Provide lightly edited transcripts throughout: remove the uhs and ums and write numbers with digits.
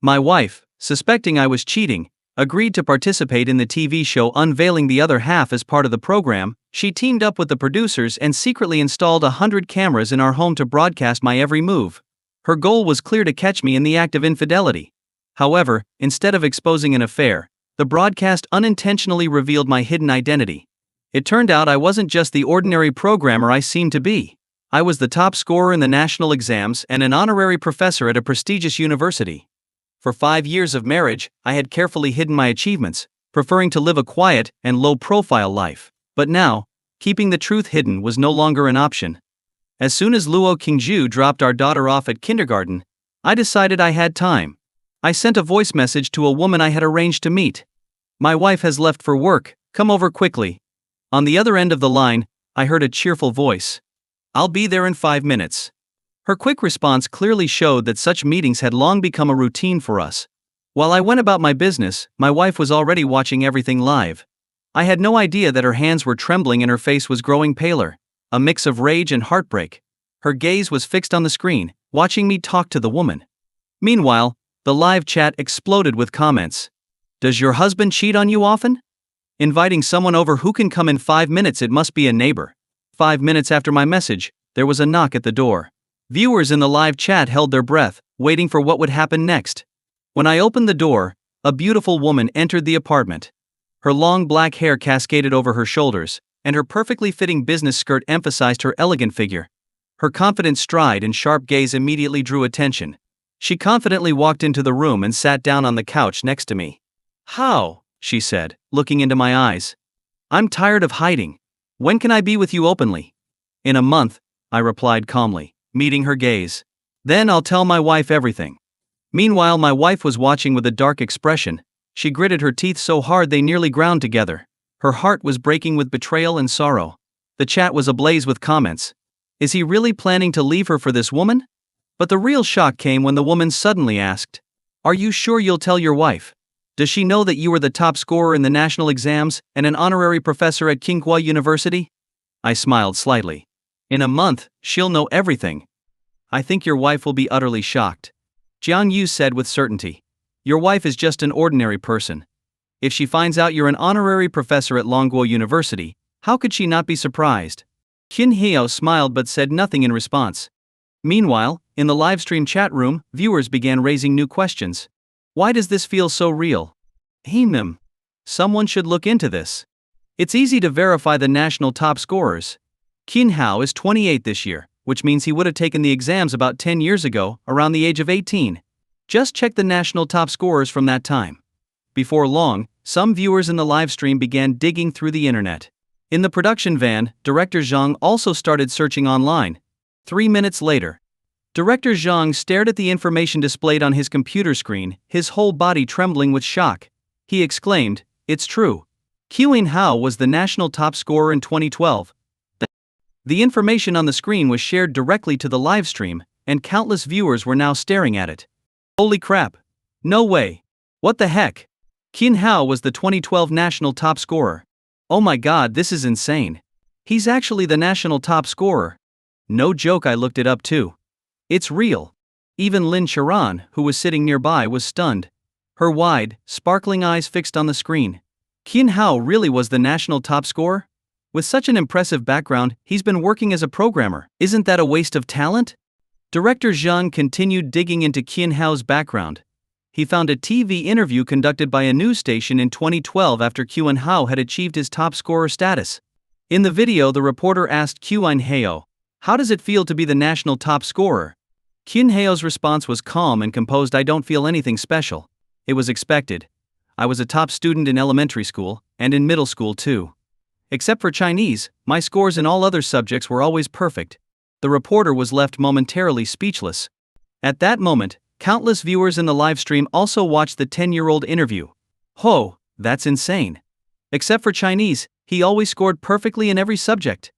My wife, suspecting I was cheating, agreed to participate in the TV show, unveiling the other half as part of the program. She teamed up with the producers and secretly installed 100 cameras in our home to broadcast my every move. Her goal was clear: to catch me in the act of infidelity. However, instead of exposing an affair, the broadcast unintentionally revealed my hidden identity. It turned out I wasn't just the ordinary programmer I seemed to be. I was the top scorer in the national exams and an honorary professor at a prestigious university. For 5 years of marriage, I had carefully hidden my achievements, preferring to live a quiet and low-profile life. But now, keeping the truth hidden was no longer an option. As soon as Luo Qingju dropped our daughter off at kindergarten, I decided I had time. I sent a voice message to a woman I had arranged to meet. "My wife has left for work, come over quickly." On the other end of the line, I heard a cheerful voice. "I'll be there in 5 minutes." Her quick response clearly showed that such meetings had long become a routine for us. While I went about my business, my wife was already watching everything live. I had no idea that her hands were trembling and her face was growing paler, a mix of rage and heartbreak. Her gaze was fixed on the screen, watching me talk to the woman. Meanwhile, the live chat exploded with comments. "Does your husband cheat on you often? Inviting someone over who can come in 5 minutes, it must be a neighbor." 5 minutes after my message, there was a knock at the door. Viewers in the live chat held their breath, waiting for what would happen next. When I opened the door, a beautiful woman entered the apartment. Her long black hair cascaded over her shoulders, and her perfectly fitting business skirt emphasized her elegant figure. Her confident stride and sharp gaze immediately drew attention. She confidently walked into the room and sat down on the couch next to me. "How?" she said, looking into my eyes. "I'm tired of hiding. When can I be with you openly?" "In a month," I replied calmly, meeting her gaze. "Then I'll tell my wife everything." Meanwhile, my wife was watching with a dark expression. She gritted her teeth so hard they nearly ground together. Her heart was breaking with betrayal and sorrow. The chat was ablaze with comments. Is he really planning to leave her for this woman? But the real shock came when the woman suddenly asked, "Are you sure you'll tell your wife? Does she know that you were the top scorer in the national exams and an honorary professor at Tsinghua University?" I smiled slightly. "In a month, she'll know everything." "I think your wife will be utterly shocked," Jiang Yu said with certainty. "Your wife is just an ordinary person. If she finds out you're an honorary professor at Tsinghua University, how could she not be surprised?" Qin Heo smiled but said nothing in response. Meanwhile, in the livestream chat room, viewers began raising new questions. Why does this feel so real? Someone should look into this. It's easy to verify the national top scorers. Qin Hao is 28 this year, which means he would have taken the exams about 10 years ago, around the age of 18. Just check the national top scorers from that time. Before long, some viewers in the livestream began digging through the internet. In the production van, Director Zhang also started searching online. 3 minutes later, Director Zhang stared at the information displayed on his computer screen, his whole body trembling with shock. He exclaimed, "It's true. Qin Hao was the national top scorer in 2012. The information on the screen was shared directly to the livestream, and countless viewers were now staring at it. Holy crap! No way! What the heck? Qin Hao was the 2012 national top scorer. Oh my god, this is insane. He's actually the national top scorer. No joke, I looked it up too. It's real." Even Lin Sharan, who was sitting nearby, was stunned. Her wide, sparkling eyes fixed on the screen. Qin Hao really was the national top scorer? With such an impressive background, he's been working as a programmer. Isn't that a waste of talent? Director Zhang continued digging into Qin Hao's background. He found a TV interview conducted by a news station in 2012 after Qin Hao had achieved his top scorer status. In the video, the reporter asked Qin Hao, "How does it feel to be the national top scorer?" Qin Hao's response was calm and composed, "I don't feel anything special. It was expected. I was a top student in elementary school, and in middle school too. Except for Chinese, my scores in all other subjects were always perfect." The reporter was left momentarily speechless. At that moment, countless viewers in the livestream also watched the 10-year-old interview. "Ho, that's insane. Except for Chinese, he always scored perfectly in every subject.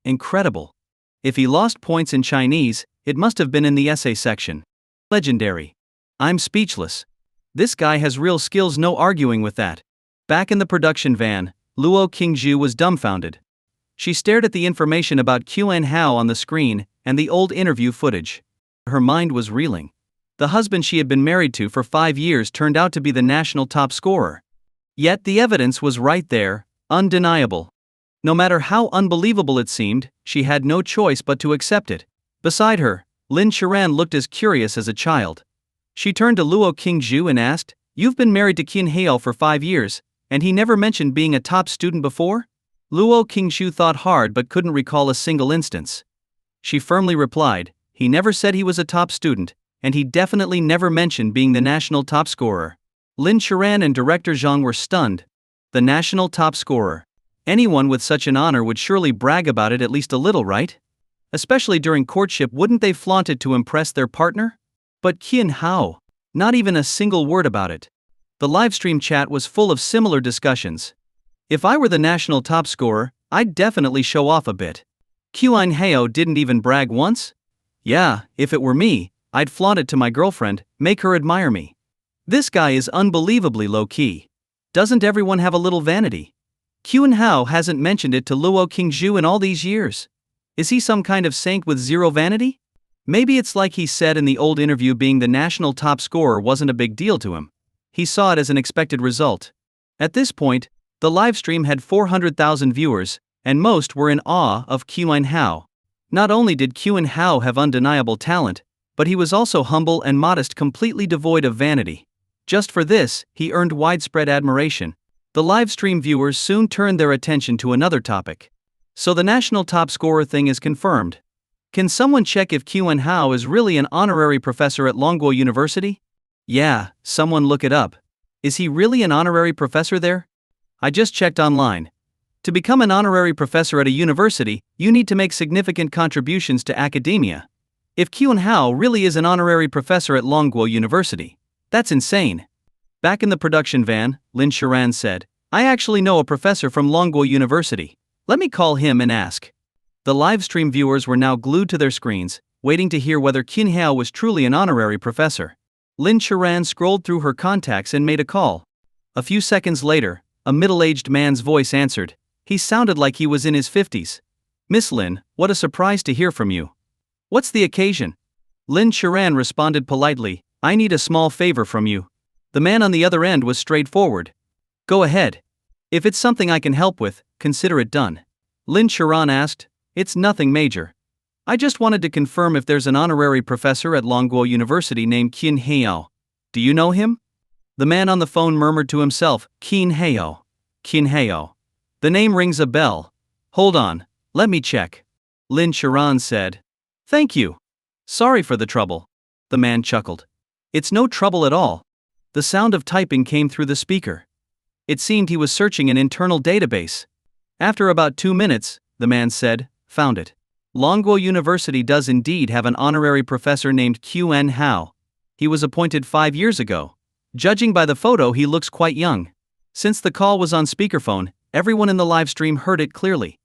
Incredible. If he lost points in Chinese, it must have been in the essay section. Legendary. I'm speechless. This guy has real skills, no arguing with that." Back in the production van, Luo Qingju was dumbfounded. She stared at the information about Qin Hao on the screen and the old interview footage. Her mind was reeling. The husband she had been married to for 5 years turned out to be the national top scorer. Yet the evidence was right there, undeniable. No matter how unbelievable it seemed, she had no choice but to accept it. Beside her, Lin Charan looked as curious as a child. She turned to Luo Qingzhu and asked, "You've been married to Qin Hao for 5 years, and he never mentioned being a top student before?" Luo Qingzhu thought hard but couldn't recall a single instance. She firmly replied, "He never said he was a top student, and he definitely never mentioned being the national top scorer." Lin Charan and director Zhang were stunned. The national top scorer. Anyone with such an honor would surely brag about it at least a little, right? Especially during courtship, wouldn't they flaunt it to impress their partner? But Qin Hao, not even a single word about it. The livestream chat was full of similar discussions. If I were the national top scorer, I'd definitely show off a bit. Qin Hao didn't even brag once? Yeah, if it were me, I'd flaunt it to my girlfriend, make her admire me. This guy is unbelievably low-key. Doesn't everyone have a little vanity? Qin Hao hasn't mentioned it to Luo Qingzhu in all these years. Is he some kind of saint with zero vanity? Maybe it's like he said in the old interview, being the national top scorer wasn't a big deal to him. He saw it as an expected result. At this point, the livestream had 400,000 viewers, and most were in awe of Qin Hao. Not only did Qin Hao have undeniable talent, but he was also humble and modest, completely devoid of vanity. Just for this, he earned widespread admiration. The livestream viewers soon turned their attention to another topic. So the national top scorer thing is confirmed. Can someone check if Qin Hao is really an honorary professor at Longguo University? Yeah, someone look it up. Is he really an honorary professor there? I just checked online. To become an honorary professor at a university, you need to make significant contributions to academia. If Qin Hao really is an honorary professor at Longguo University, that's insane. Back in the production van, Lin Charan said, "I actually know a professor from Longguo University. Let me call him and ask." The livestream viewers were now glued to their screens, waiting to hear whether Qin Hao was truly an honorary professor. Lin Charan scrolled through her contacts and made a call. A few seconds later, a middle-aged man's voice answered. He sounded like he was in his 50s. "Miss Lin, what a surprise to hear from you. What's the occasion?" Lin Charan responded politely, "I need a small favor from you." The man on the other end was straightforward. "Go ahead. If it's something I can help with, consider it done." Lin Charan asked, "It's nothing major. I just wanted to confirm if there's an honorary professor at Longguo University named Qin Hao. Do you know him?" The man on the phone murmured to himself, "Qin Hao. Qin Hao. The name rings a bell. Hold on, let me check." Lin Charan said, "Thank you. Sorry for the trouble." The man chuckled. "It's no trouble at all." The sound of typing came through the speaker. It seemed he was searching an internal database. After about 2 minutes, the man said, "Found it. Longguo University does indeed have an honorary professor named Qin Hao. He was appointed 5 years ago. Judging by the photo, he looks quite young." Since the call was on speakerphone, everyone in the livestream heard it clearly.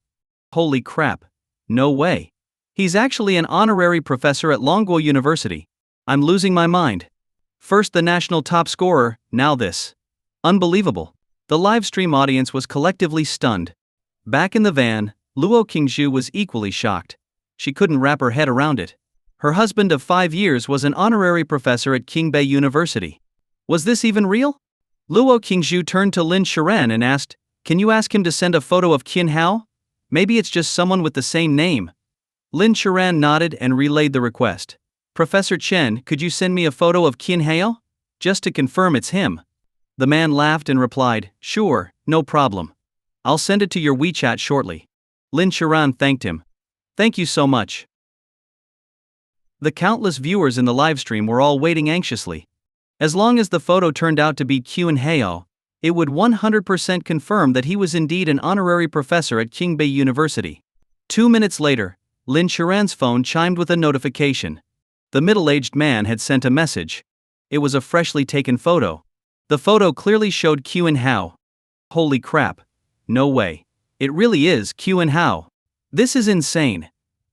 Holy crap. No way. He's actually an honorary professor at Longguo University. I'm losing my mind. First the national top scorer, now this. Unbelievable. The livestream audience was collectively stunned. Back in the van, Luo Qingzhu was equally shocked. She couldn't wrap her head around it. Her husband of 5 years was an honorary professor at Qingbei University. Was this even real? Luo Qingzhu turned to Lin Charan and asked, "Can you ask him to send a photo of Qin Hao? Maybe it's just someone with the same name." Lin Charan nodded and relayed the request. "Professor Chen, could you send me a photo of Qin Hao? Just to confirm it's him." The man laughed and replied, "Sure, no problem. I'll send it to your WeChat shortly." Lin Charan thanked him. "Thank you so much." The countless viewers in the livestream were all waiting anxiously. As long as the photo turned out to be Qin Hao, it would 100% confirm that he was indeed an honorary professor at Qingbei University. 2 minutes later, Lin Charan's phone chimed with a notification. The middle-aged man had sent a message. It was a freshly taken photo. The photo clearly showed Qin Hao. Holy crap. No way. It really is Qin Hao. This is insane.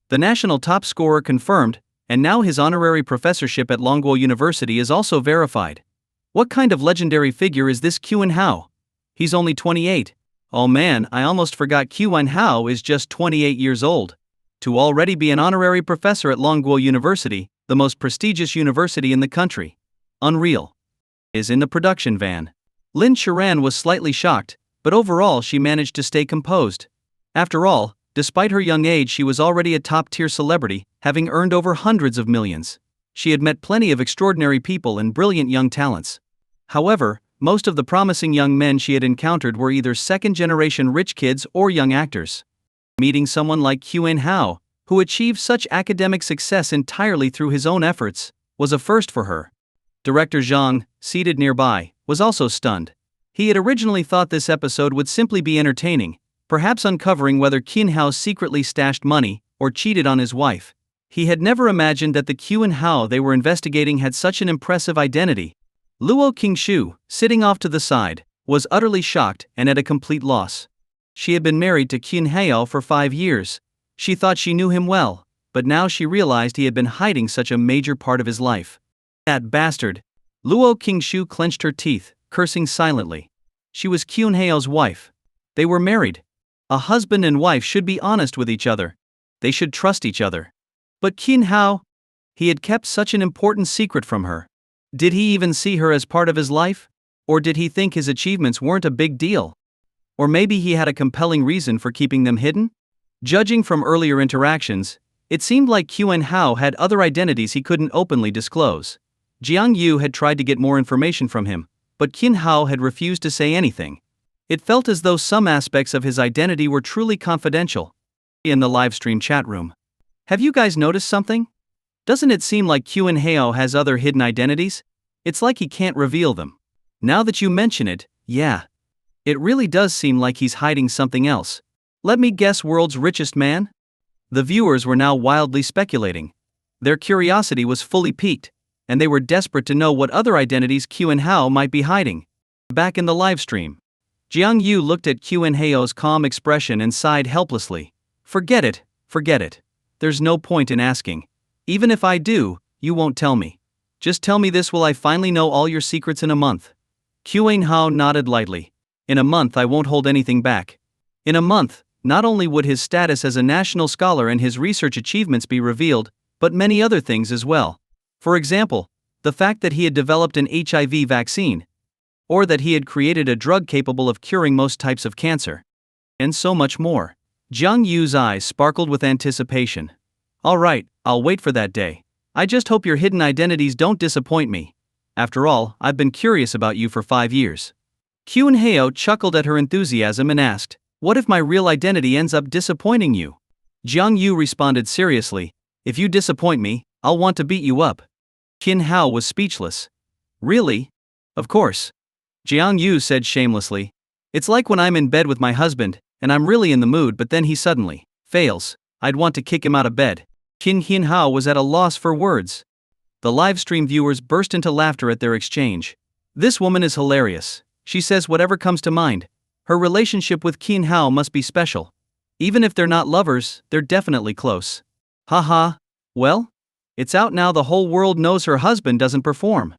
The national top scorer confirmed, and now his honorary professorship at Longguo University is also verified. What kind of legendary figure is this Qin Hao? He's only 28. Oh man, I almost forgot Qin Hao is just 28 years old. To already be an honorary professor at Longguo University, the most prestigious university in the country. Unreal. Is in the production van. Lin Sharan was slightly shocked, but overall she managed to stay composed. After all, despite her young age, she was already a top-tier celebrity, having earned over hundreds of millions. She had met plenty of extraordinary people and brilliant young talents. However, most of the promising young men she had encountered were either second-generation rich kids or young actors. Meeting someone like Kyun Hao, who achieved such academic success entirely through his own efforts, was a first for her. Director Zhang, seated nearby, was also stunned. He had originally thought this episode would simply be entertaining, perhaps uncovering whether Kyun Hao secretly stashed money or cheated on his wife. He had never imagined that the Kyun Hao they were investigating had such an impressive identity. Luo Qingshu, sitting off to the side, was utterly shocked and at a complete loss. She had been married to Kyun Hao for 5 years. She thought she knew him well, but now she realized he had been hiding such a major part of his life. That bastard! Luo Qingshu clenched her teeth, cursing silently. She was Kyun Hao's wife. They were married. A husband and wife should be honest with each other. They should trust each other. But Kyun Hao? He had kept such an important secret from her. Did he even see her as part of his life? Or did he think his achievements weren't a big deal? Or maybe he had a compelling reason for keeping them hidden? Judging from earlier interactions, it seemed like Kyun Hao had other identities he couldn't openly disclose. Jiang Yu had tried to get more information from him, but Kyun Hao had refused to say anything. It felt as though some aspects of his identity were truly confidential. In the livestream chat room. Have you guys noticed something? Doesn't it seem like Kyun Hao has other hidden identities? It's like he can't reveal them. Now that you mention it, yeah. It really does seem like he's hiding something else. Let me guess, world's richest man? The viewers were now wildly speculating. Their curiosity was fully piqued, and they were desperate to know what other identities Kyun Hao might be hiding. Back in the livestream, Jiang Yu looked at Kyun Hao's calm expression and sighed helplessly. Forget it, forget it. There's no point in asking. Even if I do, you won't tell me. Just tell me this: will I finally know all your secrets in a month? Kyun Hao nodded lightly. In a month I won't hold anything back. In a month, not only would his status as a national scholar and his research achievements be revealed, but many other things as well. For example, the fact that he had developed an HIV vaccine, or that he had created a drug capable of curing most types of cancer, and so much more. Jiang Yu's eyes sparkled with anticipation. All right, I'll wait for that day. I just hope your hidden identities don't disappoint me. After all, I've been curious about you for 5 years. Kyun Hao chuckled at her enthusiasm and asked, what if my real identity ends up disappointing you? Jiang Yu responded seriously, if you disappoint me, I'll want to beat you up. Kyun Hao was speechless. Really? Of course. Jiang Yu said shamelessly. It's like when I'm in bed with my husband, and I'm really in the mood, but then he suddenly fails. I'd want to kick him out of bed. Kyun Hao was at a loss for words. The livestream viewers burst into laughter at their exchange. This woman is hilarious. She says whatever comes to mind. Her relationship with Kyun Hao must be special. Even if they're not lovers, they're definitely close. Haha. Well? It's out now, the whole world knows her husband doesn't perform.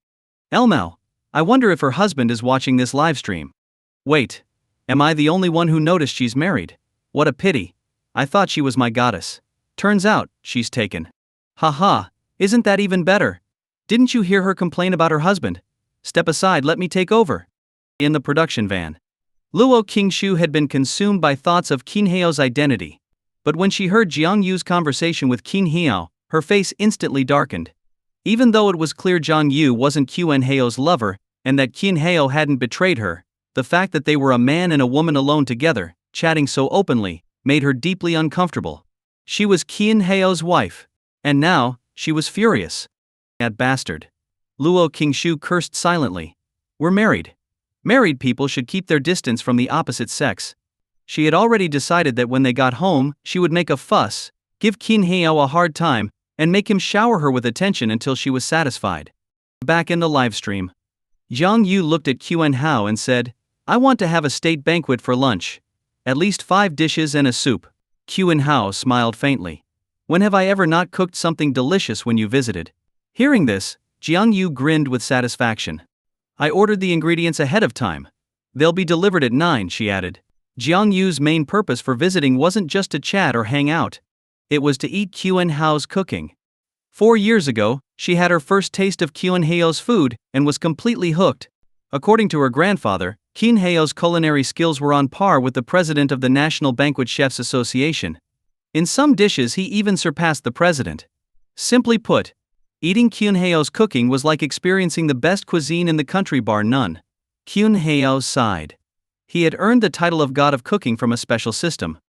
Elmao, I wonder if her husband is watching this livestream. Wait. Am I the only one who noticed she's married? What a pity. I thought she was my goddess. Turns out, she's taken. Haha, isn't that even better? Didn't you hear her complain about her husband? Step aside, let me take over. In the production van. Luo Qingshu had been consumed by thoughts of Kyun Hao's identity. But when she heard Jiang Yu's conversation with Kyun Hao, her face instantly darkened. Even though it was clear Jiang Yu wasn't Kyun Hao's lover, and that Kyun Hao hadn't betrayed her, the fact that they were a man and a woman alone together, chatting so openly, made her deeply uncomfortable. She was Kyun Hao's wife. And now, she was furious. That bastard. Luo Qingshu cursed silently. We're married. Married people should keep their distance from the opposite sex. She had already decided that when they got home, she would make a fuss, give Kyun Hao a hard time, and make him shower her with attention until she was satisfied. Back in the livestream, Jiang Yu looked at Kyun Hao and said, I want to have a state banquet for lunch. At least 5 dishes and a soup. Kyun Hao smiled faintly. When have I ever not cooked something delicious when you visited? Hearing this, Jiang Yu grinned with satisfaction. I ordered the ingredients ahead of time. They'll be delivered at 9, she added. Jiang Yu's main purpose for visiting wasn't just to chat or hang out. It was to eat Kyun Hao's cooking. 4 years ago, she had her first taste of Kyun Haeyo's food and was completely hooked. According to her grandfather, Kyun Haeyo's culinary skills were on par with the president of the National Banquet Chefs Association. In some dishes, he even surpassed the president. Simply put, eating Kyun Haeyo's cooking was like experiencing the best cuisine in the country bar none. Kyun Haeo sighed. He had earned the title of God of Cooking from a special system.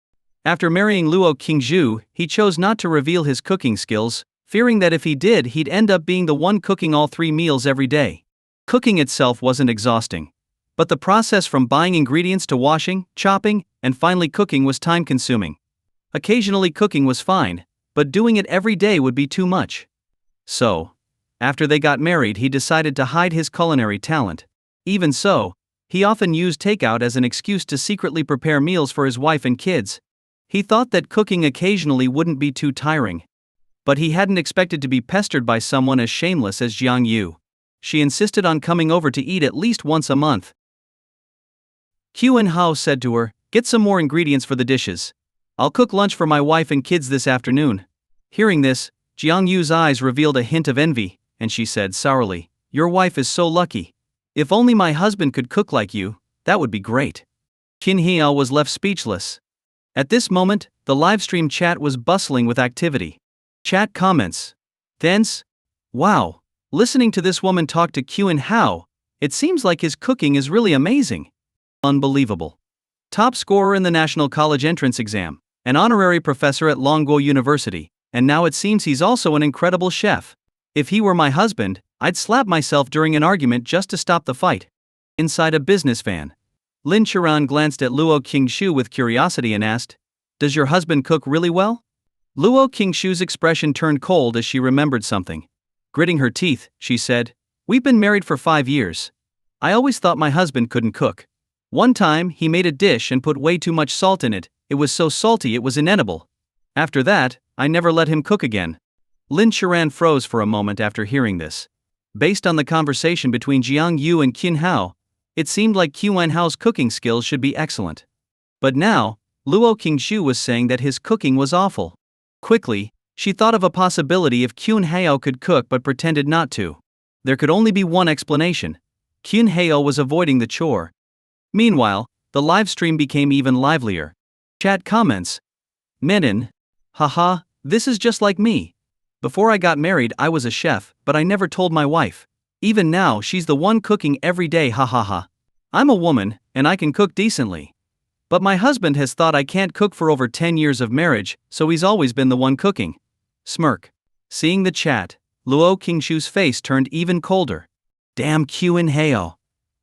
After marrying Luo Qingzhu, he chose not to reveal his cooking skills, fearing that if he did, he'd end up being the one cooking all 3 meals every day. Cooking itself wasn't exhausting, but the process from buying ingredients to washing, chopping, and finally cooking was time-consuming. Occasionally cooking was fine, but doing it every day would be too much. So, after they got married, he decided to hide his culinary talent. Even so, he often used takeout as an excuse to secretly prepare meals for his wife and kids. He thought that cooking occasionally wouldn't be too tiring. But he hadn't expected to be pestered by someone as shameless as Jiang Yu. She insisted on coming over to eat at least once a month. Kyun Hao said to her, "Get some more ingredients for the dishes. I'll cook lunch for my wife and kids this afternoon." Hearing this, Jiang Yu's eyes revealed a hint of envy, and she said sourly, "Your wife is so lucky. If only my husband could cook like you, that would be great." Kyun Hao was left speechless. At this moment, the livestream chat was bustling with activity. Chat comments. Thence, "Wow, listening to this woman talk to Kyun Hao, it seems like his cooking is really amazing. Unbelievable. Top scorer in the National College Entrance Exam, an honorary professor at Longguo University, and now it seems he's also an incredible chef. If he were my husband, I'd slap myself during an argument just to stop the fight." Inside a business fan. Lin Chiran glanced at Luo Qingzhu with curiosity and asked, "Does your husband cook really well?" Luo Qingzhu's expression turned cold as she remembered something. Gritting her teeth, she said, "We've been married for 5 years. I always thought my husband couldn't cook. One time, he made a dish and put way too much salt in it. It was so salty it was inedible. After that, I never let him cook again." Lin Chiran froze for a moment after hearing this. Based on the conversation between Jiang Yu and Kyun Hao, it seemed like Kyun Hao's cooking skills should be excellent. But now, Luo Qingzhu was saying that his cooking was awful. Quickly, she thought of a possibility if Kyun Hao could cook but pretended not to. There could only be one explanation. Kyun Hao was avoiding the chore. Meanwhile, the live stream became even livelier. Chat comments. Menon. "Haha, this is just like me. Before I got married, I was a chef, but I never told my wife. Even now, she's the one cooking every day, ha ha ha. I'm a woman, and I can cook decently. But my husband has thought I can't cook for over 10 years of marriage, so he's always been the one cooking." Smirk. Seeing the chat, Luo Qingzhu's face turned even colder. Damn Kyun Hao.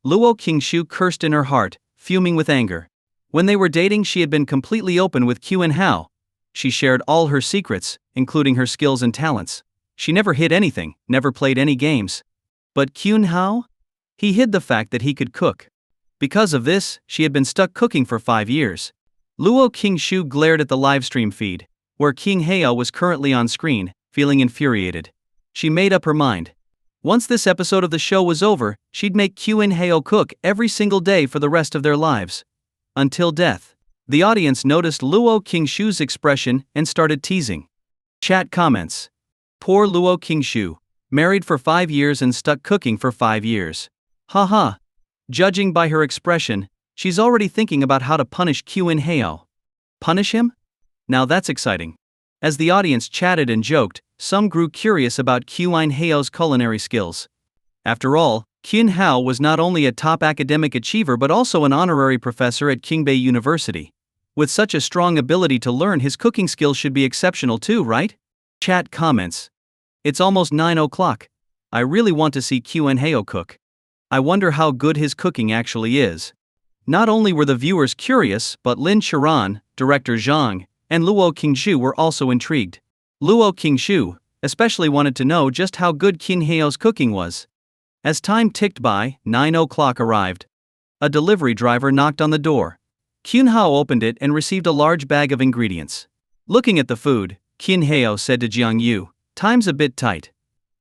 Luo Qingzhu cursed in her heart, fuming with anger. When they were dating, she had been completely open with Kyun Hao. She shared all her secrets, including her skills and talents. She never hid anything, never played any games. But Kyun Hao? He hid the fact that he could cook. Because of this, she had been stuck cooking for 5 years. Luo Qingzhu glared at the livestream feed, where Kyun Hao was currently on screen, feeling infuriated. She made up her mind. Once this episode of the show was over, she'd make Kyun Hao cook every single day for the rest of their lives. Until death. The audience noticed Luo Qingzhu's expression and started teasing. Chat comments. Poor Luo Qingzhu. Married for 5 years and stuck cooking for 5 years. Haha. Judging by her expression, she's already thinking about how to punish Kyun Hao. Punish him? Now that's exciting. As the audience chatted and joked, some grew curious about Kyun Hao's culinary skills. After all, Kyun Hao was not only a top academic achiever but also an honorary professor at Qingbei University. With such a strong ability to learn, his cooking skills should be exceptional too, right? Chat comments. It's almost 9 o'clock. I really want to see Kyun Hao cook. I wonder how good his cooking actually is. Not only were the viewers curious, but Lin Chiran, director Zhang, and Luo Qingzhu were also intrigued. Luo Qingzhu especially wanted to know just how good Kyun Hao's cooking was. As time ticked by, 9 o'clock arrived. A delivery driver knocked on the door. Kyun Hao opened it and received a large bag of ingredients. Looking at the food, Kyun Hao said to Jiang Yu, "Time's a bit tight.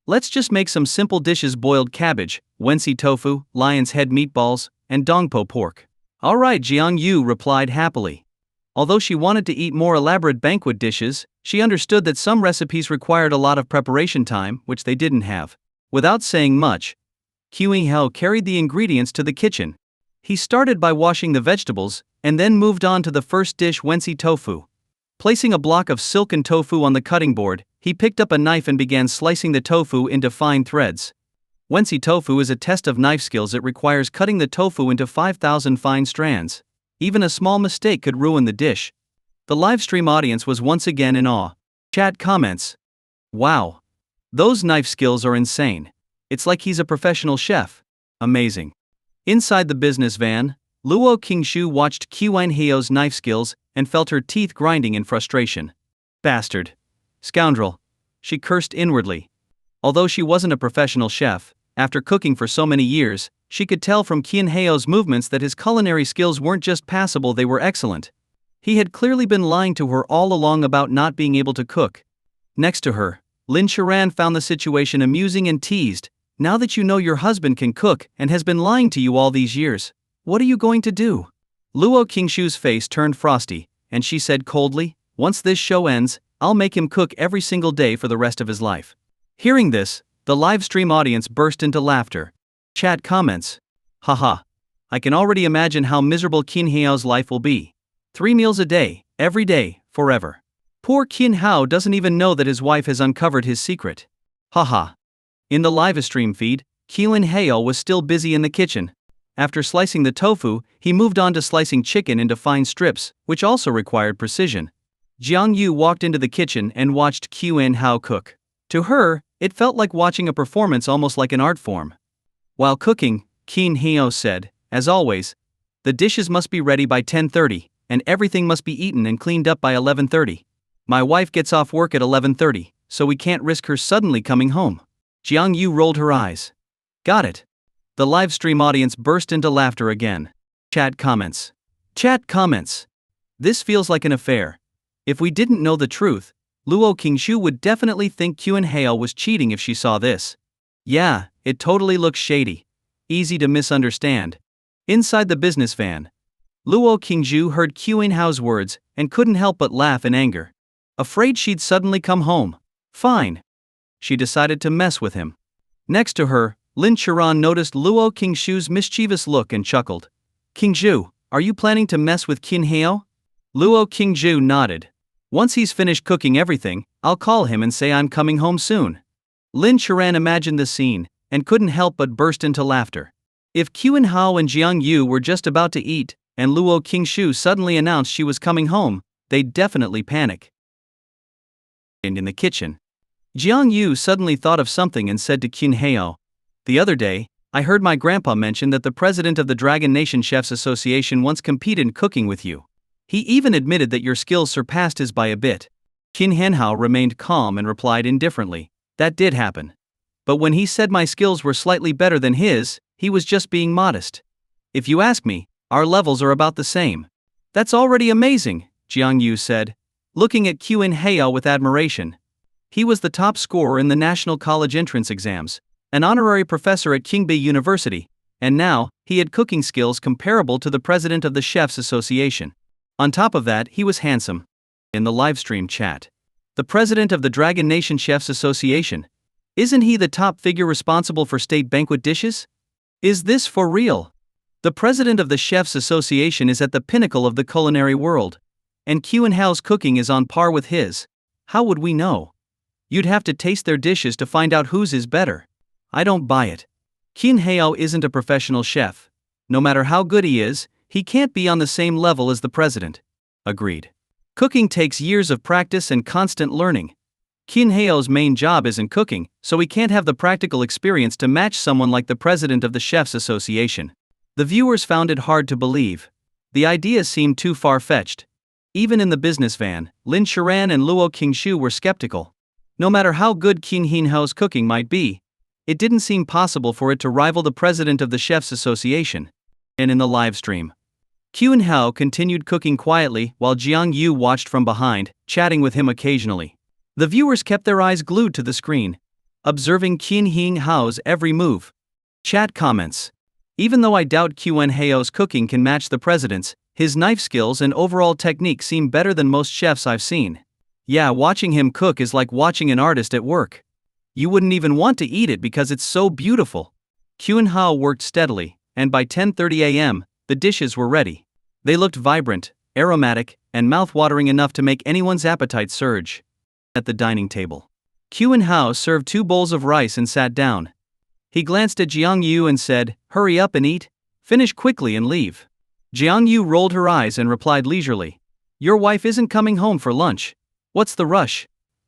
Let's just make some simple dishes: boiled cabbage, wensi tofu, lion's head meatballs, and dongpo pork." "All right," Jiang Yu replied happily. Although she wanted to eat more elaborate banquet dishes, she understood that some recipes required a lot of preparation time, which they didn't have. Without saying much, Kyung-heo carried the ingredients to the kitchen. He started by washing the vegetables, and then moved on to the first dish, wensi tofu. Placing a block of silken tofu on the cutting board, he picked up a knife and began slicing the tofu into fine threads. Wensi tofu is a test of knife skills. It requires cutting the tofu into 5,000 fine strands. Even a small mistake could ruin the dish. The livestream audience was once again in awe. Chat comments. Wow. Those knife skills are insane. It's like he's a professional chef. Amazing. Inside the business van, Luo Qingshu watched Kyung-heo's knife skills and felt her teeth grinding in frustration. Bastard. Scoundrel. She cursed inwardly. Although she wasn't a professional chef, after cooking for so many years, she could tell from Kyung-heo's movements that his culinary skills weren't just passable, they were excellent. He had clearly been lying to her all along about not being able to cook. Next to her, Lin Sharan found the situation amusing and teased, "Now that you know your husband can cook and has been lying to you all these years, what are you going to do?" Luo Qingshu's face turned frosty, and she said coldly, "Once this show ends, I'll make him cook every single day for the rest of his life." Hearing this, the livestream audience burst into laughter. Chat comments. Haha. I can already imagine how miserable Kyung-heo's life will be. 3 meals a day, every day, forever. Poor Kyung-heo doesn't even know that his wife has uncovered his secret. Haha. In the livestream feed, Kyung-heo was still busy in the kitchen. After slicing the tofu, he moved on to slicing chicken into fine strips, which also required precision. Jiang Yu walked into the kitchen and watched Kyung-heo cook. To her, it felt like watching a performance, almost like an art form. While cooking, Kyung-heo said, "As always, the dishes must be ready by 10:30, and everything must be eaten and cleaned up by 11:30. My wife gets off work at 11:30, so we can't risk her suddenly coming home." Jiang Yu rolled her eyes. Got it. The livestream audience burst into laughter again. Chat comments. Chat comments. This feels like an affair. If we didn't know the truth, Luo Qingshu would definitely think Kyung-heo was cheating if she saw this. Yeah, it totally looks shady. Easy to misunderstand. Inside the business van, Luo Qingshu heard Kyung-heo's words and couldn't help but laugh in anger. Afraid she'd suddenly come home. Fine. She decided to mess with him. Next to her, Lin Sharan noticed Luo Qingshu's mischievous look and chuckled. "Qingshu, are you planning to mess with Kyung-heo?" Luo Qingshu nodded. "Once he's finished cooking everything, I'll call him and say I'm coming home soon." Lin Sharan imagined the scene and couldn't help but burst into laughter. If Kyung-heo and Jiang Yu were just about to eat, and Luo Qingshu suddenly announced she was coming home, they'd definitely panic. And in the kitchen, Jiang Yu suddenly thought of something and said to Kyung-heo, "The other day, I heard my grandpa mention that the president of the Dragon Nation Chefs Association once competed in cooking with you. He even admitted that your skills surpassed his by a bit." Kyung-heo remained calm and replied indifferently, "That did happen. But when he said my skills were slightly better than his, he was just being modest. If you ask me, our levels are about the same." "That's already amazing," Jiang Yu said, looking at Kyung-heo with admiration. He was the top scorer in the National College entrance exams, an honorary professor at Kyungbei University, and now, he had cooking skills comparable to the president of the Chefs Association. On top of that, he was handsome. In the livestream chat, the president of the Dragon Nation Chefs Association. Isn't he the top figure responsible for state banquet dishes? Is this for real? The president of the Chefs Association is at the pinnacle of the culinary world. And Kyung-heo's cooking is on par with his. How would we know? You'd have to taste their dishes to find out whose is better. I don't buy it. Kyung-heo isn't a professional chef. No matter how good he is, he can't be on the same level as the president. Agreed. Cooking takes years of practice and constant learning. Kyung-heo's main job isn't cooking, so he can't have the practical experience to match someone like the president of the Chefs Association. The viewers found it hard to believe. The idea seemed too far-fetched. Even in the business van, Lin Sharan and Luo Qingshu were skeptical. No matter how good Kyung-heo's cooking might be, it didn't seem possible for it to rival the president of the Chefs Association. And in the live stream, Kyung-heo continued cooking quietly while Jiang Yu watched from behind, chatting with him occasionally. The viewers kept their eyes glued to the screen, observing Kyung-heo's every move. Chat comments. Even though I doubt Kyung-heo's cooking can match the president's, His knife skills and overall technique seem better than most chefs I've seen. Yeah, watching him cook is like watching an artist at work. You wouldn't even want to eat it because it's so beautiful. Kyun-hao worked steadily, and by 10:30 a.m., the dishes were ready. They looked vibrant, aromatic, and mouth-watering enough to make anyone's appetite surge. At the dining table, Kyun-hao served 2 bowls of rice and sat down. He glanced at Jiang-yu and said, "Hurry up and eat. Finish quickly and leave." Jiang-yu rolled her eyes and replied leisurely, "Your wife isn't coming home for lunch. What's the rush?"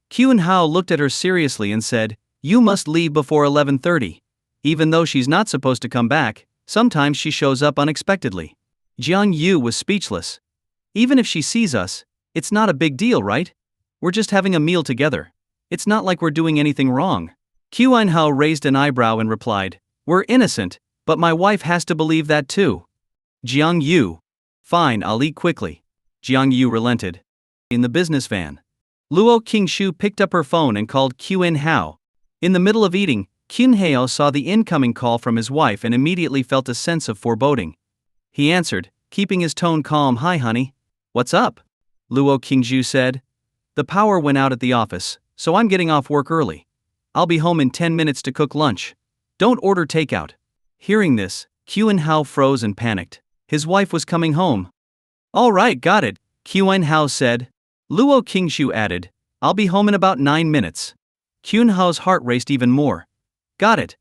Kyun-hao looked at her seriously and said, "You must leave before 11:30. Even though she's not supposed to come back, sometimes she shows up unexpectedly." Jiang-yu was speechless. "Even if she sees us, it's not a big deal, right? We're just having a meal together. It's not like we're doing anything wrong." Kyun-hao raised an eyebrow and replied, "We're innocent, but my wife has to believe that too." Jiang-yu. "Fine, I'll eat quickly." Jiang-yu relented. In the business van, Luo Qingshu picked up her phone and called Kyun-hao. In the middle of eating, Kyun-hao saw the incoming call from his wife and immediately felt a sense of foreboding. He answered, keeping his tone calm. "Hi honey. What's up?" Luo Qingshu said. "The power went out at the office, so I'm getting off work early. I'll be home in 10 minutes to cook lunch. Don't order takeout." Hearing this, Kyun-hao froze and panicked. His wife was coming home. "All right, got it," Kyun-hao said. Luo Qingshu added, "I'll be home in about 9 minutes." Kyun-hao's heart raced even more. "Got it.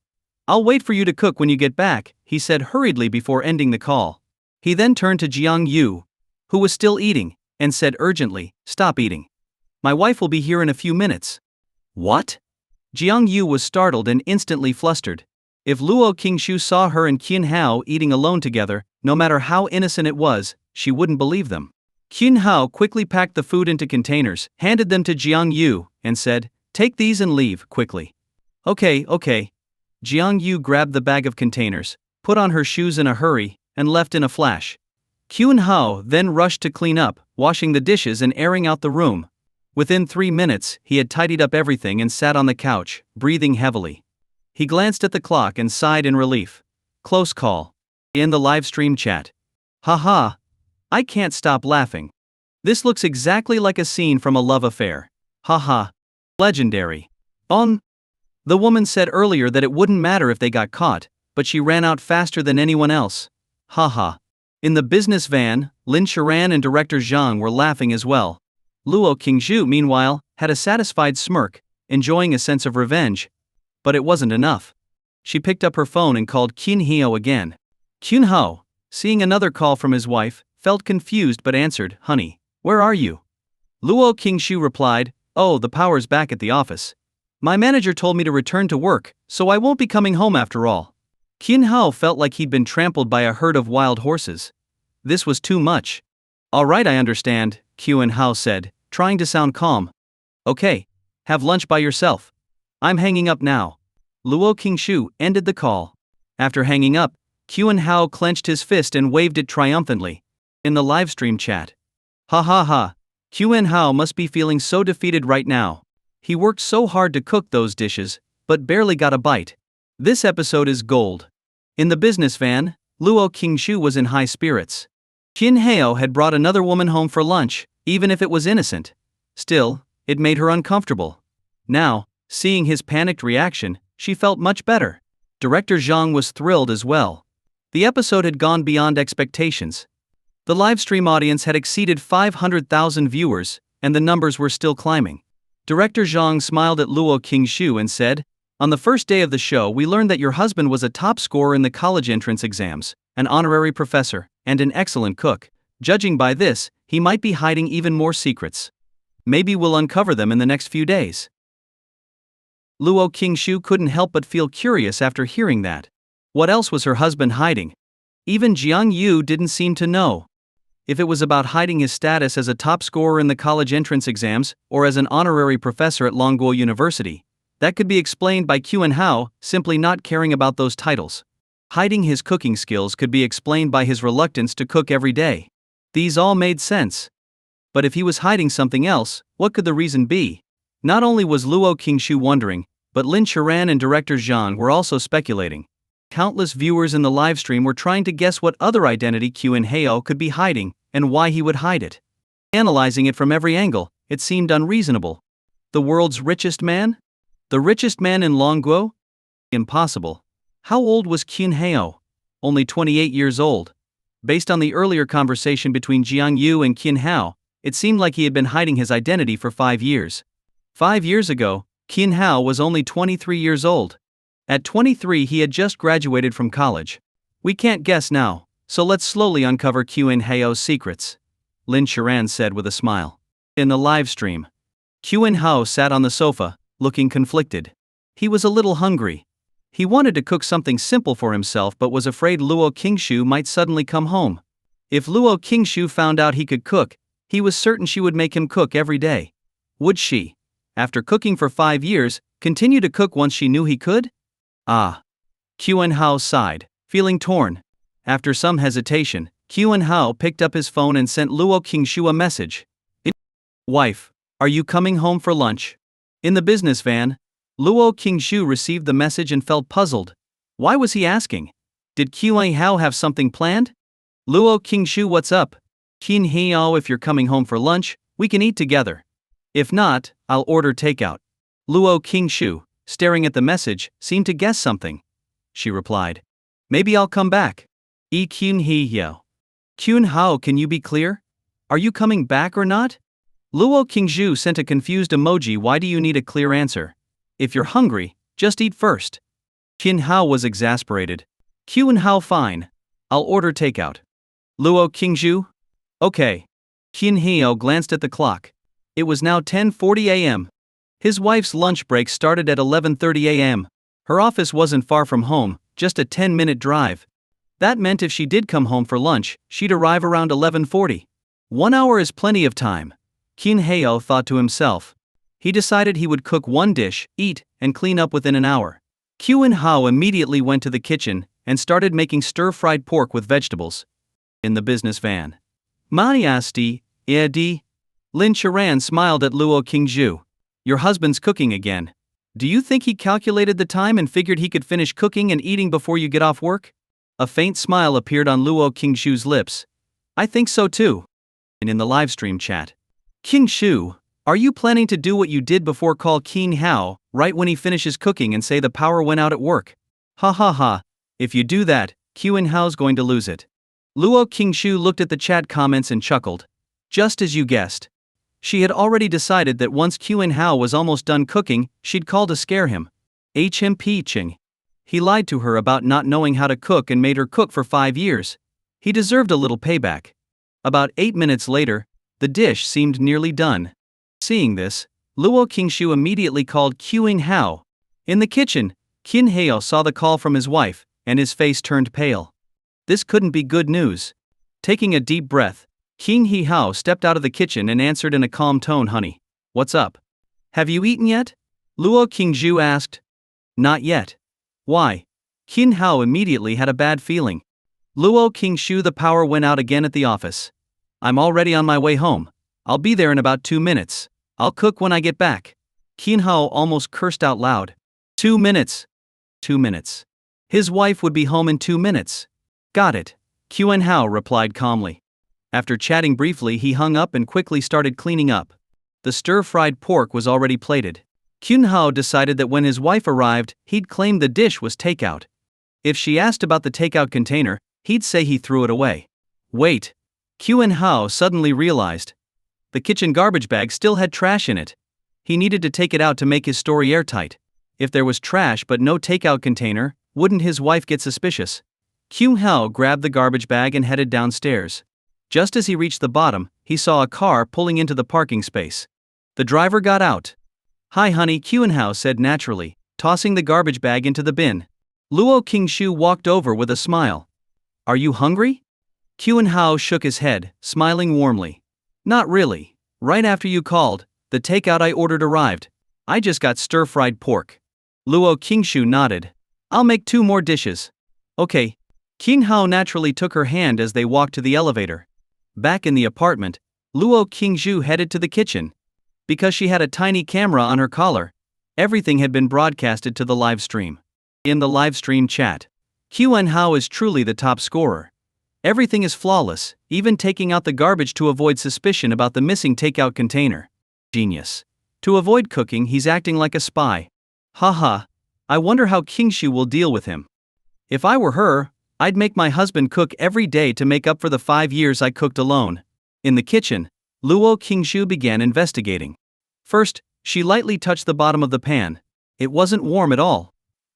I'll wait for you to cook when you get back," he said hurriedly before ending the call. He then turned to Jiang-yu, who was still eating, and said urgently, "Stop eating. My wife will be here in a few minutes." "What?" Jiang-yu was startled and instantly flustered. If Luo Qingshu saw her and Kyun-hao eating alone together, no matter how innocent it was, she wouldn't believe them. Kyun-hao quickly packed the food into containers, handed them to Jiang-yu, and said, "Take these and leave, quickly." Okay. Jiang-yu grabbed the bag of containers, put on her shoes in a hurry, and left in a flash. Kyun-hao then rushed to clean up, washing the dishes and airing out the room. Within 3 minutes, he had tidied up everything and sat on the couch, breathing heavily. He glanced at the clock and sighed in relief. Close call. In the live stream chat. "Haha. I can't stop laughing. This looks exactly like a scene from a love affair. Haha. Legendary." The woman said earlier that it wouldn't matter if they got caught, but she ran out faster than anyone else. Haha. In the business van, Lin Sharan and director Zhang were laughing as well. Luo Qingshu, meanwhile, had a satisfied smirk, enjoying a sense of revenge. But it wasn't enough. She picked up her phone and called Kyun-hao again. Kyun-hao, seeing another call from his wife, felt confused but answered, "Honey, where are you?" Luo Qingshu replied, "Oh, the power's back at the office. My manager told me to return to work, so I won't be coming home after all." Kyun-hao felt like he'd been trampled by a herd of wild horses. This was too much. "All right, I understand," Kyun-hao said, trying to sound calm. "Okay, have lunch by yourself. I'm hanging up now." Luo Qingshu ended the call. After hanging up, Kyun-hao clenched his fist and waved it triumphantly. In the livestream chat. "Ha ha ha. Kyun-hao must be feeling so defeated right now. He worked so hard to cook those dishes, but barely got a bite. This episode is gold." In the business van, Luo Qingshu was in high spirits. Kyun-hao had brought another woman home for lunch, even if it was innocent. Still, it made her uncomfortable. Now, seeing his panicked reaction, she felt much better. Director Zhang was thrilled as well. The episode had gone beyond expectations. The livestream audience had exceeded 500,000 viewers, and the numbers were still climbing. Director Zhang smiled at Luo Qingshu and said, "On the first day of the show we learned that your husband was a top scorer in the college entrance exams, an honorary professor, and an excellent cook. Judging by this, he might be hiding even more secrets. Maybe we'll uncover them in the next few days." Luo Qingshu couldn't help but feel curious after hearing that. What else was her husband hiding? Even Jiang-yu didn't seem to know. If it was about hiding his status as a top scorer in the college entrance exams, or as an honorary professor at Longguo University, that could be explained by Kyun-hao simply not caring about those titles. Hiding his cooking skills could be explained by his reluctance to cook every day. These all made sense. But if he was hiding something else, what could the reason be? Not only was Luo Qingshu wondering, but Lin Sharan and director Zhang were also speculating. Countless viewers in the livestream were trying to guess what other identity Kyun-hyo could be hiding, and why he would hide it. Analyzing it from every angle, it seemed unreasonable. The world's richest man? The richest man in Longguo? Impossible. How old was Kyun-hyo? Only 28 years old. Based on the earlier conversation between Jiang Yu and Kyun-hyo, it seemed like he had been hiding his identity for 5 years. 5 years ago, Kyun-hyo was only 23 years old. At 23 he had just graduated from college. We can't guess now, so let's slowly uncover Kyun-hyo's secrets, Lin Sharan said with a smile. In the live stream, Kyun-hyo sat on the sofa, looking conflicted. He was a little hungry. He wanted to cook something simple for himself but was afraid Luo Qingshu might suddenly come home. If Luo Qingshu found out he could cook, he was certain she would make him cook every day. Would she, after cooking for 5 years, continue to cook once she knew he could? Ah. Kyun-hyo sighed, feeling torn. After some hesitation, Kyun-hyo picked up his phone and sent Luo Qingshu a message. Wife, are you coming home for lunch? In the business van, Luo Qingshu received the message and felt puzzled. Why was he asking? Did Kyun-hyo have something planned? Luo Qingshu, what's up? Kyun-hyo, if you're coming home for lunch, we can eat together. If not, I'll order takeout. Luo Qingshu, staring at the message, seemed to guess something. She replied. Maybe I'll come back. Kyun-hyo. Kyun-hyo, can you be clear? Are you coming back or not? Luo Qingshu sent a confused emoji. Why do you need a clear answer? If you're hungry, just eat first. Kyun-hyo was exasperated. Kyun-hyo, fine. I'll order takeout. Luo Qingshu? Okay. Kyun-hyo glanced at the clock. It was now 10:40 a.m. His wife's lunch break started at 11:30 a.m. Her office wasn't far from home, just a 10-minute drive. That meant if she did come home for lunch, she'd arrive around 11:40. 1 hour is plenty of time, Kyun-hyo thought to himself. He decided he would cook one dish, eat, and clean up within an hour. Kyun-hyo immediately went to the kitchen and started making stir-fried pork with vegetables. In the business van. Manhwa, Lin Sharan smiled at Luo Qingshu. Your husband's cooking again. Do you think he calculated the time and figured he could finish cooking and eating before you get off work? A faint smile appeared on Luo Qingshu's lips. I think so too. And in the livestream chat. Qingshu, are you planning to do what you did before, call Kyun-hyo right when he finishes cooking and say the power went out at work? Ha ha ha, if you do that, Kyun-hyo's going to lose it. Luo Qingshu looked at the chat comments and chuckled. Just as you guessed. She had already decided that once Kyun-hyo was almost done cooking, she'd call to scare him. Ching. He lied to her about not knowing how to cook and made her cook for 5 years. He deserved a little payback. About 8 minutes later, the dish seemed nearly done. Seeing this, Luo Qingshu immediately called Kyun-hyo. In the kitchen, Kyun-hyo saw the call from his wife, and his face turned pale. This couldn't be good news. Taking a deep breath, Kyun-hyo stepped out of the kitchen and answered in a calm tone, honey, what's up? Have you eaten yet? Luo Qingshu asked. Not yet. Why? Kyun-hyo immediately had a bad feeling. Luo Qingshu, the power went out again at the office. I'm already on my way home. I'll be there in about 2 minutes. I'll cook when I get back. Kyun-hyo almost cursed out loud. 2 minutes. 2 minutes. His wife would be home in 2 minutes. Got it. Kyun-hyo replied calmly. After chatting briefly, he hung up and quickly started cleaning up. The stir-fried pork was already plated. Kyun-hyo decided that when his wife arrived, he'd claim the dish was takeout. If she asked about the takeout container, he'd say he threw it away. Wait. Kyun-hyo suddenly realized. The kitchen garbage bag still had trash in it. He needed to take it out to make his story airtight. If there was trash but no takeout container, wouldn't his wife get suspicious? Kyun-hyo grabbed the garbage bag and headed downstairs. Just as he reached the bottom, he saw a car pulling into the parking space. The driver got out. Hi honey, Kyun-hyo said naturally, tossing the garbage bag into the bin. Luo Qingshu walked over with a smile. Are you hungry? Kyun-hyo shook his head, smiling warmly. Not really. Right after you called, the takeout I ordered arrived. I just got stir-fried pork. Luo Qingshu nodded. I'll make 2 more dishes. Okay. Kyun-hyo naturally took her hand as they walked to the elevator. Back in the apartment, Luo Qingshu headed to the kitchen. Because she had a tiny camera on her collar, everything had been broadcasted to the live stream. In the live stream chat, Quen Hao is truly the top scorer. Everything is flawless, even taking out the garbage to avoid suspicion about the missing takeout container. Genius. To avoid cooking, he's acting like a spy. Haha. I wonder how Kingshu will deal with him. If I were her, I'd make my husband cook every day to make up for the 5 years I cooked alone. In the kitchen, Luo Qingshu began investigating. First, she lightly touched the bottom of the pan. It wasn't warm at all.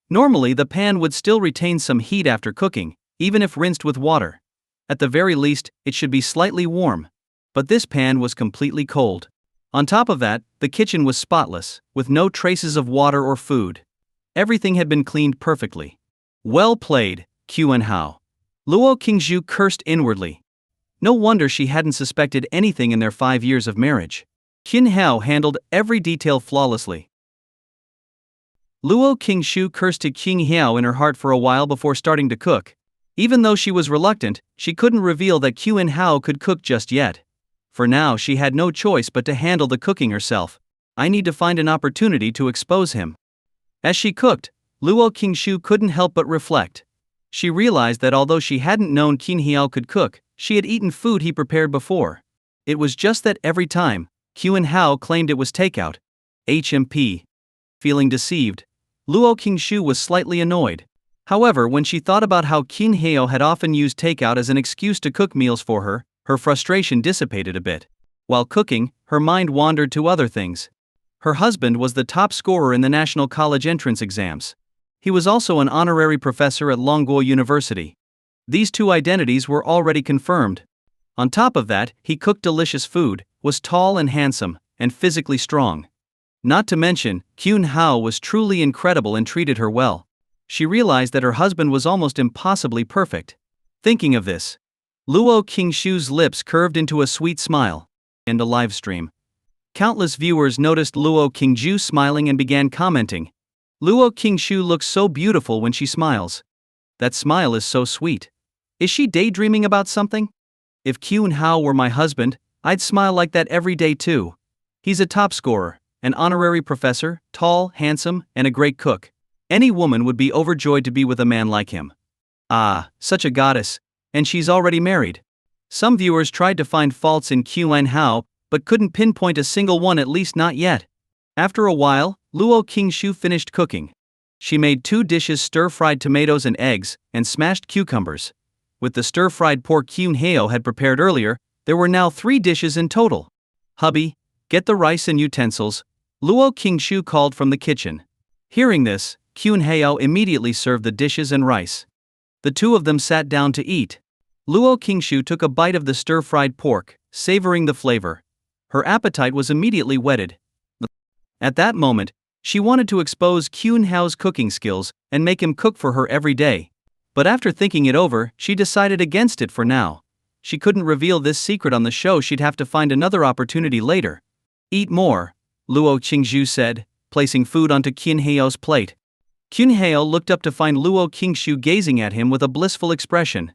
Normally, the pan would still retain some heat after cooking, even if rinsed with water. At the very least, it should be slightly warm. But this pan was completely cold. On top of that, the kitchen was spotless, with no traces of water or food. Everything had been cleaned perfectly. Well played, Quen Hao. Luo Qingshu cursed inwardly. No wonder she hadn't suspected anything in their 5 years of marriage. Quen Hao handled every detail flawlessly. Luo Qingshu cursed to Qing Hao in her heart for a while before starting to cook. Even though she was reluctant, she couldn't reveal that Quen Hao could cook just yet. For now, she had no choice but to handle the cooking herself. I need to find an opportunity to expose him. As she cooked, Luo Qingshu couldn't help but reflect. She realized that although she hadn't known Qin Hao could cook, she had eaten food he prepared before. It was just that every time, Quen Hao claimed it was takeout. HMP. Feeling deceived, Luo Qingshu was slightly annoyed. However, when she thought about how Qin Hao had often used takeout as an excuse to cook meals for her, her frustration dissipated a bit. While cooking, her mind wandered to other things. Her husband was the top scorer in the national college entrance exams. He was also an honorary professor at Longguo University. These two identities were already confirmed. On top of that, he cooked delicious food, was tall and handsome, and physically strong. Not to mention, Quen Hao was truly incredible and treated her well. She realized that her husband was almost impossibly perfect. Thinking of this, Luo Qingshu's lips curved into a sweet smile. And a live stream. Countless viewers noticed Luo Qingshu smiling and began commenting. Luo Qingshu looks so beautiful when she smiles. That smile is so sweet. Is she daydreaming about something? If Quen Hao were my husband, I'd smile like that every day too. He's a top scorer, an honorary professor, tall, handsome, and a great cook. Any woman would be overjoyed to be with a man like him. Ah, such a goddess, and she's already married. Some viewers tried to find faults in Quen Hao, but couldn't pinpoint a single one, at least not yet. After a while, Luo Qingshu finished cooking. She made 2 dishes: stir-fried tomatoes and eggs, and smashed cucumbers. With the stir-fried pork Quen Hao had prepared earlier, there were now 3 dishes in total. Hubby, get the rice and utensils, Luo Qingshu called from the kitchen. Hearing this, Quen Hao immediately served the dishes and rice. The two of them sat down to eat. Luo Qingshu took a bite of the stir-fried pork, savoring the flavor. Her appetite was immediately whetted. At that moment, she wanted to expose Quen Hao's cooking skills and make him cook for her every day. But after thinking it over, she decided against it for now. She couldn't reveal this secret on the show, she'd have to find another opportunity later. Eat more, Luo Qingshu said, placing food onto Quen Hao's plate. Quen Hao looked up to find Luo Qingshu gazing at him with a blissful expression.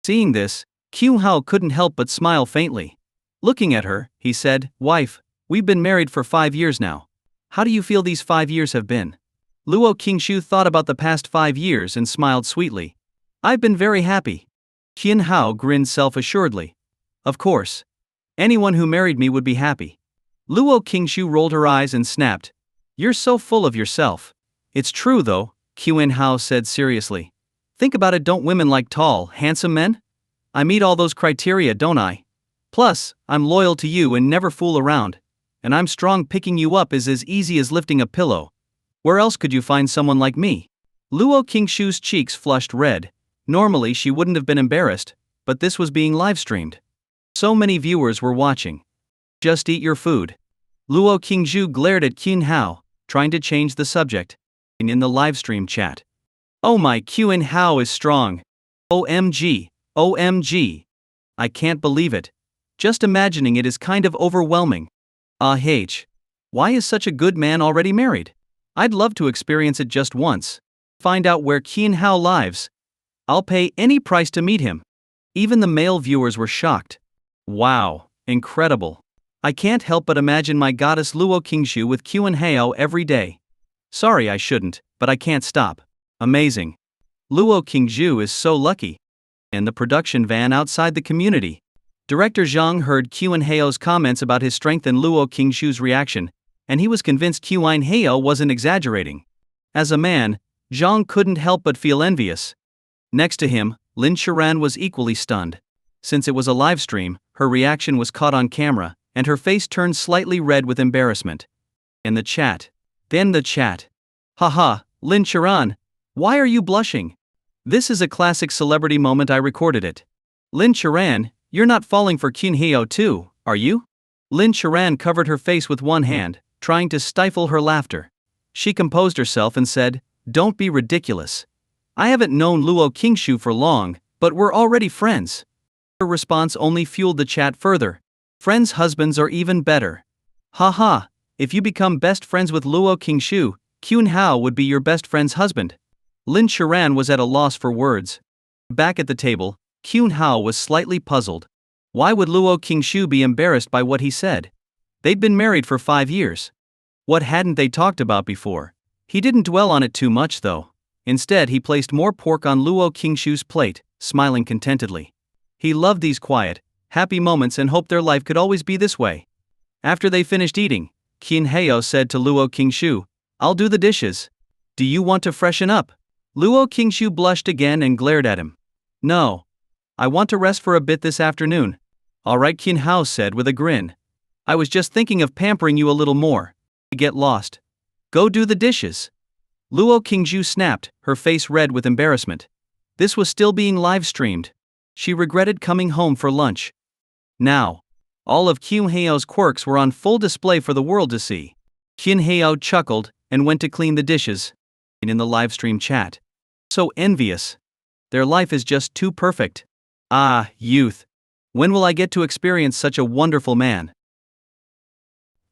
Seeing this, Quen Hao couldn't help but smile faintly. Looking at her, he said, "Wife, we've been married for 5 years now. How do you feel these 5 years have been?" Luo Qingshu thought about the past 5 years and smiled sweetly. "I've been very happy." Quen Hao grinned self-assuredly. "Of course. Anyone who married me would be happy." Luo Qingshu rolled her eyes and snapped. "You're so full of yourself." "It's true though," Quen Hao said seriously. "Think about it, don't women like tall, handsome men? I meet all those criteria, don't I? Plus, I'm loyal to you and never fool around. And I'm strong, picking you up is as easy as lifting a pillow. Where else could you find someone like me?" Luo Qingshu's cheeks flushed red. Normally she wouldn't have been embarrassed, but this was being live-streamed. So many viewers were watching. "Just eat your food." Luo Qingshu glared at Quen Hao, trying to change the subject. In the livestream chat. "Oh my, Quen Hao is strong. OMG, OMG. I can't believe it. Just imagining it is kind of overwhelming. Why is such a good man already married? I'd love to experience it just once. Find out where Quen Hao lives. I'll pay any price to meet him." Even the male viewers were shocked. Wow, incredible. I can't help but imagine my goddess Luo Qingshu with Quen Hao every day. Sorry, I shouldn't, but I can't stop. Amazing. Luo Qingzhu is so lucky. In the production van outside the community, Director Zhang heard Qin Heo's comments about his strength and Luo Qingzhu's reaction, and he was convinced Qin Heo wasn't exaggerating. As a man, Zhang couldn't help but feel envious. Next to him, Lin Shiran was equally stunned. Since it was a live stream, her reaction was caught on camera, and her face turned slightly red with embarrassment. In the chat. Haha, Lin Shiran, why are you blushing? This is a classic celebrity moment, I recorded it. Lin Shiran, you're not falling for Qin Heo too, are you? Lin Shiran covered her face with one hand, trying to stifle her laughter. She composed herself and said, "Don't be ridiculous. I haven't known Luo Qingzhu for long, but we're already friends." Her response only fueled the chat further. Friends' husbands are even better. Haha, if you become best friends with Luo Qingzhu, Qin Hao would be your best friend's husband. Lin Shiran was at a loss for words. Back at the table, Qin Hao was slightly puzzled. Why would Luo Qingzhu be embarrassed by what he said? They'd been married for 5 years. What hadn't they talked about before? He didn't dwell on it too much though. Instead, he placed more pork on Luo Qingzhu's plate, smiling contentedly. He loved these quiet, happy moments and hoped their life could always be this way. After they finished eating, Qin Heo said to Luo Qingzhu, "I'll do the dishes. Do you want to freshen up?" Luo Qingzhu blushed again and glared at him. "No. I want to rest for a bit this afternoon." "All right," Qin Hao said with a grin. "I was just thinking of pampering you a little more. Get lost. Go do the dishes." Luo Qingzhu snapped, her face red with embarrassment. This was still being live-streamed. She regretted coming home for lunch. Now, all of Qin Heo's quirks were on full display for the world to see. Qin Heo chuckled and went to clean the dishes. In the livestream chat. So envious. Their life is just too perfect. Ah, youth. When will I get to experience such a wonderful man?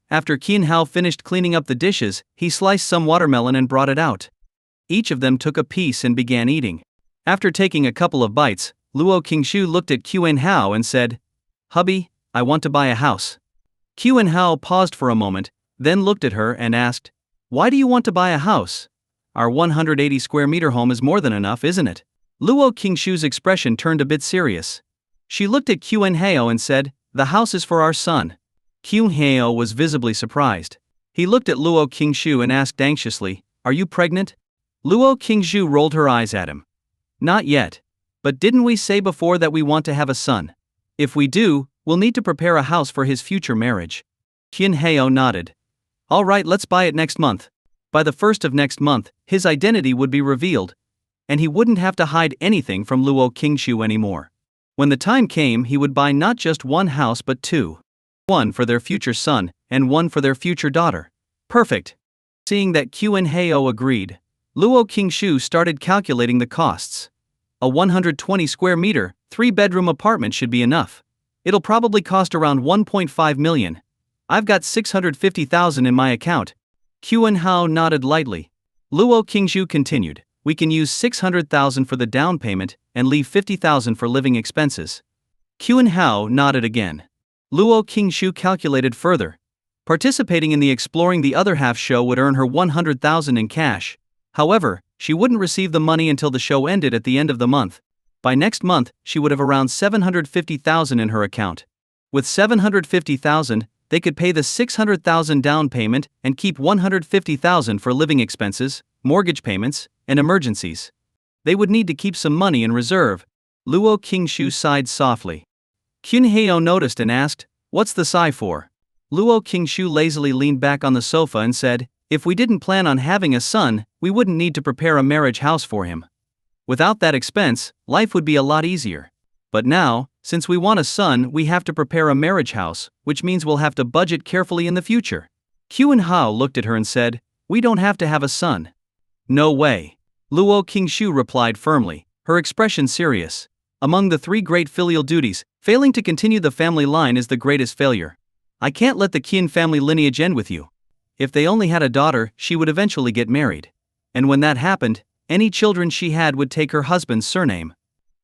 After Qin Hao finished cleaning up the dishes, he sliced some watermelon and brought it out. Each of them took a piece and began eating. After taking a couple of bites, Luo Qingzhu looked at Qin Hao and said, "Hubby, I want to buy a house." Qin Hao paused for a moment, then looked at her and asked, "Why do you want to buy a house? Our 180 square meter home is more than enough, isn't it?" Luo Qingzhu's expression turned a bit serious. She looked at Qin Hao and said, "The house is for our son." Qin Hao was visibly surprised. He looked at Luo Qingzhu and asked anxiously, "Are you pregnant?" Luo Qingzhu rolled her eyes at him. "Not yet. But didn't we say before that we want to have a son? If we do, we'll need to prepare a house for his future marriage." Qin Hao nodded. "All right, let's buy it next month." By the 1st of next month, his identity would be revealed, and he wouldn't have to hide anything from Luo Qingzhu anymore. When the time came, he would buy not just one house but two. One for their future son, and one for their future daughter. Perfect. Seeing that Qin Hao agreed, Luo Qingzhu started calculating the costs. A 120 square meter, 3-bedroom apartment should be enough. It'll probably cost around 1.5 million. I've got 650,000 in my account. Qin Hao nodded lightly. Luo Qingzhu continued, "We can use 600,000 for the down payment and leave 50,000 for living expenses." Qin Hao nodded again. Luo Qingzhu calculated further. Participating in the Exploring the Other Half show would earn her 100,000 in cash. However, she wouldn't receive the money until the show ended at the end of the month. By next month, she would have around 750,000 in her account. With 750,000, they could pay the 600,000 down payment and keep 150,000 for living expenses, mortgage payments, and emergencies. They would need to keep some money in reserve. Luo Qingzhu sighed softly. Qin Hao noticed and asked, "What's the sigh for?" Luo Qingzhu lazily leaned back on the sofa and said, "If we didn't plan on having a son, we wouldn't need to prepare a marriage house for him. Without that expense, life would be a lot easier. But now, since we want a son, we have to prepare a marriage house, which means we'll have to budget carefully in the future." Qin Hao looked at her and said, "We don't have to have a son." "No way." Luo Qingzhu replied firmly, her expression serious. "Among the 3 great filial duties, failing to continue the family line is the greatest failure. I can't let the Qin family lineage end with you. If they only had a daughter, she would eventually get married. And when that happened, any children she had would take her husband's surname.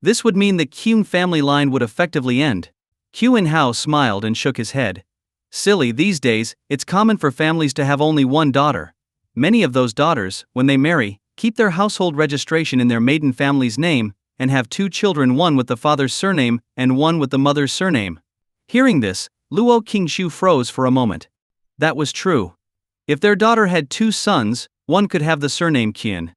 This would mean the Qin family line would effectively end." Qin Hao smiled and shook his head. "Silly, these days, it's common for families to have only one daughter. Many of those daughters, when they marry, keep their household registration in their maiden family's name, and have 2 children, one with the father's surname and one with the mother's surname. Hearing this, Luo Qingshu froze for a moment. That was true. If their daughter had 2 sons, one could have the surname Qin.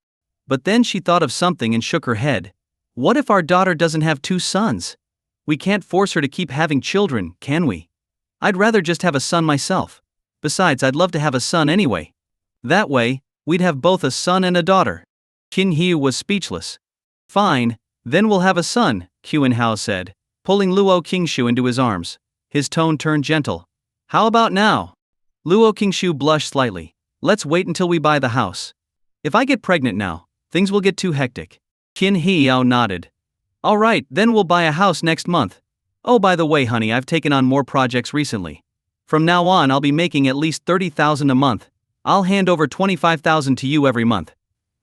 But then she thought of something and shook her head. What if our daughter doesn't have 2 sons? We can't force her to keep having children, can we? I'd rather just have a son myself. Besides, I'd love to have a son anyway. That way, we'd have both a son and a daughter. Qin He was speechless. Fine, then we'll have a son, Qin Hao said, pulling Luo Qingshu into his arms. His tone turned gentle. How about now? Luo Qingshu blushed slightly. Let's wait until we buy the house. If I get pregnant now, things will get too hectic. Qin Hao nodded. All right, then we'll buy a house next month. Oh, by the way, honey, I've taken on more projects recently. From now on, I'll be making at least 30,000 a month. I'll hand over 25,000 to you every month.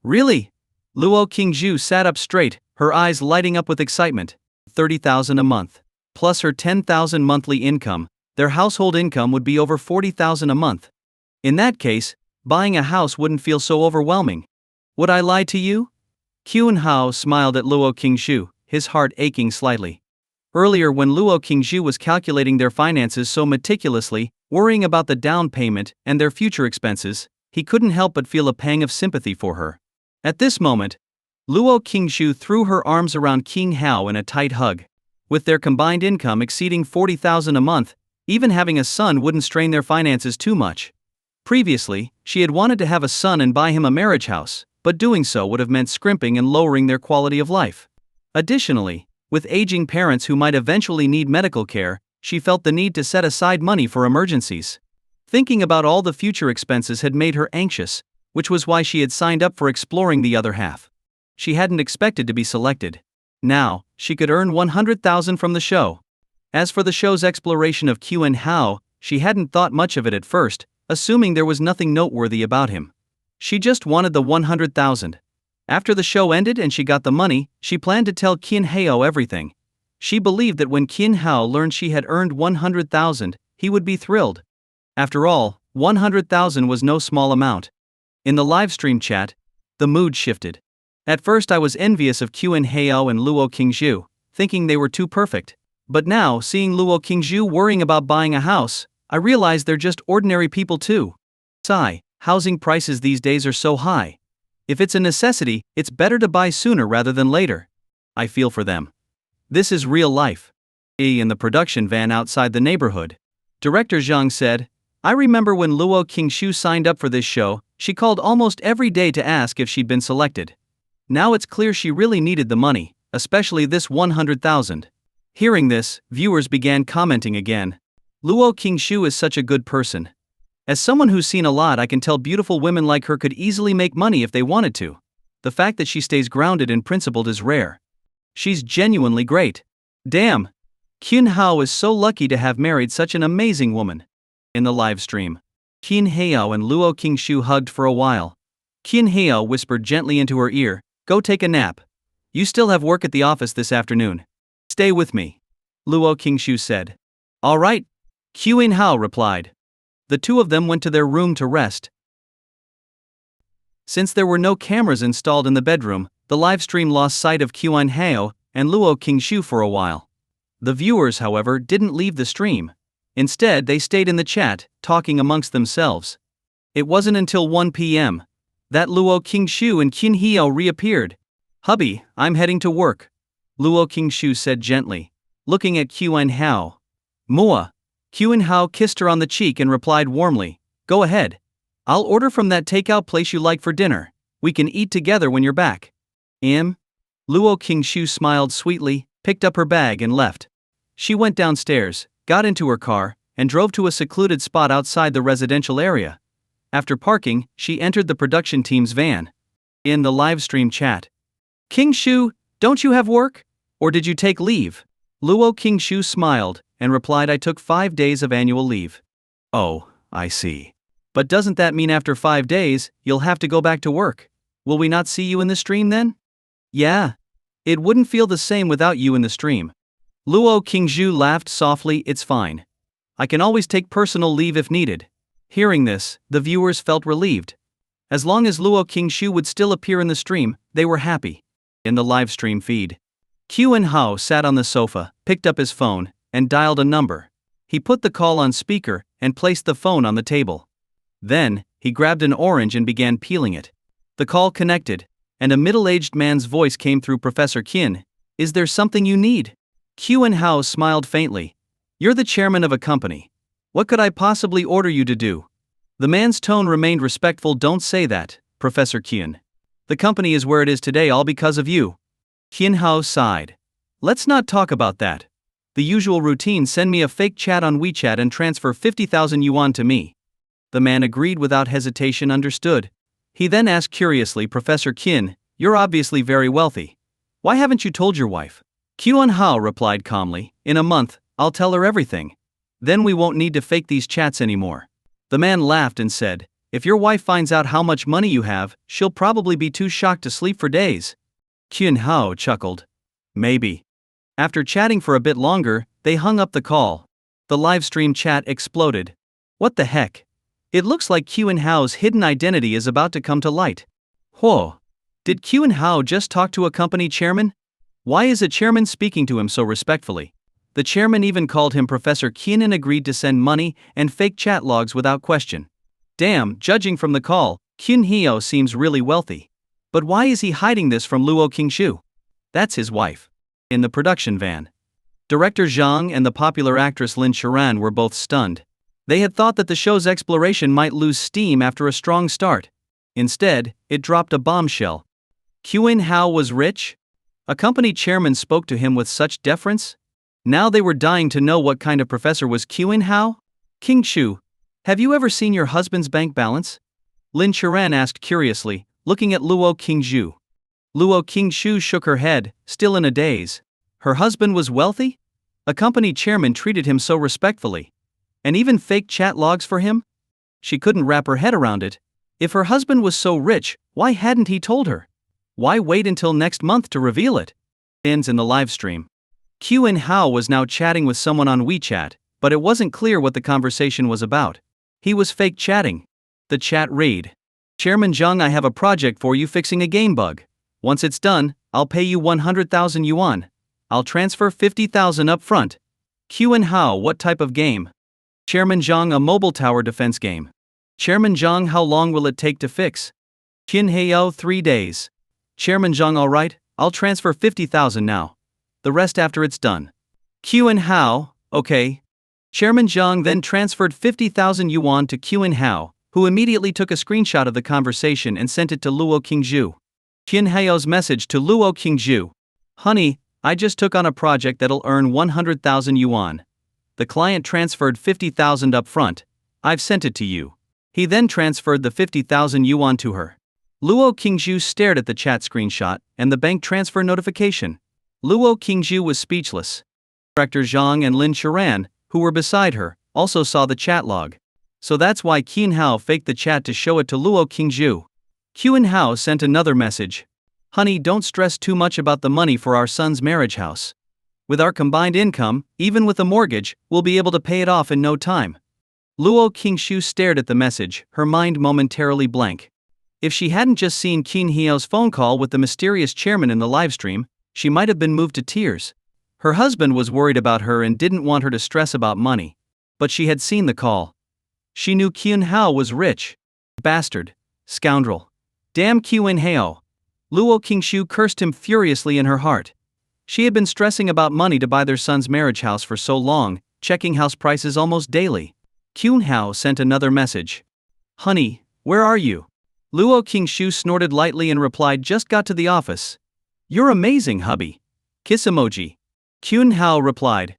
Really? Luo Qingshu sat up straight, her eyes lighting up with excitement. 30,000 a month. Plus her 10,000 monthly income, their household income would be over 40,000 a month. In that case, buying a house wouldn't feel so overwhelming. Would I lie to you? Qin Hao smiled at Luo Qingshu, his heart aching slightly. Earlier, when Luo Qingshu was calculating their finances so meticulously, worrying about the down payment and their future expenses, he couldn't help but feel a pang of sympathy for her. At this moment, Luo Qingshu threw her arms around Qin Hao in a tight hug. With their combined income exceeding 40,000 a month, even having a son wouldn't strain their finances too much. Previously, she had wanted to have a son and buy him a marriage house, but doing so would have meant scrimping and lowering their quality of life. Additionally, with aging parents who might eventually need medical care, she felt the need to set aside money for emergencies. Thinking about all the future expenses had made her anxious, which was why she had signed up for exploring the other half. She hadn't expected to be selected. Now, she could earn 100,000 from the show. As for the show's exploration of Qin Hao, she hadn't thought much of it at first, assuming there was nothing noteworthy about him. She just wanted the 100,000. After the show ended and she got the money, she planned to tell Qin Hao everything. She believed that when Qin Hao learned she had earned 100,000, he would be thrilled. After all, 100,000 was no small amount. In the livestream chat, the mood shifted. At first I was envious of Qin Hao and Luo Qingshu, thinking they were too perfect. But now, seeing Luo Qingshu worrying about buying a house, I realized they're just ordinary people too. Sigh, housing prices these days are so high. If it's a necessity, it's better to buy sooner rather than later. I feel for them. This is real life. In the production van outside the neighborhood, Director Zhang said, I remember when Luo Qingshu signed up for this show, she called almost every day to ask if she'd been selected. Now it's clear she really needed the money, especially this 100,000. Hearing this, viewers began commenting again. Luo Qingshu is such a good person. As someone who's seen a lot, I can tell beautiful women like her could easily make money if they wanted to. The fact that she stays grounded and principled is rare. She's genuinely great. Damn! Qin Hao is so lucky to have married such an amazing woman. In the live stream, Qin Hao and Luo Qingshu hugged for a while. Qin Hao whispered gently into her ear, Go take a nap. You still have work at the office this afternoon. Stay with me. Luo Qingshu said. All right. Qin Hao replied. The two of them went to their room to rest. Since there were no cameras installed in the bedroom, the livestream lost sight of Qin Hao and Luo Qingshu for a while. The viewers, however, didn't leave the stream. Instead, they stayed in the chat, talking amongst themselves. It wasn't until 1 p.m. that Luo Qingshu and Qin Hao reappeared. Hubby, I'm heading to work, Luo Qingshu said gently, looking at Qin Hao. Mua. Qin Hao kissed her on the cheek and replied warmly, Go ahead. I'll order from that takeout place you like for dinner. We can eat together when you're back. Luo Qingshu smiled sweetly, picked up her bag and left. She went downstairs, got into her car, and drove to a secluded spot outside the residential area. After parking, she entered the production team's van. In the livestream chat, Qingshu, don't you have work? Or did you take leave? Luo Qingshu smiled and replied, I took 5 days of annual leave. Oh, I see. But doesn't that mean after 5 days, you'll have to go back to work? Will we not see you in the stream then? Yeah. It wouldn't feel the same without you in the stream. Luo Qingshu laughed softly, It's fine. I can always take personal leave if needed. Hearing this, the viewers felt relieved. As long as Luo Qingshu would still appear in the stream, they were happy. In the live stream feed, Qin Hao sat on the sofa, picked up his phone, and dialed a number. He put the call on speaker and placed the phone on the table. Then, he grabbed an orange and began peeling it. The call connected, and a middle-aged man's voice came through. Professor Qin, is there something you need? Qin Hao smiled faintly. You're the chairman of a company. What could I possibly order you to do? The man's tone remained respectful. Don't say that, Professor Qin. The company is where it is today all because of you. Qin Hao sighed. Let's not talk about that. The usual routine: send me a fake chat on WeChat and transfer 50,000 yuan to me. The man agreed without hesitation. Understood. He then asked curiously, Professor Qin, you're obviously very wealthy. Why haven't you told your wife? Qin Hao replied calmly, in a month, I'll tell her everything. Then we won't need to fake these chats anymore. The man laughed and said, if your wife finds out how much money you have, she'll probably be too shocked to sleep for days. Qin Hao chuckled. Maybe. After chatting for a bit longer, they hung up the call. The live stream chat exploded. What the heck? It looks like Qin Hao's hidden identity is about to come to light. Whoa. Did Qin Hao just talk to a company chairman? Why is a chairman speaking to him so respectfully? The chairman even called him Professor Qin and agreed to send money and fake chat logs without question. Damn, judging from the call, Qin Hao seems really wealthy. But why is he hiding this from Luo Qingshu? That's his wife. In the production van, director Zhang and the popular actress Lin Sharan were both stunned. They had thought that the show's exploration might lose steam after a strong start. Instead, it dropped a bombshell. Qin Hao was rich? A company chairman spoke to him with such deference? Now they were dying to know what kind of professor was Qin Hao? Qingshu, have you ever seen your husband's bank balance? Lin Sharan asked curiously, looking at Luo Qingshu. Luo Qingshu shook her head, still in a daze. Her husband was wealthy? A company chairman treated him so respectfully. And even fake chat logs for him? She couldn't wrap her head around it. If her husband was so rich, why hadn't he told her? Why wait until next month to reveal it? Ends in the live stream. Qin Hao was now chatting with someone on WeChat, but it wasn't clear what the conversation was about. He was fake chatting. The chat read, Chairman Zhang, I have a project for you fixing a game bug. Once it's done, I'll pay you 100,000 yuan. I'll transfer 50,000 up front. Qin Hao, what type of game? Chairman Zhang, a mobile tower defense game. Chairman Zhang, how long will it take to fix? Qin Hao, 3 days. Chairman Zhang, alright, I'll transfer 50,000 now. The rest after it's done. Qin Hao, okay. Chairman Zhang then transferred 50,000 yuan to Qin Hao, who immediately took a screenshot of the conversation and sent it to Luo Qingshu. Qin Hao's message to Luo Qingshu. Honey, I just took on a project that'll earn 100,000 yuan. The client transferred 50,000 up front. I've sent it to you. He then transferred the 50,000 yuan to her. Luo Qingshu stared at the chat screenshot and the bank transfer notification. Luo Qingshu was speechless. Director Zhang and Lin Sharan, who were beside her, also saw the chat log. So that's why Qin Hao faked the chat to show it to Luo Qingshu. Qin Hao sent another message. Honey, don't stress too much about the money for our son's marriage house. With our combined income, even with a mortgage, we'll be able to pay it off in no time. Luo Qingshu stared at the message, her mind momentarily blank. If she hadn't just seen Qin Hao's phone call with the mysterious chairman in the livestream, she might have been moved to tears. Her husband was worried about her and didn't want her to stress about money. But she had seen the call. She knew Qin Hao was rich. Bastard. Scoundrel. Damn Qin Hao. Luo Qingshu cursed him furiously in her heart. She had been stressing about money to buy their son's marriage house for so long, checking house prices almost daily. Qin Hao sent another message. Honey, where are you? Luo Qingshu snorted lightly and replied, just got to the office. You're amazing, hubby. Kiss emoji. Qin Hao replied.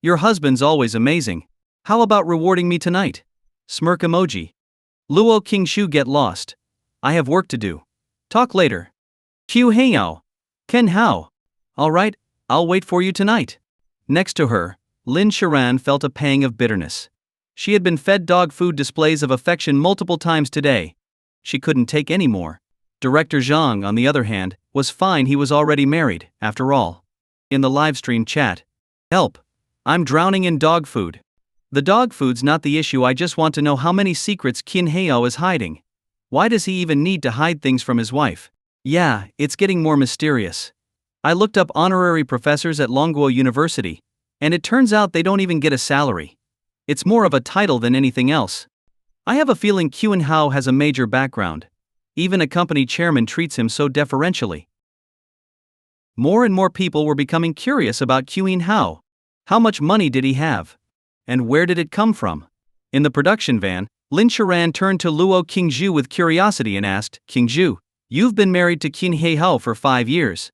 Your husband's always amazing. How about rewarding me tonight? Smirk emoji. Luo Qingshu, get lost. I have work to do. Talk later. Qin Hao. Ken Hao. Alright, I'll wait for you tonight. Next to her, Lin Sharan felt a pang of bitterness. She had been fed dog food displays of affection multiple times today. She couldn't take any more. Director Zhang, on the other hand, was fine. He was already married, after all. In the livestream chat. Help. I'm drowning in dog food. The dog food's not the issue, I just want to know how many secrets Qin Hao is hiding. Why does he even need to hide things from his wife? Yeah, it's getting more mysterious. I looked up honorary professors at Longguo University, and it turns out they don't even get a salary. It's more of a title than anything else. I have a feeling Qin Hao has a major background. Even a company chairman treats him so deferentially. More and more people were becoming curious about Qin Hao. How much money did he have? And where did it come from? In the production van, Lin Churan turned to Luo Qingzhu with curiosity and asked, "Qingzhu, you've been married to Qin Hao for 5 years.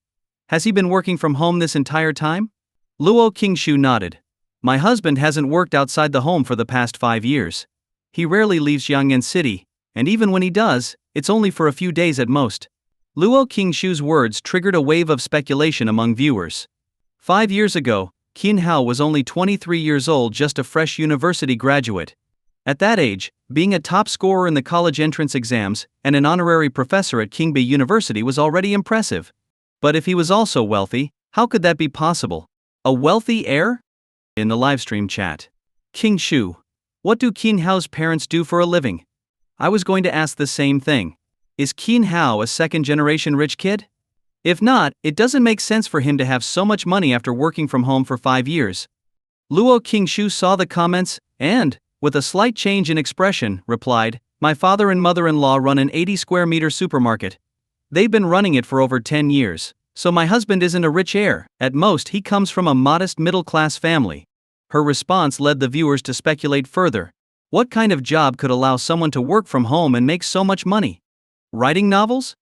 Has he been working from home this entire time?" Luo Qingzhu nodded. "My husband hasn't worked outside the home for the past 5 years. He rarely leaves Yang'an City, and even when he does, it's only for a few days at most." Luo Qingzhu's words triggered a wave of speculation among viewers. 5 years ago, Qin Hao was only 23 years old, just a fresh university graduate. At that age, being a top scorer in the college entrance exams and an honorary professor at Qingbei University was already impressive. But if he was also wealthy, how could that be possible? A wealthy heir? In the livestream chat. King Shu. What do Qin Hao's parents do for a living? I was going to ask the same thing. Is Qin Hao a second-generation rich kid? If not, it doesn't make sense for him to have so much money after working from home for 5 years. Luo Qingzhu saw the comments and, with a slight change in expression, replied, "My father and mother-in-law run an 80-square-meter supermarket. They've been running it for over 10 years, so my husband isn't a rich heir. At most, he comes from a modest middle-class family." Her response led the viewers to speculate further. What kind of job could allow someone to work from home and make so much money? Writing novels?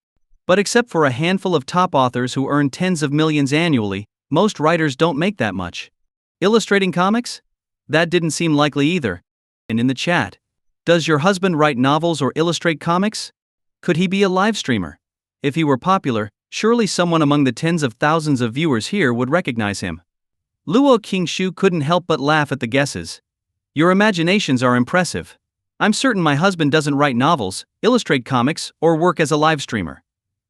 But except for a handful of top authors who earn tens of millions annually, most writers don't make that much. Illustrating comics? That didn't seem likely either. And in the chat, does your husband write novels or illustrate comics? Could he be a live streamer? If he were popular, surely someone among the tens of thousands of viewers here would recognize him. Luo Qingzhu couldn't help but laugh at the guesses. Your imaginations are impressive. I'm certain my husband doesn't write novels, illustrate comics, or work as a live streamer.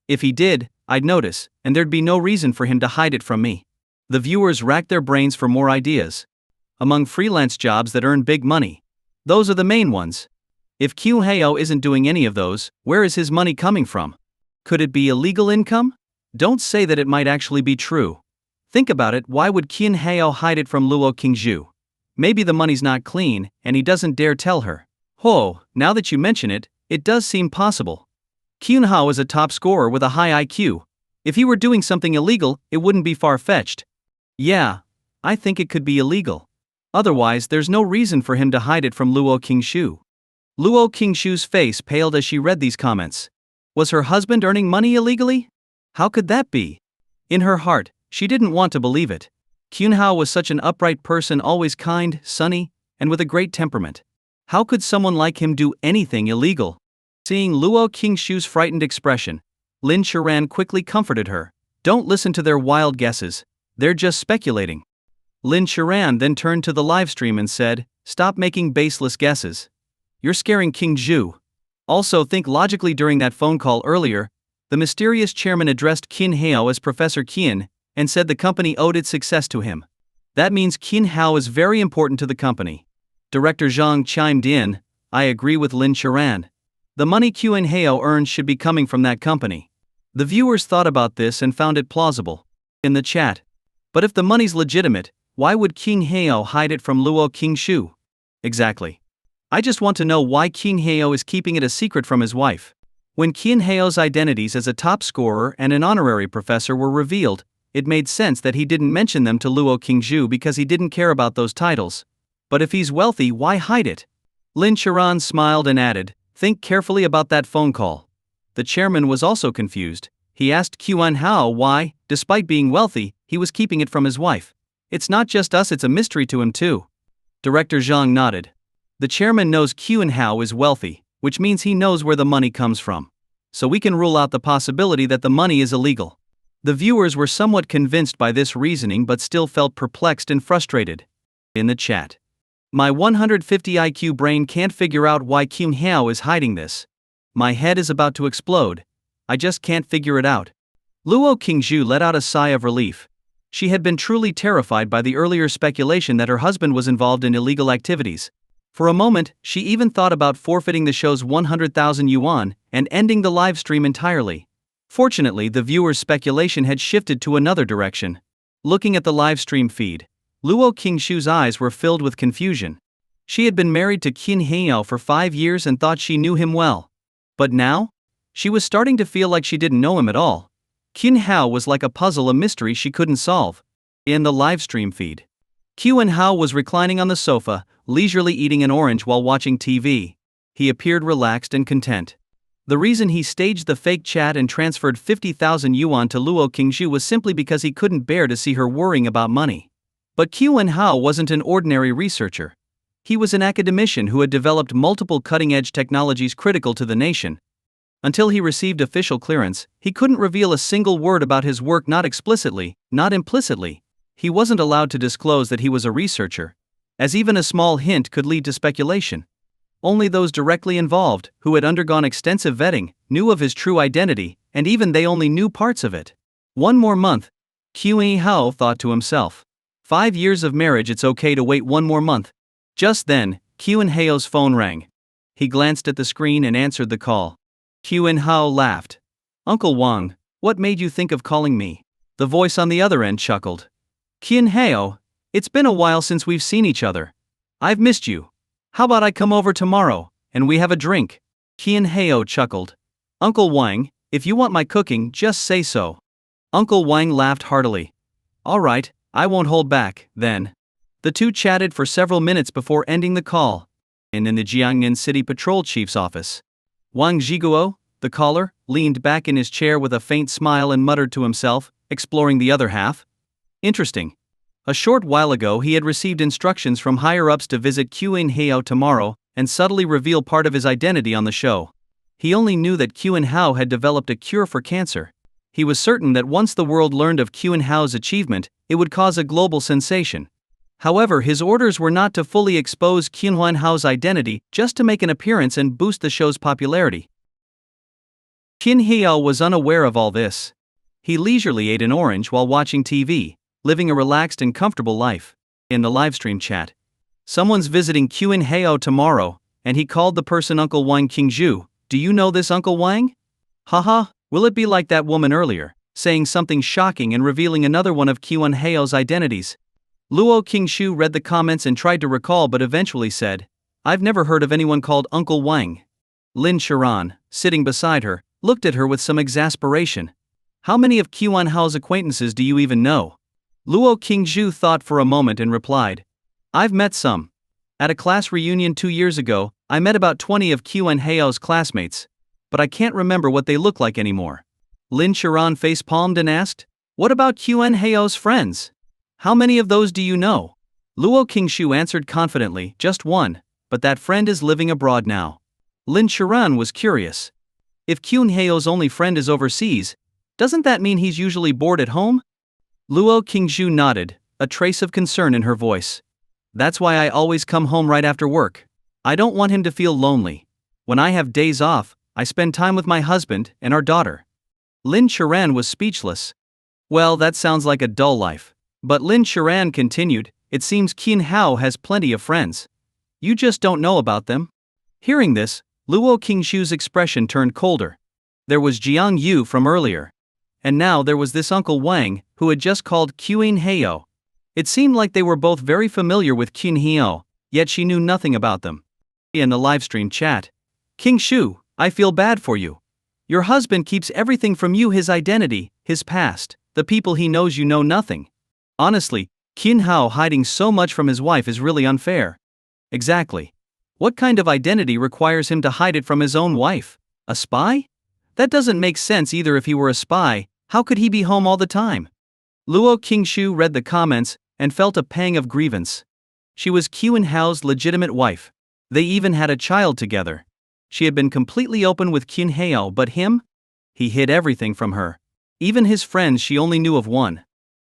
If he did, I'd notice, and there'd be no reason for him to hide it from me. The viewers racked their brains for more ideas. Among freelance jobs that earn big money, those are the main ones. If Qin Hao isn't doing any of those, where is his money coming from? Could it be illegal income? Don't say that it might actually be true. Think about it, why would Qin Hao hide it from Luo Qingzhu? Maybe the money's not clean, and he doesn't dare tell her. Oh, now that you mention it, it does seem possible. Qin Hao is a top scorer with a high IQ. If he were doing something illegal, it wouldn't be far-fetched. Yeah, I think it could be illegal. Otherwise, there's no reason for him to hide it from Luo Qingzhu. Luo Qingzhu's face paled as she read these comments. Was her husband earning money illegally? How could that be? In her heart, she didn't want to believe it. Qin Hao was such an upright person, always kind, sunny, and with a great temperament. How could someone like him do anything illegal? Seeing Luo Qingzhu's frightened expression, Lin Churan quickly comforted her. Don't listen to their wild guesses. They're just speculating. Lin Churan then turned to the livestream and said, "Stop making baseless guesses. You're scaring Qingzhu. Also think logically." During that phone call earlier, the mysterious chairman addressed Qin Hao as Professor Qin and said the company owed its success to him. That means Qin Hao is very important to the company. Director Zhang chimed in, "I agree with Lin Churan. The money Qin Hao earns should be coming from that company." The viewers thought about this and found it plausible. In the chat, but if the money's legitimate, why would Qin Hao hide it from Luo Qingzhu? Exactly. I just want to know why Qin Hao is keeping it a secret from his wife. When Qin Hao's identities as a top scorer and an honorary professor were revealed, it made sense that he didn't mention them to Luo Qingzhu because he didn't care about those titles. But if he's wealthy, why hide it? Lin Churan smiled and added, "Think carefully about that phone call." The chairman was also confused. He asked Qin Hao why, despite being wealthy, he was keeping it from his wife. It's not just us, it's a mystery to him too. Director Zhang nodded. The chairman knows Qin Hao is wealthy, which means he knows where the money comes from. So we can rule out the possibility that the money is illegal. The viewers were somewhat convinced by this reasoning but still felt perplexed and frustrated. In the chat, my 150 IQ brain can't figure out why Qin Hao is hiding this. My head is about to explode. I just can't figure it out. Luo Qingzhu let out a sigh of relief. She had been truly terrified by the earlier speculation that her husband was involved in illegal activities. For a moment, she even thought about forfeiting the show's 100,000 yuan and ending the live stream entirely. Fortunately, the viewers' speculation had shifted to another direction. Looking at the live stream feed, Luo Qingshu's eyes were filled with confusion. She had been married to Qin Heiyao for 5 years and thought she knew him well. But now? She was starting to feel like she didn't know him at all. Qin Hao was like a puzzle, a mystery she couldn't solve. In the live stream feed, Qin Hao was reclining on the sofa, leisurely eating an orange while watching TV. He appeared relaxed and content. The reason he staged the fake chat and transferred 50,000 yuan to Luo Qingshu was simply because he couldn't bear to see her worrying about money. But Qin Hao wasn't an ordinary researcher. He was an academician who had developed multiple cutting-edge technologies critical to the nation. Until he received official clearance, he couldn't reveal a single word about his work, not explicitly, not implicitly. He wasn't allowed to disclose that he was a researcher, as even a small hint could lead to speculation. Only those directly involved, who had undergone extensive vetting, knew of his true identity, and even they only knew parts of it. 1 more month, Qin Hao thought to himself. 5 years of marriage, it's okay to wait 1 more month. Just then, Qin Hao's phone rang. He glanced at the screen and answered the call. Qin Hao laughed. "Uncle Wang, what made you think of calling me?" The voice on the other end chuckled. "Qin Hao, it's been a while since we've seen each other. I've missed you. How about I come over tomorrow, and we have a drink?" Qin Hao chuckled. "Uncle Wang, if you want my cooking, just say so." Uncle Wang laughed heartily. "All right, I won't hold back, then." The two chatted for several minutes before ending the call. In the Jiangnan City Patrol Chief's office, Wang Zhiguo, the caller, leaned back in his chair with a faint smile and muttered to himself, exploring the other half. Interesting. A short while ago he had received instructions from higher-ups to visit Qin Hao tomorrow and subtly reveal part of his identity on the show. He only knew that Qin Hao had developed a cure for cancer. He was certain that once the world learned of Qin Hao's achievement, it would cause a global sensation. However, his orders were not to fully expose Qin Hao's identity, just to make an appearance and boost the show's popularity. Qin Hao was unaware of all this. He leisurely ate an orange while watching TV, living a relaxed and comfortable life. In the livestream chat, "Someone's visiting Qin Hao tomorrow, and he called the person Uncle Wang Qingshu. Do you know this Uncle Wang? Haha, will it be like that woman earlier, saying something shocking and revealing another one of Qin Hao's identities?" Luo Qingshu read the comments and tried to recall, but eventually said, "I've never heard of anyone called Uncle Wang." Lin Sharan, sitting beside her, looked at her with some exasperation. "How many of Qin Hao's acquaintances do you even know?" Luo Qingshu thought for a moment and replied, "I've met some. At a class reunion 2 years ago, I met about 20 of Qin Hao's classmates. But I can't remember what they look like anymore." Lin Sharan face-palmed and asked, "What about Qin Hao's friends? How many of those do you know?" Luo Qingshu answered confidently, "Just one, but that friend is living abroad now." Lin Sharan was curious. If Qin Hao's only friend is overseas, doesn't that mean he's usually bored at home? Luo Qingshu nodded, a trace of concern in her voice. "That's why I always come home right after work. I don't want him to feel lonely. When I have days off, I spend time with my husband and our daughter." Lin Sharan was speechless. "Well, that sounds like a dull life." But Lin Sharan continued, "It seems Qin Hao has plenty of friends. You just don't know about them." Hearing this, Luo Qingshu's expression turned colder. There was Jiang Yu from earlier. And now there was this Uncle Wang, who had just called Qin Hao. It seemed like they were both very familiar with Qin Hao, yet she knew nothing about them. In the livestream chat, "Qingshu, I feel bad for you. Your husband keeps everything from you, his identity, his past, the people he knows. You know nothing. Honestly, Qin Hao hiding so much from his wife is really unfair." "Exactly. What kind of identity requires him to hide it from his own wife? A spy? That doesn't make sense either. If he were a spy, how could he be home all the time?" Luo Qingshu read the comments and felt a pang of grievance. She was Qin Hao's legitimate wife. They even had a child together. She had been completely open with Qin Hao, but him? He hid everything from her. Even his friends, she only knew of one.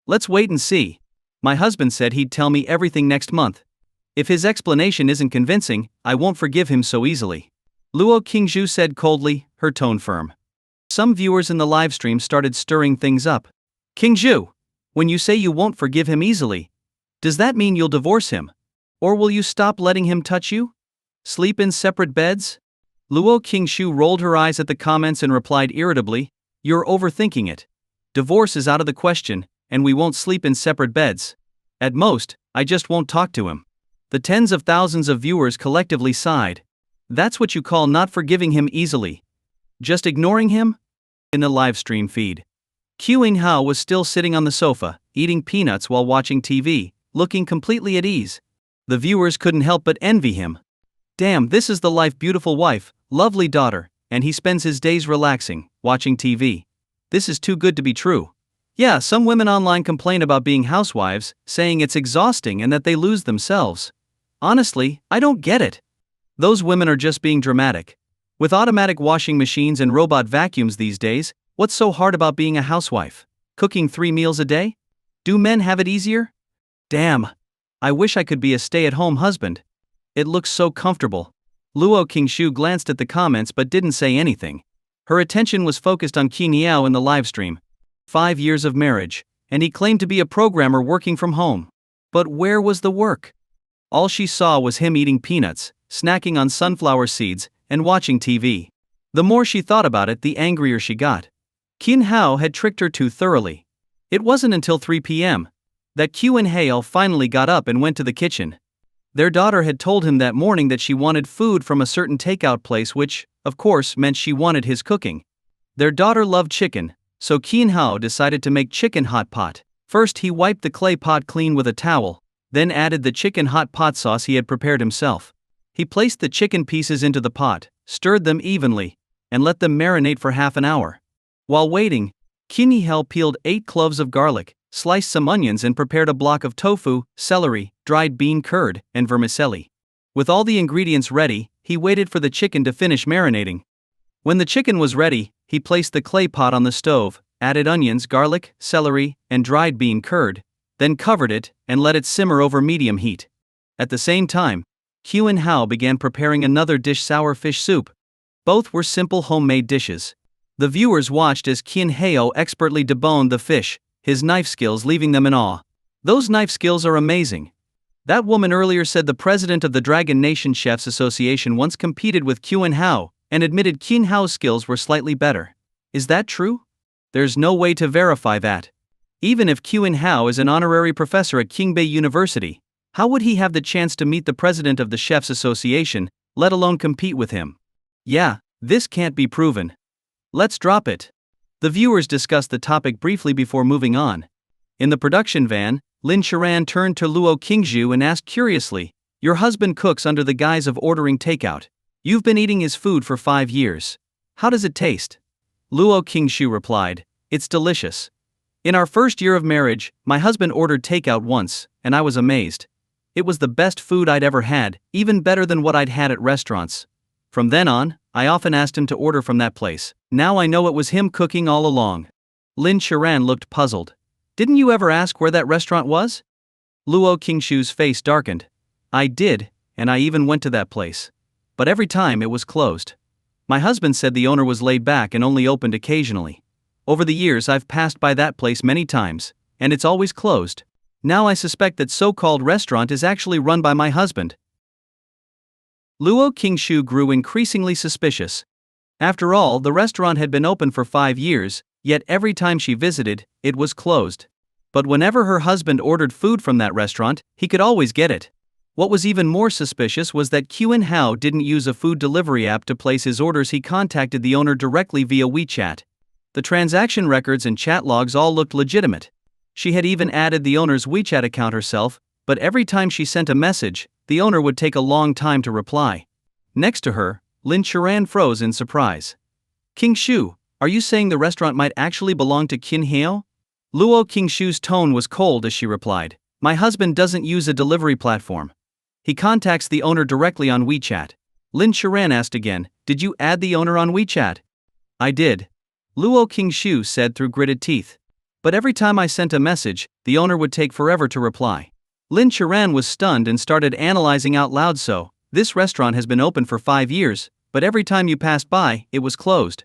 "Let's wait and see. My husband said he'd tell me everything next month. If his explanation isn't convincing, I won't forgive him so easily," Luo Qingshu said coldly, her tone firm. Some viewers in the livestream started stirring things up. "Qingshu, when you say you won't forgive him easily, does that mean you'll divorce him? Or will you stop letting him touch you? Sleep in separate beds? Luo Qingshu rolled her eyes at the comments and replied irritably, "You're overthinking it. Divorce is out of the question, and we won't sleep in separate beds. At most, I just won't talk to him." The tens of thousands of viewers collectively sighed. That's what you call not forgiving him easily. Just ignoring him? In the livestream feed, Qing Hao was still sitting on the sofa, eating peanuts while watching TV, looking completely at ease. The viewers couldn't help but envy him. Damn, this is the life, beautiful wife, lovely daughter, and he spends his days relaxing, watching TV. This is too good to be true. Yeah, some women online complain about being housewives, saying it's exhausting and that they lose themselves. Honestly, I don't get it. Those women are just being dramatic. With automatic washing machines and robot vacuums these days, what's so hard about being a housewife? Cooking 3 meals a day? Do men have it easier? Damn. I wish I could be a stay-at-home husband. It looks so comfortable. Luo Qingshu glanced at the comments but didn't say anything. Her attention was focused on Qin Yao in the livestream. 5 years of marriage, and he claimed to be a programmer working from home. But where was the work? All she saw was him eating peanuts, snacking on sunflower seeds, and watching TV. The more she thought about it, the angrier she got. Qin Hao had tricked her too thoroughly. It wasn't until 3 p.m. that Qin Hao finally got up and went to the kitchen. Their daughter had told him that morning that she wanted food from a certain takeout place, which, of course, meant she wanted his cooking. Their daughter loved chicken, so Qin Hao decided to make chicken hot pot. First he wiped the clay pot clean with a towel, then added the chicken hot pot sauce he had prepared himself. He placed the chicken pieces into the pot, stirred them evenly, and let them marinate for half an hour. While waiting, Qin Hao peeled 8 cloves of garlic, sliced some onions and prepared a block of tofu, celery, dried bean curd, and vermicelli. With all the ingredients ready, he waited for the chicken to finish marinating. When the chicken was ready, he placed the clay pot on the stove, added onions, garlic, celery, and dried bean curd, then covered it and let it simmer over medium heat. At the same time, Qin Hao began preparing another dish, sour fish soup. Both were simple homemade dishes. The viewers watched as Qin Hao expertly deboned the fish, his knife skills leaving them in awe. Those knife skills are amazing. That woman earlier said the president of the Dragon Nation Chefs Association once competed with Qin Hao and admitted Qin Hao's skills were slightly better. Is that true? There's no way to verify that. Even if Qin Hao is an honorary professor at Qingbei University, how would he have the chance to meet the president of the Chefs Association, let alone compete with him? Yeah, this can't be proven. Let's drop it. The viewers discussed the topic briefly before moving on. In the production van, Lin Sharan turned to Luo Qingshu and asked curiously, "Your husband cooks under the guise of ordering takeout. You've been eating his food for 5 years. How does it taste?" Luo Qingshu replied, "It's delicious. In our first year of marriage, my husband ordered takeout once, and I was amazed. It was the best food I'd ever had, even better than what I'd had at restaurants. From then on, I often asked him to order from that place. Now I know it was him cooking all along." Lin Sharan looked puzzled. "Didn't you ever ask where that restaurant was?" Luo Qingshu's face darkened. "I did, and I even went to that place. But every time it was closed. My husband said the owner was laid back and only opened occasionally. Over the years I've passed by that place many times, and it's always closed. Now I suspect that so-called restaurant is actually run by my husband." Luo Qingshu grew increasingly suspicious. After all, the restaurant had been open for 5 years, yet every time she visited, it was closed. But whenever her husband ordered food from that restaurant, he could always get it. What was even more suspicious was that Qin Hao didn't use a food delivery app to place his orders. He contacted the owner directly via WeChat. The transaction records and chat logs all looked legitimate. She had even added the owner's WeChat account herself, but every time she sent a message, the owner would take a long time to reply. Next to her, Lin Sharan froze in surprise. "Qingshu, are you saying the restaurant might actually belong to Qin Hao?" Luo Qingshu's tone was cold as she replied, "My husband doesn't use a delivery platform. He contacts the owner directly on WeChat." Lin Sharan asked again, "Did you add the owner on WeChat?" "I did," Luo Qingshu said through gritted teeth. "But every time I sent a message, the owner would take forever to reply." Lin Sharan was stunned and started analyzing out loud. "So, this restaurant has been open for 5 years, but every time you passed by, it was closed.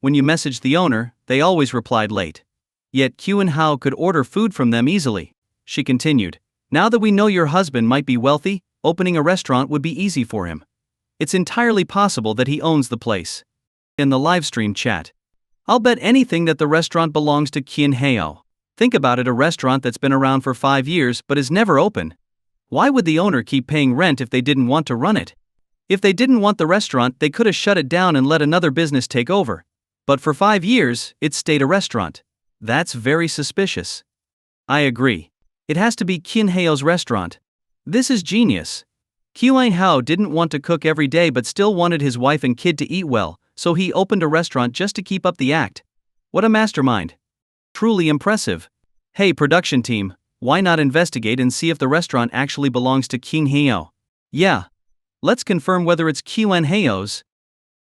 When you messaged the owner, they always replied late. Yet Qin Hao could order food from them easily." She continued, "Now that we know your husband might be wealthy, opening a restaurant would be easy for him. It's entirely possible that he owns the place. In the livestream chat, I'll bet anything that the restaurant belongs to Kyun Heo. Think about it, a restaurant that's been around for 5 years but is never open. Why would the owner keep paying rent if they didn't want to run it? If they didn't want the restaurant, they could have shut it down and let another business take over. But for 5 years, it stayed a restaurant. That's very suspicious. I agree. It has to be Kyun Heo's restaurant. This is genius. Kyun Heo didn't want to cook every day but still wanted his wife and kid to eat well, so he opened a restaurant just to keep up the act. What a mastermind. Truly impressive. Hey production team, why not investigate and see if the restaurant actually belongs to Kyun Heo? Yeah. Let's confirm whether it's Kyun Heo's.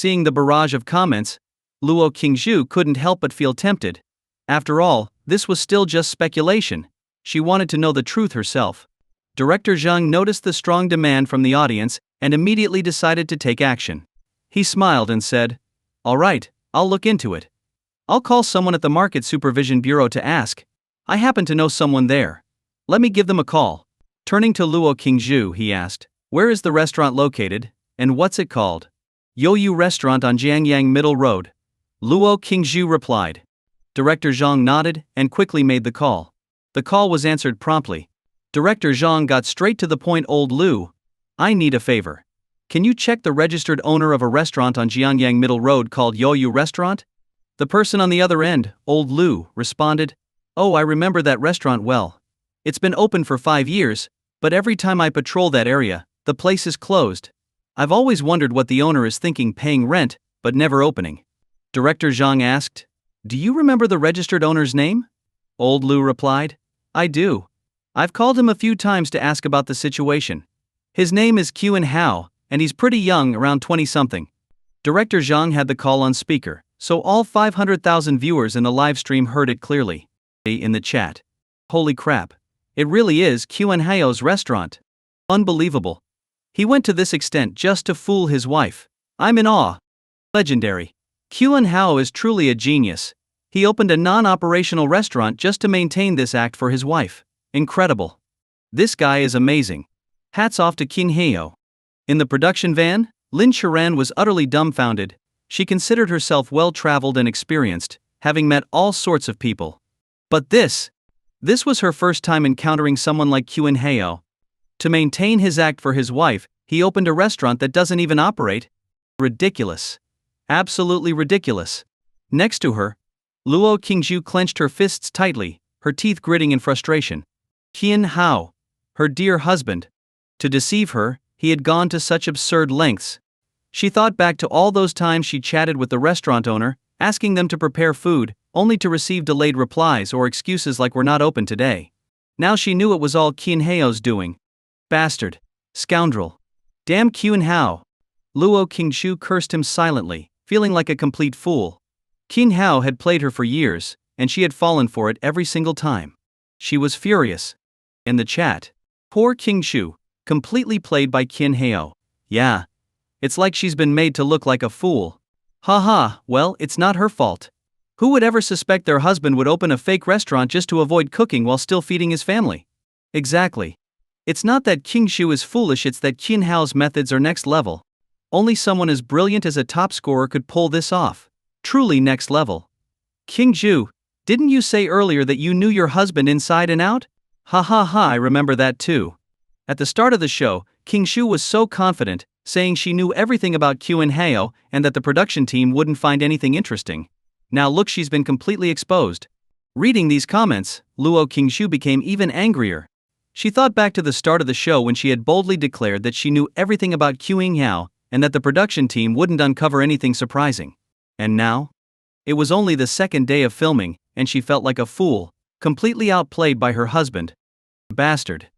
Seeing the barrage of comments, Luo Qingzhu couldn't help but feel tempted. After all, this was still just speculation. She wanted to know the truth herself. Director Zhang noticed the strong demand from the audience and immediately decided to take action. He smiled and said, "All right, I'll look into it. I'll call someone at the Market Supervision Bureau to ask. I happen to know someone there. Let me give them a call." Turning to Luo Qingzhu, he asked, "Where is the restaurant located, and what's it called?" "Youyu Restaurant on Jiangyang Middle Road." Luo Qingzhu replied. Director Zhang nodded and quickly made the call. The call was answered promptly. Director Zhang got straight to the point. "Old Lu, I need a favor. Can you check the registered owner of a restaurant on Jiangyang Middle Road called Youyu Restaurant?" The person on the other end, Old Lu, responded, "Oh, I remember that restaurant well. It's been open for 5 years, but every time I patrol that area, the place is closed. I've always wondered what the owner is thinking, paying rent, but never opening." Director Zhang asked, "Do you remember the registered owner's name?" Old Lu replied, "I do. I've called him a few times to ask about the situation. His name is Kyun Heo, and he's pretty young, around 20-something. Director Zhang had the call on speaker, so all 500,000 viewers in the live stream heard it clearly. In the chat, "Holy crap. It really is Kyun Heo's restaurant. Unbelievable. He went to this extent just to fool his wife. I'm in awe. Legendary. Kyun Heo is truly a genius. He opened a non-operational restaurant just to maintain this act for his wife. Incredible. This guy is amazing. Hats off to Kyun Heo." In the production van, Lin Sharan was utterly dumbfounded. She considered herself well-traveled and experienced, having met all sorts of people. But this was her first time encountering someone like Kyun Heo. To maintain his act for his wife, he opened a restaurant that doesn't even operate? Ridiculous. Absolutely ridiculous. Next to her, Luo Qingzhu clenched her fists tightly, her teeth gritting in frustration. Kyun Heo, her dear husband. To deceive her, he had gone to such absurd lengths. She thought back to all those times she chatted with the restaurant owner, asking them to prepare food, only to receive delayed replies or excuses like "we're not open today." Now she knew it was all Kyun Heo's doing. Bastard. Scoundrel. Damn Kyun Heo. Luo Qingzhu cursed him silently, feeling like a complete fool. Kyun Heo had played her for years, and she had fallen for it every single time. She was furious. In the chat, "Poor Qingzhu, completely played by Kyun Heo. Yeah. It's like she's been made to look like a fool. Haha, well, it's not her fault. Who would ever suspect their husband would open a fake restaurant just to avoid cooking while still feeding his family?" Exactly. It's not that Qingzhu is foolish, it's that Kyun Heo's methods are next level. Only someone as brilliant as a top scorer could pull this off. Truly next level. Qingzhu, didn't you say earlier that you knew your husband inside and out? Ha ha ha, I remember that too. At the start of the show, Qingzhu was so confident, saying she knew everything about Kyun Heo and that the production team wouldn't find anything interesting. Now look, she's been completely exposed. Reading these comments, Luo Qingzhu became even angrier. She thought back to the start of the show when she had boldly declared that she knew everything about Kyun Heo and that the production team wouldn't uncover anything surprising. And now? It was only the second day of filming, and she felt like a fool, completely outplayed by her husband. Bastard.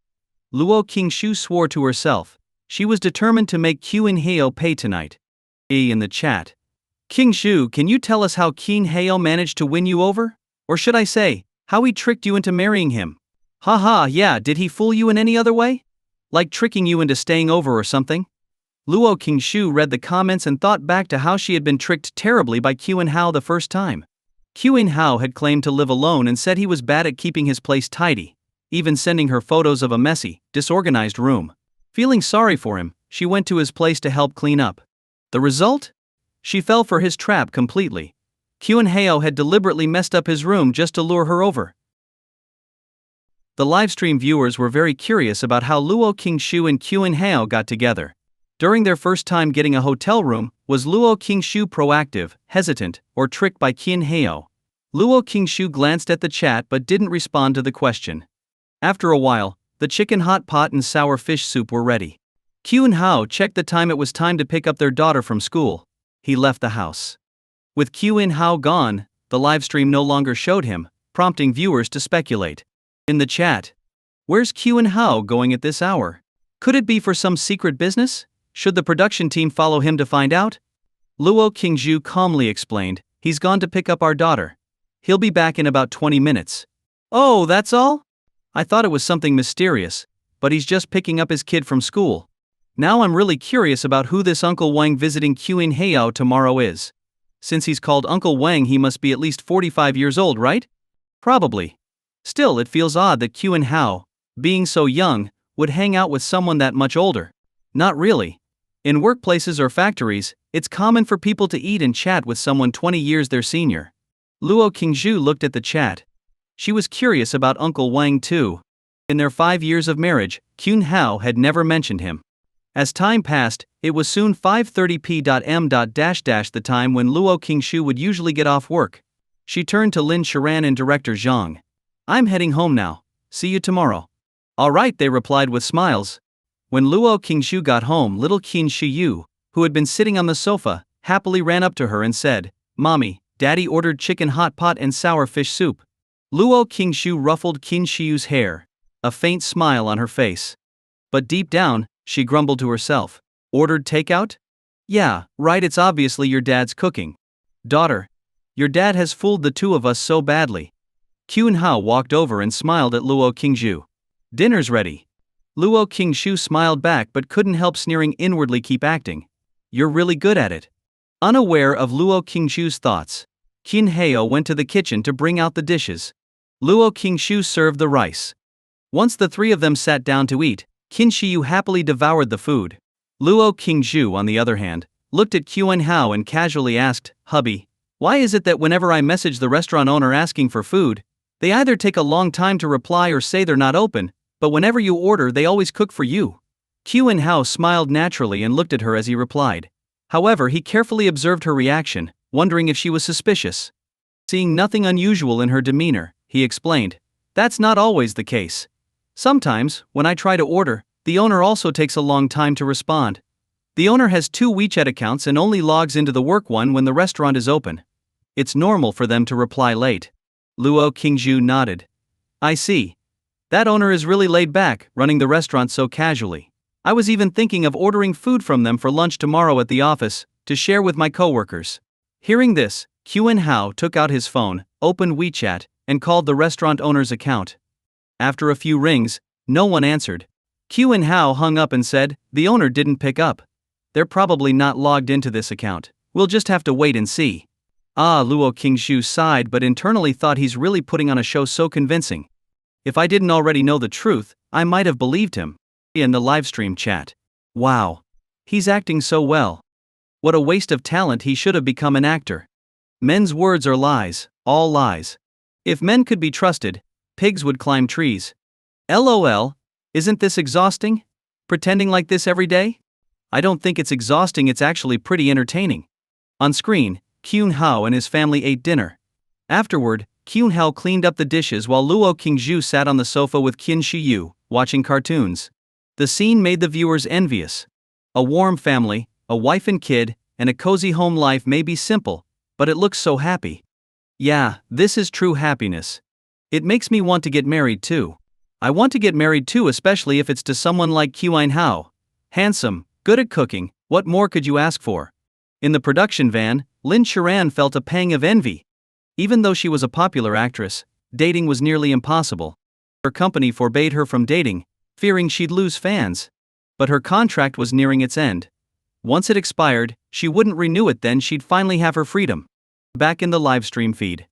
Luo Qingzhu swore to herself. She was determined to make Kyun Heo pay tonight. In the chat, "Qingzhu, can you tell us how Kyun Heo managed to win you over? Or should I say, how he tricked you into marrying him? Haha, yeah, did he fool you in any other way? Like tricking you into staying over or something?" Luo Qingzhu read the comments and thought back to how she had been tricked terribly by Kyun Heo the first time. Kyun Heo had claimed to live alone and said he was bad at keeping his place tidy, even sending her photos of a messy, disorganized room. Feeling sorry for him, she went to his place to help clean up. The result? She fell for his trap completely. Kyun-heo had deliberately messed up his room just to lure her over. The livestream viewers were very curious about how Luo Qingshu and Kyun-heo got together. During their first time getting a hotel room, was Luo Qingshu proactive, hesitant, or tricked by Kyun-heo? Luo Qingshu glanced at the chat but didn't respond to the question. After a while, the chicken hot pot and sour fish soup were ready. Kyun-heo checked the time. It was time to pick up their daughter from school. He left the house. With Kyun-heo gone, the livestream no longer showed him, prompting viewers to speculate. In the chat, where's Kyun-heo going at this hour? Could it be for some secret business? Should the production team follow him to find out? Luo Qingshu calmly explained, he's gone to pick up our daughter. He'll be back in about 20 minutes. Oh, that's all? I thought it was something mysterious, but he's just picking up his kid from school. Now I'm really curious about who this Uncle Wang visiting Kyun-heo tomorrow is. Since he's called Uncle Wang, he must be at least 45 years old, right? Probably. Still, it feels odd that Kyun-heo, being so young, would hang out with someone that much older. Not really. In workplaces or factories, it's common for people to eat and chat with someone 20 years their senior. Luo Qingshu looked at the chat. She was curious about Uncle Wang too. In their 5 years of marriage, Kyun-heo had never mentioned him. As time passed, it was soon 5:30 p.m. The time when Luo Qingshu would usually get off work. She turned to Lin Sharan and director Zhang. I'm heading home now. See you tomorrow. All right, they replied with smiles. When Luo Qingshu got home, little Qin Shiyu, who had been sitting on the sofa, happily ran up to her and said, Mommy, Daddy ordered chicken hot pot and sour fish soup. Luo Qingshu ruffled Qin Shiyu's hair, a faint smile on her face. But deep down, she grumbled to herself. Ordered takeout? Yeah, right, it's obviously your dad's cooking. Daughter, your dad has fooled the two of us so badly. Kyun-heo walked over and smiled at Luo Qingshu. Dinner's ready. Luo Qingshu smiled back but couldn't help sneering inwardly. Keep acting. You're really good at it. Unaware of Luo Qingshu's thoughts, Kyun-heo went to the kitchen to bring out the dishes. Luo Qingshu served the rice. Once the three of them sat down to eat, Qin Shiyu happily devoured the food. Luo Qingshu, on the other hand, looked at Kyun-heo and casually asked, Hubby, why is it that whenever I message the restaurant owner asking for food, they either take a long time to reply or say they're not open, but whenever you order they always cook for you? Kyun-heo smiled naturally and looked at her as he replied. However, he carefully observed her reaction, wondering if she was suspicious. Seeing nothing unusual in her demeanor, he explained, that's not always the case. Sometimes, when I try to order, the owner also takes a long time to respond. The owner has 2 WeChat accounts and only logs into the work one when the restaurant is open. It's normal for them to reply late. Luo Qingshu nodded. I see. That owner is really laid back, running the restaurant so casually. I was even thinking of ordering food from them for lunch tomorrow at the office, to share with my coworkers. Hearing this, Kyun-heo took out his phone, opened WeChat, and called the restaurant owner's account. After a few rings, no one answered. Kyun-heo hung up and said, the owner didn't pick up. They're probably not logged into this account. We'll just have to wait and see. Luo Qingshu sighed but internally thought he's really putting on a show so convincing. If I didn't already know the truth, I might have believed him. In the livestream chat. Wow. He's acting so well. What a waste of talent, he should have become an actor. Men's words are lies, all lies. If men could be trusted, pigs would climb trees. LOL, isn't this exhausting? Pretending like this every day? I don't think it's exhausting, it's actually pretty entertaining. On screen, Kyun-heo and his family ate dinner. Afterward, Kyun-heo cleaned up the dishes while Luo Qingshu sat on the sofa with Qin Shiyu, watching cartoons. The scene made the viewers envious. A warm family, a wife and kid, and a cozy home life may be simple, but it looks so happy. Yeah, this is true happiness. It makes me want to get married too. I want to get married too, especially if it's to someone like Kyun-heo. Handsome, good at cooking, what more could you ask for? In the production van, Lin Sharan felt a pang of envy. Even though she was a popular actress, dating was nearly impossible. Her company forbade her from dating, fearing she'd lose fans. But her contract was nearing its end. Once it expired, she wouldn't renew it, then she'd finally have her freedom. Back in the livestream feed.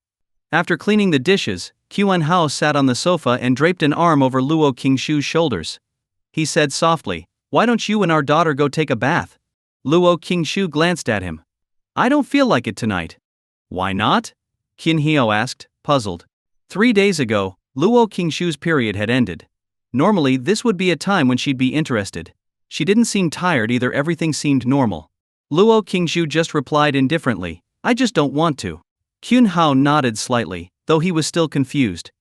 After cleaning the dishes, Kyun-heo sat on the sofa and draped an arm over Luo Qingshu's shoulders. He said softly, Why don't you and our daughter go take a bath? Luo Qingshu glanced at him. I don't feel like it tonight. Why not? Qin Hyo asked, puzzled. 3 days ago, Luo Qingshu's period had ended. Normally, this would be a time when she'd be interested. She didn't seem tired either, everything seemed normal. Luo Qingshu just replied indifferently, I just don't want to. Qin Hao nodded slightly, though he was still confused.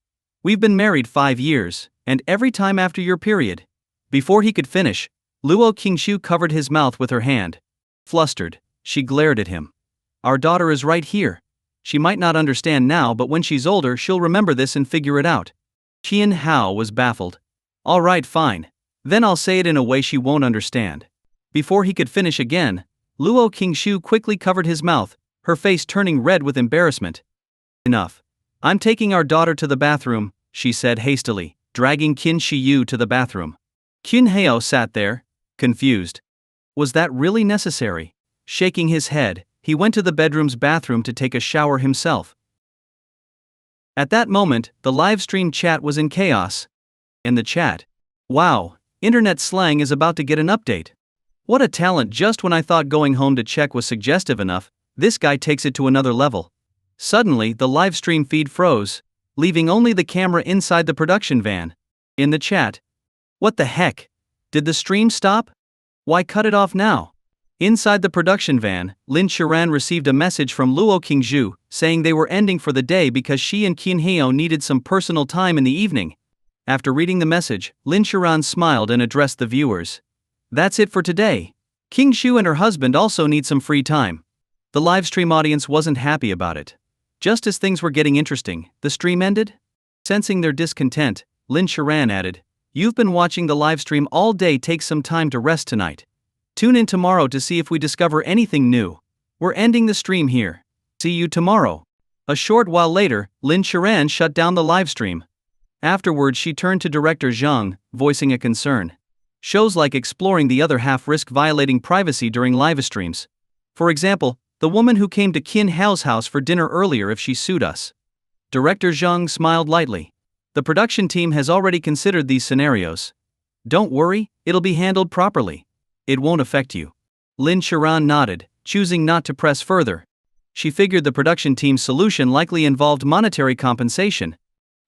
We've been married 5 years, and every time after your period. Before he could finish, Luo Qingshu covered his mouth with her hand. Flustered, she glared at him. Our daughter is right here. She might not understand now, but when she's older she'll remember this and figure it out. Qin Hao was baffled. All right, fine. Then I'll say it in a way she won't understand. Before he could finish again, Luo Qingshu quickly covered his mouth, her face turning red with embarrassment. Enough. I'm taking our daughter to the bathroom, she said hastily, dragging Qin Shiyu to the bathroom. Qin Hao sat there, confused. Was that really necessary? Shaking his head, he went to the bedroom's bathroom to take a shower himself. At that moment, the live stream chat was in chaos. In the chat. Wow, internet slang is about to get an update. What a talent! Just when I thought going home to check was suggestive enough, this guy takes it to another level. Suddenly, the live stream feed froze, leaving only the camera inside the production van. In the chat. What the heck? Did the stream stop? Why cut it off now? Inside the production van, Lin Shiran received a message from Luo Qingshu, saying they were ending for the day because she and Qin Hyo needed some personal time in the evening. After reading the message, Lin Shiran smiled and addressed the viewers. That's it for today. Qingshu and her husband also need some free time. The livestream audience wasn't happy about it. Just as things were getting interesting, the stream ended? Sensing their discontent, Lin Shiran added, You've been watching the livestream all day, take some time to rest tonight. Tune in tomorrow to see if we discover anything new. We're ending the stream here. See you tomorrow. A short while later, Lin Shiran shut down the livestream. Afterwards she turned to director Zhang, voicing a concern. Shows like Exploring the Other Half risk violating privacy during live streams. For example, the woman who came to Qin Hao's house for dinner earlier, if she sued us. Director Zhang smiled lightly. The production team has already considered these scenarios. Don't worry, it'll be handled properly. It won't affect you. Lin Shiran nodded, choosing not to press further. She figured the production team's solution likely involved monetary compensation.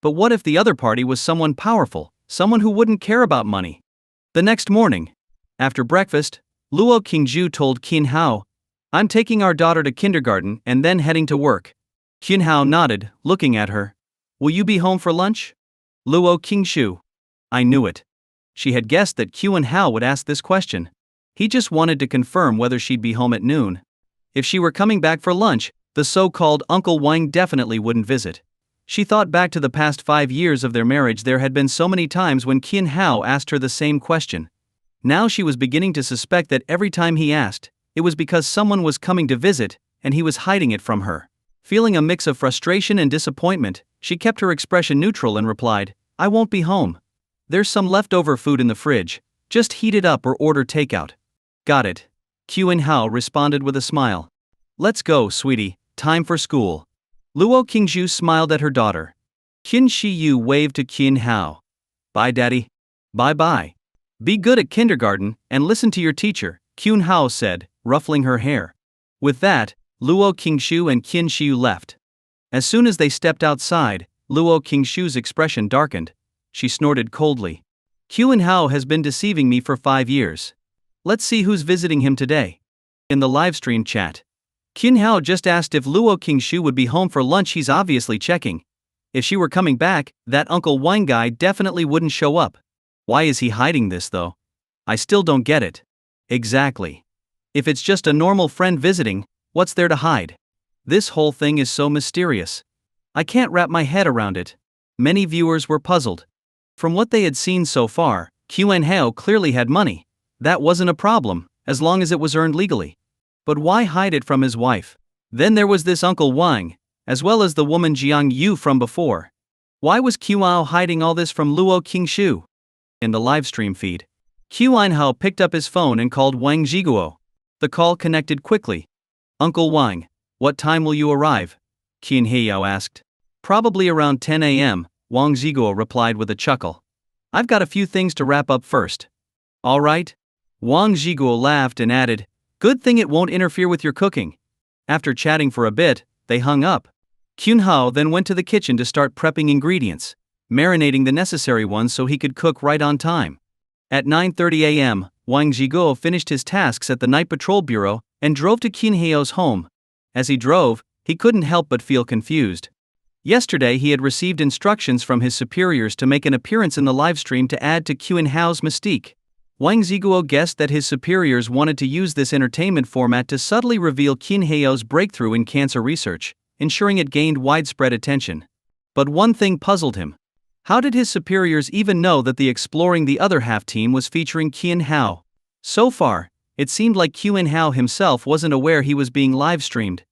But what if the other party was someone powerful, someone who wouldn't care about money? The next morning, after breakfast, Luo Qingshu told Qin Hao, I'm taking our daughter to kindergarten and then heading to work. Qin Hao nodded, looking at her. Will you be home for lunch? Luo Qingshu. I knew it. She had guessed that Qin Hao would ask this question. He just wanted to confirm whether she'd be home at noon. If she were coming back for lunch, the so-called Uncle Wang definitely wouldn't visit. She thought back to the past 5 years of their marriage. There had been so many times when Qin Hao asked her the same question. Now she was beginning to suspect that every time he asked, it was because someone was coming to visit, and he was hiding it from her. Feeling a mix of frustration and disappointment, she kept her expression neutral and replied, I won't be home. There's some leftover food in the fridge, just heat it up or order takeout. Got it. Qin Hao responded with a smile. Let's go, sweetie, time for school. Luo Qingshu smiled at her daughter. Qin Shiyu waved to Qin Hao. Bye, Daddy. Bye-bye. Be good at kindergarten and listen to your teacher, Qin Hao said, ruffling her hair. With that, Luo Qingshu and Qin Shiyu left. As soon as they stepped outside, Luo Qingshu's expression darkened. She snorted coldly. Qin Hao has been deceiving me for 5 years. Let's see who's visiting him today. In the livestream chat, Qin Hao just asked if Luo Qingshu would be home for lunch. He's obviously checking. If she were coming back, that Uncle Wang guy definitely wouldn't show up. Why is he hiding this though? I still don't get it. Exactly. If it's just a normal friend visiting, what's there to hide? This whole thing is so mysterious. I can't wrap my head around it. Many viewers were puzzled. From what they had seen so far, Qin Hao clearly had money. That wasn't a problem, as long as it was earned legally. But why hide it from his wife? Then there was this Uncle Wang, as well as the woman Jiang Yu from before. Why was Qin Hao hiding all this from Luo Qingshu? In the livestream feed, Qin Hao picked up his phone and called Wang Zhiguo. The call connected quickly. Uncle Wang, what time will you arrive? Qin Hyo asked. Probably around 10 a.m., Wang Zhiguo replied with a chuckle. I've got a few things to wrap up first. All right, Wang Zhiguo laughed and added, "Good thing it won't interfere with your cooking." After chatting for a bit, they hung up. Cunhao then went to the kitchen to start prepping ingredients, marinating the necessary ones so he could cook right on time. At 9:30 a.m., Wang Zhiguo finished his tasks at the Night Patrol Bureau and drove to Cunhao's home. As he drove, he couldn't help but feel confused. Yesterday he had received instructions from his superiors to make an appearance in the livestream to add to Cunhao's mystique. Wang Zhiguo guessed that his superiors wanted to use this entertainment format to subtly reveal Cunhao's breakthrough in cancer research, ensuring it gained widespread attention. But one thing puzzled him. How did his superiors even know that the Exploring the Other Half team was featuring Cunhao? So far, it seemed like Cunhao himself wasn't aware he was being live-streamed.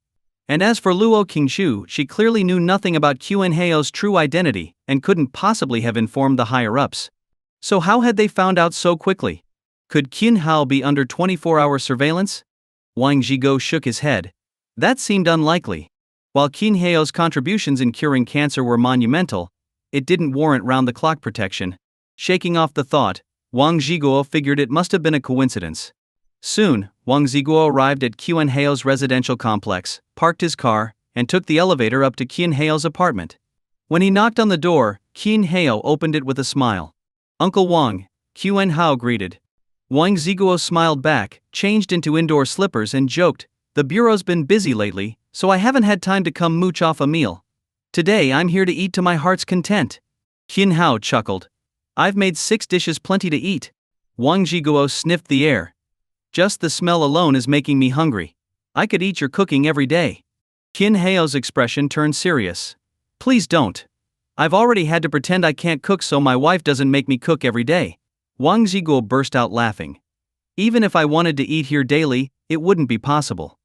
And as for Luo Qingshu, she clearly knew nothing about Cunhao's true identity and couldn't possibly have informed the higher-ups. So how had they found out so quickly? Could Cunhao be under 24-hour surveillance? Wang Zhiguo shook his head. That seemed unlikely. While Cunhao's contributions in curing cancer were monumental, it didn't warrant round-the-clock protection. Shaking off the thought, Wang Zhiguo figured it must have been a coincidence. Soon, Wang Zhiguo arrived at Cunhao's residential complex, parked his car, and took the elevator up to Cunhao's apartment. When he knocked on the door, Cunhao opened it with a smile. "Uncle Wang," Cunhao greeted. Wang Zhiguo smiled back, changed into indoor slippers and joked, "The bureau's been busy lately, so I haven't had time to come mooch off a meal. Today I'm here to eat to my heart's content." Cunhao chuckled. "I've made 6 dishes plenty to eat." Wang Zhiguo sniffed the air. "Just the smell alone is making me hungry. I could eat your cooking every day." Cunhao's expression turned serious. "Please don't. I've already had to pretend I can't cook so my wife doesn't make me cook every day." Wang Zhiguo burst out laughing. "Even if I wanted to eat here daily, it wouldn't be possible.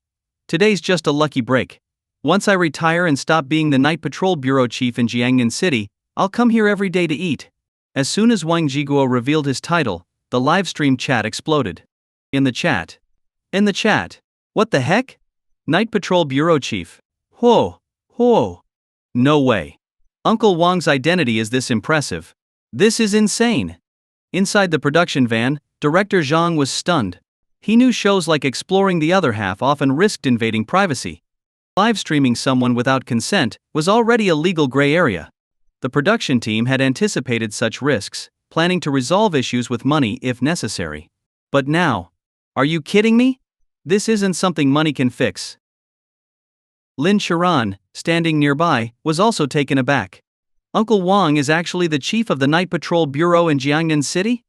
Today's just a lucky break. Once I retire and stop being the Night Patrol Bureau Chief in Jiangnan City, I'll come here every day to eat." As soon as Wang Zhiguo revealed his title, the livestream chat exploded. In the chat. What the heck? Night Patrol Bureau Chief. Whoa. No way. Uncle Wang's identity is this impressive. This is insane. Inside the production van, Director Zhang was stunned. He knew shows like Exploring the Other Half often risked invading privacy. Live streaming someone without consent was already a legal gray area. The production team had anticipated such risks, planning to resolve issues with money if necessary. But now, are you kidding me? This isn't something money can fix. Lin Sharan, standing nearby, was also taken aback. Uncle Wang is actually the chief of the Night Patrol Bureau in Jiangnan City?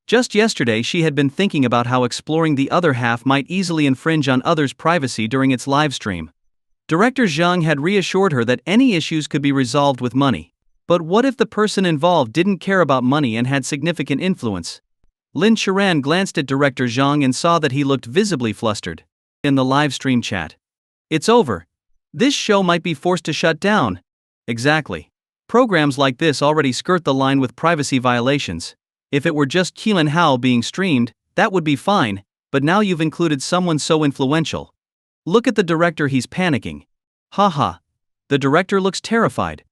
Just yesterday she had been thinking about how Exploring the Other Half might easily infringe on others' privacy during its live stream. Director Zhang had reassured her that any issues could be resolved with money. But what if the person involved didn't care about money and had significant influence? Lin Sharan glanced at Director Zhang and saw that he looked visibly flustered. In the live stream chat. "It's over. This show might be forced to shut down." Exactly. Programs like this already skirt the line with privacy violations. If it were just Cunhao being streamed, that would be fine, but now you've included someone so influential. Look at the director, he's panicking. Haha. The director looks terrified.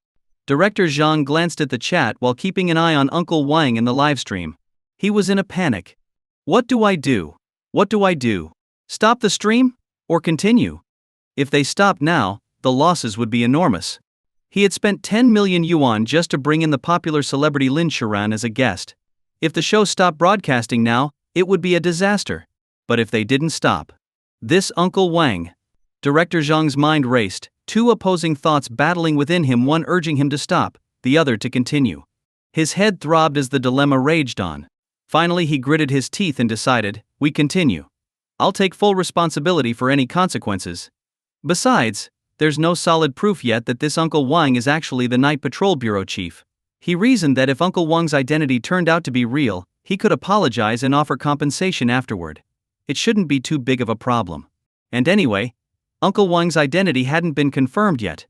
Director Zhang glanced at the chat while keeping an eye on Uncle Wang in the livestream. He was in a panic. What do I do? Stop the stream? Or continue? If they stopped now, the losses would be enormous. He had spent 10 million yuan just to bring in the popular celebrity Lin Sharan as a guest. If the show stopped broadcasting now, it would be a disaster. But if they didn't stop. This Uncle Wang. Director Zhang's mind raced, 2 opposing thoughts battling within him, one urging him to stop, the other to continue. His head throbbed as the dilemma raged on. Finally he gritted his teeth and decided, "We continue. I'll take full responsibility for any consequences. Besides, there's no solid proof yet that this Uncle Wang is actually the Night Patrol Bureau Chief." He reasoned that if Uncle Wang's identity turned out to be real, he could apologize and offer compensation afterward. It shouldn't be too big of a problem. And anyway, Uncle Wang's identity hadn't been confirmed yet.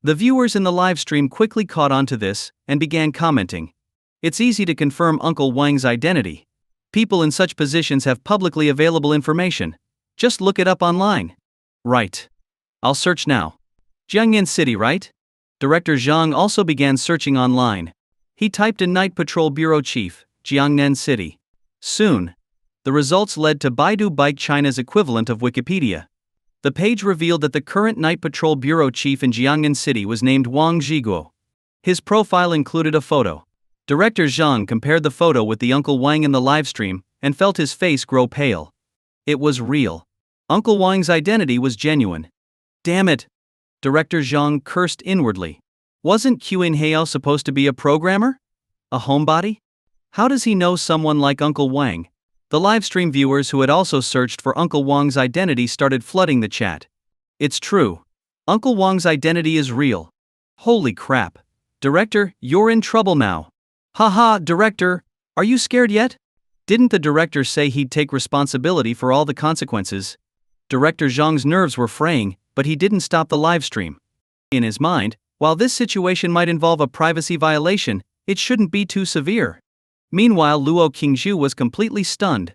The viewers in the live stream quickly caught on to this and began commenting. It's easy to confirm Uncle Wang's identity. People in such positions have publicly available information. Just look it up online. Right. I'll search now. Jiangnan City, right? Director Zhang also began searching online. He typed in Night Patrol Bureau Chief, Jiangnan City. Soon, The results led to Baidu Bike China's equivalent of Wikipedia. The page revealed that the current Night Patrol Bureau chief in Jiangnan City was named Wang Zhiguo. His profile included a photo. Director Zhang compared the photo with the Uncle Wang in the livestream and felt his face grow pale. It was real. Uncle Wang's identity was genuine. Damn it! Director Zhang cursed inwardly. Wasn't Culinary supposed to be a programmer? A homebody? How does he know someone like Uncle Wang? The livestream viewers who had also searched for Uncle Wang's identity started flooding the chat. It's true. Uncle Wang's identity is real. Holy crap. Director, you're in trouble now. Haha, director, are you scared yet? Didn't the director say he'd take responsibility for all the consequences? Director Zhang's nerves were fraying, but he didn't stop the livestream. In his mind, while this situation might involve a privacy violation, it shouldn't be too severe. Meanwhile, Luo Qingzhu was completely stunned.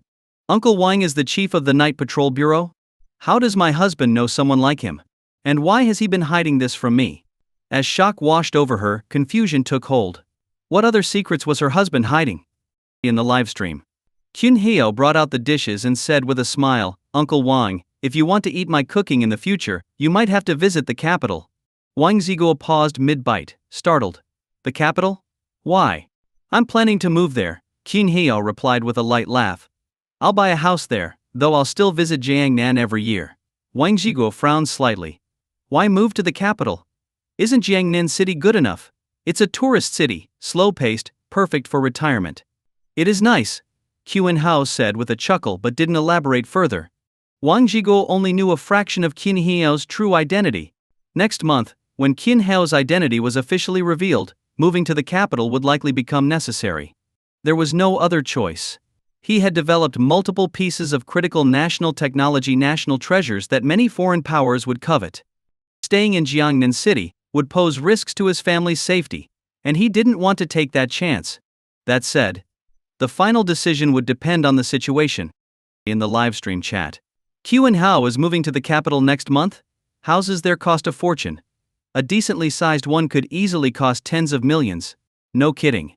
Uncle Wang is the chief of the Night Patrol Bureau? How does my husband know someone like him? And why has he been hiding this from me? As shock washed over her, confusion took hold. What other secrets was her husband hiding? In the livestream, Qun Heo brought out the dishes and said with a smile, Uncle Wang, if you want to eat my cooking in the future, you might have to visit the capital. Wang Zhiguo paused mid-bite, startled. The capital? Why? I'm planning to move there, Qun Heo replied with a light laugh. I'll buy a house there, though I'll still visit Jiangnan every year. Wang Zhiguo frowned slightly. Why move to the capital? Isn't Jiangnan City good enough? It's a tourist city, slow-paced, perfect for retirement. It is nice, Qun Hao said with a chuckle but didn't elaborate further. Wang Zhiguo only knew a fraction of Qun Heo's true identity. Next month, when Qun Hao's identity was officially revealed, moving to the capital would likely become necessary. There was no other choice. He had developed multiple pieces of critical national technology, national treasures that many foreign powers would covet. Staying in Jiangnan City would pose risks to his family's safety, and he didn't want to take that chance. That said, the final decision would depend on the situation. In the livestream chat, Qun Hao is moving to the capital next month? Houses there cost a fortune. A decently sized one could easily cost tens of millions. No kidding.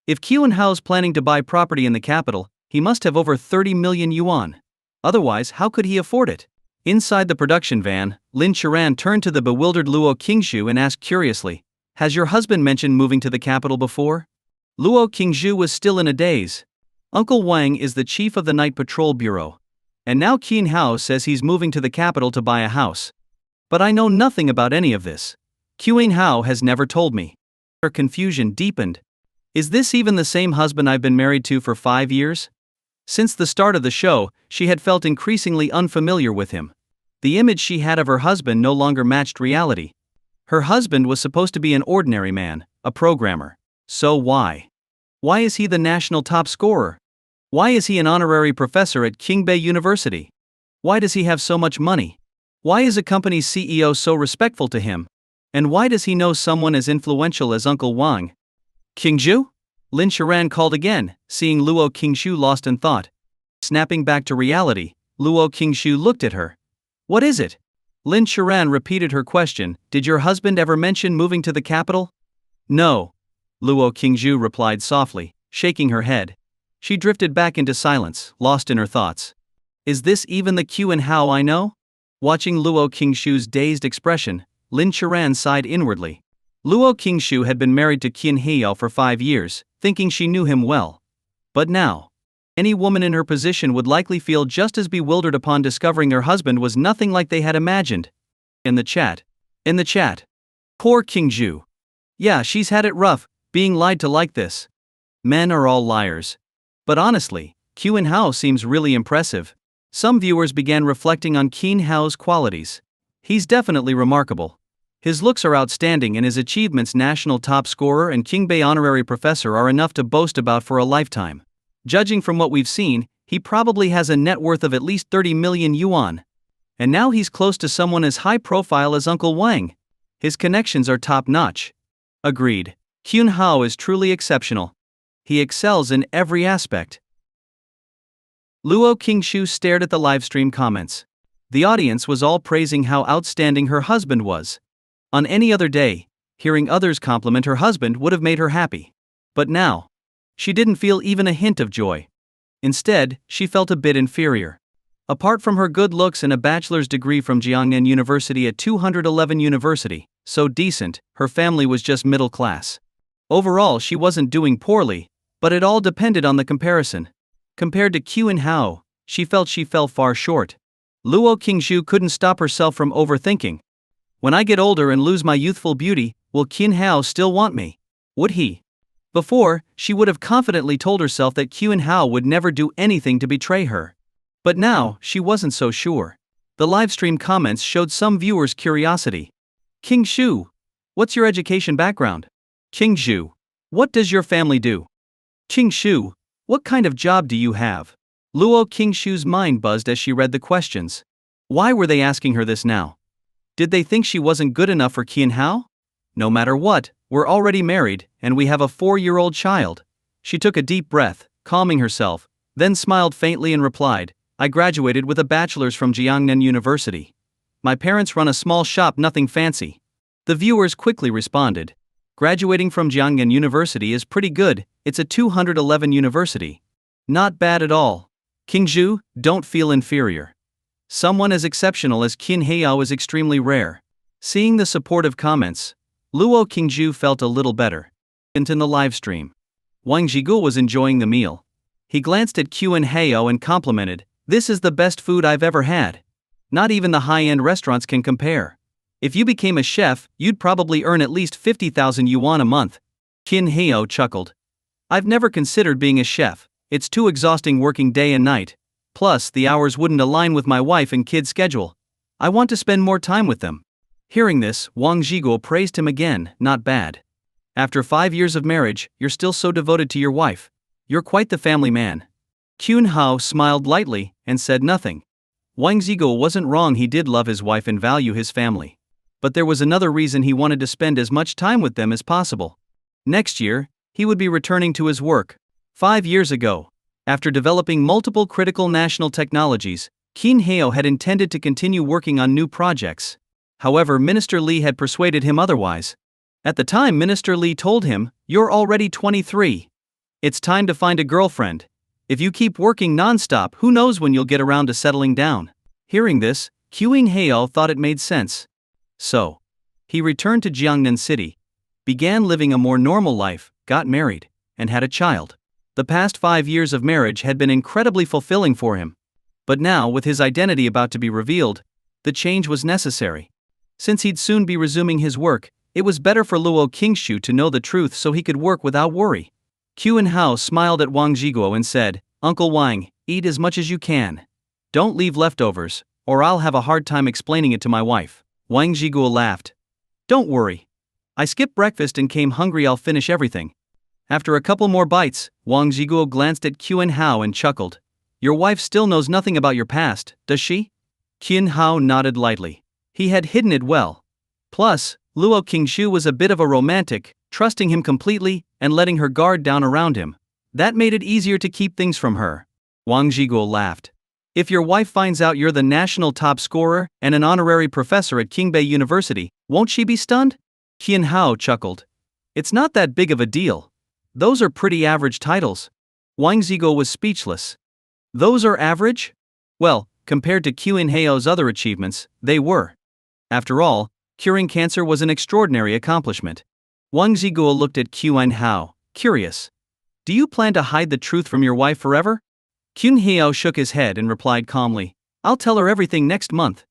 If Qun Hao's planning to buy property in the capital, he must have over 30 million yuan. Otherwise, how could he afford it? Inside the production van, Lin Churan turned to the bewildered Luo Qingzhu and asked curiously, has your husband mentioned moving to the capital before? Luo Qingzhu was still in a daze. Uncle Wang is the chief of the Night Patrol Bureau. And now Qun Hao says he's moving to the capital to buy a house. But I know nothing about any of this. Qun Hao has never told me. Her confusion deepened. Is this even the same husband I've been married to for 5 years? Since the start of the show, she had felt increasingly unfamiliar with him. The image she had of her husband no longer matched reality. Her husband was supposed to be an ordinary man, a programmer. So why? Why is he the national top scorer? Why is he an honorary professor at Qingbei University? Why does he have so much money? Why is a company's CEO so respectful to him? And why does he know someone as influential as Uncle Wang? Qingzhu? Lin Churan called again, seeing Luo Qingzhu lost in thought. Snapping back to reality, Luo Qingzhu looked at her. What is it? Lin Churan repeated her question, did your husband ever mention moving to the capital? No. Luo Qingzhu replied softly, shaking her head. She drifted back into silence, lost in her thoughts. Is this even the Qun Hao I know? Watching Luo Qingzhu's dazed expression, Lin Churan sighed inwardly. Luo Qingzhu had been married to Qun Heo for 5 years, thinking she knew him well. But now, any woman in her position would likely feel just as bewildered upon discovering her husband was nothing like they had imagined. In the chat. Poor Qingzhu. Yeah, she's had it rough, being lied to like this. Men are all liars. But honestly, Qun Hao seems really impressive. Some viewers began reflecting on Qun Hao's qualities. He's definitely remarkable. His looks are outstanding and his achievements, national top scorer and Qingbei honorary professor, are enough to boast about for a lifetime. Judging from what we've seen, he probably has a net worth of at least 30 million yuan. And now he's close to someone as high profile as Uncle Wang. His connections are top-notch. Agreed. Qun Hao is truly exceptional. He excels in every aspect. Luo Qingzhu stared at the livestream comments. The audience was all praising how outstanding her husband was. On any other day, hearing others compliment her husband would have made her happy. But now, she didn't feel even a hint of joy. Instead, she felt a bit inferior. Apart from her good looks and a bachelor's degree from Jiangnan University at 211 University, so decent, her family was just middle class. Overall, she wasn't doing poorly, but it all depended on the comparison. Compared to Qin Hao, she felt she fell far short. Luo Qingzhu couldn't stop herself from overthinking. When I get older and lose my youthful beauty, will Qin Hao still want me? Would he? Before, she would have confidently told herself that Qin Hao would never do anything to betray her. But now, she wasn't so sure. The livestream comments showed some viewers' curiosity. Qingzhu, what's your education background? Qingzhu, what does your family do? Qingzhu, what kind of job do you have? Luo Qingzhu's mind buzzed as she read the questions. Why were they asking her this now? Did they think she wasn't good enough for Qin Hao? No matter what, we're already married, and we have a 4-year-old child. She took a deep breath, calming herself, then smiled faintly and replied, I graduated with a bachelor's from Jiangnan University. My parents run a small shop, nothing fancy. The viewers quickly responded. Graduating from Jiangnan University is pretty good, it's a 211 university. Not bad at all. Qingzhu, don't feel inferior. Someone as exceptional as Qin Hao is extremely rare. Seeing the supportive comments, Luo Qingzhu felt a little better. In the live stream, Wang Zhigul was enjoying the meal. He glanced at Qin Hao and complimented, this is the best food I've ever had. Not even the high-end restaurants can compare. If you became a chef, you'd probably earn at least 50,000 yuan a month. Qin Hao chuckled. I've never considered being a chef, it's too exhausting working day and night. Plus, the hours wouldn't align with my wife and kids' schedule. I want to spend more time with them. Hearing this, Wang Zhigul praised him again, not bad. After 5 years of marriage, you're still so devoted to your wife. You're quite the family man. Qin Hao smiled lightly and said nothing. Wang Zhigul wasn't wrong, he did love his wife and value his family. But there was another reason he wanted to spend as much time with them as possible. Next year, he would be returning to his work. 5 years ago, after developing multiple critical national technologies, Qin Hao had intended to continue working on new projects. However, Minister Li had persuaded him otherwise. At the time, Minister Li told him, "You're already 23. It's time to find a girlfriend. If you keep working non-stop, who knows when you'll get around to settling down." Hearing this, Qin Hao thought it made sense. So, he returned to Jiangnan City, began living a more normal life, got married, and had a child. The past 5 years of marriage had been incredibly fulfilling for him. But now, with his identity about to be revealed, the change was necessary. Since he'd soon be resuming his work, it was better for Luo Qingzhu to know the truth so he could work without worry. Qin Hao smiled at Wang Zhiguo and said, Uncle Wang, eat as much as you can. Don't leave leftovers, or I'll have a hard time explaining it to my wife. Wang Zhiguo laughed. Don't worry. I skipped breakfast and came hungry, I'll finish everything. After a couple more bites, Wang Zhiguo glanced at Qin Hao and chuckled. Your wife still knows nothing about your past, does she? Qin Hao nodded lightly. He had hidden it well. Plus, Luo Qingzhu was a bit of a romantic, trusting him completely and letting her guard down around him. That made it easier to keep things from her. Wang Zhiguo laughed. If your wife finds out you're the national top scorer and an honorary professor at Qingbei University, won't she be stunned? Qin Hao chuckled. It's not that big of a deal. Those are pretty average titles. Wang Zhiguo was speechless. Those are average? Well, compared to Qin Hao's other achievements, they were. After all, curing cancer was an extraordinary accomplishment. Wang Zhiguo looked at Qin Hao, curious. Do you plan to hide the truth from your wife forever? Qin Hao shook his head and replied calmly, I'll tell her everything next month.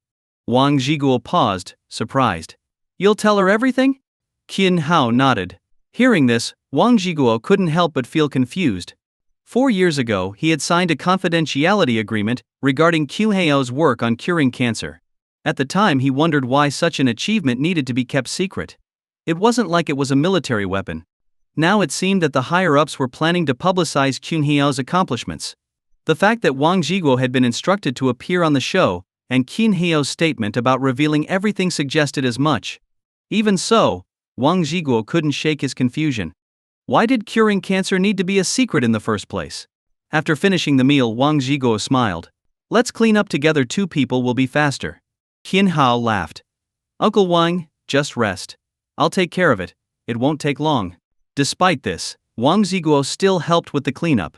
Wang Zhiguo paused, surprised. You'll tell her everything? Qin Hao nodded. Hearing this, Wang Zhiguo couldn't help but feel confused. 4 years ago, he had signed a confidentiality agreement regarding Qin Hao's work on curing cancer. At the time, he wondered why such an achievement needed to be kept secret. It wasn't like it was a military weapon. Now it seemed that the higher-ups were planning to publicize Qin Hao's accomplishments. The fact that Wang Zhiguo had been instructed to appear on the show, and Qin Hao's statement about revealing everything suggested as much. Even so, Wang Zhiguo couldn't shake his confusion. Why did curing cancer need to be a secret in the first place? After finishing the meal, Wang Zhiguo smiled. Let's clean up together, 2 people will be faster. Qin Hao laughed. Uncle Wang, just rest. I'll take care of it, it won't take long. Despite this, Wang Zhiguo still helped with the cleanup.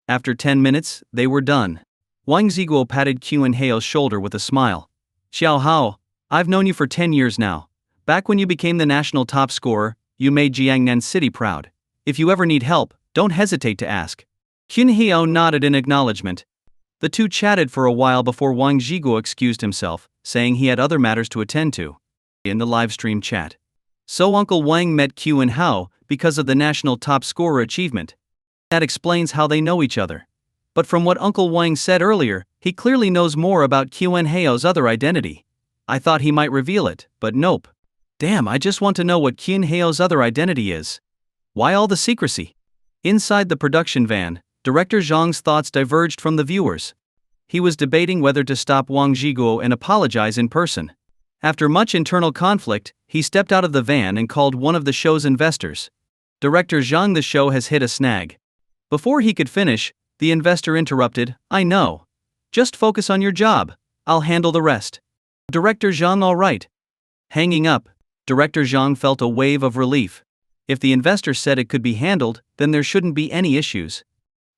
After 10 minutes, they were done. Wang Ziguo patted Qin Hao's shoulder with a smile. Xiao Hao, I've known you for 10 years now. Back when you became the national top scorer, you made Jiangnan City proud. If you ever need help, don't hesitate to ask. Qin Hao nodded in acknowledgement. The two chatted for a while before Wang Ziguo excused himself, saying he had other matters to attend to. In the livestream chat. So Uncle Wang met Qin Hao because of the national top scorer achievement. That explains how they know each other. But from what Uncle Wang said earlier, he clearly knows more about Qin Hao's other identity. I thought he might reveal it, but nope. Damn, I just want to know what Qin Hao's other identity is. Why all the secrecy? Inside the production van, Director Zhang's thoughts diverged from the viewers. He was debating whether to stop Wang Ziguo and apologize in person. After much internal conflict, he stepped out of the van and called one of the show's investors. Director Zhang, the show has hit a snag. Before he could finish, the investor interrupted, I know. Just focus on your job. I'll handle the rest. Director Zhang, all right. Hanging up, Director Zhang felt a wave of relief. If the investor said it could be handled, then there shouldn't be any issues.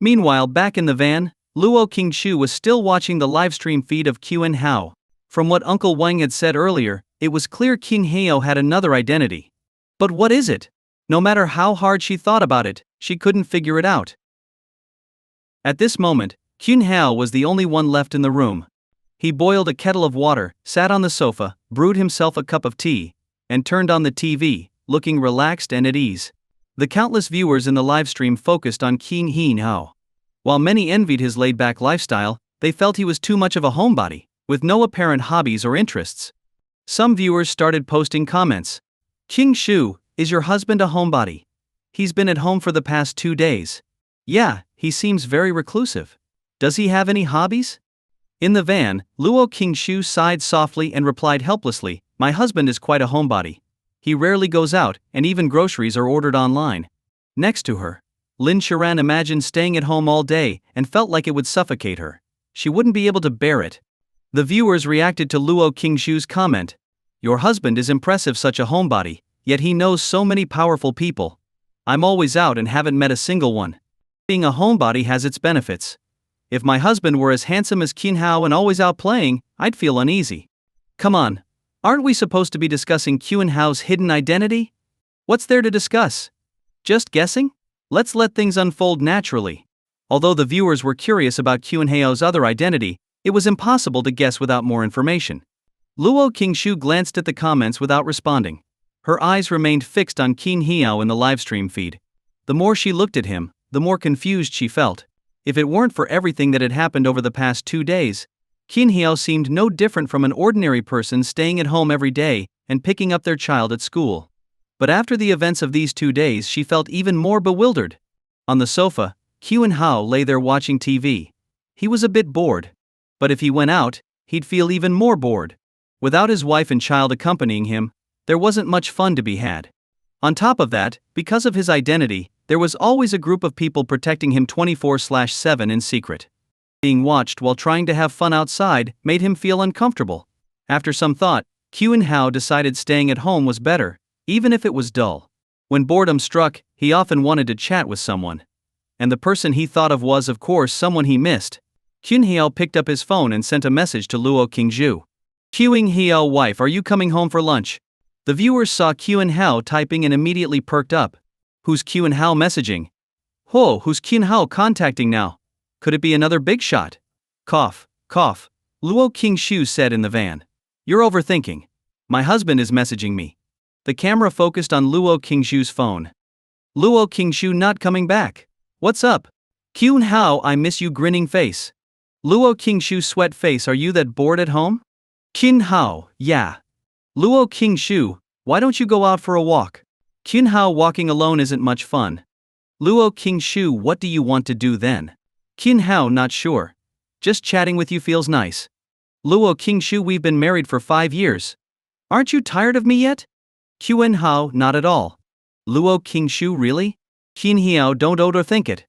Meanwhile, back in the van, Luo Qingshu was still watching the livestream feed of Qin Hao. From what Uncle Wang had said earlier, it was clear Qin Hao had another identity. But what is it? No matter how hard she thought about it, she couldn't figure it out. At this moment, Qin Hao was the only one left in the room. He boiled a kettle of water, sat on the sofa, brewed himself a cup of tea, and turned on the TV, looking relaxed and at ease. The countless viewers in the livestream focused on Qin Hao. While many envied his laid-back lifestyle, they felt he was too much of a homebody, with no apparent hobbies or interests. Some viewers started posting comments. Qingshu, is your husband a homebody? He's been at home for the past 2 days. Yeah, he seems very reclusive. Does he have any hobbies? In the van, Luo Qingshu sighed softly and replied helplessly, my husband is quite a homebody. He rarely goes out, and even groceries are ordered online. Next to her, Lin Sharan imagined staying at home all day and felt like it would suffocate her. She wouldn't be able to bear it. The viewers reacted to Luo Qingshu's comment. Your husband is impressive, such a homebody, yet he knows so many powerful people. I'm always out and haven't met a single one. Being a homebody has its benefits. If my husband were as handsome as Qin Hao and always out playing, I'd feel uneasy. Come on, aren't we supposed to be discussing Qin Hao's hidden identity? What's there to discuss? Just guessing? Let's let things unfold naturally. Although the viewers were curious about Qin Hao's other identity, it was impossible to guess without more information. Luo Qingshu glanced at the comments without responding. Her eyes remained fixed on Qin Hao in the livestream feed. The more she looked at him, the more confused she felt. If it weren't for everything that had happened over the past 2 days, Qin Hao seemed no different from an ordinary person staying at home every day and picking up their child at school. But after the events of these 2 days, she felt even more bewildered. On the sofa, Qin Hao lay there watching TV. He was a bit bored. But if he went out, he'd feel even more bored. Without his wife and child accompanying him, there wasn't much fun to be had. On top of that, because of his identity, there was always a group of people protecting him 24/7 in secret. Being watched while trying to have fun outside made him feel uncomfortable. After some thought, Qin Hao decided staying at home was better, even if it was dull. When boredom struck, he often wanted to chat with someone. And the person he thought of was, of course, someone he missed. Qin Hao picked up his phone and sent a message to Luo Qingshu. Qin Hao, wife, are you coming home for lunch? The viewers saw Qin Hao typing and immediately perked up. Who's Qin Hao messaging? Who's Qin Hao contacting now? Could it be another big shot? Cough, cough. Luo Qingshu said in the van. You're overthinking. My husband is messaging me. The camera focused on Luo Qingshu's phone. Luo Qingshu not coming back. What's up? Qin Hao, I miss you, grinning face. Luo Qingshu sweat face, are you that bored at home? Qin Hao, yeah. Luo Qingshu, why don't you go out for a walk? Qin Hao, walking alone isn't much fun. Luo Qingshu, what do you want to do then? Qin Hao, not sure. Just chatting with you feels nice. Luo Qingshu, we've been married for 5 years. Aren't you tired of me yet? Qin Hao, not at all. Luo Qingshu, really? Qin Hao, don't overthink it.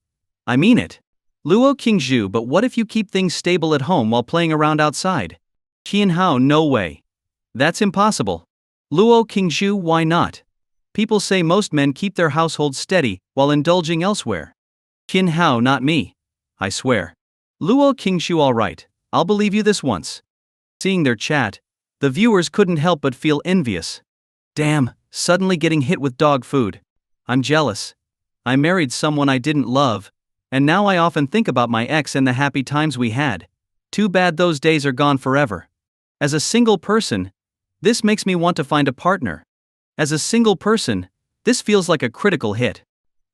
I mean it. Luo Qingshu, but what if you keep things stable at home while playing around outside? Qin Hao, no way. That's impossible. Luo Qingshu, why not? People say most men keep their households steady while indulging elsewhere. Qin Hao, not me. I swear. Luo Qingshu, all right, I'll believe you this once. Seeing their chat, the viewers couldn't help but feel envious. Damn, suddenly getting hit with dog food. I'm jealous. I married someone I didn't love, and now I often think about my ex and the happy times we had. Too bad those days are gone forever. As a single person, this makes me want to find a partner. As a single person, this feels like a critical hit.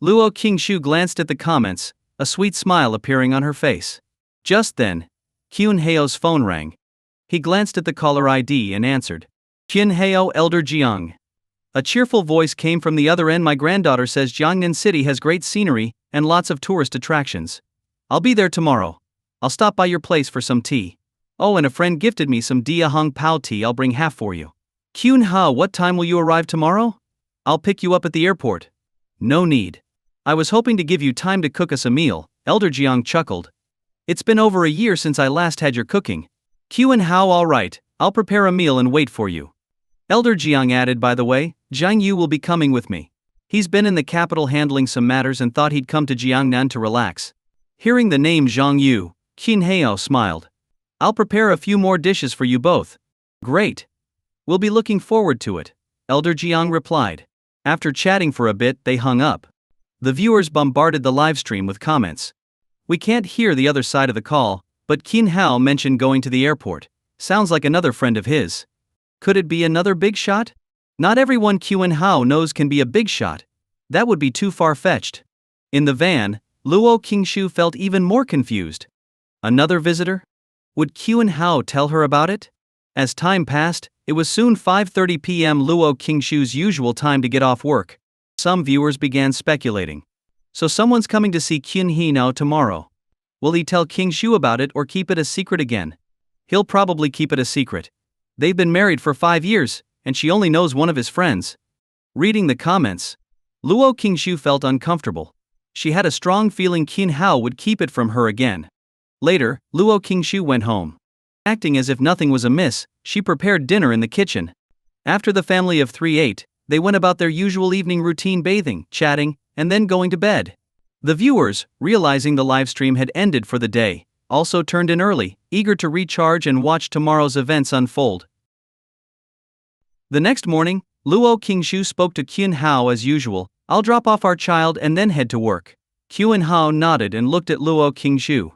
Luo Qingshu glanced at the comments, a sweet smile appearing on her face. Just then, Kyun Heo's phone rang. He glanced at the caller ID and answered. Kyun Heo, Elder Jiang. A cheerful voice came from the other end. My granddaughter says Jiangnan City has great scenery and lots of tourist attractions. I'll be there tomorrow. I'll stop by your place for some tea. Oh, and a friend gifted me some Dia Hong Pao tea. I'll bring half for you. Kyun Hao, what time will you arrive tomorrow? I'll pick you up at the airport. No need. I was hoping to give you time to cook us a meal, Elder Jiang chuckled. It's been over a year since I last had your cooking. Kyun Hao, all right, I'll prepare a meal and wait for you. Elder Jiang added, by the way, Jiang Yu will be coming with me. He's been in the capital handling some matters and thought he'd come to Jiangnan to relax. Hearing the name Jiang Yu, Qin Heo smiled. I'll prepare a few more dishes for you both. Great. We'll be looking forward to it, Elder Jiang replied. After chatting for a bit, they hung up. The viewers bombarded the livestream with comments. We can't hear the other side of the call, but Qin Hao mentioned going to the airport. Sounds like another friend of his. Could it be another big shot? Not everyone Qin Hao knows can be a big shot. That would be too far-fetched. In the van, Luo Qingshu felt even more confused. Another visitor? Would Qin Hao tell her about it? As time passed, it was soon 5:30 p.m. Luo Qingshu's usual time to get off work. Some viewers began speculating. So someone's coming to see Qin Hao tomorrow. Will he tell Qingshu about it or keep it a secret again? He'll probably keep it a secret. They've been married for 5 years, and she only knows one of his friends. Reading the comments, Luo Qingshu felt uncomfortable. She had a strong feeling Qin Hao would keep it from her again. Later, Luo Qingshu went home. Acting as if nothing was amiss, she prepared dinner in the kitchen. After the family of 3 ate, they went about their usual evening routine, bathing, chatting, and then going to bed. The viewers, realizing the livestream had ended for the day, also turned in early, eager to recharge and watch tomorrow's events unfold. The next morning, Luo Qingshu spoke to Qin Hao as usual. I'll drop off our child and then head to work. Qin Hao nodded and looked at Luo Qingshu.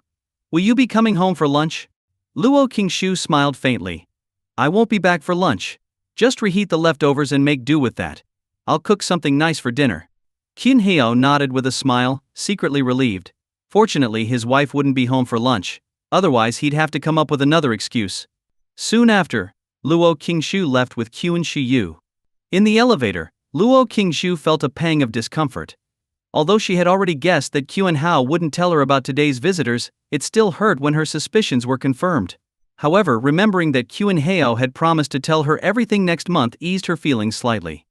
Will you be coming home for lunch? Luo Qingshu smiled faintly. I won't be back for lunch. Just reheat the leftovers and make do with that. I'll cook something nice for dinner. Qin Hao nodded with a smile, secretly relieved. Fortunately, his wife wouldn't be home for lunch. Otherwise, he'd have to come up with another excuse. Soon after, Luo Qingshu left with Qin Shiyu. In the elevator, Luo Qingshu felt a pang of discomfort. Although she had already guessed that Qin Hao wouldn't tell her about today's visitors, it still hurt when her suspicions were confirmed. However, remembering that Qin Hao had promised to tell her everything next month eased her feelings slightly.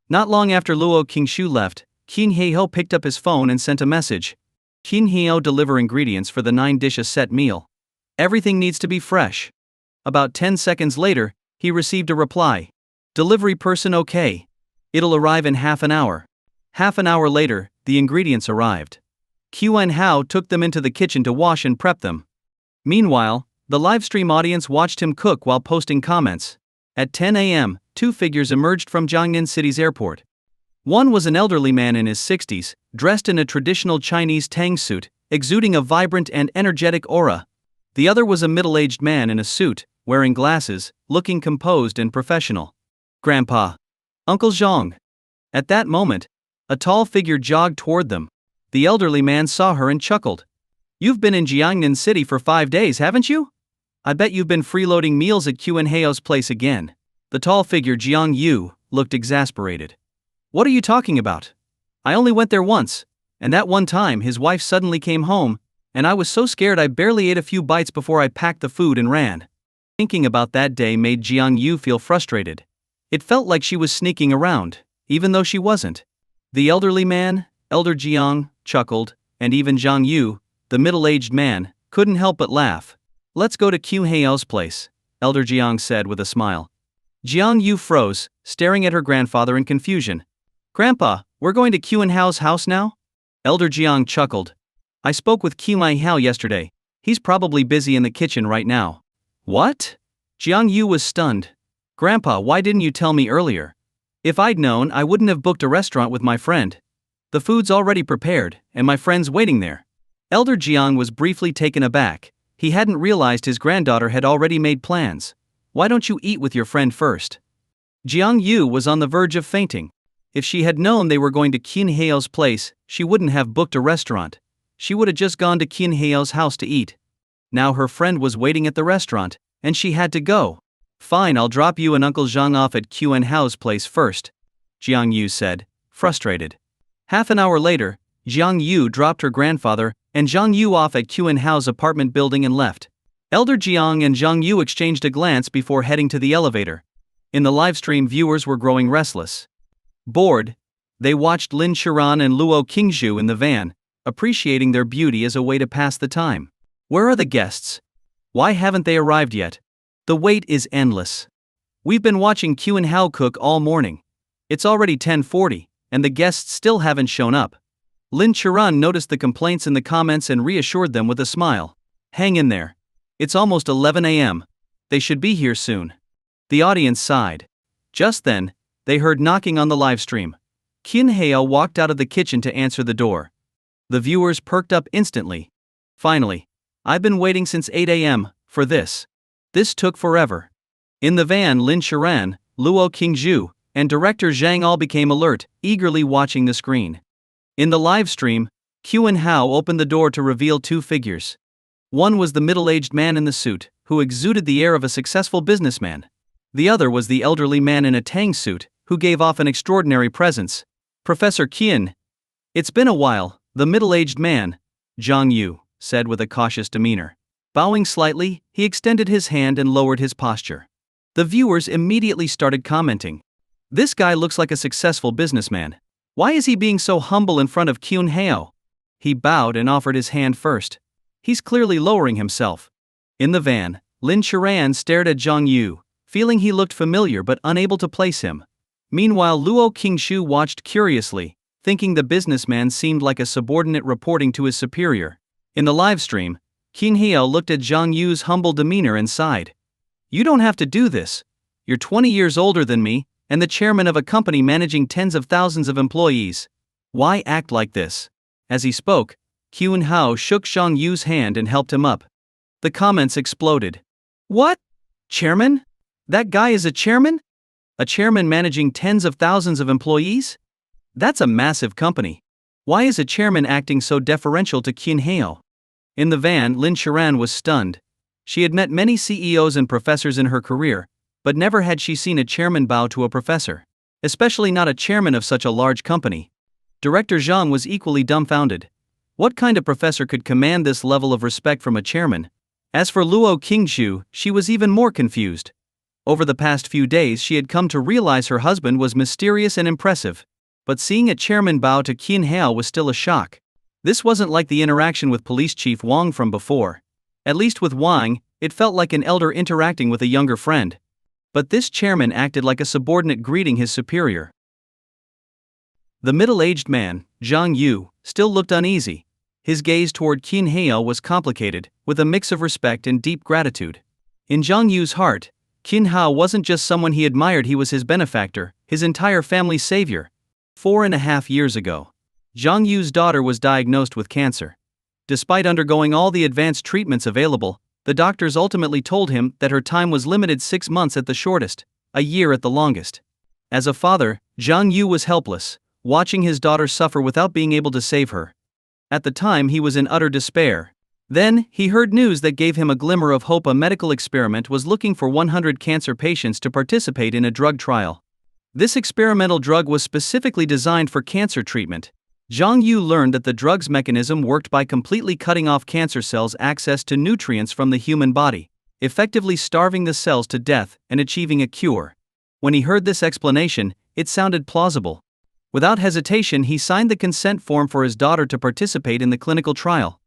Not long after Luo Qingshu left, Qin Hao picked up his phone and sent a message. Qin Hao, deliver ingredients for the 9-dish set meal. Everything needs to be fresh. About 10 seconds later, he received a reply. Delivery person okay. It'll arrive in half an hour. Half an hour later, the ingredients arrived. Qin Hao took them into the kitchen to wash and prep them. Meanwhile, the livestream audience watched him cook while posting comments. At 10 a.m., 2 figures emerged from Jiangnan City's airport. One was an elderly man in his 60s, dressed in a traditional Chinese tang suit, exuding a vibrant and energetic aura. The other was a middle-aged man in a suit, wearing glasses, looking composed and professional. Grandpa. Uncle Zhang. At that moment, a tall figure jogged toward them. The elderly man saw her and chuckled. You've been in Jiangnan City for 5 days, haven't you? I bet you've been freeloading meals at Qin Hao's place again. The tall figure Jiang Yu looked exasperated. What are you talking about? I only went there once, and that one time his wife suddenly came home, and I was so scared I barely ate a few bites before I packed the food and ran. Thinking about that day made Jiang Yu feel frustrated. It felt like she was sneaking around, even though she wasn't. The elderly man, Elder Jiang, chuckled, and even Jiang Yu, the middle-aged man, couldn't help but laugh. Let's go to Qin Hao's place, Elder Jiang said with a smile. Jiang Yu froze, staring at her grandfather in confusion. Grandpa, we're going to Qin Hao's house now? Elder Jiang chuckled. I spoke with Hao yesterday. He's probably busy in the kitchen right now. What? Jiang Yu was stunned. Grandpa, why didn't you tell me earlier? If I'd known, I wouldn't have booked a restaurant with my friend. The food's already prepared, and my friend's waiting there. Elder Jiang was briefly taken aback. He hadn't realized his granddaughter had already made plans. Why don't you eat with your friend first? Jiang Yu was on the verge of fainting. If she had known they were going to Hao's place, she wouldn't have booked a restaurant. She would have just gone to Hao's house to eat. Now her friend was waiting at the restaurant, and she had to go. Fine, I'll drop you and Uncle Zhang off at Hao's place first, Jiang Yu said, frustrated. Half an hour later, Jiang Yu dropped her grandfather and Zhang Yu off at Hao's apartment building and left. Elder Jiang and Zhang Yu exchanged a glance before heading to the elevator. In the livestream, viewers were growing restless. Bored, they watched Lin Shiran and Luo Qingzhu in the van, appreciating their beauty as a way to pass the time. Where are the guests? Why haven't they arrived yet? The wait is endless. We've been watching Hao cook all morning. It's already 10:40, and the guests still haven't shown up. Lin Shiran noticed the complaints in the comments and reassured them with a smile. Hang in there. It's almost 11 a.m. They should be here soon. The audience sighed. Just then, they heard knocking on the livestream. Hao walked out of the kitchen to answer the door. The viewers perked up instantly. Finally. I've been waiting since 8 a.m. for this. This took forever. In the van, Lin Shiran, Luo Qingzhu, and director Zhang all became alert, eagerly watching the screen. In the live stream, Hao opened the door to reveal two figures. One was the middle-aged man in the suit, who exuded the air of a successful businessman. The other was the elderly man in a tang suit, who gave off an extraordinary presence. Professor Qian. It's been a while, the middle-aged man, Zhang Yu said with a cautious demeanor. Bowing slightly, he extended his hand and lowered his posture. The viewers immediately started commenting. This guy looks like a successful businessman. Why is he being so humble in front of Hao? He bowed and offered his hand first. He's clearly lowering himself. In the van, Lin Shiran stared at Zhang Yu, feeling he looked familiar but unable to place him. Meanwhile, Luo Qingzhu watched curiously, thinking the businessman seemed like a subordinate reporting to his superior. In the livestream, Hao looked at Zhang Yu's humble demeanor and sighed. You don't have to do this. You're 20 years older than me, and the chairman of a company managing tens of thousands of employees. Why act like this? As he spoke, Hao shook Zhang Yu's hand and helped him up. The comments exploded. What? Chairman? That guy is a chairman? A chairman managing tens of thousands of employees? That's a massive company. Why is a chairman acting so deferential to Hao? In the van, Lin Shiran was stunned. She had met many CEOs and professors in her career, but never had she seen a chairman bow to a professor, especially not a chairman of such a large company. Director Zhang was equally dumbfounded. What kind of professor could command this level of respect from a chairman? As for Luo Qingzhu, she was even more confused. Over the past few days, she had come to realize her husband was mysterious and impressive, but seeing a chairman bow to Hao was still a shock. This wasn't like the interaction with Police Chief Wang from before. At least with Wang, it felt like an elder interacting with a younger friend. But this chairman acted like a subordinate greeting his superior. The middle-aged man, Zhang Yu, still looked uneasy. His gaze toward Hao was complicated, with a mix of respect and deep gratitude. In Zhang Yu's heart, Hao wasn't just someone he admired, he was his benefactor, his entire family's savior. 4.5 years ago, Zhang Yu's daughter was diagnosed with cancer. Despite undergoing all the advanced treatments available, the doctors ultimately told him that her time was limited 6 months at the shortest, a year at the longest. As a father, Zhang Yu was helpless, watching his daughter suffer without being able to save her. At the time, he was in utter despair. Then, he heard news that gave him a glimmer of hope. A medical experiment was looking for 100 cancer patients to participate in a drug trial. This experimental drug was specifically designed for cancer treatment. Zhang Yu learned that the drug's mechanism worked by completely cutting off cancer cells' access to nutrients from the human body, effectively starving the cells to death and achieving a cure. When he heard this explanation, it sounded plausible. Without hesitation, he signed the consent form for his daughter to participate in the clinical trial.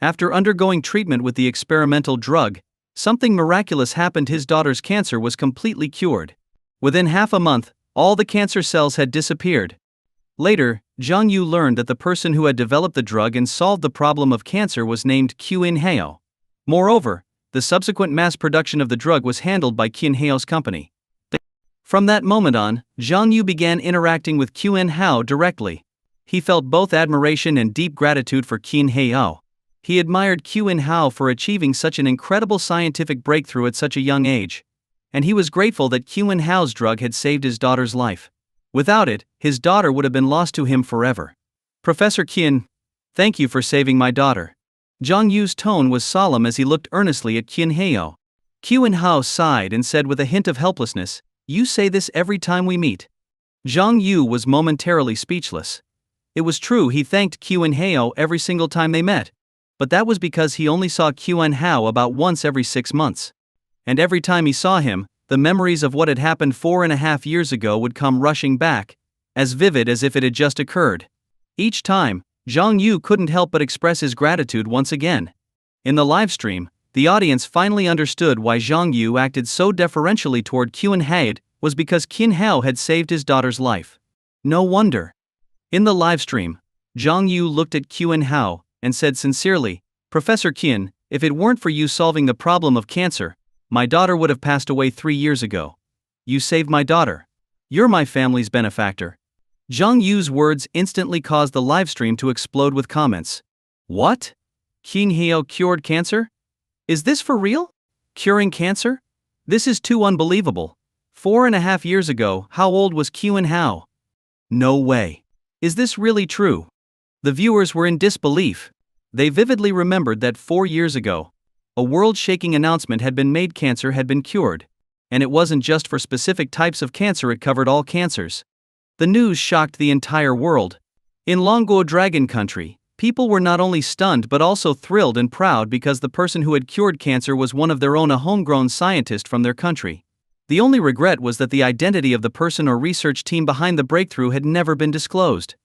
After undergoing treatment with the experimental drug, something miraculous happened. His daughter's cancer was completely cured. Within half a month, all the cancer cells had disappeared. Later, Zhang Yu learned that the person who had developed the drug and solved the problem of cancer was named Culinary. Moreover, the subsequent mass production of the drug was handled by Culinary company. From that moment on, Zhang Yu began interacting with Culinary directly. He felt both admiration and deep gratitude for Culinary. He admired Culinary for achieving such an incredible scientific breakthrough at such a young age. And he was grateful that Culinary's drug had saved his daughter's life. Without it, his daughter would have been lost to him forever. Professor Qin, thank you for saving my daughter. Zhang Yu's tone was solemn as he looked earnestly at Culinary. Culinary sighed and said with a hint of helplessness, "You say this every time we meet." Zhang Yu was momentarily speechless. It was true he thanked Culinary every single time they met. But that was because he only saw Culinary about once every 6 months. And every time he saw him, the memories of what had happened 4.5 years ago would come rushing back, as vivid as if it had just occurred. Each time, Zhang Yu couldn't help but express his gratitude once again. In the livestream, the audience finally understood why Zhang Yu acted so deferentially toward Culinary was because Culinary had saved his daughter's life. No wonder. In the livestream, Zhang Yu looked at Culinary and said sincerely, "Professor Qin, if it weren't for you solving the problem of cancer, my daughter would have passed away 3 years ago. You saved my daughter. You're my family's benefactor." Zhang Yu's words instantly caused the livestream to explode with comments. What? Culinary cured cancer? Is this for real? Curing cancer? This is too unbelievable. 4.5 years ago, how old was Culinary? No way. Is this really true? The viewers were in disbelief. They vividly remembered that 4 years ago, a world-shaking announcement had been made: cancer had been cured. And it wasn't just for specific types of cancer, it covered all cancers. The news shocked the entire world. In Longo Dragon Country, people were not only stunned but also thrilled and proud because the person who had cured cancer was one of their own, a homegrown scientist from their country. The only regret was that the identity of the person or research team behind the breakthrough had never been disclosed.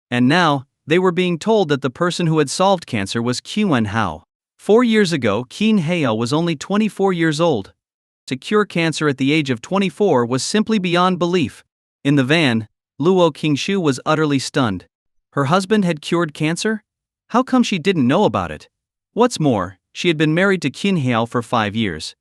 And now, they were being told that the person who had solved cancer was Culinary. 4 years ago, Culinary was only 24 years old. To cure cancer at the age of 24 was simply beyond belief. In the van, Luo Qingshu was utterly stunned. Her husband had cured cancer? How come she didn't know about it? What's more, she had been married to Culinary for 5 years.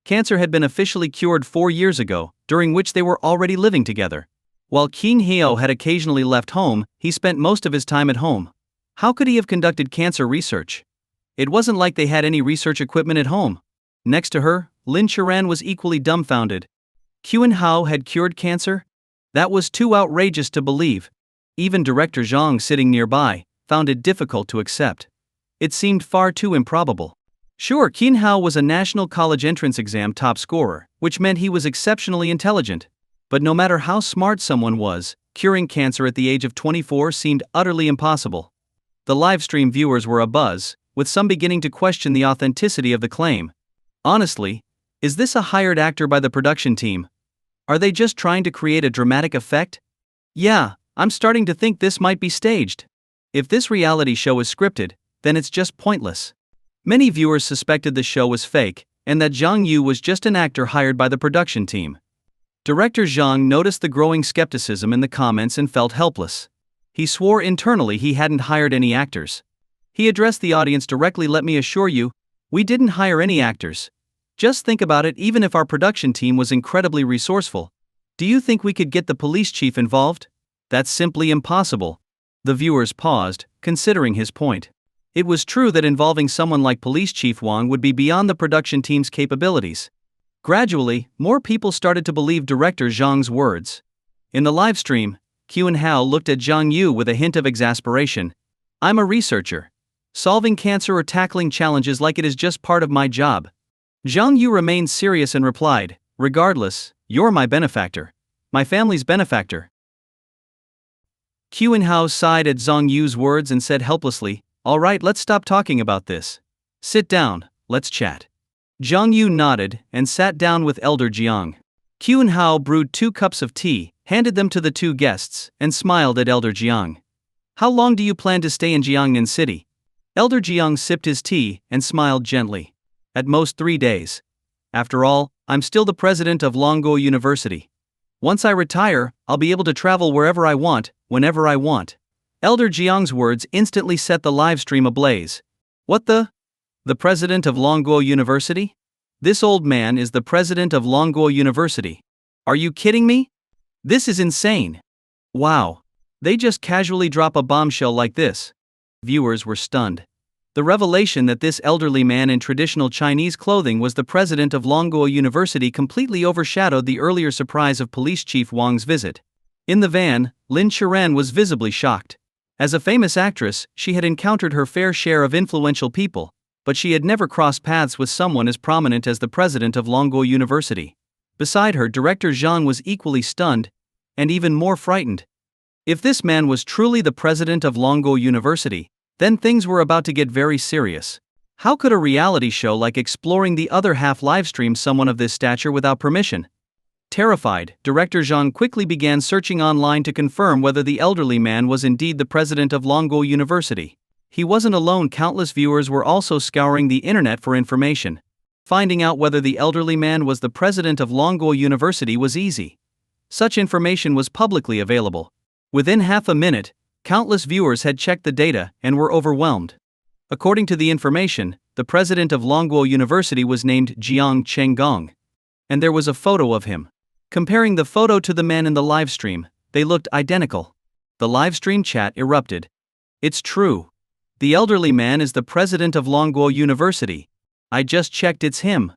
Cancer had been officially cured 4 years ago, during which they were already living together. While Culinary had occasionally left home, he spent most of his time at home. How could he have conducted cancer research? It wasn't like they had any research equipment at home. Next to her, Lin Churan was equally dumbfounded. Culinary had cured cancer? That was too outrageous to believe. Even Director Zhang, sitting nearby, found it difficult to accept. It seemed far too improbable. Sure, Culinary was a national college entrance exam top scorer, which meant he was exceptionally intelligent. But no matter how smart someone was, curing cancer at the age of 24 seemed utterly impossible. The livestream viewers were abuzz, with some beginning to question the authenticity of the claim. Honestly, is this a hired actor by the production team? Are they just trying to create a dramatic effect? Yeah, I'm starting to think this might be staged. If this reality show is scripted, then it's just pointless. Many viewers suspected the show was fake, and that Zhang Yu was just an actor hired by the production team. Director Zhang noticed the growing skepticism in the comments and felt helpless. He swore internally he hadn't hired any actors. He addressed the audience directly: "Let me assure you, we didn't hire any actors. Just think about it, even if our production team was incredibly resourceful, do you think we could get the police chief involved? That's simply impossible." The viewers paused, considering his point. It was true that involving someone like Police Chief Wang would be beyond the production team's capabilities. Gradually, more people started to believe Director Zhang's words. In the livestream, Culinary looked at Zhang Yu with a hint of exasperation. "I'm a researcher. Solving cancer or tackling challenges like it is just part of my job." Zhang Yu remained serious and replied, "Regardless, you're my benefactor. My family's benefactor." Culinary sighed at Zhang Yu's words and said helplessly, "All right, let's stop talking about this. Sit down, let's chat." Zhang Yu nodded and sat down with Elder Jiang. Culinary brewed 2 cups of tea, handed them to the 2 guests, and smiled at Elder Jiang. "How long do you plan to stay in Jiangnan City?" Elder Jiang sipped his tea and smiled gently. "At most 3 days. After all, I'm still the president of Longo University. Once I retire, I'll be able to travel wherever I want, whenever I want. Elder Jiang's words instantly set the livestream ablaze. What the? The president of Longguo University? This old man is the president of Longguo University. Are you kidding me? This is insane. Wow. They just casually drop a bombshell like this. Viewers were stunned. The revelation that this elderly man in traditional Chinese clothing was the president of Longguo University completely overshadowed the earlier surprise of Police Chief Wang's visit. In the van, Lin Shiran was visibly shocked. As a famous actress, she had encountered her fair share of influential people, but she had never crossed paths with someone as prominent as the president of Longguo University. Beside her, Director Zhang was equally stunned, and even more frightened. If this man was truly the president of Longguo University, then things were about to get very serious. How could a reality show like Exploring the Other Half livestream someone of this stature without permission? Terrified, Director Zhang quickly began searching online to confirm whether the elderly man was indeed the president of Longguo University. He wasn't alone, countless viewers were also scouring the internet for information. Finding out whether the elderly man was the president of Longguo University was easy. Such information was publicly available. Within half a minute, countless viewers had checked the data and were overwhelmed. According to the information, the president of Longguo University was named Jiang Chenggong. And there was a photo of him. Comparing the photo to the man in the livestream, they looked identical. The livestream chat erupted. It's true. The elderly man is the president of Longguo University. I just checked, it's him.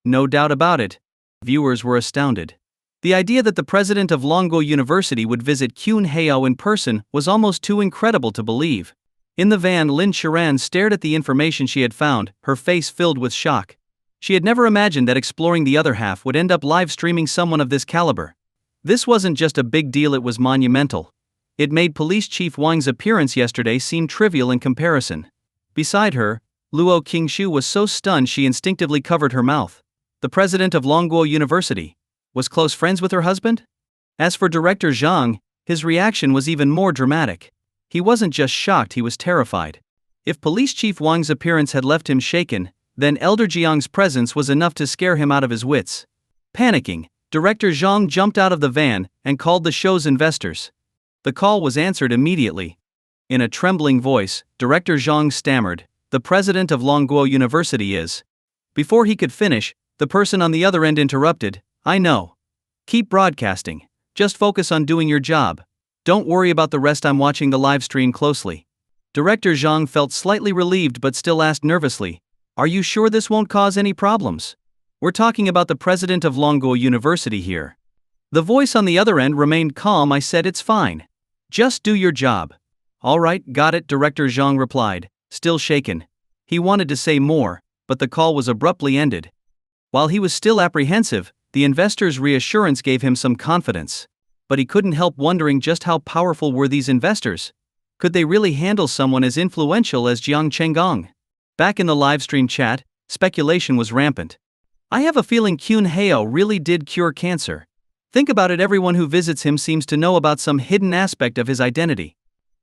No doubt about it. Viewers were astounded. The idea that the president of Longguo University would visit Culinary in person was almost too incredible to believe. In the van, Lin Shiran stared at the information she had found, her face filled with shock. She had never imagined that Exploring the Other Half would end up live streaming someone of this caliber. This wasn't just a big deal, it was monumental. It made Police Chief Wang's appearance yesterday seem trivial in comparison. Beside her, Luo Qingshu was so stunned she instinctively covered her mouth. The president of Longguo University was close friends with her husband? As for Director Zhang, his reaction was even more dramatic. He wasn't just shocked, he was terrified. If Police Chief Wang's appearance had left him shaken, then Elder Jiang's presence was enough to scare him out of his wits. Panicking, Director Zhang jumped out of the van and called the show's investors. The call was answered immediately. In a trembling voice, Director Zhang stammered, "The president of Longguo University is..." Before he could finish, the person on the other end interrupted, "I know. Keep broadcasting. Just focus on doing your job. Don't worry about the rest, I'm watching the live stream closely." Director Zhang felt slightly relieved but still asked nervously, "Are you sure this won't cause any problems? We're talking about the president of Longguo University here." The voice on the other end remained calm. "I said it's fine. Just do your job." "All right, got it," Director Zhang replied, still shaken. He wanted to say more, but the call was abruptly ended. While he was still apprehensive, the investor's reassurance gave him some confidence. But he couldn't help wondering just how powerful were these investors. Could they really handle someone as influential as Jiang Chenggong? Back in the livestream chat, speculation was rampant. "I have a feeling Culinary really did cure cancer. Think about it, everyone who visits him seems to know about some hidden aspect of his identity.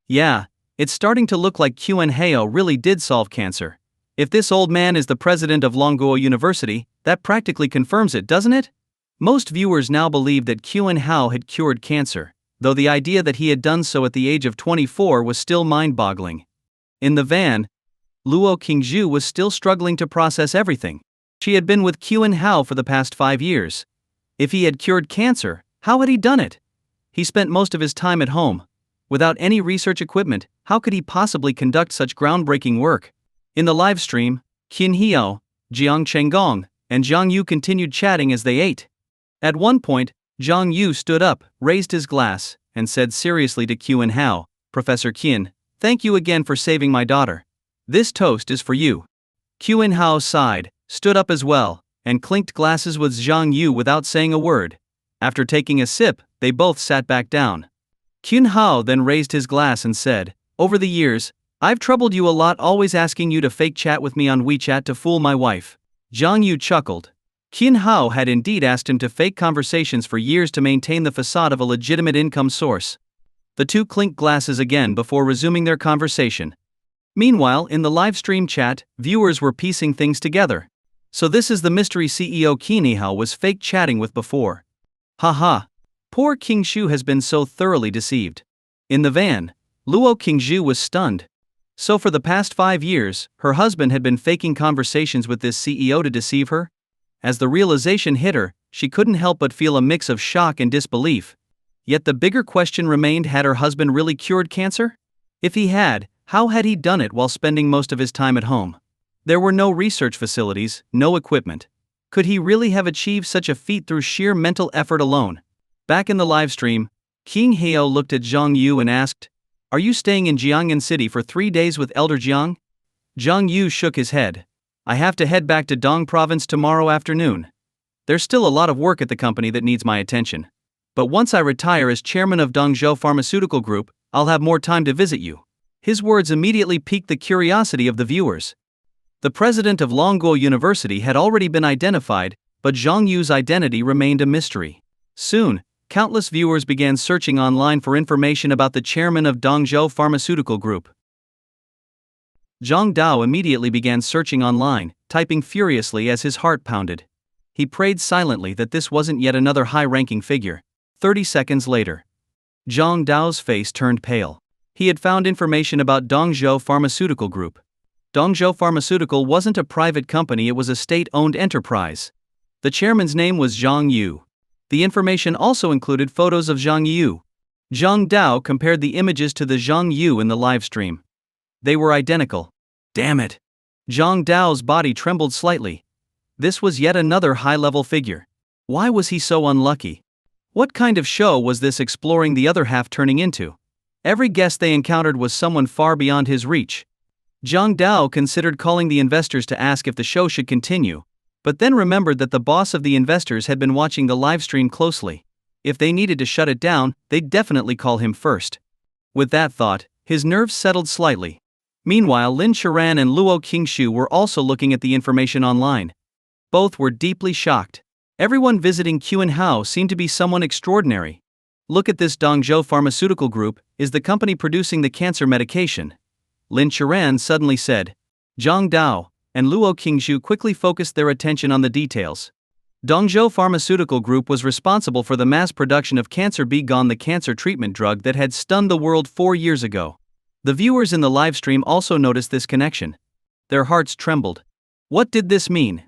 Yeah, it's starting to look like Culinary really did solve cancer. If this old man is the president of Longguo University, that practically confirms it, doesn't it?" Most viewers now believe that Culinary had cured cancer, though the idea that he had done so at the age of 24 was still mind-boggling. In the van, Luo Qingshu was still struggling to process everything. She had been with Culinary for the past 5 years. If he had cured cancer, how had he done it? He spent most of his time at home. Without any research equipment, how could he possibly conduct such groundbreaking work? In the live stream, Culinary, Jiang Chenggong, and Zhang Yu continued chatting as they ate. At one point, Zhang Yu stood up, raised his glass, and said seriously to Culinary, "Professor Qin, thank you again for saving my daughter. This toast is for you." Culinary sighed, stood up as well, and clinked glasses with Zhang Yu without saying a word. After taking a sip, they both sat back down. Culinary then raised his glass and said, "Over the years, I've troubled you a lot, always asking you to fake chat with me on WeChat to fool my wife." Zhang Yu chuckled. Culinary had indeed asked him to fake conversations for years to maintain the facade of a legitimate income source. The two clinked glasses again before resuming their conversation. Meanwhile, in the live stream chat, viewers were piecing things together. So this is the mystery CEO Culinary was fake chatting with before. Haha. Poor Qingshu has been so thoroughly deceived. In the van, Luo Qingzhu was stunned. So for the past 5 years, her husband had been faking conversations with this CEO to deceive her? As the realization hit her, she couldn't help but feel a mix of shock and disbelief. Yet the bigger question remained, had her husband really cured cancer? If he had, how had he done it while spending most of his time at home? There were no research facilities, no equipment. Could he really have achieved such a feat through sheer mental effort alone? Back in the livestream, King Heo looked at Zhang Yu and asked, "Are you staying in Jiangyan City for 3 days with Elder Jiang?" Zhang Yu shook his head. "I have to head back to Dong Province tomorrow afternoon. There's still a lot of work at the company that needs my attention. But once I retire as chairman of Dongzhou Pharmaceutical Group, I'll have more time to visit you." His words immediately piqued the curiosity of the viewers. The president of Longguo University had already been identified, but Zhang Yu's identity remained a mystery. Soon, countless viewers began searching online for information about the chairman of Dongzhou Pharmaceutical Group. Zhang Dao immediately began searching online, typing furiously as his heart pounded. He prayed silently that this wasn't yet another high-ranking figure. 30 seconds later, Zhang Dao's face turned pale. He had found information about Dongzhou Pharmaceutical Group. Dongzhou Pharmaceutical wasn't a private company, it was a state-owned enterprise. The chairman's name was Zhang Yu. The information also included photos of Zhang Yu. Zhang Dao compared the images to the Zhang Yu in the livestream. They were identical. Damn it! Zhang Dao's body trembled slightly. This was yet another high-level figure. Why was he so unlucky? What kind of show was this exploring the other half turning into? Every guest they encountered was someone far beyond his reach. Zhang Dao considered calling the investors to ask if the show should continue, but then remembered that the boss of the investors had been watching the livestream closely. If they needed to shut it down, they'd definitely call him first. With that thought, his nerves settled slightly. Meanwhile, Lin Shiran and Luo Qingzhu were also looking at the information online. Both were deeply shocked. Everyone visiting Culinary seemed to be someone extraordinary. "Look at this, Dongzhou Pharmaceutical Group is the company producing the cancer medication," Lin Shiran suddenly said. Zhang Dao and Luo Qingzhu quickly focused their attention on the details. Dongzhou Pharmaceutical Group was responsible for the mass production of Cancer Begon, the cancer treatment drug that had stunned the world 4 years ago. The viewers in the livestream also noticed this connection. Their hearts trembled. What did this mean?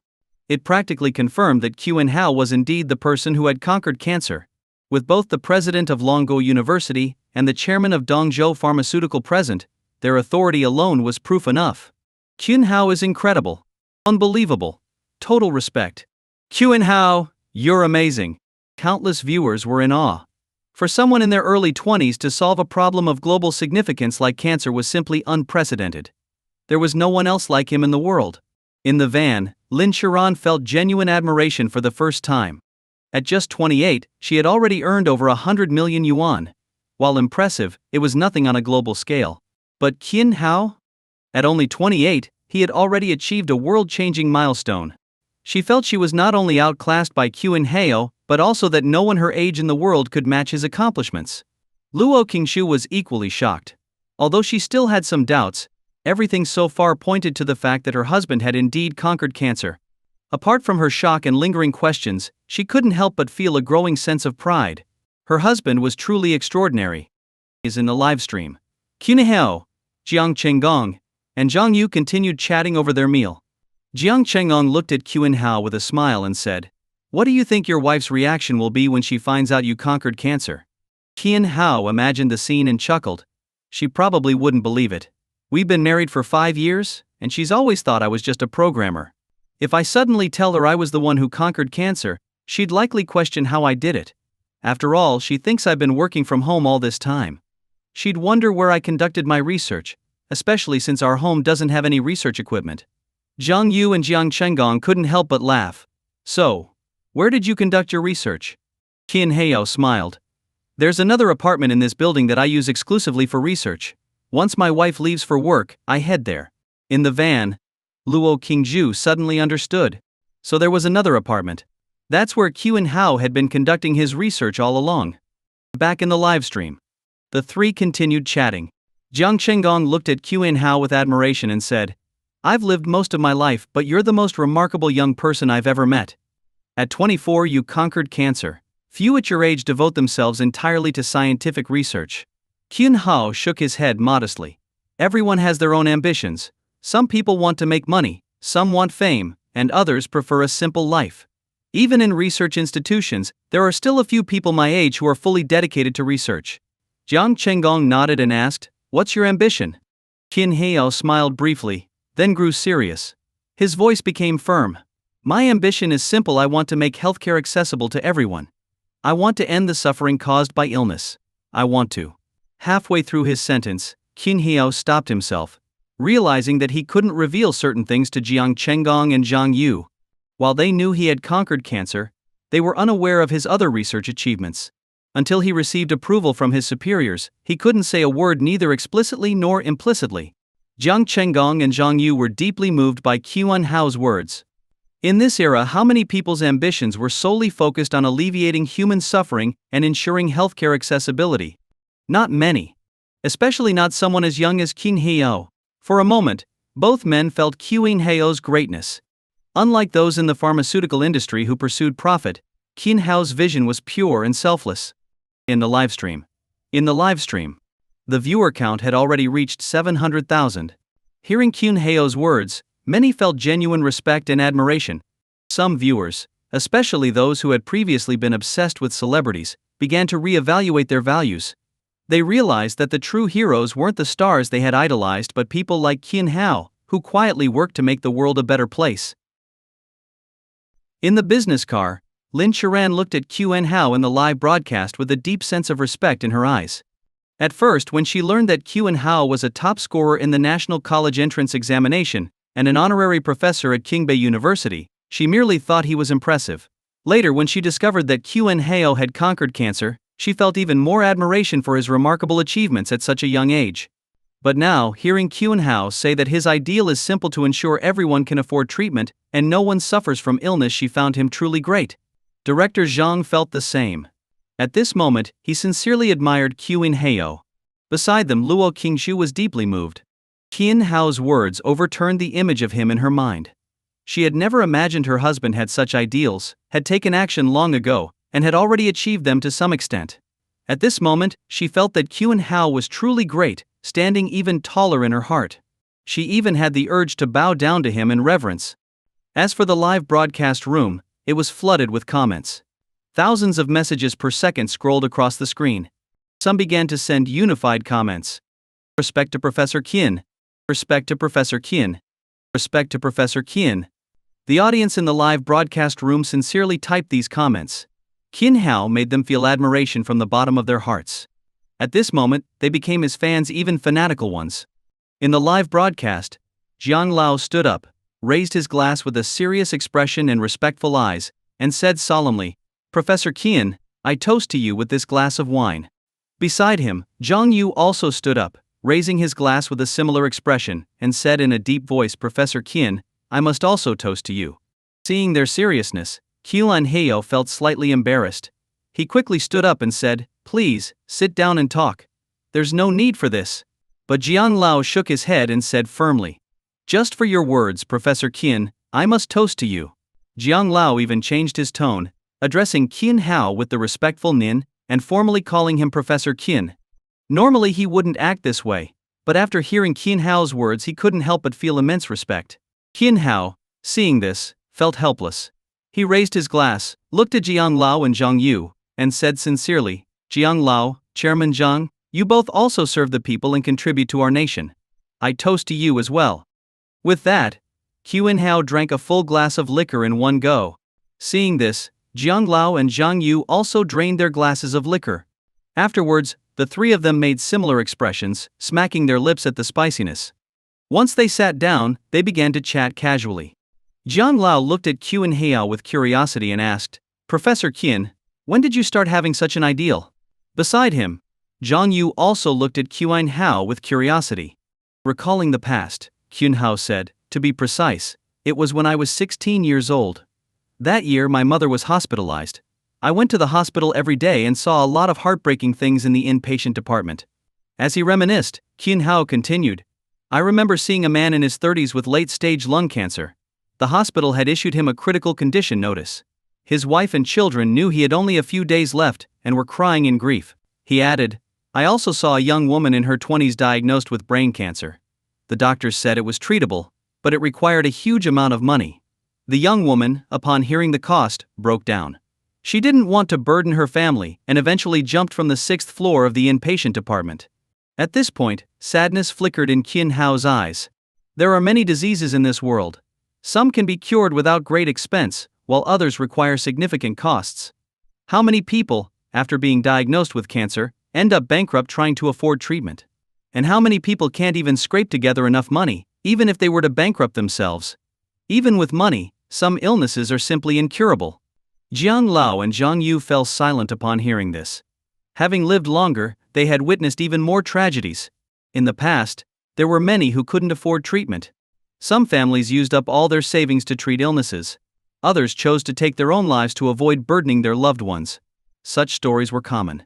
It practically confirmed that Qin Hao was indeed the person who had conquered cancer. With both the president of Longguo University and the chairman of Dongzhou Pharmaceutical present, their authority alone was proof enough. Qin Hao is incredible. Unbelievable. Total respect. Qin Hao, you're amazing. Countless viewers were in awe. For someone in their early 20s to solve a problem of global significance like cancer was simply unprecedented. There was no one else like him in the world. In the van, Lin Shiran felt genuine admiration for the first time. At just 28, she had already earned over 100 million yuan. While impressive, it was nothing on a global scale. But Qin Hao? At only 28, he had already achieved a world-changing milestone. She felt she was not only outclassed by Qin Hao, but also that no one her age in the world could match his accomplishments. Luo Qingzhu was equally shocked. Although she still had some doubts, everything so far pointed to the fact that her husband had indeed conquered cancer. Apart from her shock and lingering questions, she couldn't help but feel a growing sense of pride. Her husband was truly extraordinary. In the livestream, Qin Hao, Jiang Chenggong, and Zhang Yu continued chatting over their meal. Jiang Chenggong looked at Qin Hao with a smile and said, "What do you think your wife's reaction will be when she finds out you conquered cancer?" Qin Hao imagined the scene and chuckled. She probably wouldn't believe it. "We've been married for 5 years, and she's always thought I was just a programmer. If I suddenly tell her I was the one who conquered cancer, she'd likely question how I did it. After all, she thinks I've been working from home all this time. She'd wonder where I conducted my research, especially since our home doesn't have any research equipment." Zhang Yu and Jiang Chenggong couldn't help but laugh. "So, where did you conduct your research?" Qin Hao smiled. "There's another apartment in this building that I use exclusively for research. Once my wife leaves for work, I head there." In the van, Luo Qingzhu suddenly understood. So there was another apartment. That's where Qin Hao had been conducting his research all along. Back in the livestream, the three continued chatting. Jiang Chenggong looked at Qin Hao with admiration and said, "I've lived most of my life, but you're the most remarkable young person I've ever met. At 24 you conquered cancer. Few at your age devote themselves entirely to scientific research." Kyun Hao shook his head modestly. Everyone has their own ambitions. Some people want to make money, some want fame, and others prefer a simple life. Even in research institutions, there are still a few people my age who are fully dedicated to research. Jiang Chenggong nodded and asked, "What's your ambition?" Qin Hao smiled briefly, then grew serious. His voice became firm. "My ambition is simple. I want to make healthcare accessible to everyone. I want to end the suffering caused by illness. I want to." Halfway through his sentence, Qin Hao stopped himself, realizing that he couldn't reveal certain things to Jiang Chenggong and Zhang Yu. While they knew he had conquered cancer, they were unaware of his other research achievements. Until he received approval from his superiors, he couldn't say a word neither explicitly nor implicitly. Jiang Chenggong and Zhang Yu were deeply moved by Kyun Hao's words. In this era, how many people's ambitions were solely focused on alleviating human suffering and ensuring healthcare accessibility? Not many. Especially not someone as young as Qin Hao. For a moment, both men felt Kyun Hao's greatness. Unlike those in the pharmaceutical industry who pursued profit, Qin Hao's vision was pure and selfless. In the livestream, the viewer count had already reached 700,000. Hearing Kyun Hao's words, many felt genuine respect and admiration. Some viewers, especially those who had previously been obsessed with celebrities, began to reevaluate their values. They realized that the true heroes weren't the stars they had idolized but people like Qin Hao, who quietly worked to make the world a better place. In the business car, Lin Sharan looked at Kyun Hao in the live broadcast with a deep sense of respect in her eyes. At first, when she learned that Kyun Hao was a top scorer in the National College Entrance Examination and an honorary professor at Qingbei University, she merely thought he was impressive. Later, when she discovered that Kyun Hao had conquered cancer, she felt even more admiration for his remarkable achievements at such a young age. But now, hearing Kyun Hao say that his ideal is simple to ensure everyone can afford treatment and no one suffers from illness, she found him truly great. Director Zhang felt the same. At this moment, he sincerely admired Kyun Hao. Beside them, Luo Qingshu was deeply moved. Qin Hao's words overturned the image of him in her mind. She had never imagined her husband had such ideals, had taken action long ago, and had already achieved them to some extent. At this moment, she felt that Kyun Hao was truly great, standing even taller in her heart. She even had the urge to bow down to him in reverence. As for the live broadcast room, it was flooded with comments. Thousands of messages per second scrolled across the screen. Some began to send unified comments. Respect to Professor Qin. Respect to Professor Qin. Respect to Professor Qin. The audience in the live broadcast room sincerely typed these comments. Qin Hao made them feel admiration from the bottom of their hearts. At this moment, they became his fans, even fanatical ones. In the live broadcast, Jiang Lao stood up, raised his glass with a serious expression and respectful eyes, and said solemnly, "Professor Qin, I toast to you with this glass of wine." Beside him, Zhang Yu also stood up, raising his glass with a similar expression, and said in a deep voice, "Professor Qin, I must also toast to you." Seeing their seriousness, Kyun Hao felt slightly embarrassed. He quickly stood up and said, "Please, sit down and talk. There's no need for this." But Jiang Lao shook his head and said firmly, "Just for your words, Professor Qin, I must toast to you." Jiang Lao even changed his tone, addressing Qin Hao with the respectful Nin, and formally calling him Professor Qin. Normally he wouldn't act this way, but after hearing Qin Hao's words he couldn't help but feel immense respect. Qin Hao, seeing this, felt helpless. He raised his glass, looked at Jiang Lao and Zhang Yu, and said sincerely, "Jiang Lao, Chairman Zhang, you both also serve the people and contribute to our nation. I toast to you as well." With that, Kyun Hao drank a full glass of liquor in one go. Seeing this, Jiang Lao and Zhang Yu also drained their glasses of liquor. Afterwards, the three of them made similar expressions, smacking their lips at the spiciness. Once they sat down, they began to chat casually. Jiang Lao looked at Kyun Hao with curiosity and asked, "Professor Qin, when did you start having such an ideal?" Beside him, Zhang Yu also looked at Kyun Hao with curiosity. Recalling the past, Kyun Hao said, "To be precise, it was when I was 16 years old. That year my mother was hospitalized. I went to the hospital every day and saw a lot of heartbreaking things in the inpatient department." As he reminisced, Kyun Hao continued, "I remember seeing a man in his 30s with late-stage lung cancer. The hospital had issued him a critical condition notice. His wife and children knew he had only a few days left and were crying in grief." He added, I also saw a young woman in her 20s diagnosed with brain cancer. The doctors said it was treatable, but it required a huge amount of money. The young woman, upon hearing the cost, broke down. She didn't want to burden her family and eventually jumped from the 6th floor of the inpatient department. At this point, sadness flickered in Qin Hao's eyes. There are many diseases in this world. Some can be cured without great expense, while others require significant costs. How many people, after being diagnosed with cancer, end up bankrupt trying to afford treatment? And how many people can't even scrape together enough money, even if they were to bankrupt themselves? Even with money, some illnesses are simply incurable. Jiang Lao and Zhang Yu fell silent upon hearing this. Having lived longer, they had witnessed even more tragedies. In the past, there were many who couldn't afford treatment. Some families used up all their savings to treat illnesses. Others chose to take their own lives to avoid burdening their loved ones. Such stories were common.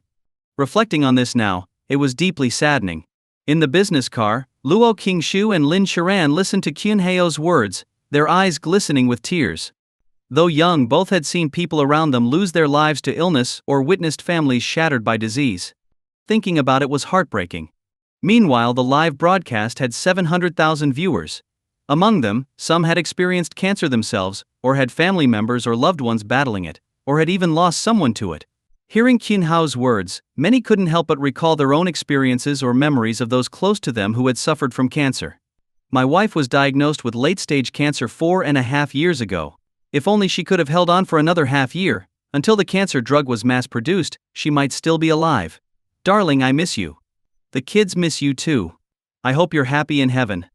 Reflecting on this now, it was deeply saddening. In the business car, Luo Qingshu and Lin Sharan listened to Qin Hao's words, their eyes glistening with tears. Though young, both had seen people around them lose their lives to illness or witnessed families shattered by disease. Thinking about it was heartbreaking. Meanwhile, the live broadcast had 700,000 viewers. Among them, some had experienced cancer themselves, or had family members or loved ones battling it, or had even lost someone to it. Hearing Qin Hao's words, many couldn't help but recall their own experiences or memories of those close to them who had suffered from cancer. My wife was diagnosed with late-stage cancer 4.5 years ago. If only she could have held on for another half year, until the cancer drug was mass-produced, she might still be alive. Darling, I miss you. The kids miss you too. I hope you're happy in heaven.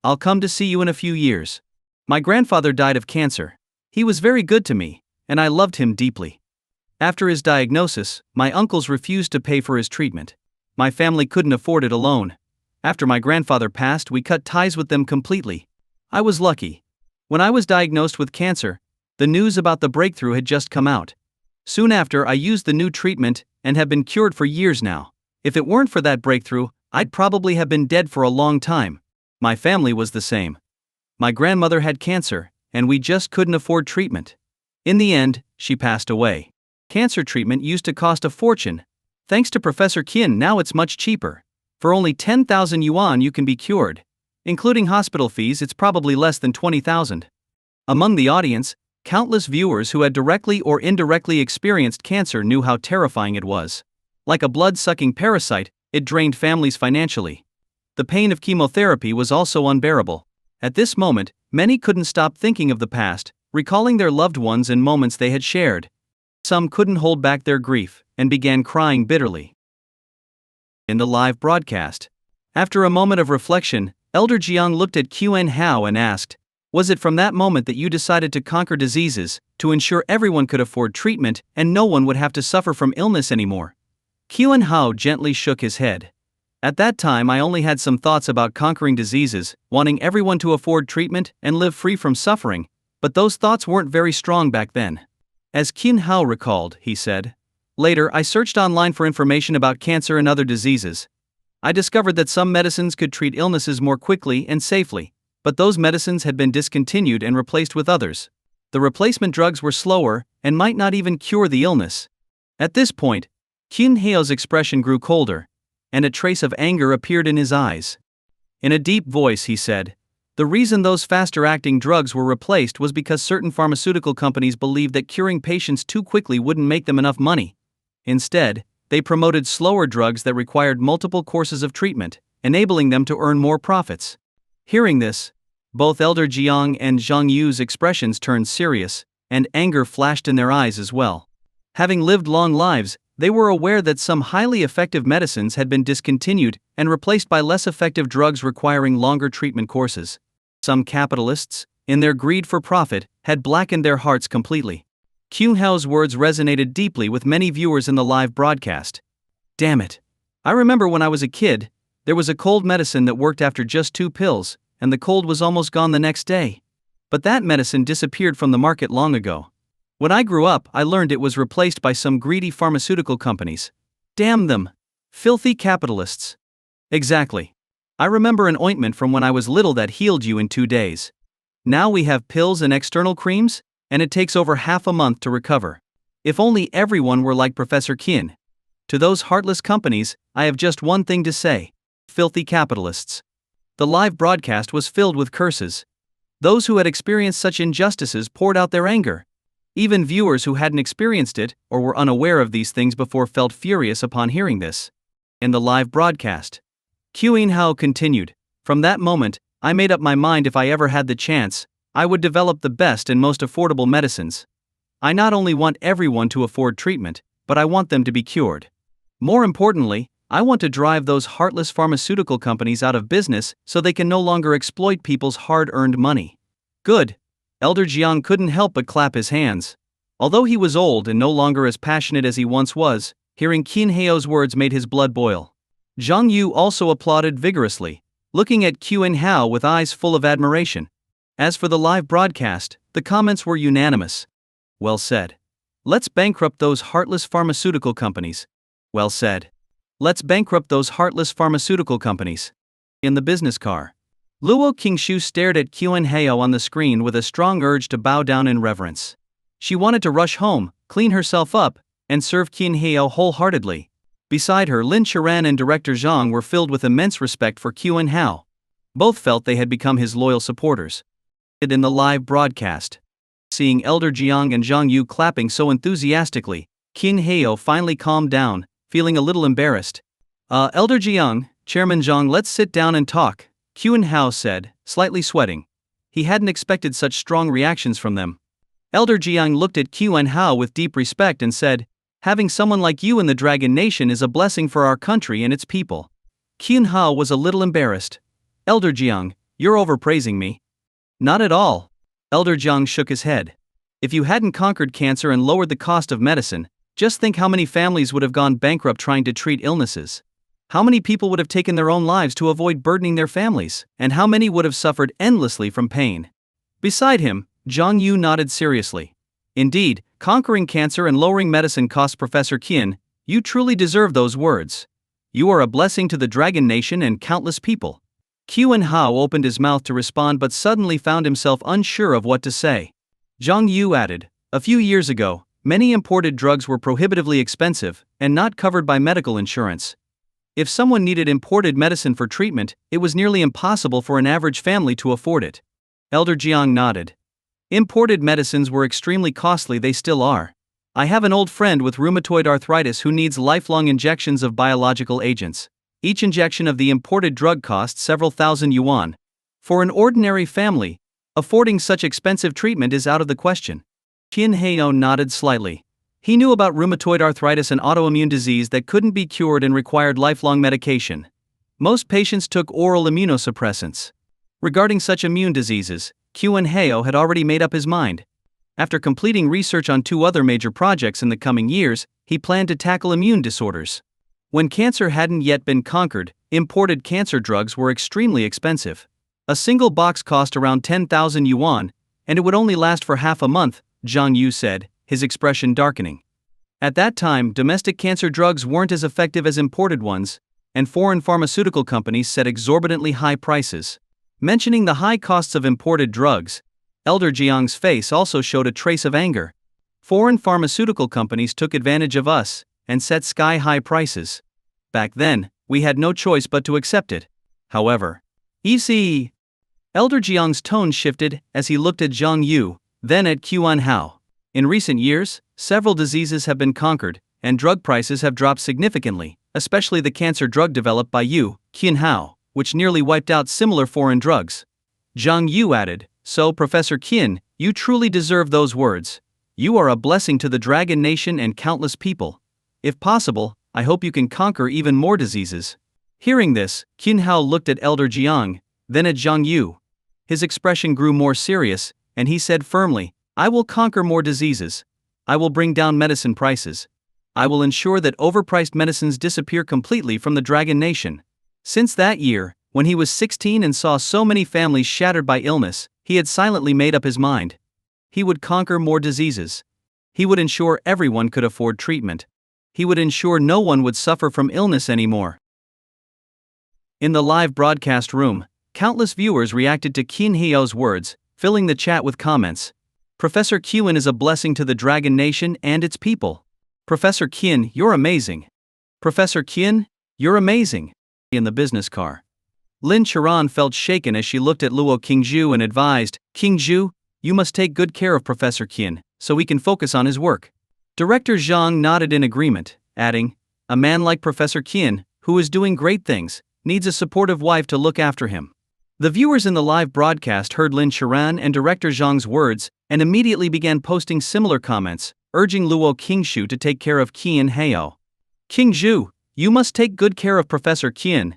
I'll come to see you in a few years. My grandfather died of cancer. He was very good to me, and I loved him deeply. After his diagnosis, my uncles refused to pay for his treatment. My family couldn't afford it alone. After my grandfather passed, we cut ties with them completely. I was lucky. When I was diagnosed with cancer, the news about the breakthrough had just come out. Soon after, I used the new treatment and have been cured for years now. If it weren't for that breakthrough, I'd probably have been dead for a long time. My family was the same. My grandmother had cancer, and we just couldn't afford treatment. In the end, she passed away. Cancer treatment used to cost a fortune. Thanks to Professor Qin, now it's much cheaper. For only 10,000 yuan you can be cured. Including hospital fees, it's probably less than 20,000. Among the audience, countless viewers who had directly or indirectly experienced cancer knew how terrifying it was. Like a blood-sucking parasite, it drained families financially. The pain of chemotherapy was also unbearable. At this moment, many couldn't stop thinking of the past, recalling their loved ones and moments they had shared. Some couldn't hold back their grief, and began crying bitterly. In the live broadcast, after a moment of reflection, Elder Jiang looked at Qin Hao and asked, "Was it from that moment that you decided to conquer diseases, to ensure everyone could afford treatment and no one would have to suffer from illness anymore?" Qin Hao gently shook his head. "At that time I only had some thoughts about conquering diseases, wanting everyone to afford treatment and live free from suffering, but those thoughts weren't very strong back then." As Qin Hao recalled, he said, "Later I searched online for information about cancer and other diseases. I discovered that some medicines could treat illnesses more quickly and safely, but those medicines had been discontinued and replaced with others. The replacement drugs were slower and might not even cure the illness." At this point, Qin Hao's expression grew colder, and a trace of anger appeared in his eyes. In a deep voice he said, "The reason those faster-acting drugs were replaced was because certain pharmaceutical companies believed that curing patients too quickly wouldn't make them enough money. Instead, they promoted slower drugs that required multiple courses of treatment, enabling them to earn more profits." Hearing this, both Elder Jiang and Zhang Yu's expressions turned serious, and anger flashed in their eyes as well. Having lived long lives, they were aware that some highly effective medicines had been discontinued and replaced by less effective drugs requiring longer treatment courses. Some capitalists, in their greed for profit, had blackened their hearts completely. Qin Hao's words resonated deeply with many viewers in the live broadcast. "Damn it. I remember when I was a kid, there was a cold medicine that worked after just 2 pills, and the cold was almost gone the next day. But that medicine disappeared from the market long ago. When I grew up, I learned it was replaced by some greedy pharmaceutical companies. Damn them. Filthy capitalists." "Exactly. I remember an ointment from when I was little that healed you in 2 days. Now we have pills and external creams, and it takes over half a month to recover. If only everyone were like Professor Qin." To those heartless companies, I have just one thing to say. Filthy capitalists. The live broadcast was filled with curses. Those who had experienced such injustices poured out their anger. Even viewers who hadn't experienced it or were unaware of these things before felt furious upon hearing this. In the live broadcast, Culinary continued, "From that moment, I made up my mind if I ever had the chance, I would develop the best and most affordable medicines. I not only want everyone to afford treatment, but I want them to be cured. More importantly, I want to drive those heartless pharmaceutical companies out of business so they can no longer exploit people's hard-earned money." Good. Elder Jiang couldn't help but clap his hands. Although he was old and no longer as passionate as he once was, hearing Qin Heo's words made his blood boil. Zhang Yu also applauded vigorously, looking at Qin Hao with eyes full of admiration. As for the live broadcast, the comments were unanimous. Well said. Let's bankrupt those heartless pharmaceutical companies. Well said. Let's bankrupt those heartless pharmaceutical companies. In the business car, Luo Qingshu stared at Qin Hao on the screen with a strong urge to bow down in reverence. She wanted to rush home, clean herself up, and serve Qin Hao wholeheartedly. Beside her, Lin Charan and director Zhang were filled with immense respect for Qin Hao. Both felt they had become his loyal supporters. In the live broadcast, seeing Elder Jiang and Zhang Yu clapping so enthusiastically, Qin Hao finally calmed down, feeling a little embarrassed. Elder Jiang, Chairman Zhang, let's sit down and talk," Qin Hao said, slightly sweating. He hadn't expected such strong reactions from them. Elder Jiang looked at Qin Hao with deep respect and said, "Having someone like you in the Dragon Nation is a blessing for our country and its people." Qin Hao was a little embarrassed. "Elder Jiang, you're overpraising me." "Not at all." Elder Jiang shook his head. "If you hadn't conquered cancer and lowered the cost of medicine, just think how many families would have gone bankrupt trying to treat illnesses. How many people would have taken their own lives to avoid burdening their families, and how many would have suffered endlessly from pain?" Beside him, Zhang Yu nodded seriously. "Indeed, conquering cancer and lowering medicine costs. Professor Qin, you truly deserve those words. You are a blessing to the Dragon Nation and countless people." Qin Hao opened his mouth to respond but suddenly found himself unsure of what to say. Zhang Yu added, "A few years ago, many imported drugs were prohibitively expensive and not covered by medical insurance. If someone needed imported medicine for treatment, it was nearly impossible for an average family to afford it." Elder Jiang nodded. "Imported medicines were extremely costly. They still are. I have an old friend with rheumatoid arthritis who needs lifelong injections of biological agents. Each injection of the imported drug costs several thousand yuan. For an ordinary family, affording such expensive treatment is out of the question." Qin Hao nodded slightly. He knew about rheumatoid arthritis, an autoimmune disease that couldn't be cured and required lifelong medication. Most patients took oral immunosuppressants. Regarding such immune diseases, Qin Hao had already made up his mind. After completing research on 2 other major projects in the coming years, he planned to tackle immune disorders. When cancer hadn't yet been conquered, imported cancer drugs were extremely expensive. A single box cost around 10,000 yuan, and it would only last for half a month, Zhang Yu said, his expression darkening. At that time, domestic cancer drugs weren't as effective as imported ones, and foreign pharmaceutical companies set exorbitantly high prices. Mentioning the high costs of imported drugs, Elder Jiang's face also showed a trace of anger. Foreign pharmaceutical companies took advantage of us and set sky-high prices. Back then, we had no choice but to accept it. However, ECE. Elder Jiang's tone shifted as he looked at Zhang Yu, then at Qin Hao. In recent years, several diseases have been conquered, and drug prices have dropped significantly, especially the cancer drug developed by you, Qin Hao, which nearly wiped out similar foreign drugs. Zhang Yu added, "So, Professor Qin, you truly deserve those words. You are a blessing to the Dragon Nation and countless people. If possible, I hope you can conquer even more diseases." Hearing this, Qin Hao looked at Elder Jiang, then at Zhang Yu. His expression grew more serious, and he said firmly, "I will conquer more diseases. I will bring down medicine prices. I will ensure that overpriced medicines disappear completely from the Dragon Nation." Since that year, when he was 16 and saw so many families shattered by illness, he had silently made up his mind. He would conquer more diseases. He would ensure everyone could afford treatment. He would ensure no one would suffer from illness anymore. In the live broadcast room, countless viewers reacted to Qin Hao's words, filling the chat with comments. "Professor Qin is a blessing to the Dragon Nation and its people. Professor Qin, you're amazing. Professor Qian, you're amazing. In the business car, Lin Charan felt shaken as she looked at Luo Qingzhu and advised, Qingzhu, you must take good care of Professor Qian, so he can focus on his work. Director Zhang nodded in agreement, adding, a man like Professor Qian, who is doing great things, needs a supportive wife to look after him. The viewers in the live broadcast heard Lin Charan and Director Zhang's words, and immediately began posting similar comments, urging Luo Qingzhu to take care of Qian Hao. Qingzhu, you must take good care of Professor Qian.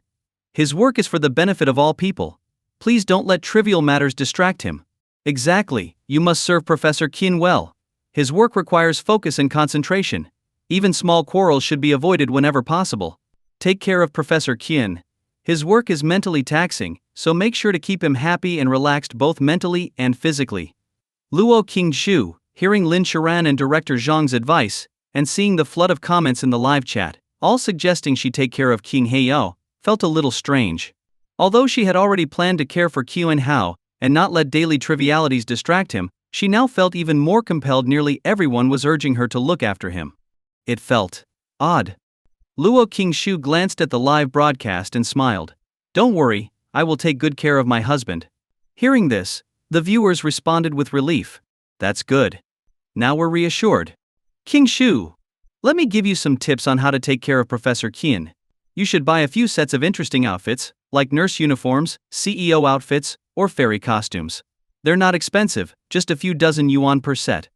His work is for the benefit of all people. Please don't let trivial matters distract him. Exactly, you must serve Professor Qian well. His work requires focus and concentration. Even small quarrels should be avoided whenever possible. Take care of Professor Qian. His work is mentally taxing, so make sure to keep him happy and relaxed both mentally and physically. Luo Qingzhu, hearing Lin Charan and Director Zhang's advice, and seeing the flood of comments in the live chat, all suggesting she take care of Qian Hao, felt a little strange. Although she had already planned to care for Qian Hao, and not let daily trivialities distract him, she now felt even more compelled. Nearly everyone was urging her to look after him. It felt odd. Luo Qingzhu glanced at the live broadcast and smiled. Don't worry, I will take good care of my husband. Hearing this, the viewers responded with relief. That's good. Now we're reassured. Qingzhu, let me give you some tips on how to take care of Professor Qian. You should buy a few sets of interesting outfits, like nurse uniforms, CEO outfits, or fairy costumes. They're not expensive, just a few dozen yuan per set.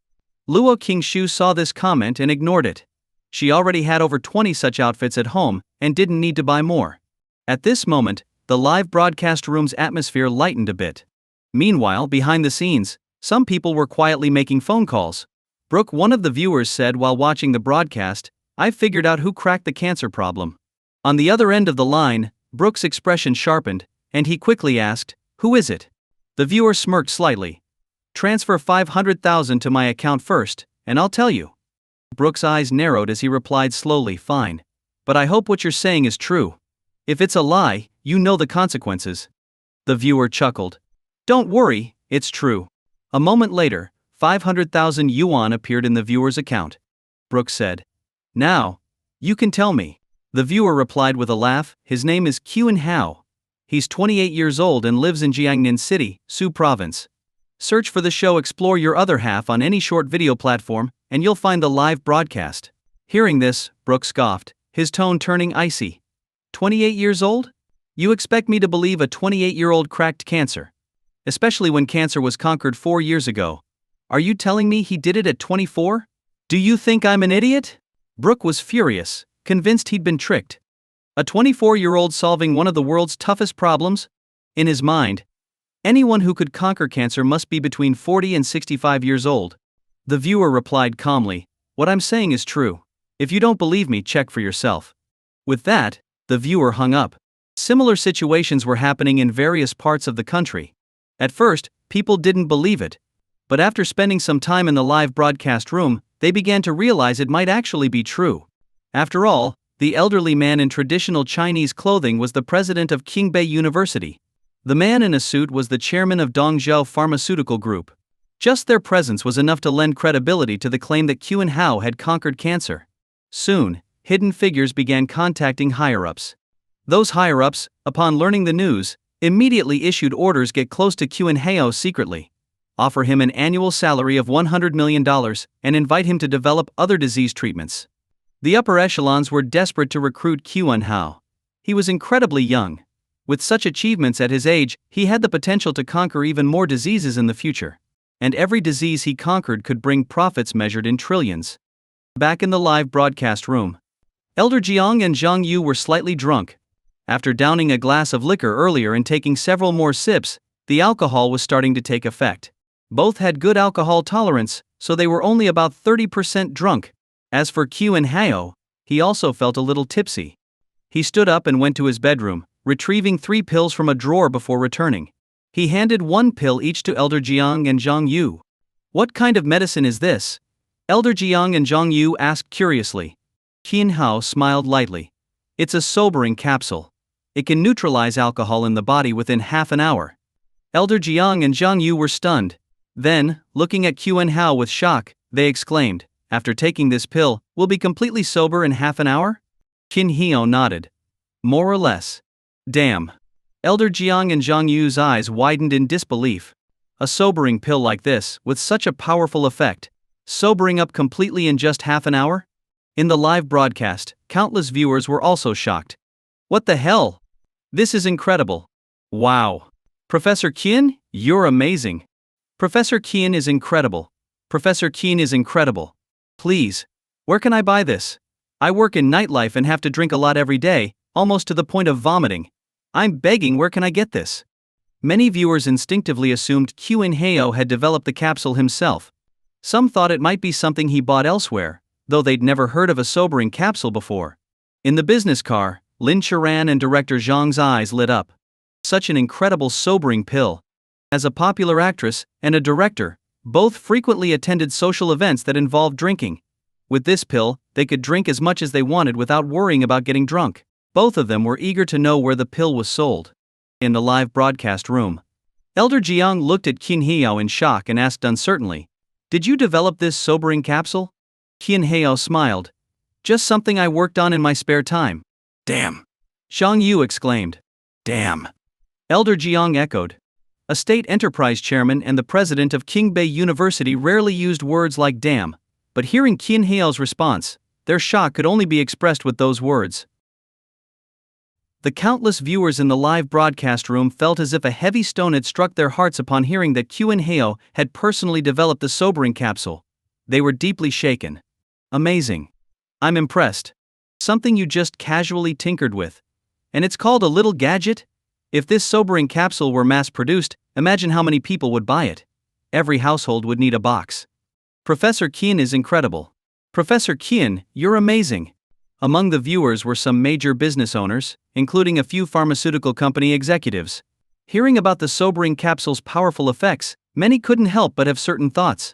Luo Qingzhu saw this comment and ignored it. She already had over 20 such outfits at home and didn't need to buy more. At this moment, the live broadcast room's atmosphere lightened a bit. Meanwhile, behind the scenes, some people were quietly making phone calls. Brooke, one of the viewers, said while watching the broadcast, I've figured out who cracked the cancer problem. On the other end of the line, Brooke's expression sharpened, and he quickly asked, who is it? The viewer smirked slightly. Transfer 500,000 to my account first, and I'll tell you. Brooke's eyes narrowed as he replied slowly, fine. But I hope what you're saying is true. If it's a lie, you know the consequences. The viewer chuckled. Don't worry, it's true. A moment later, 500,000 yuan appeared in the viewer's account. Brooke said, now, you can tell me. The viewer replied with a laugh, his name is Qian Hao. He's 28 years old and lives in Jiangnan City, Su Province. Search for the show Explore Your Other Half on any short video platform, and you'll find the live broadcast. Hearing this, Brooke scoffed, his tone turning icy. 28 years old? You expect me to believe a 28-year-old cracked cancer? Especially when cancer was conquered 4 years ago. Are you telling me he did it at 24? Do you think I'm an idiot? Brooke was furious, convinced he'd been tricked. A 24-year-old solving one of the world's toughest problems? In his mind, anyone who could conquer cancer must be between 40 and 65 years old. The viewer replied calmly, what I'm saying is true. If you don't believe me, check for yourself. With that, the viewer hung up. Similar situations were happening in various parts of the country. At first, people didn't believe it. But after spending some time in the live broadcast room, they began to realize it might actually be true. After all, the elderly man in traditional Chinese clothing was the president of Qingbei University. The man in a suit was the chairman of Dongzhou Pharmaceutical Group. Just their presence was enough to lend credibility to the claim that Qian Hao had conquered cancer. Soon, hidden figures began contacting higher-ups. Those higher-ups, upon learning the news, immediately issued orders get close to Qian Hao secretly, offer him an annual salary of $100 million, and invite him to develop other disease treatments. The upper echelons were desperate to recruit Qian Hao. He was incredibly young. With such achievements at his age, he had the potential to conquer even more diseases in the future. And every disease he conquered could bring profits measured in trillions. Back in the live broadcast room, Elder Jiang and Zhang Yu were slightly drunk. After downing a glass of liquor earlier and taking several more sips, the alcohol was starting to take effect. Both had good alcohol tolerance, so they were only about 30% drunk. As for Qian Hao, he also felt a little tipsy. He stood up and went to his bedroom, retrieving 3 pills from a drawer before returning. He handed 1 pill each to Elder Jiang and Zhang Yu. What kind of medicine is this? Elder Jiang and Zhang Yu asked curiously. Qian Hao smiled lightly. It's a sobering capsule. It can neutralize alcohol in the body within half an hour. Elder Jiang and Zhang Yu were stunned. Then, looking at Qian Hao with shock, they exclaimed, after taking this pill, we'll be completely sober in half an hour? Qin Hyo nodded. More or less. Damn. Elder Jiang and Zhang Yu's eyes widened in disbelief. A sobering pill like this, with such a powerful effect, sobering up completely in just half an hour? In the live broadcast, countless viewers were also shocked. What the hell? This is incredible. Wow. Professor Qin, you're amazing. Professor Qin is incredible. Professor Qin is incredible. Please. Where can I buy this? I work in nightlife and have to drink a lot every day, almost to the point of vomiting. I'm begging, where can I get this? Many viewers instinctively assumed Qin Hyo had developed the capsule himself. Some thought it might be something he bought elsewhere, though they'd never heard of a sobering capsule before. In the business car, Lin Charan and director Zhang's eyes lit up. Such an incredible sobering pill. As a popular actress and a director, both frequently attended social events that involved drinking. With this pill, they could drink as much as they wanted without worrying about getting drunk. Both of them were eager to know where the pill was sold. In the live broadcast room, Elder Jiang looked at Qin Hyo in shock and asked uncertainly, "Did you develop this sobering capsule?" Qin Hyo smiled. "Just something I worked on in my spare time." "Damn!" Zhang Yu exclaimed. "Damn!" Elder Jiang echoed. A state enterprise chairman and the president of Qingbei University rarely used words like damn, but hearing Qin Hyo's response, their shock could only be expressed with those words. The countless viewers in the live broadcast room felt as if a heavy stone had struck their hearts upon hearing that Qin Hyo had personally developed the sobering capsule. They were deeply shaken. Amazing. I'm impressed. Something you just casually tinkered with. And it's called a little gadget? If this sobering capsule were mass-produced, imagine how many people would buy it. Every household would need a box. Professor Qin is incredible. Professor Qin, you're amazing. Among the viewers were some major business owners, including a few pharmaceutical company executives. Hearing about the sobering capsule's powerful effects, many couldn't help but have certain thoughts.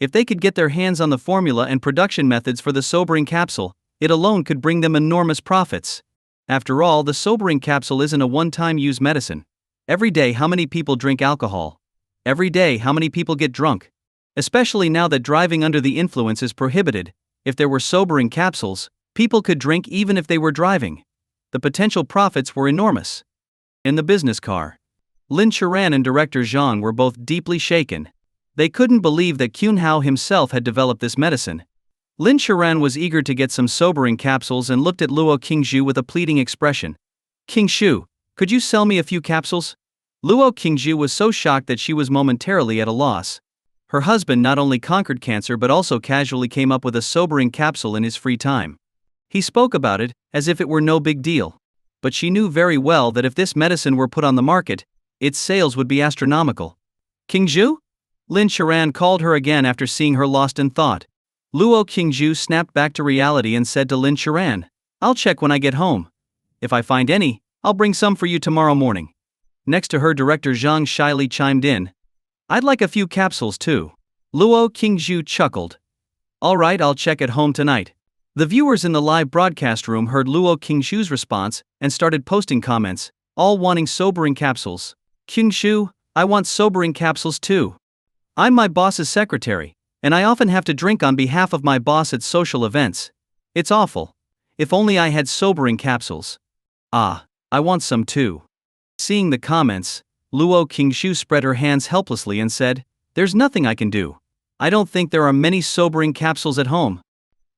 If they could get their hands on the formula and production methods for the sobering capsule, it alone could bring them enormous profits. After all, the sobering capsule isn't a one-time use medicine. Every day, how many people drink alcohol? Every day, how many people get drunk? Especially now that driving under the influence is prohibited, if there were sobering capsules, people could drink even if they were driving. The potential profits were enormous. In the business car, Lin Charan and director Zhang were both deeply shaken. They couldn't believe that Qin Hyo himself had developed this medicine. Lin Charan was eager to get some sobering capsules and looked at Luo Qingzhu with a pleading expression. "Qingshu, could you sell me a few capsules?" Luo Qingzhu was so shocked that she was momentarily at a loss. Her husband not only conquered cancer but also casually came up with a sobering capsule in his free time. He spoke about it as if it were no big deal. But she knew very well that if this medicine were put on the market, its sales would be astronomical. "Qingzhu?" Lin Charan called her again after seeing her lost in thought. Luo Qingzhu snapped back to reality and said to Lin Charan, "I'll check when I get home. If I find any, I'll bring some for you tomorrow morning." Next to her, director Zhang shyly chimed in, "I'd like a few capsules too." Luo Qingzhu chuckled. "All right, I'll check at home tonight." The viewers in the live broadcast room heard Luo Qingzhu's response and started posting comments, all wanting sobering capsules. "Qingzhu, I want sobering capsules too. I'm my boss's secretary, and I often have to drink on behalf of my boss at social events. It's awful. If only I had sobering capsules. Ah, I want some too." Seeing the comments, Luo Qingzhu spread her hands helplessly and said, "There's nothing I can do. I don't think there are many sobering capsules at home."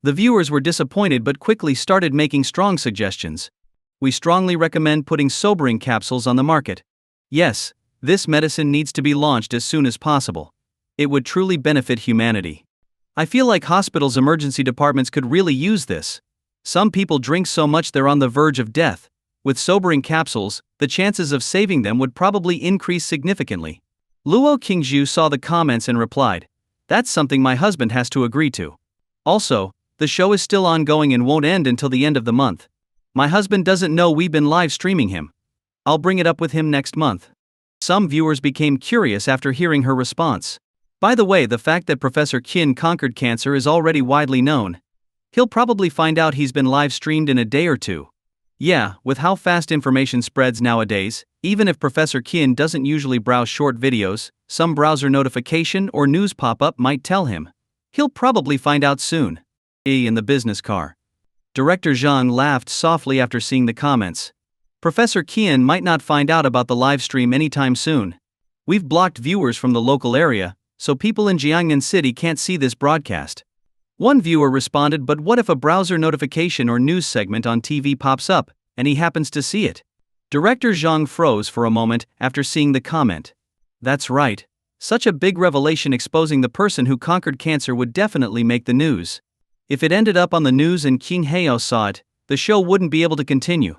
The viewers were disappointed but quickly started making strong suggestions. "We strongly recommend putting sobering capsules on the market. Yes, this medicine needs to be launched as soon as possible. It would truly benefit humanity. I feel like hospitals' emergency departments could really use this. Some people drink so much they're on the verge of death. With sobering capsules, the chances of saving them would probably increase significantly." Luo Qingzhu saw the comments and replied, "That's something my husband has to agree to. Also, the show is still ongoing and won't end until the end of the month. My husband doesn't know we've been live streaming him. I'll bring it up with him next month." Some viewers became curious after hearing her response. By the way, the fact that Professor Qin conquered cancer is already widely known. He'll probably find out he's been live streamed in a day or two. Yeah, with how fast information spreads nowadays, even if Professor Qin doesn't usually browse short videos, some browser notification or news pop-up might tell him. He'll probably find out soon. In the business car, Director Zhang laughed softly after seeing the comments. Professor Qian might not find out about the live stream anytime soon. We've blocked viewers from the local area, so people in Jiangnan City can't see this broadcast. One viewer responded, but what if a browser notification or news segment on TV pops up, and he happens to see it? Director Zhang froze for a moment after seeing the comment. That's right. Such a big revelation exposing the person who conquered cancer would definitely make the news. If it ended up on the news and Qin Heo saw it, the show wouldn't be able to continue.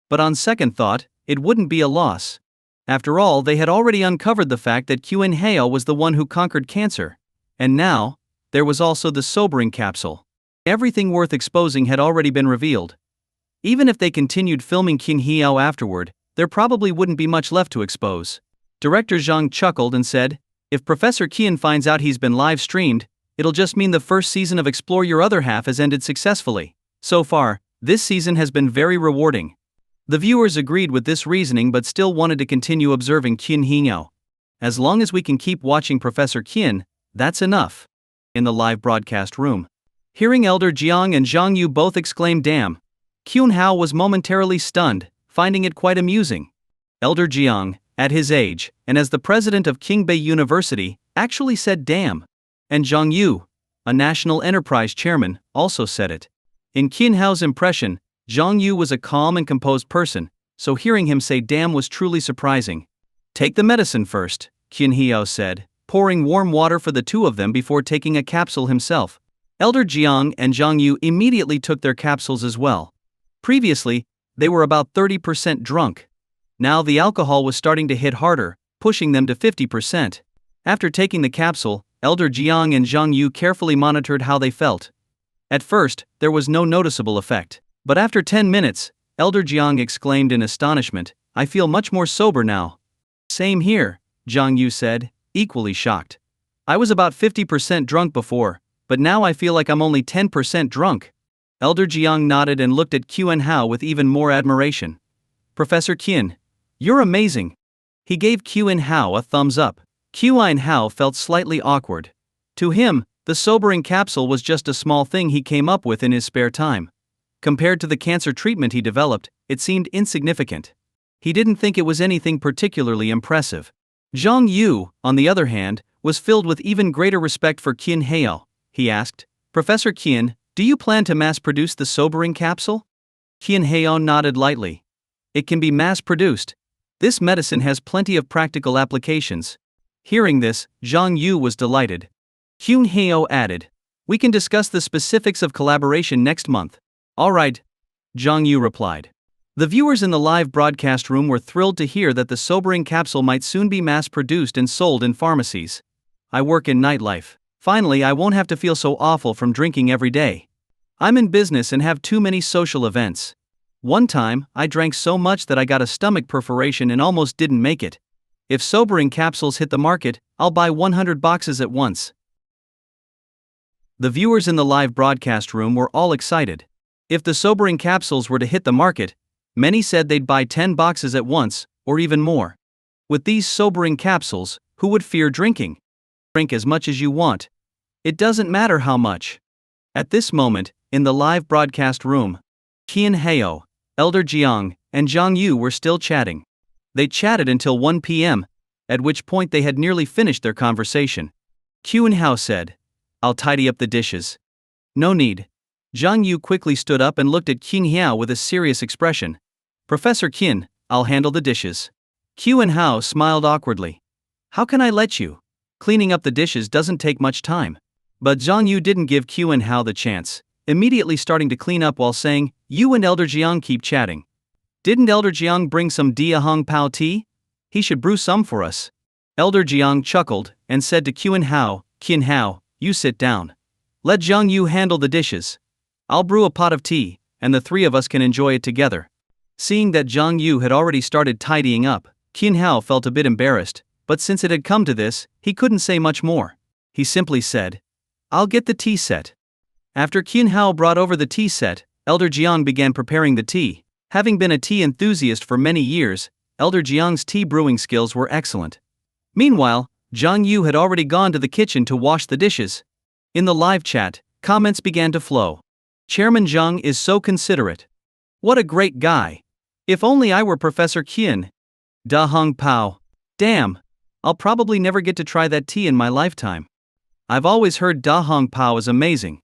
But on second thought, it wouldn't be a loss. After all, they had already uncovered the fact that Qin Heo was the one who conquered cancer. And now, there was also the sobering capsule. Everything worth exposing had already been revealed. Even if they continued filming Qin Heo afterward, there probably wouldn't be much left to expose. Director Zhang chuckled and said, if Professor Qian finds out he's been live streamed, it'll just mean the first season of Explore Your Other Half has ended successfully. So far, this season has been very rewarding. The viewers agreed with this reasoning but still wanted to continue observing Qin Heo. As long as we can keep watching Professor Qian, that's enough. In the live broadcast room, hearing Elder Jiang and Zhang Yu both exclaim damn, Qin Hao was momentarily stunned, finding it quite amusing. Elder Jiang, at his age, and as the president of Qingbei University, actually said damn. And Zhang Yu, a national enterprise chairman, also said it. In Qin Hao's impression, Zhang Yu was a calm and composed person, so hearing him say damn was truly surprising. Take the medicine first, Qin Heo said, pouring warm water for the two of them before taking a capsule himself. Elder Jiang and Zhang Yu immediately took their capsules as well. Previously, they were about 30% drunk. Now the alcohol was starting to hit harder, pushing them to 50%. After taking the capsule, Elder Jiang and Zhang Yu carefully monitored how they felt. At first, there was no noticeable effect. But after 10 minutes, Elder Jiang exclaimed in astonishment, I feel much more sober now. Same here, Zhang Yu said, equally shocked. I was about 50% drunk before, but now I feel like I'm only 10% drunk. Elder Jiang nodded and looked at Qin Hao with even more admiration. Professor Qian, you're amazing. He gave Qin Hao a thumbs up. Qin Hao felt slightly awkward. To him, the sobering capsule was just a small thing he came up with in his spare time. Compared to the cancer treatment he developed, it seemed insignificant. He didn't think it was anything particularly impressive. Zhang Yu, on the other hand, was filled with even greater respect for Qin Heo. He asked, Professor Qian, do you plan to mass-produce the sobering capsule? Qin Heo nodded lightly. It can be mass-produced. This medicine has plenty of practical applications. Hearing this, Zhang Yu was delighted. Qin Heo added, we can discuss the specifics of collaboration next month. All right, Zhang Yu replied. The viewers in the live broadcast room were thrilled to hear that the sobering capsule might soon be mass-produced and sold in pharmacies. I work in nightlife. Finally, I won't have to feel so awful from drinking every day. I'm in business and have too many social events. One time, I drank so much that I got a stomach perforation and almost didn't make it. If sobering capsules hit the market, I'll buy 100 boxes at once. The viewers in the live broadcast room were all excited. If the sobering capsules were to hit the market, many said they'd buy 10 boxes at once, or even more. With these sobering capsules, who would fear drinking? Drink as much as you want. It doesn't matter how much. At this moment, in the live broadcast room, Qin Heo, Elder Jiang, and Zhang Yu were still chatting. They chatted until 1 p.m., at which point they had nearly finished their conversation. Qin Hao said, I'll tidy up the dishes. No need. Zhang Yu quickly stood up and looked at Qin Hao with a serious expression. Professor Qin, I'll handle the dishes. Qin Hao smiled awkwardly. How can I let you? Cleaning up the dishes doesn't take much time. But Zhang Yu didn't give Qin Hao the chance, immediately starting to clean up while saying, you and Elder Jiang keep chatting. Didn't Elder Jiang bring some Dia Hong Pao tea? He should brew some for us. Elder Jiang chuckled and said to Qin Hao, you sit down. Let Zhang Yu handle the dishes. I'll brew a pot of tea, and the three of us can enjoy it together. Seeing that Zhang Yu had already started tidying up, Qin Hao felt a bit embarrassed, but since it had come to this, he couldn't say much more. He simply said, I'll get the tea set. After Qin Hao brought over the tea set, Elder Jiang began preparing the tea. Having been a tea enthusiast for many years, Elder Jiang's tea brewing skills were excellent. Meanwhile, Zhang Yu had already gone to the kitchen to wash the dishes. In the live chat, comments began to flow. Chairman Zhang is so considerate. What a great guy. If only I were Professor Qian. Da Hong Pao. Damn. I'll probably never get to try that tea in my lifetime. I've always heard Da Hong Pao is amazing.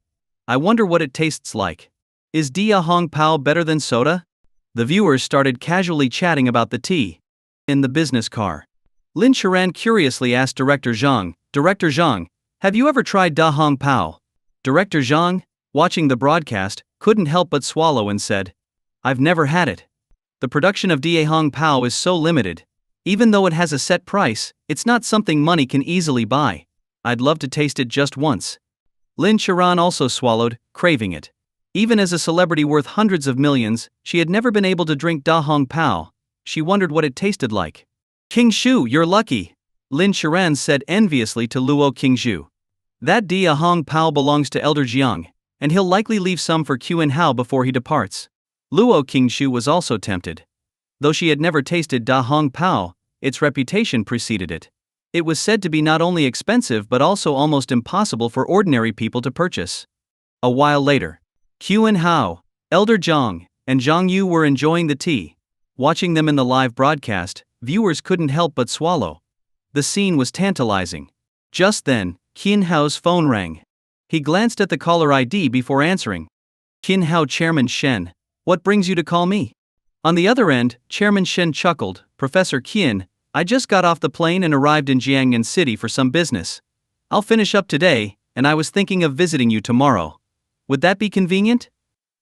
I wonder what it tastes like. Is Da Hong Pao better than soda? The viewers started casually chatting about the tea. In the business car, Lin Charan curiously asked Director Zhang, have you ever tried Da Hong Pao? Director Zhang, watching the broadcast, couldn't help but swallow and said, I've never had it. The production of Da Hong Pao is so limited. Even though it has a set price, it's not something money can easily buy. I'd love to taste it just once. Lin Charan also swallowed, craving it. Even as a celebrity worth hundreds of millions, she had never been able to drink Da Hong Pao. She wondered what it tasted like. King Shu, you're lucky, Lin Charan said enviously to Luo Qingzhu. That Da Hong Pao belongs to Elder Jiang, and he'll likely leave some for Qin Hao before he departs. Luo Qingzhu was also tempted. Though she had never tasted Da Hong Pao, its reputation preceded it. It was said to be not only expensive but also almost impossible for ordinary people to purchase. A while later, Qin Hao, Elder Jiang, and Zhang Yu were enjoying the tea. Watching them in the live broadcast, viewers couldn't help but swallow. The scene was tantalizing. Just then, Qin Hao's phone rang. He glanced at the caller ID before answering. Qin Hao, Chairman Shen, what brings you to call me? On the other end, Chairman Shen chuckled, Professor Qin, I just got off the plane and arrived in Jiangnan City for some business. I'll finish up today, and I was thinking of visiting you tomorrow. Would that be convenient?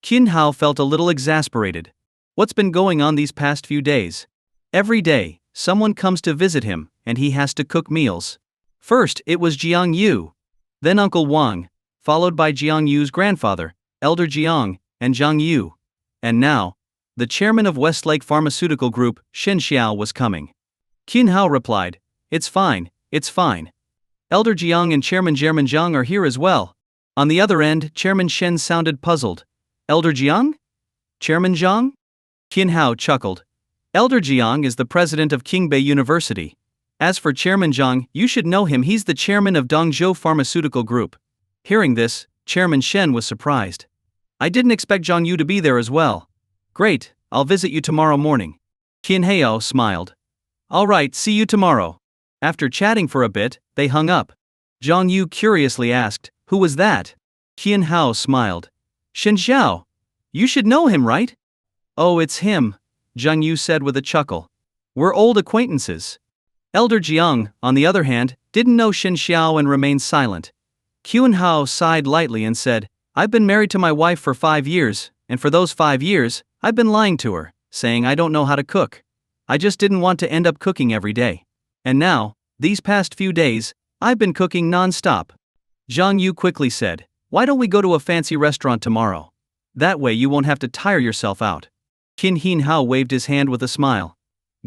Qin Hao felt a little exasperated. What's been going on these past few days? Every day, someone comes to visit him, and he has to cook meals. First, it was Jiang Yu. Then Uncle Wang, followed by Jiang Yu's grandfather, Elder Jiang, and Zhang Yu. And now, the chairman of Westlake Pharmaceutical Group, Shen Xiao, was coming. Qin Hao replied, It's fine, it's fine. Elder Jiang and Chairman Zhang are here as well. On the other end, Chairman Shen sounded puzzled. Elder Jiang? Chairman Zhang? Qin Hao chuckled. Elder Jiang is the president of Qingbei University. As for Chairman Zhang, you should know him, he's the chairman of Dongzhou Pharmaceutical Group. Hearing this, Chairman Shen was surprised. I didn't expect Zhang Yu to be there as well. Great, I'll visit you tomorrow morning. Qin Hao smiled. All right, see you tomorrow. After chatting for a bit, they hung up. Zhang Yu curiously asked, Who was that? Qin Hao smiled. Shen Xiao. You should know him, right? Oh, it's him, Zhang Yu said with a chuckle. We're old acquaintances. Elder Jiang, on the other hand, didn't know Shen Xiao and remained silent. Qin Hao sighed lightly and said, I've been married to my wife for 5 years, and for those 5 years, I've been lying to her, saying I don't know how to cook. I just didn't want to end up cooking every day. And now, these past few days, I've been cooking non-stop. Zhang Yu quickly said, Why don't we go to a fancy restaurant tomorrow? That way you won't have to tire yourself out. Qin Hao waved his hand with a smile.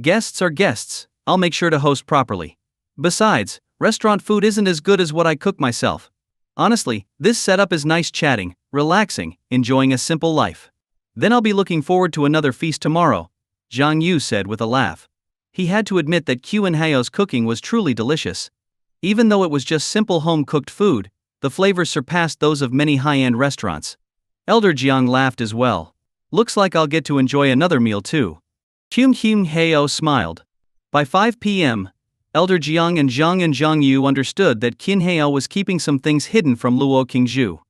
Guests are guests, I'll make sure to host properly. Besides, restaurant food isn't as good as what I cook myself. Honestly, this setup is nice, chatting, relaxing, enjoying a simple life. Then I'll be looking forward to another feast tomorrow, Zhang Yu said with a laugh. He had to admit that Qin Hao's cooking was truly delicious. Even though it was just simple home-cooked food, the flavors surpassed those of many high-end restaurants. Elder Jiang laughed as well. Looks like I'll get to enjoy another meal too. Qin Hao smiled. By 5 p.m., Elder Jiang and Zhang Yu understood that Qin Hao was keeping some things hidden from Luo Qingzhu.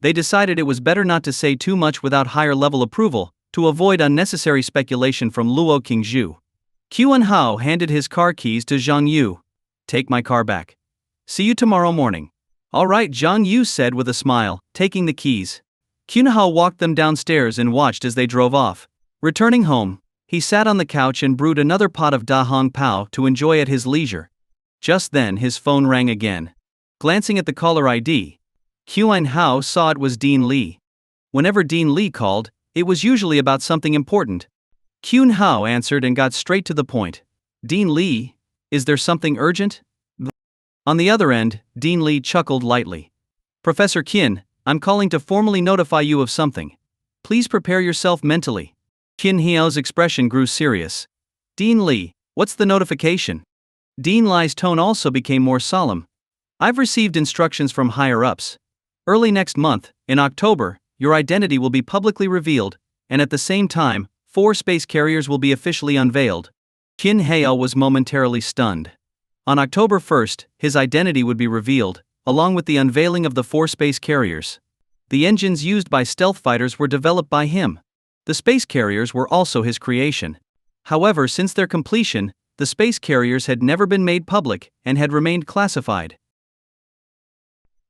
They decided it was better not to say too much without higher-level approval, to avoid unnecessary speculation from Luo Qingzhu. Qin Hao handed his car keys to Zhang Yu. Take my car back. See you tomorrow morning. All right, Zhang Yu said with a smile, taking the keys. Qin Hao walked them downstairs and watched as they drove off. Returning home, he sat on the couch and brewed another pot of Da Hong Pao to enjoy at his leisure. Just then his phone rang again. Glancing at the caller ID, Qin Hao saw it was Dean Li. Whenever Dean Li called, it was usually about something important. Qin Hao answered and got straight to the point. Dean Li, is there something urgent? On the other end, Dean Li chuckled lightly. Professor Qin, I'm calling to formally notify you of something. Please prepare yourself mentally. Qin Hao's expression grew serious. Dean Li, what's the notification? Dean Li's tone also became more solemn. I've received instructions from higher-ups. Early next month, in October, your identity will be publicly revealed, and at the same time, 4 space carriers will be officially unveiled. Kim Hyo was momentarily stunned. On October 1st, his identity would be revealed, along with the unveiling of the 4 space carriers. The engines used by stealth fighters were developed by him. The space carriers were also his creation. However, since their completion, the space carriers had never been made public and had remained classified.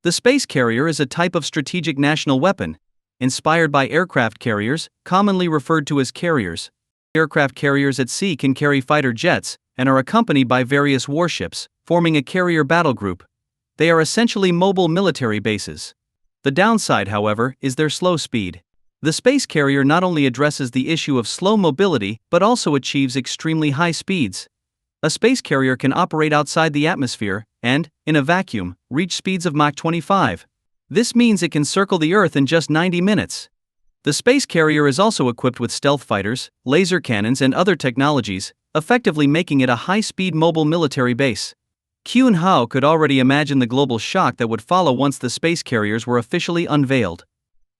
The space carrier is a type of strategic national weapon, inspired by aircraft carriers, commonly referred to as carriers. Aircraft carriers at sea can carry fighter jets and are accompanied by various warships, forming a carrier battle group. They are essentially mobile military bases. The downside, however, is their slow speed. The space carrier not only addresses the issue of slow mobility but also achieves extremely high speeds. A space carrier can operate outside the atmosphere and, in a vacuum, reach speeds of Mach 25. This means it can circle the Earth in just 90 minutes. The space carrier is also equipped with stealth fighters, laser cannons and other technologies, effectively making it a high-speed mobile military base. Kyun Hao could already imagine the global shock that would follow once the space carriers were officially unveiled.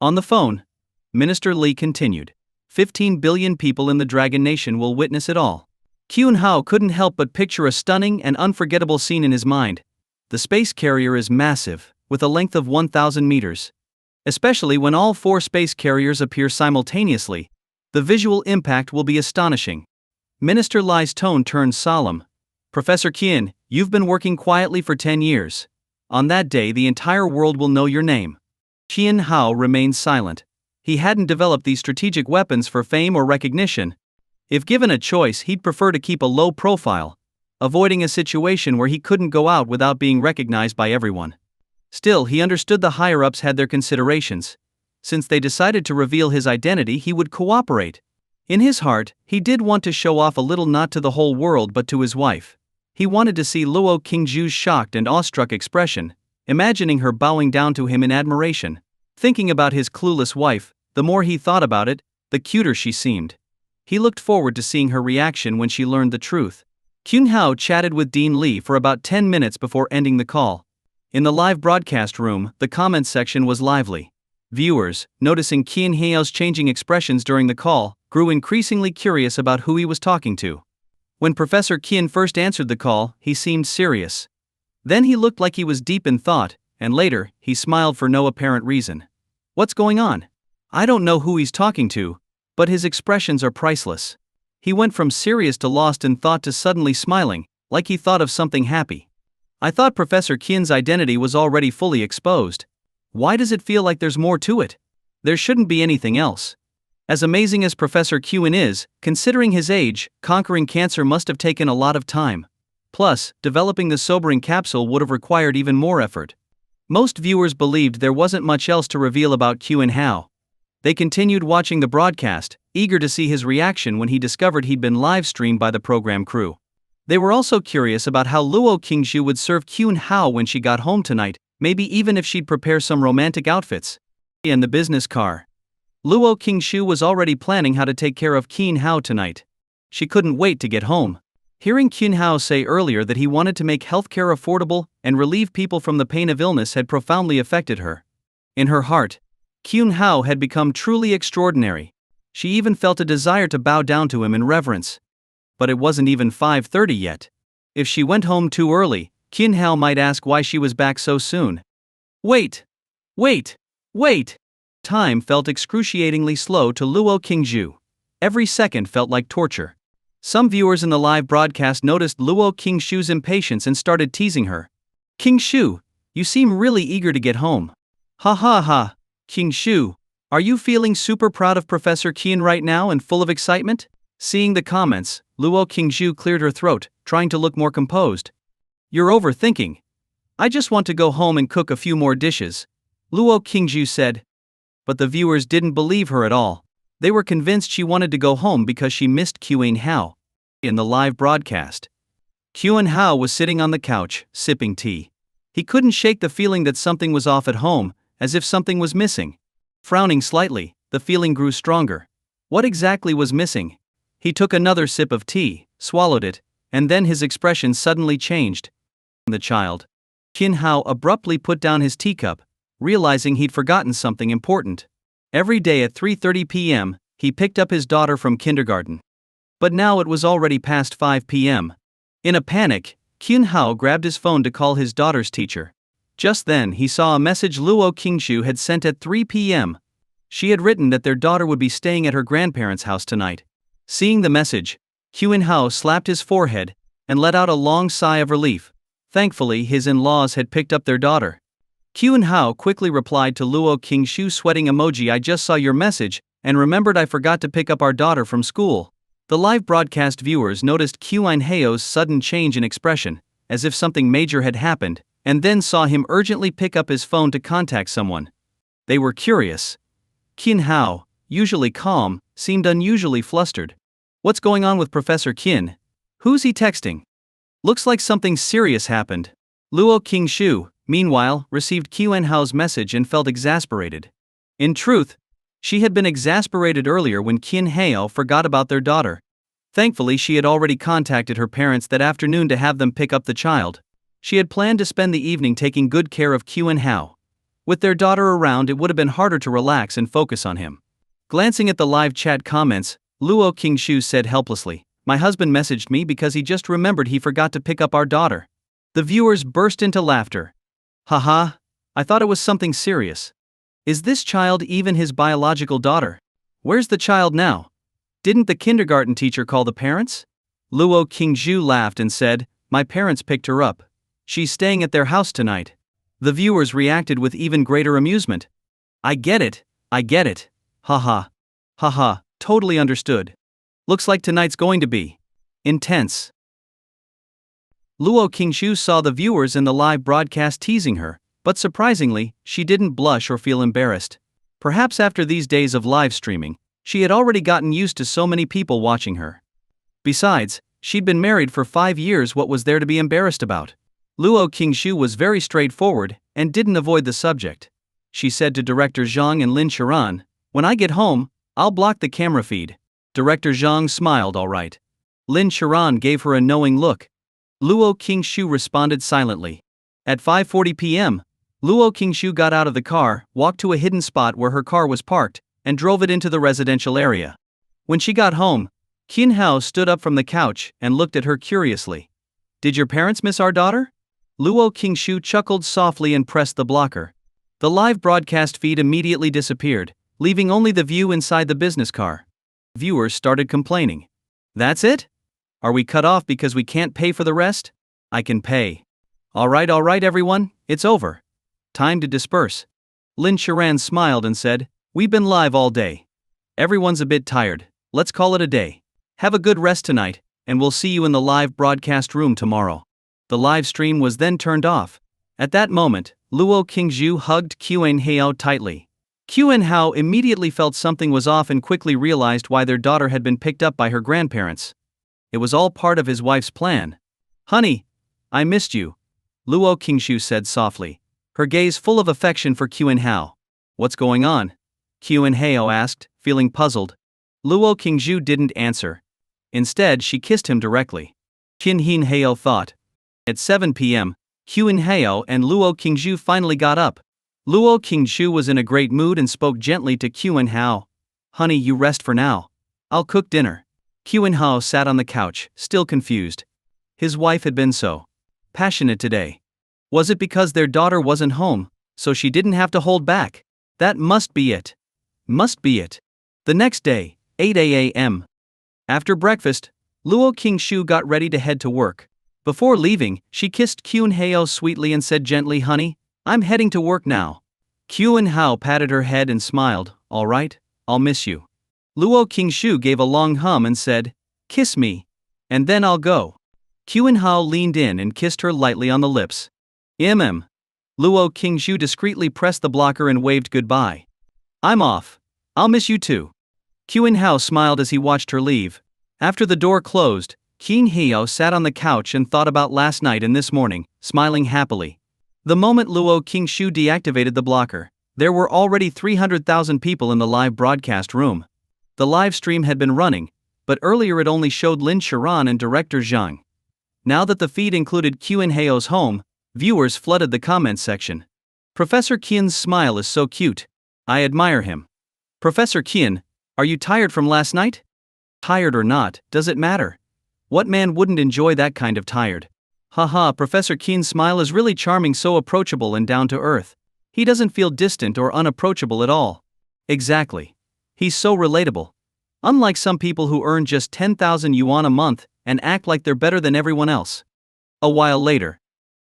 On the phone, Minister Lee continued. 15 billion people in the Dragon Nation will witness it all. Kyun Hao couldn't help but picture a stunning and unforgettable scene in his mind. The space carrier is massive, with a length of 1,000 meters. Especially when all 4 space carriers appear simultaneously, the visual impact will be astonishing. Minister Lei's tone turned solemn. Professor Kyun, you've been working quietly for 10 years. On that day, the entire world will know your name. Kyun Hao remained silent. He hadn't developed these strategic weapons for fame or recognition. If given a choice, he'd prefer to keep a low profile, avoiding a situation where he couldn't go out without being recognized by everyone. Still, he understood the higher-ups had their considerations. Since they decided to reveal his identity, he would cooperate. In his heart, he did want to show off a little, not to the whole world but to his wife. He wanted to see Luo Qingju's shocked and awestruck expression, imagining her bowing down to him in admiration. Thinking about his clueless wife, the more he thought about it, the cuter she seemed. He looked forward to seeing her reaction when she learned the truth. Kyun Hao chatted with Dean Lee for about 10 minutes before ending the call. In the live broadcast room, the comments section was lively. Viewers, noticing Kyun Hao's changing expressions during the call, grew increasingly curious about who he was talking to. When Professor Kyun first answered the call, he seemed serious. Then he looked like he was deep in thought, and later, he smiled for no apparent reason. What's going on? I don't know who he's talking to, but his expressions are priceless. He went from serious to lost in thought to suddenly smiling, like he thought of something happy. I thought Professor Kyun's identity was already fully exposed. Why does it feel like there's more to it? There shouldn't be anything else. As amazing as Professor Kyun is, considering his age, conquering cancer must have taken a lot of time. Plus, developing the sobering capsule would have required even more effort. Most viewers believed there wasn't much else to reveal about Kyun Hao. They continued watching the broadcast, eager to see his reaction when he discovered he'd been live-streamed by the program crew. They were also curious about how Luo Qingju would serve Kyun Hao when she got home tonight, maybe even if she'd prepare some romantic outfits. In the business car, Luo Qingju was already planning how to take care of Kyun Hao tonight. She couldn't wait to get home. Hearing Kyun Hao say earlier that he wanted to make healthcare affordable and relieve people from the pain of illness had profoundly affected her. In her heart, Kyun Hao had become truly extraordinary. She even felt a desire to bow down to him in reverence. But it wasn't even 5:30 yet. If she went home too early, Kyun Hao might ask why she was back so soon. Wait! Time felt excruciatingly slow to Luo Qingju. Every second felt like torture. Some viewers in the live broadcast noticed Luo Qingju's impatience and started teasing her. Qingju, you seem really eager to get home. Ha ha ha. Qingju, are you feeling super proud of Professor Kyun right now and full of excitement? Seeing the comments, Luo Qingju cleared her throat, trying to look more composed. You're overthinking. I just want to go home and cook a few more dishes, Luo Qingju said. But the viewers didn't believe her at all. They were convinced she wanted to go home because she missed Kyun Hao. In the live broadcast, Kyun Hao was sitting on the couch, sipping tea. He couldn't shake the feeling that something was off at home, as if something was missing. Frowning slightly, the feeling grew stronger. What exactly was missing? He took another sip of tea, swallowed it, and then his expression suddenly changed. The child. Kyun Hao abruptly put down his teacup, realizing he'd forgotten something important. Every day at 3:30 p.m., he picked up his daughter from kindergarten. But now it was already past 5 p.m. In a panic, Kyun-hao grabbed his phone to call his daughter's teacher. Just then he saw a message Luo Qingshu had sent at 3 p.m. She had written that their daughter would be staying at her grandparents' house tonight. Seeing the message, Kyun-hao slapped his forehead and let out a long sigh of relief. Thankfully, his in-laws had picked up their daughter. Kyun-hao quickly replied to Luo Qingshu's sweating emoji, "I just saw your message and remembered I forgot to pick up our daughter from school." The live broadcast viewers noticed Kyun-hao's sudden change in expression, as if something major had happened, and then saw him urgently pick up his phone to contact someone. They were curious. Kyun-hao, usually calm, seemed unusually flustered. What's going on with Professor Kyun? Who's he texting? Looks like something serious happened. Luo Qingshu, meanwhile, received Kyun-hao's message and felt exasperated. In truth, she had been exasperated earlier when Kyun-hao forgot about their daughter. Thankfully, she had already contacted her parents that afternoon to have them pick up the child. She had planned to spend the evening taking good care of Kyun-hao. With their daughter around, it would have been harder to relax and focus on him. Glancing at the live chat comments, Luo Qingshu said helplessly, "My husband messaged me because he just remembered he forgot to pick up our daughter." The viewers burst into laughter. "Haha, I thought it was something serious. Is this child even his biological daughter? Where's the child now? Didn't the kindergarten teacher call the parents?" Luo Qingshu laughed and said, "My parents picked her up. She's staying at their house tonight." The viewers reacted with even greater amusement. I get it. Haha. Haha, totally understood. Looks like tonight's going to be intense. Luo Qingshu saw the viewers in the live broadcast teasing her, but surprisingly, she didn't blush or feel embarrassed. Perhaps after these days of live streaming, she had already gotten used to so many people watching her. Besides, she'd been married for 5 years. What was there to be embarrassed about? Luo Qingshu was very straightforward and didn't avoid the subject. She said to Director Zhang and Lin Sharan, "When I get home, I'll block the camera feed." Director Zhang smiled, "All right." Lin Sharan gave her a knowing look. Luo Qingshu responded silently. At 5:40 p.m., Luo Qingshu got out of the car, walked to a hidden spot where her car was parked, and drove it into the residential area. When she got home, Kyun-hao stood up from the couch and looked at her curiously. "Did your parents miss our daughter?" Luo Qingshu chuckled softly and pressed the blocker. The live broadcast feed immediately disappeared, leaving only the view inside the business car. Viewers started complaining. "That's it? Are we cut off because we can't pay for the rest? I can pay." All right everyone, it's over. Time to disperse." Lin Sharan smiled and said, "We've been live all day. Everyone's a bit tired, let's call it a day. Have a good rest tonight, and we'll see you in the live broadcast room tomorrow." The live stream was then turned off. At that moment, Luo Qingshu hugged Kyun-hao tightly. Kyun-hao immediately felt something was off and quickly realized why their daughter had been picked up by her grandparents. It was all part of his wife's plan. "Honey, I missed you," Luo Qingshu said softly, her gaze full of affection for Kyun-hao. "What's going on?" Kyun-hao asked, feeling puzzled. Luo Qingshu didn't answer. Instead, she kissed him directly. Kyun-hao thought. At 7 p.m., Kyun-hao and Luo Qingshu finally got up. Luo Qingshu was in a great mood and spoke gently to Kyun-hao. "Honey, you rest for now. I'll cook dinner." Kyun-hao sat on the couch, still confused. His wife had been so passionate today. Was it because their daughter wasn't home, so she didn't have to hold back? That must be it. The next day, 8 a.m. After breakfast, Luo Qingshu got ready to head to work. Before leaving, she kissed Kyun-hao sweetly and said gently, "Honey, I'm heading to work now." Kyun-hao patted her head and smiled, "All right, I'll miss you." Luo Qingshu gave a long hum and said, "Kiss me. And then I'll go." Kyun-hao leaned in and kissed her lightly on the lips. Luo Qingshu discreetly pressed the blocker and waved goodbye. "I'm off. I'll miss you too." Kyun-hao smiled as he watched her leave. After the door closed, Kyun-hao sat on the couch and thought about last night and this morning, smiling happily. The moment Luo Qingshu deactivated the blocker, there were already 300,000 people in the live broadcast room. The live stream had been running, but earlier it only showed Lin Sharan and Director Zhang. Now that the feed included Kyun-hao's home, viewers flooded the comments section. "Professor Kyun's smile is so cute. I admire him. Professor Kian, are you tired from last night? Tired or not, does it matter? What man wouldn't enjoy that kind of tired? Haha, Professor Kian's smile is really charming, so approachable and down to earth. He doesn't feel distant or unapproachable at all. Exactly. He's so relatable. Unlike some people who earn just 10,000 yuan a month and act like they're better than everyone else. A while later,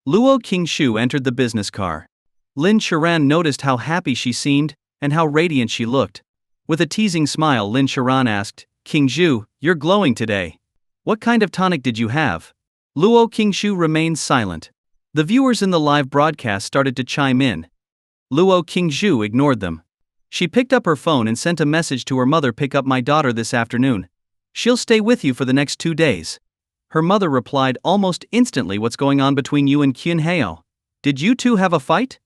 Luo Qingshu entered the business car. Lin Sharan noticed how happy she seemed and how radiant she looked. With a teasing smile, Lin Sharan asked, "Qingshu, you're glowing today. What kind of tonic did you have?" Luo Qingshu remained silent. The viewers in the live broadcast started to chime in. Luo Qingshu ignored them. She picked up her phone and sent a message to her mother, "Pick up my daughter this afternoon. She'll stay with you for the next 2 days." Her mother replied almost instantly, "What's going on between you and Kyun Heo? Did you two have a fight?"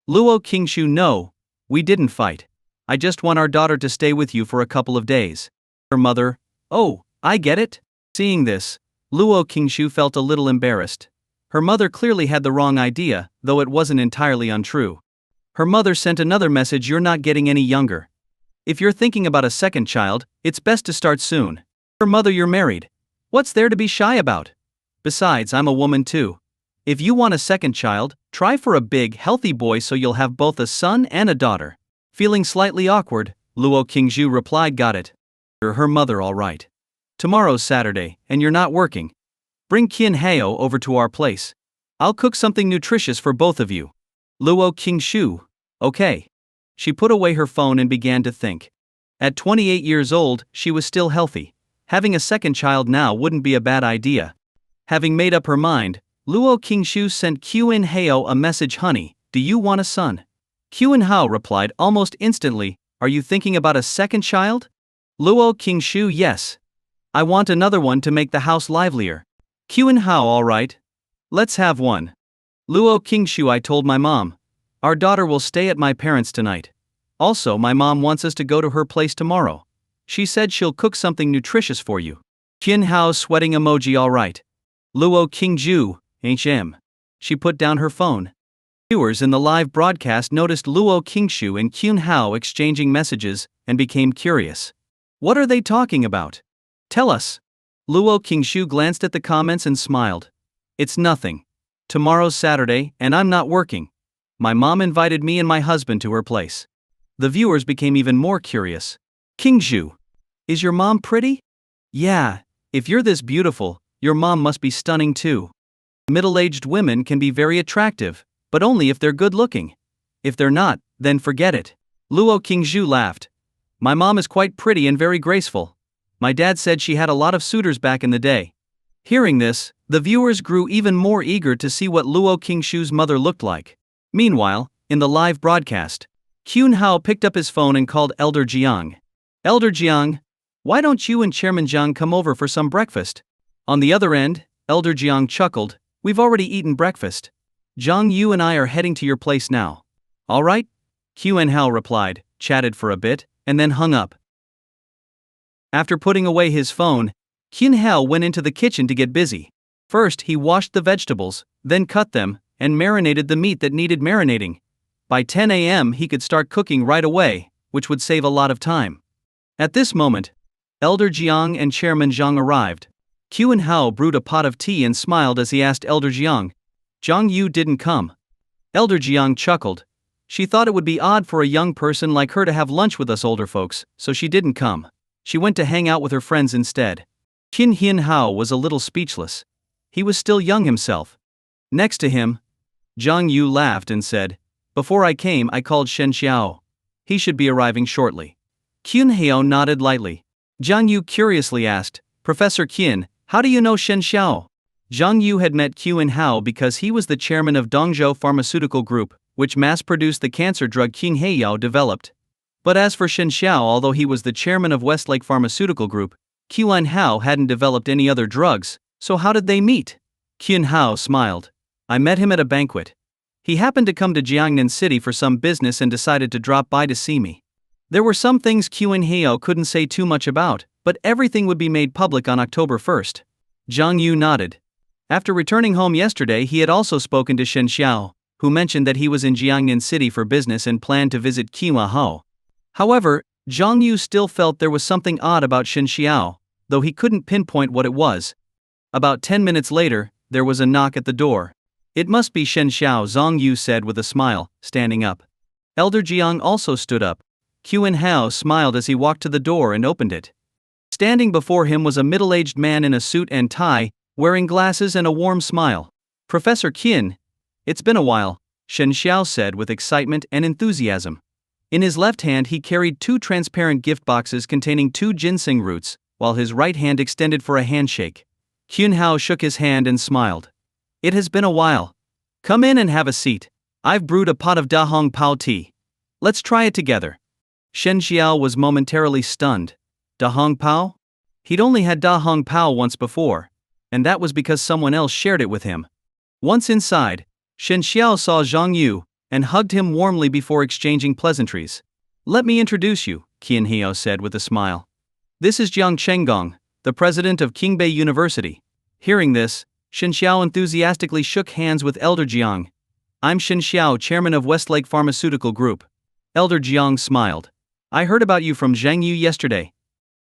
Luo Qingshu, "No, we didn't fight. I just want our daughter to stay with you for a couple of days." Her mother, "Oh, I get it." Seeing this, Luo Qingshu felt a little embarrassed. Her mother clearly had the wrong idea, though it wasn't entirely untrue. Her mother sent another message, "You're not getting any younger. If you're thinking about a second child, it's best to start soon." Her mother, "You're married. What's there to be shy about? Besides, I'm a woman too. If you want a second child, try for a big, healthy boy so you'll have both a son and a daughter." Feeling slightly awkward, Luo Qingshu replied, "Got it." Her mother, "All right. Tomorrow's Saturday, and you're not working. Bring Kyun Heo over to our place. I'll cook something nutritious for both of you." Luo Qingshu, "Okay." She put away her phone and began to think. At 28 years old, she was still healthy. Having a second child now wouldn't be a bad idea. Having made up her mind, Luo Qingshu sent Kyun Heo a message, "Honey, do you want a son?" Kyun Heo replied almost instantly, "Are you thinking about a second child?" Luo Qingshu, "Yes. I want another one to make the house livelier." Kyun Heo, "All right. Let's have one." Luo Qingshu, "I told my mom. Our daughter will stay at my parents' tonight. Also, my mom wants us to go to her place tomorrow. She said she'll cook something nutritious for you." Kyun Heo, sweating emoji, "All right." Luo Qingshu, "HM." She put down her phone. Viewers in the live broadcast noticed Luo Qingshu and Kyun Heo exchanging messages and became curious. What are they talking about? Tell us. Luo Qingshu glanced at the comments and smiled. "It's nothing. Tomorrow's Saturday, and I'm not working. My mom invited me and my husband to her place." The viewers became even more curious. "Qingshu, is your mom pretty?" "Yeah, if you're this beautiful, your mom must be stunning too." Middle-aged women can be very attractive, but only if they're good-looking. If they're not, then forget it. Luo Qingshu laughed. "My mom is quite pretty and very graceful. My dad said she had a lot of suitors back in the day." Hearing this, the viewers grew even more eager to see what Luo Qingshu's mother looked like. Meanwhile, in the live broadcast, Kyun Heo picked up his phone and called Elder Jiang. "Elder Jiang, why don't you and Chairman Jiang come over for some breakfast?" On the other end, Elder Jiang chuckled, "We've already eaten breakfast. Jiang, you and I are heading to your place now." "All right," Kyun Heo replied, chatted for a bit, and then hung up. After putting away his phone, Kyun Heo went into the kitchen to get busy. First, he washed the vegetables, then cut them, and marinated the meat that needed marinating. By 10 a.m. he could start cooking right away, which would save a lot of time. At this moment, Elder Jiang and Chairman Zhang arrived. Kyun Heo brewed a pot of tea and smiled as he asked Elder Jiang, "Jiang, you didn't come?" Elder Jiang chuckled. She thought it would be odd for a young person like her to have lunch with us older folks, so she didn't come. She went to hang out with her friends instead. Kyun Heo was a little speechless. He was still young himself. Next to him, Zhang Yu laughed and said, "Before I came, I called Shen Xiao. He should be arriving shortly." Kyun Heo nodded lightly. Zhang Yu curiously asked, "Professor Kyun, how do you know Shen Xiao?" Zhang Yu had met Kyun Heo because he was the chairman of Dongzhou Pharmaceutical Group, which mass-produced the cancer drug Kyun Heo developed. But as for Shen Xiao, although he was the chairman of Westlake Pharmaceutical Group, Kyun Heo hadn't developed any other drugs, so how did they meet? Kyun Heo smiled. "I met him at a banquet. He happened to come to Jiangnan City for some business and decided to drop by to see me. There were some things Kyun Heo couldn't say too much about, but everything would be made public on October 1st. Zhang Yu nodded. After returning home yesterday, he had also spoken to Shen Xiao, who mentioned that he was in Jiangnan City for business and planned to visit Kyun Heo. However, Zhang Yu still felt there was something odd about Shen Xiao, though he couldn't pinpoint what it was. About 10 minutes later, there was a knock at the door. It must be Shen Xiao, Zhang Yu said with a smile, standing up. Elder Jiang also stood up. Qin Hao smiled as he walked to the door and opened it. Standing before him was a middle-aged man in a suit and tie, wearing glasses and a warm smile. Professor Qin. It's been a while, Shen Xiao said with excitement and enthusiasm. In his left hand he carried 2 transparent gift boxes containing 2 ginseng roots, while his right hand extended for a handshake. Qin Hao shook his hand and smiled. It has been a while. Come in and have a seat. I've brewed a pot of Da Hong Pao tea. Let's try it together. Shen Xiao was momentarily stunned. Da Hong Pao? He'd only had Da Hong Pao once before, and that was because someone else shared it with him. Once inside, Shen Xiao saw Zhang Yu and hugged him warmly before exchanging pleasantries. Let me introduce you, Qin Hao said with a smile. This is Jiang Chenggong, the president of Qingbei University. Hearing this, Shen Xiao enthusiastically shook hands with Elder Jiang. I'm Shen Xiao, chairman of Westlake Pharmaceutical Group. Elder Jiang smiled. I heard about you from Zhang Yu yesterday.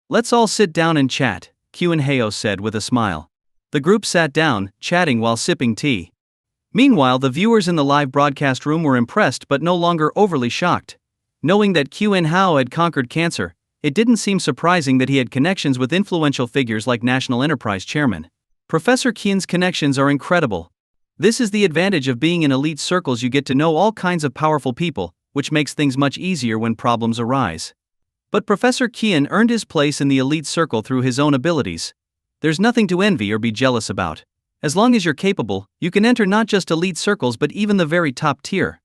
Let's all sit down and chat, Qin Hao said with a smile. The group sat down, chatting while sipping tea. Meanwhile, the viewers in the live broadcast room were impressed but no longer overly shocked. Knowing that Qin Hao had conquered cancer, it didn't seem surprising that he had connections with influential figures like National Enterprise Chairman. Professor Qin's connections are incredible. This is the advantage of being in elite circles. You get to know all kinds of powerful people, which makes things much easier when problems arise. But Professor Qin earned his place in the elite circle through his own abilities. There's nothing to envy or be jealous about. As long as you're capable, you can enter not just elite circles but even the very top tier.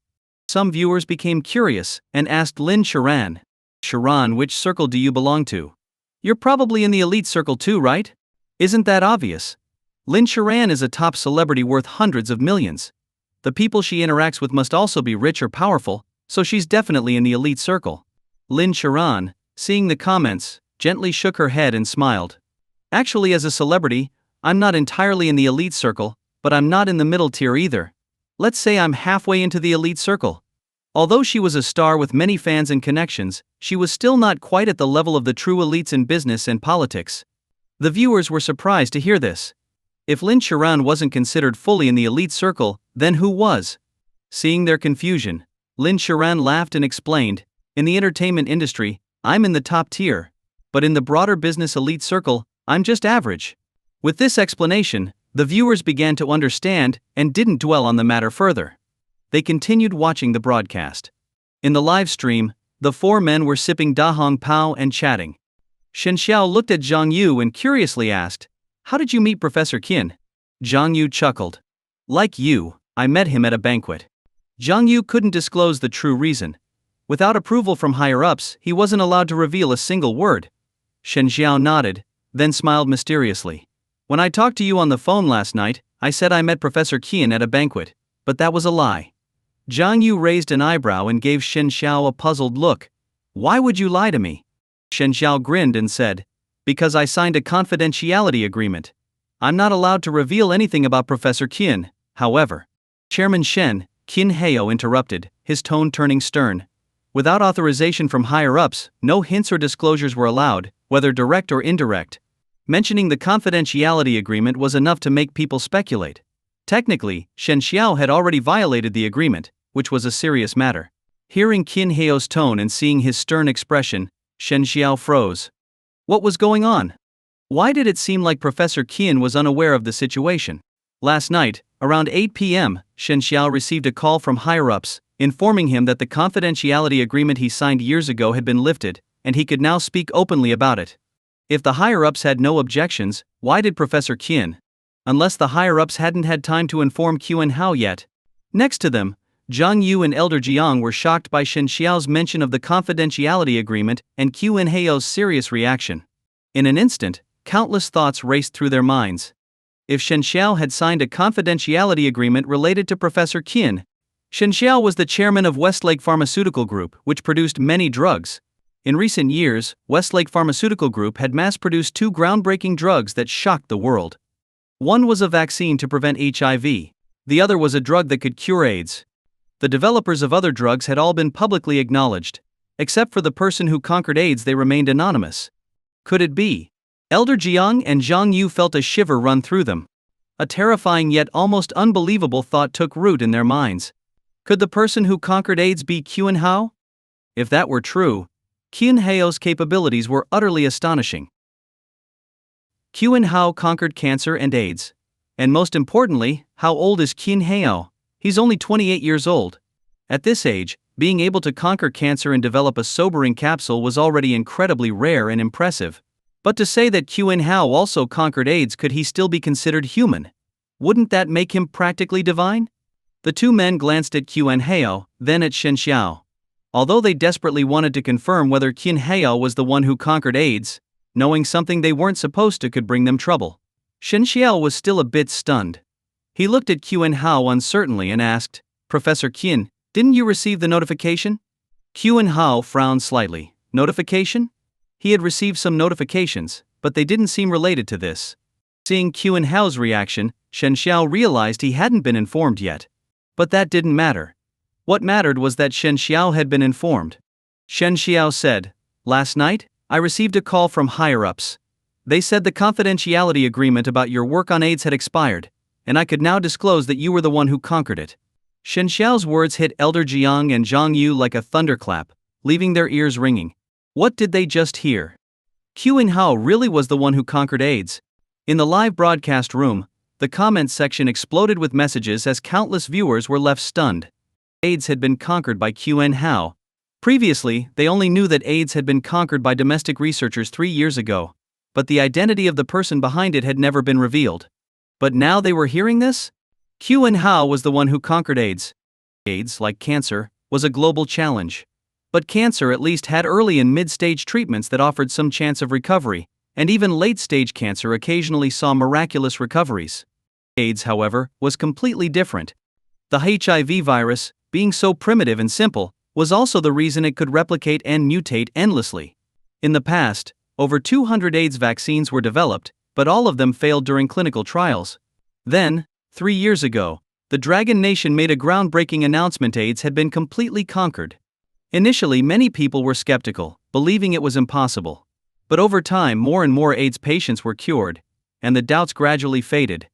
Some viewers became curious and asked Lin Sharan. Sharan, which circle do you belong to? You're probably in the elite circle too, right? Isn't that obvious? Lin Sharan is a top celebrity worth hundreds of millions. The people she interacts with must also be rich or powerful, so she's definitely in the elite circle. Lin Sharan, seeing the comments, gently shook her head and smiled. Actually, as a celebrity, I'm not entirely in the elite circle, but I'm not in the middle tier either. Let's say I'm halfway into the elite circle. Although she was a star with many fans and connections, she was still not quite at the level of the true elites in business and politics. The viewers were surprised to hear this. If Lin Sharan wasn't considered fully in the elite circle, then who was? Seeing their confusion, Lin Sharan laughed and explained, in the entertainment industry, I'm in the top tier. But in the broader business elite circle, I'm just average. With this explanation, the viewers began to understand and didn't dwell on the matter further. They continued watching the broadcast. In the live stream, the 4 men were sipping Da Hong Pao and chatting. Shen Xiao looked at Zhang Yu and curiously asked, How did you meet Professor Qin? Zhang Yu chuckled. Like you, I met him at a banquet. Zhang Yu couldn't disclose the true reason. Without approval from higher-ups, he wasn't allowed to reveal a single word. Shen Xiao nodded, then smiled mysteriously. When I talked to you on the phone last night, I said I met Professor Qin at a banquet, but that was a lie. Zhang Yu raised an eyebrow and gave Shen Xiao a puzzled look. Why would you lie to me? Shen Xiao grinned and said, Because I signed a confidentiality agreement. I'm not allowed to reveal anything about Professor Qin, however. Chairman Shen, Qin Hao interrupted, his tone turning stern. Without authorization from higher-ups, no hints or disclosures were allowed, whether direct or indirect. Mentioning the confidentiality agreement was enough to make people speculate. Technically, Shen Xiao had already violated the agreement, which was a serious matter. Hearing Qin Hao's tone and seeing his stern expression, Shen Xiao froze. What was going on? Why did it seem like Professor Qin was unaware of the situation? Last night, around 8 p.m., Shen Xiao received a call from higher-ups, informing him that the confidentiality agreement he signed years ago had been lifted, and he could now speak openly about it. If the higher-ups had no objections, why did Professor Qin? Unless the higher-ups hadn't had time to inform Qin Hao yet. Next to them, Zhang Yu and Elder Jiang were shocked by Shen Xiao's mention of the confidentiality agreement and Qin Hao's serious reaction. In an instant, countless thoughts raced through their minds. If Shen Xiao had signed a confidentiality agreement related to Professor Qin, Shen Xiao was the chairman of Westlake Pharmaceutical Group, which produced many drugs. In recent years, Westlake Pharmaceutical Group had mass-produced 2 groundbreaking drugs that shocked the world. One was a vaccine to prevent HIV. The other was a drug that could cure AIDS. The developers of other drugs had all been publicly acknowledged. Except for the person who conquered AIDS, they remained anonymous. Could it be? Elder Jiang and Zhang Yu felt a shiver run through them. A terrifying yet almost unbelievable thought took root in their minds. Could the person who conquered AIDS be Qin Hao? If that were true, Qin Hao's capabilities were utterly astonishing. Qin Hao conquered cancer and AIDS. And most importantly, how old is Qin Hao? He's only 28 years old. At this age, being able to conquer cancer and develop a sobering capsule was already incredibly rare and impressive. But to say that Qin Hao also conquered AIDS, could he still be considered human? Wouldn't that make him practically divine? The two men glanced at Qin Hao, then at Shen Xiao. Although they desperately wanted to confirm whether Qin Hao was the one who conquered AIDS, knowing something they weren't supposed to could bring them trouble. Shen Xiao was still a bit stunned. He looked at Qin Hao uncertainly and asked, "Professor Qin, didn't you receive the notification?" Qin Hao frowned slightly. Notification? He had received some notifications, but they didn't seem related to this. Seeing Qin Hao's reaction, Shen Xiao realized he hadn't been informed yet. But that didn't matter. What mattered was that Shen Xiao had been informed. Shen Xiao said, "Last night, I received a call from higher-ups. They said the confidentiality agreement about your work on AIDS had expired, and I could now disclose that you were the one who conquered it." Shen Xiao's words hit Elder Jiang and Zhang Yu like a thunderclap, leaving their ears ringing. What did they just hear? Qin Hao really was the one who conquered AIDS. In the live broadcast room, the comments section exploded with messages as countless viewers were left stunned. AIDS had been conquered by Qin Hao. Previously, they only knew that AIDS had been conquered by domestic researchers 3 years ago, but the identity of the person behind it had never been revealed. But now they were hearing this? Qin Hao was the one who conquered AIDS. AIDS, like cancer, was a global challenge. But cancer at least had early and mid-stage treatments that offered some chance of recovery, and even late-stage cancer occasionally saw miraculous recoveries. AIDS, however, was completely different. The HIV virus, being so primitive and simple, was also the reason it could replicate and mutate endlessly. In the past, over 200 AIDS vaccines were developed, but all of them failed during clinical trials. Then, 3 years ago, the Dragon Nation made a groundbreaking announcement: AIDS had been completely conquered. Initially, many people were skeptical, believing it was impossible. But over time, more and more AIDS patients were cured, and the doubts gradually faded.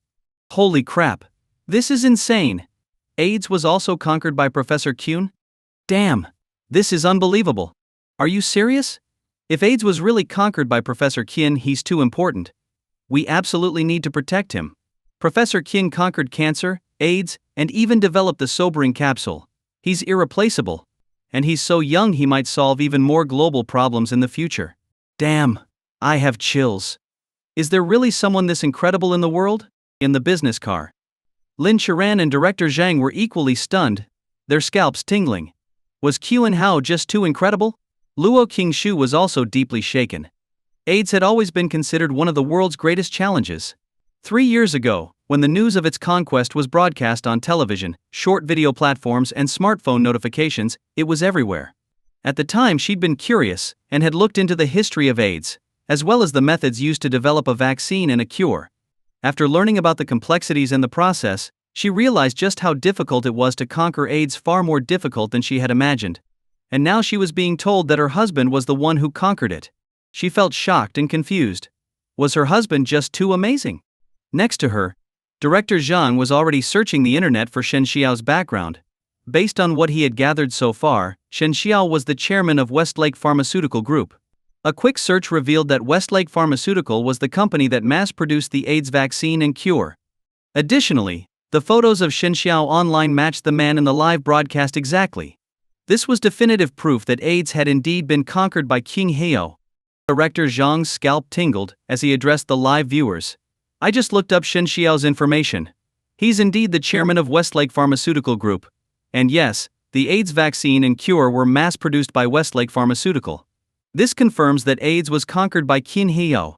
Holy crap! This is insane! AIDS was also conquered by Professor Qin? Damn! This is unbelievable! Are you serious? If AIDS was really conquered by Professor Qin, he's too important. We absolutely need to protect him. Professor Qin conquered cancer, AIDS, and even developed the sobering capsule. He's irreplaceable. And he's so young he might solve even more global problems in the future. Damn, I have chills. Is there really someone this incredible in the world? In the business car, Lin Chiran and Director Zhang were equally stunned, their scalps tingling. Was Qin Hao just too incredible? Luo Qingshu was also deeply shaken. AIDS had always been considered one of the world's greatest challenges. 3 years ago, when the news of its conquest was broadcast on television, short video platforms, and smartphone notifications, it was everywhere. At the time, she'd been curious and had looked into the history of AIDS, as well as the methods used to develop a vaccine and a cure. After learning about the complexities and the process, she realized just how difficult it was to conquer AIDS, far more difficult than she had imagined. And now she was being told that her husband was the one who conquered it. She felt shocked and confused. Was her husband just too amazing? Next to her, Director Zhang was already searching the internet for Shen Xiao's background. Based on what he had gathered so far, Shen Xiao was the chairman of Westlake Pharmaceutical Group. A quick search revealed that Westlake Pharmaceutical was the company that mass-produced the AIDS vaccine and cure. Additionally, the photos of Shen Xiao online matched the man in the live broadcast exactly. This was definitive proof that AIDS had indeed been conquered by Qin Hao. Director Zhang's scalp tingled as he addressed the live viewers. I just looked up Shen Xiao's information. He's indeed the chairman of Westlake Pharmaceutical Group. And yes, the AIDS vaccine and cure were mass-produced by Westlake Pharmaceutical. This confirms that AIDS was conquered by Qin Hao.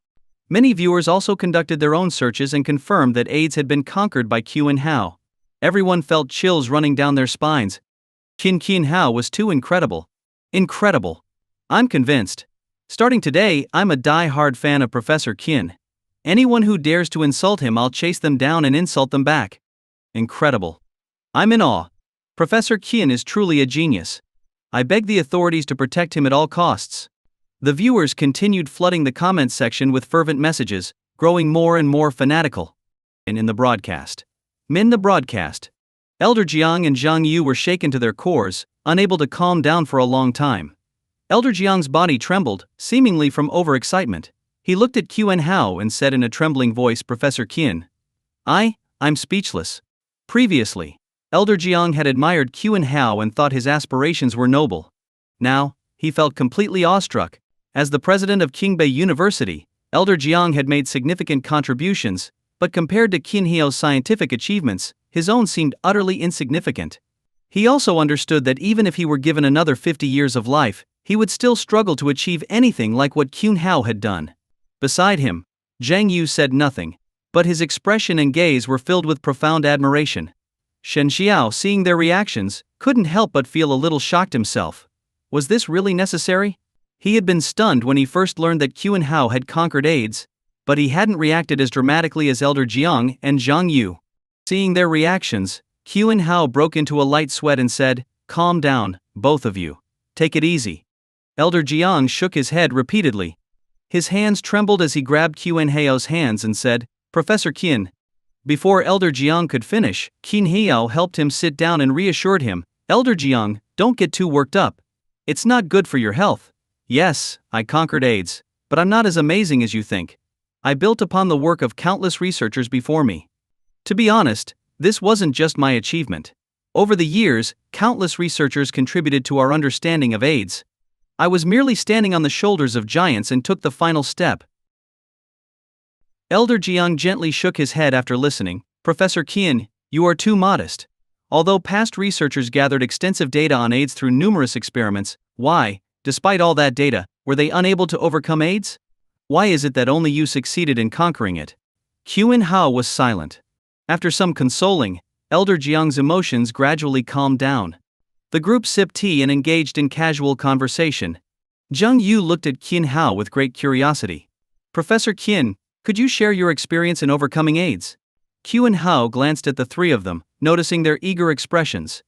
Many viewers also conducted their own searches and confirmed that AIDS had been conquered by Qin Hao. Everyone felt chills running down their spines. Qin Hao was too incredible. Incredible. I'm convinced. Starting today, I'm a die-hard fan of Professor Qin. Anyone who dares to insult him, I'll chase them down and insult them back. Incredible. I'm in awe. Professor Qin is truly a genius. I beg the authorities to protect him at all costs. The viewers continued flooding the comments section with fervent messages, growing more and more fanatical. In the broadcast. In the broadcast. Elder Jiang and Zhang Yu were shaken to their cores, unable to calm down for a long time. Elder Jiang's body trembled, seemingly from overexcitement. He looked at Qin Hao and said in a trembling voice, Professor Qin. I'm speechless. Previously, Elder Jiang had admired Qin Hao and thought his aspirations were noble. Now, he felt completely awestruck. As the president of Qingbei University, Elder Jiang had made significant contributions, but compared to Qin Hao's scientific achievements, his own seemed utterly insignificant. He also understood that even if he were given another 50 years of life, he would still struggle to achieve anything like what Qin Hao had done. Beside him, Zhang Yu said nothing, but his expression and gaze were filled with profound admiration. Shen Xiao, seeing their reactions, couldn't help but feel a little shocked himself. Was this really necessary? He had been stunned when he first learned that Qin Hao had conquered AIDS, but he hadn't reacted as dramatically as Elder Jiang and Zhang Yu. Seeing their reactions, Qin Hao broke into a light sweat and said, "Calm down, both of you. Take it easy." Elder Jiang shook his head repeatedly. His hands trembled as he grabbed Qin Hao's hands and said, "Professor Qin." Before Elder Jiang could finish, Qin Hao helped him sit down and reassured him, "Elder Jiang, don't get too worked up. It's not good for your health. Yes, I conquered AIDS, but I'm not as amazing as you think. I built upon the work of countless researchers before me. To be honest, this wasn't just my achievement. Over the years, countless researchers contributed to our understanding of AIDS. I was merely standing on the shoulders of giants and took the final step." Elder Jiang gently shook his head after listening. "Professor Qin, you are too modest. Although past researchers gathered extensive data on AIDS through numerous experiments, why, despite all that data, were they unable to overcome AIDS? Why is it that only you succeeded in conquering it?" Qin Hao was silent. After some consoling, Elder Jiang's emotions gradually calmed down. The group sipped tea and engaged in casual conversation. Zhang Yu looked at Qin Hao with great curiosity. "Professor Qin, could you share your experience in overcoming AIDS?" Qin Hao glanced at the three of them, noticing their eager expressions.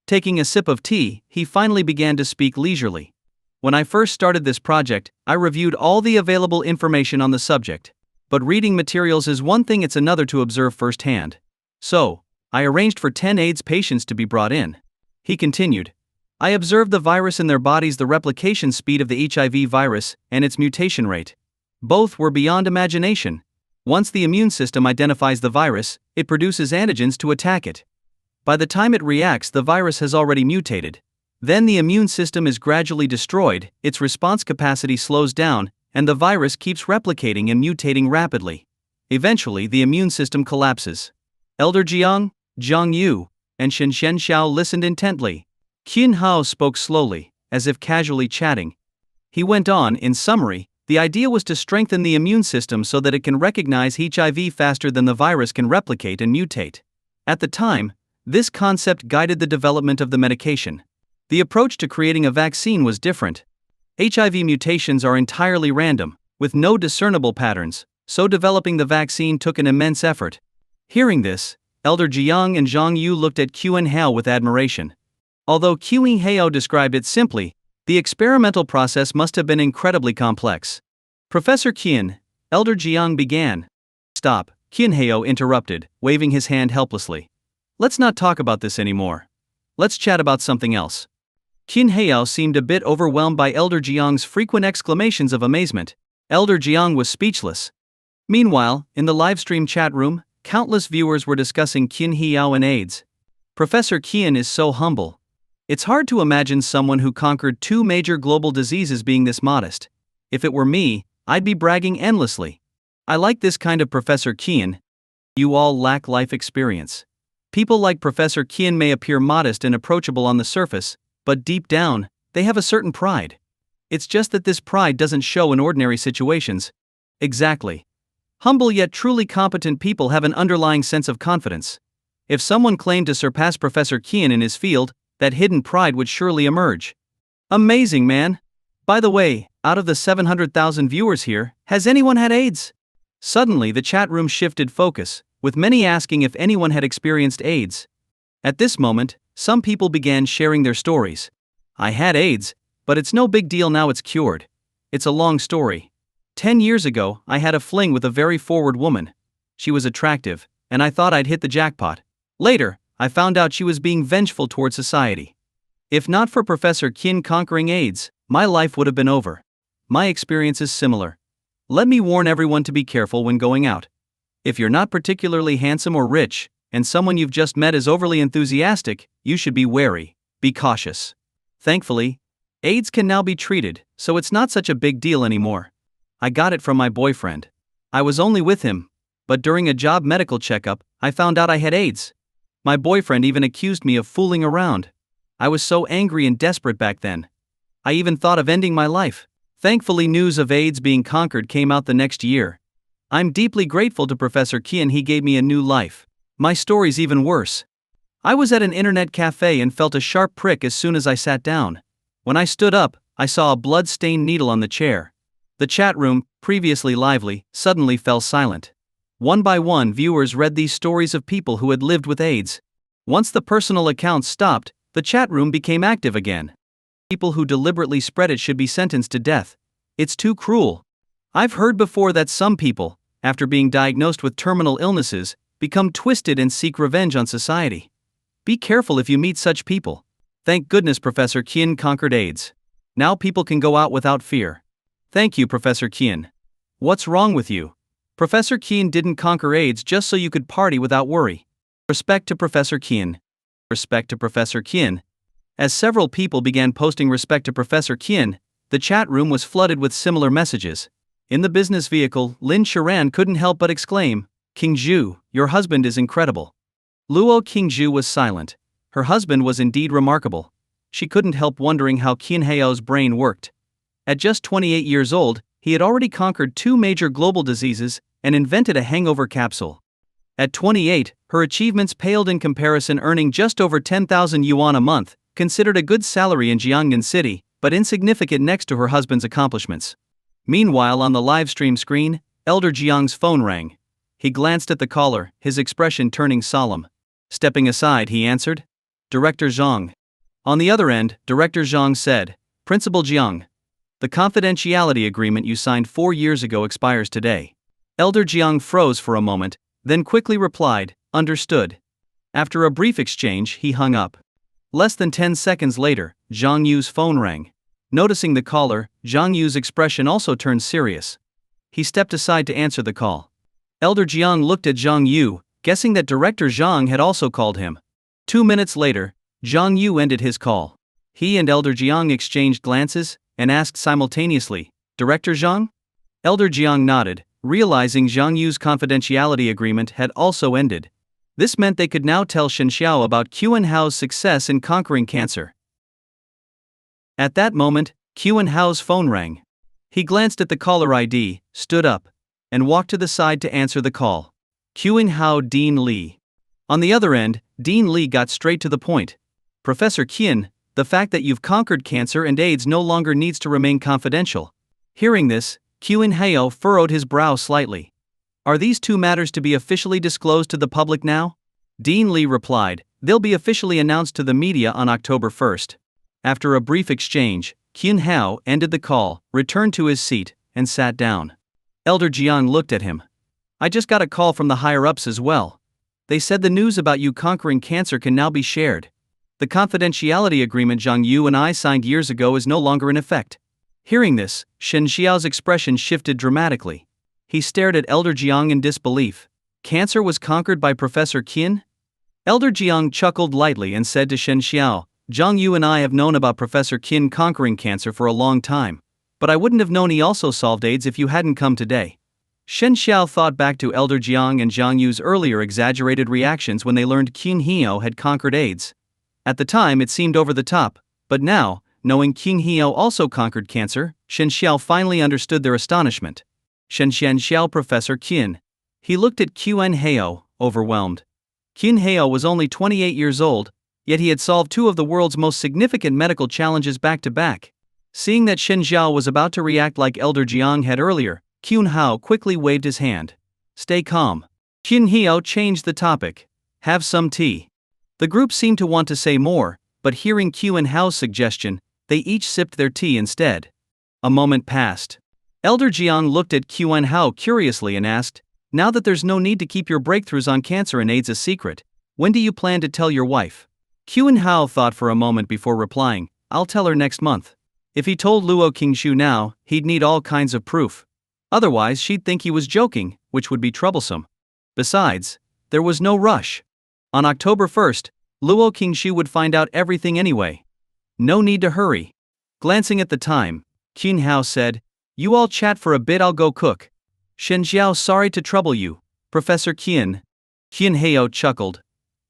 Taking a sip of tea, he finally began to speak leisurely. "When I first started this project, I reviewed all the available information on the subject. But reading materials is one thing, it's another to observe firsthand. So, I arranged for 10 AIDS patients to be brought in." He continued. "I observed the virus in their bodies, the replication speed of the HIV virus, and its mutation rate. Both were beyond imagination. Once the immune system identifies the virus, it produces antigens to attack it. By the time it reacts, the virus has already mutated. Then the immune system is gradually destroyed, its response capacity slows down, and the virus keeps replicating and mutating rapidly. Eventually, the immune system collapses." Elder Jiang, Zhang Yu, and Shen Xiao listened intently. Qin Hao spoke slowly, as if casually chatting. He went on, "In summary, the idea was to strengthen the immune system so that it can recognize HIV faster than the virus can replicate and mutate. At the time, this concept guided the development of the medication. The approach to creating a vaccine was different. HIV mutations are entirely random, with no discernible patterns, so developing the vaccine took an immense effort." Hearing this, Elder Jiang and Zhang Yu looked at Qin Hao with admiration. Although Qin Hao described it simply, the experimental process must have been incredibly complex. "Professor Qin," Elder Jiang began. "Stop," Qin Hao interrupted, waving his hand helplessly. "Let's not talk about this anymore. Let's chat about something else." Qin Hao seemed a bit overwhelmed by Elder Jiang's frequent exclamations of amazement. Elder Jiang was speechless. Meanwhile, in the livestream chat room, countless viewers were discussing Qin Hao and AIDS. "Professor Qin is so humble. It's hard to imagine someone who conquered 2 major global diseases being this modest. If it were me, I'd be bragging endlessly. I like this kind of Professor Qin. You all lack life experience. People like Professor Qin may appear modest and approachable on the surface, but deep down, they have a certain pride. It's just that this pride doesn't show in ordinary situations." Exactly. Humble yet truly competent people have an underlying sense of confidence. If someone claimed to surpass Professor Qin in his field, that hidden pride would surely emerge. Amazing, man. By the way, out of the 700,000 viewers here, has anyone had AIDS? Suddenly the chat room shifted focus, with many asking if anyone had experienced AIDS. At this moment, some people began sharing their stories. I had AIDS, but it's no big deal now it's cured. It's a long story. 10 years ago, I had a fling with a very forward woman. She was attractive, and I thought I'd hit the jackpot. Later, I found out she was being vengeful toward society. If not for Professor Kin conquering AIDS, my life would have been over. My experience is similar. Let me warn everyone to be careful when going out. If you're not particularly handsome or rich, and someone you've just met is overly enthusiastic, you should be wary. Be cautious. Thankfully, AIDS can now be treated, so it's not such a big deal anymore. I got it from my boyfriend. I was only with him, but during a job medical checkup, I found out I had AIDS. My boyfriend even accused me of fooling around. I was so angry and desperate back then. I even thought of ending my life. Thankfully, news of AIDS being conquered came out the next year. I'm deeply grateful to Professor Kian, he gave me a new life. My story's even worse. I was at an internet cafe and felt a sharp prick as soon as I sat down. When I stood up, I saw a blood-stained needle on the chair. The chat room, previously lively, suddenly fell silent. One by one, viewers read these stories of people who had lived with AIDS. Once the personal accounts stopped, the chat room became active again. People who deliberately spread it should be sentenced to death. It's too cruel. I've heard before that some people, after being diagnosed with terminal illnesses, become twisted and seek revenge on society. Be careful if you meet such people. Thank goodness Professor Kian conquered AIDS. Now people can go out without fear. Thank you, Professor Kian. What's wrong with you? Professor Kian didn't conquer AIDS just so you could party without worry. Respect to Professor Kian. Respect to Professor Kian. As several people began posting respect to Professor Kian, the chat room was flooded with similar messages. In the business vehicle, Lin Sharan couldn't help but exclaim, "King Zhu, your husband is incredible." Luo Qingzhu was silent. Her husband was indeed remarkable. She couldn't help wondering how Qin Heo's brain worked. At just 28 years old, he had already conquered 2 major global diseases and invented a hangover capsule. At 28, her achievements paled in comparison, earning just over 10,000 yuan a month, considered a good salary in Jiangnan City, but insignificant next to her husband's accomplishments. Meanwhile, on the livestream screen, Elder Jiang's phone rang. He glanced at the caller, his expression turning solemn. Stepping aside, he answered, "Director Zhang." On the other end, Director Zhang said, "Principal Jiang, the confidentiality agreement you signed 4 years ago expires today." Elder Jiang froze for a moment, then quickly replied, "Understood." After a brief exchange, he hung up. Less than 10 seconds later, Zhang Yu's phone rang. Noticing the caller, Zhang Yu's expression also turned serious. He stepped aside to answer the call. Elder Jiang looked at Zhang Yu, guessing that Director Zhang had also called him. 2 minutes later, Zhang Yu ended his call. He and Elder Jiang exchanged glances and asked simultaneously, "Director Zhang?" Elder Jiang nodded, realizing Zhang Yu's confidentiality agreement had also ended. This meant they could now tell Shen Xiao about Qin Hao's success in conquering cancer. At that moment, Qin Hao's phone rang. He glanced at the caller ID, stood up, and walked to the side to answer the call. Qin Hao Dean Li. On the other end, Dean Li got straight to the point. "Professor Qin, the fact that you've conquered cancer and AIDS no longer needs to remain confidential." Hearing this, Qin Hao furrowed his brow slightly. "Are these 2 matters to be officially disclosed to the public now?" Dean Li replied, "They'll be officially announced to the media on October 1st. After a brief exchange, Qin Hao ended the call, returned to his seat, and sat down. Elder Jiang looked at him. "I just got a call from the higher-ups as well. They said the news about you conquering cancer can now be shared. The confidentiality agreement Zhang Yu and I signed years ago is no longer in effect." Hearing this, Shen Xiao's expression shifted dramatically. He stared at Elder Jiang in disbelief. Cancer was conquered by Professor Qin? Elder Jiang chuckled lightly and said to Shen Xiao, "Zhang Yu and I have known about Professor Qin conquering cancer for a long time, but I wouldn't have known he also solved AIDS if you hadn't come today." Shen Xiao thought back to Elder Jiang and Zhang Yu's earlier exaggerated reactions when they learned Qin Heo had conquered AIDS. At the time it seemed over the top, but now, knowing Qin Heo also conquered cancer, Shen Xiao finally understood their astonishment. Shen Xiao Professor Qin. He looked at Qin Heo, overwhelmed. Qin Heo was only 28 years old, yet he had solved 2 of the world's most significant medical challenges back to back. Seeing that Shen Xiao was about to react like Elder Jiang had earlier, Qin Hao quickly waved his hand. "Stay calm." Qin Heo changed the topic. "Have some tea." The group seemed to want to say more, but hearing Kyun Hao's suggestion, they each sipped their tea instead. A moment passed. Elder Jiang looked at Kyun Hao curiously and asked, "Now that there's no need to keep your breakthroughs on cancer and AIDS a secret, when do you plan to tell your wife?" Kyun Hao thought for a moment before replying, "I'll tell her next month." If he told Luo Qingshu now, he'd need all kinds of proof. Otherwise, she'd think he was joking, which would be troublesome. Besides, there was no rush. On October 1st, Luo Qingshu would find out everything anyway. No need to hurry. Glancing at the time, Kyun Hao said, "You all chat for a bit, I'll go cook." "Shen Xiao, sorry to trouble you, Professor Kyun." Kyun Hao chuckled.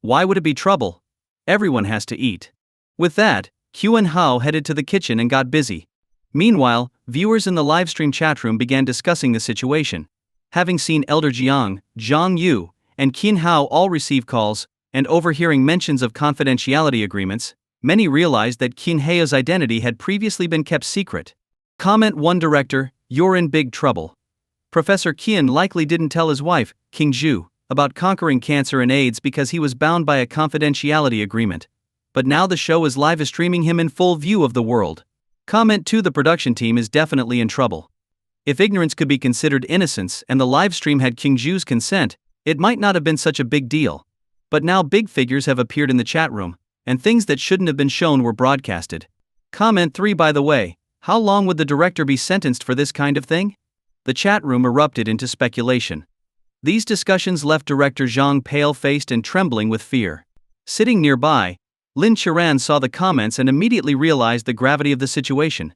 "Why would it be trouble? Everyone has to eat." With that, Kyun Hao headed to the kitchen and got busy. Meanwhile, viewers in the livestream chatroom began discussing the situation. Having seen Elder Jiang, Zhang Yu, and Kyun Hao all receive calls, and overhearing mentions of confidentiality agreements, many realized that Kyun Hao's identity had previously been kept secret. Comment 1 Director, you're in big trouble. Professor Kyun likely didn't tell his wife, King Zhu, about conquering cancer and AIDS because he was bound by a confidentiality agreement. But now the show is live streaming him in full view of the world. Comment 2 The production team is definitely in trouble. If ignorance could be considered innocence and the livestream had King Zhu's consent, it might not have been such a big deal. But now big figures have appeared in the chat room, and things that shouldn't have been shown were broadcasted. Comment 3 By the way, how long would the director be sentenced for this kind of thing? The chat room erupted into speculation. These discussions left director Zhang pale-faced and trembling with fear. Sitting nearby, Lin Chiran saw the comments and immediately realized the gravity of the situation.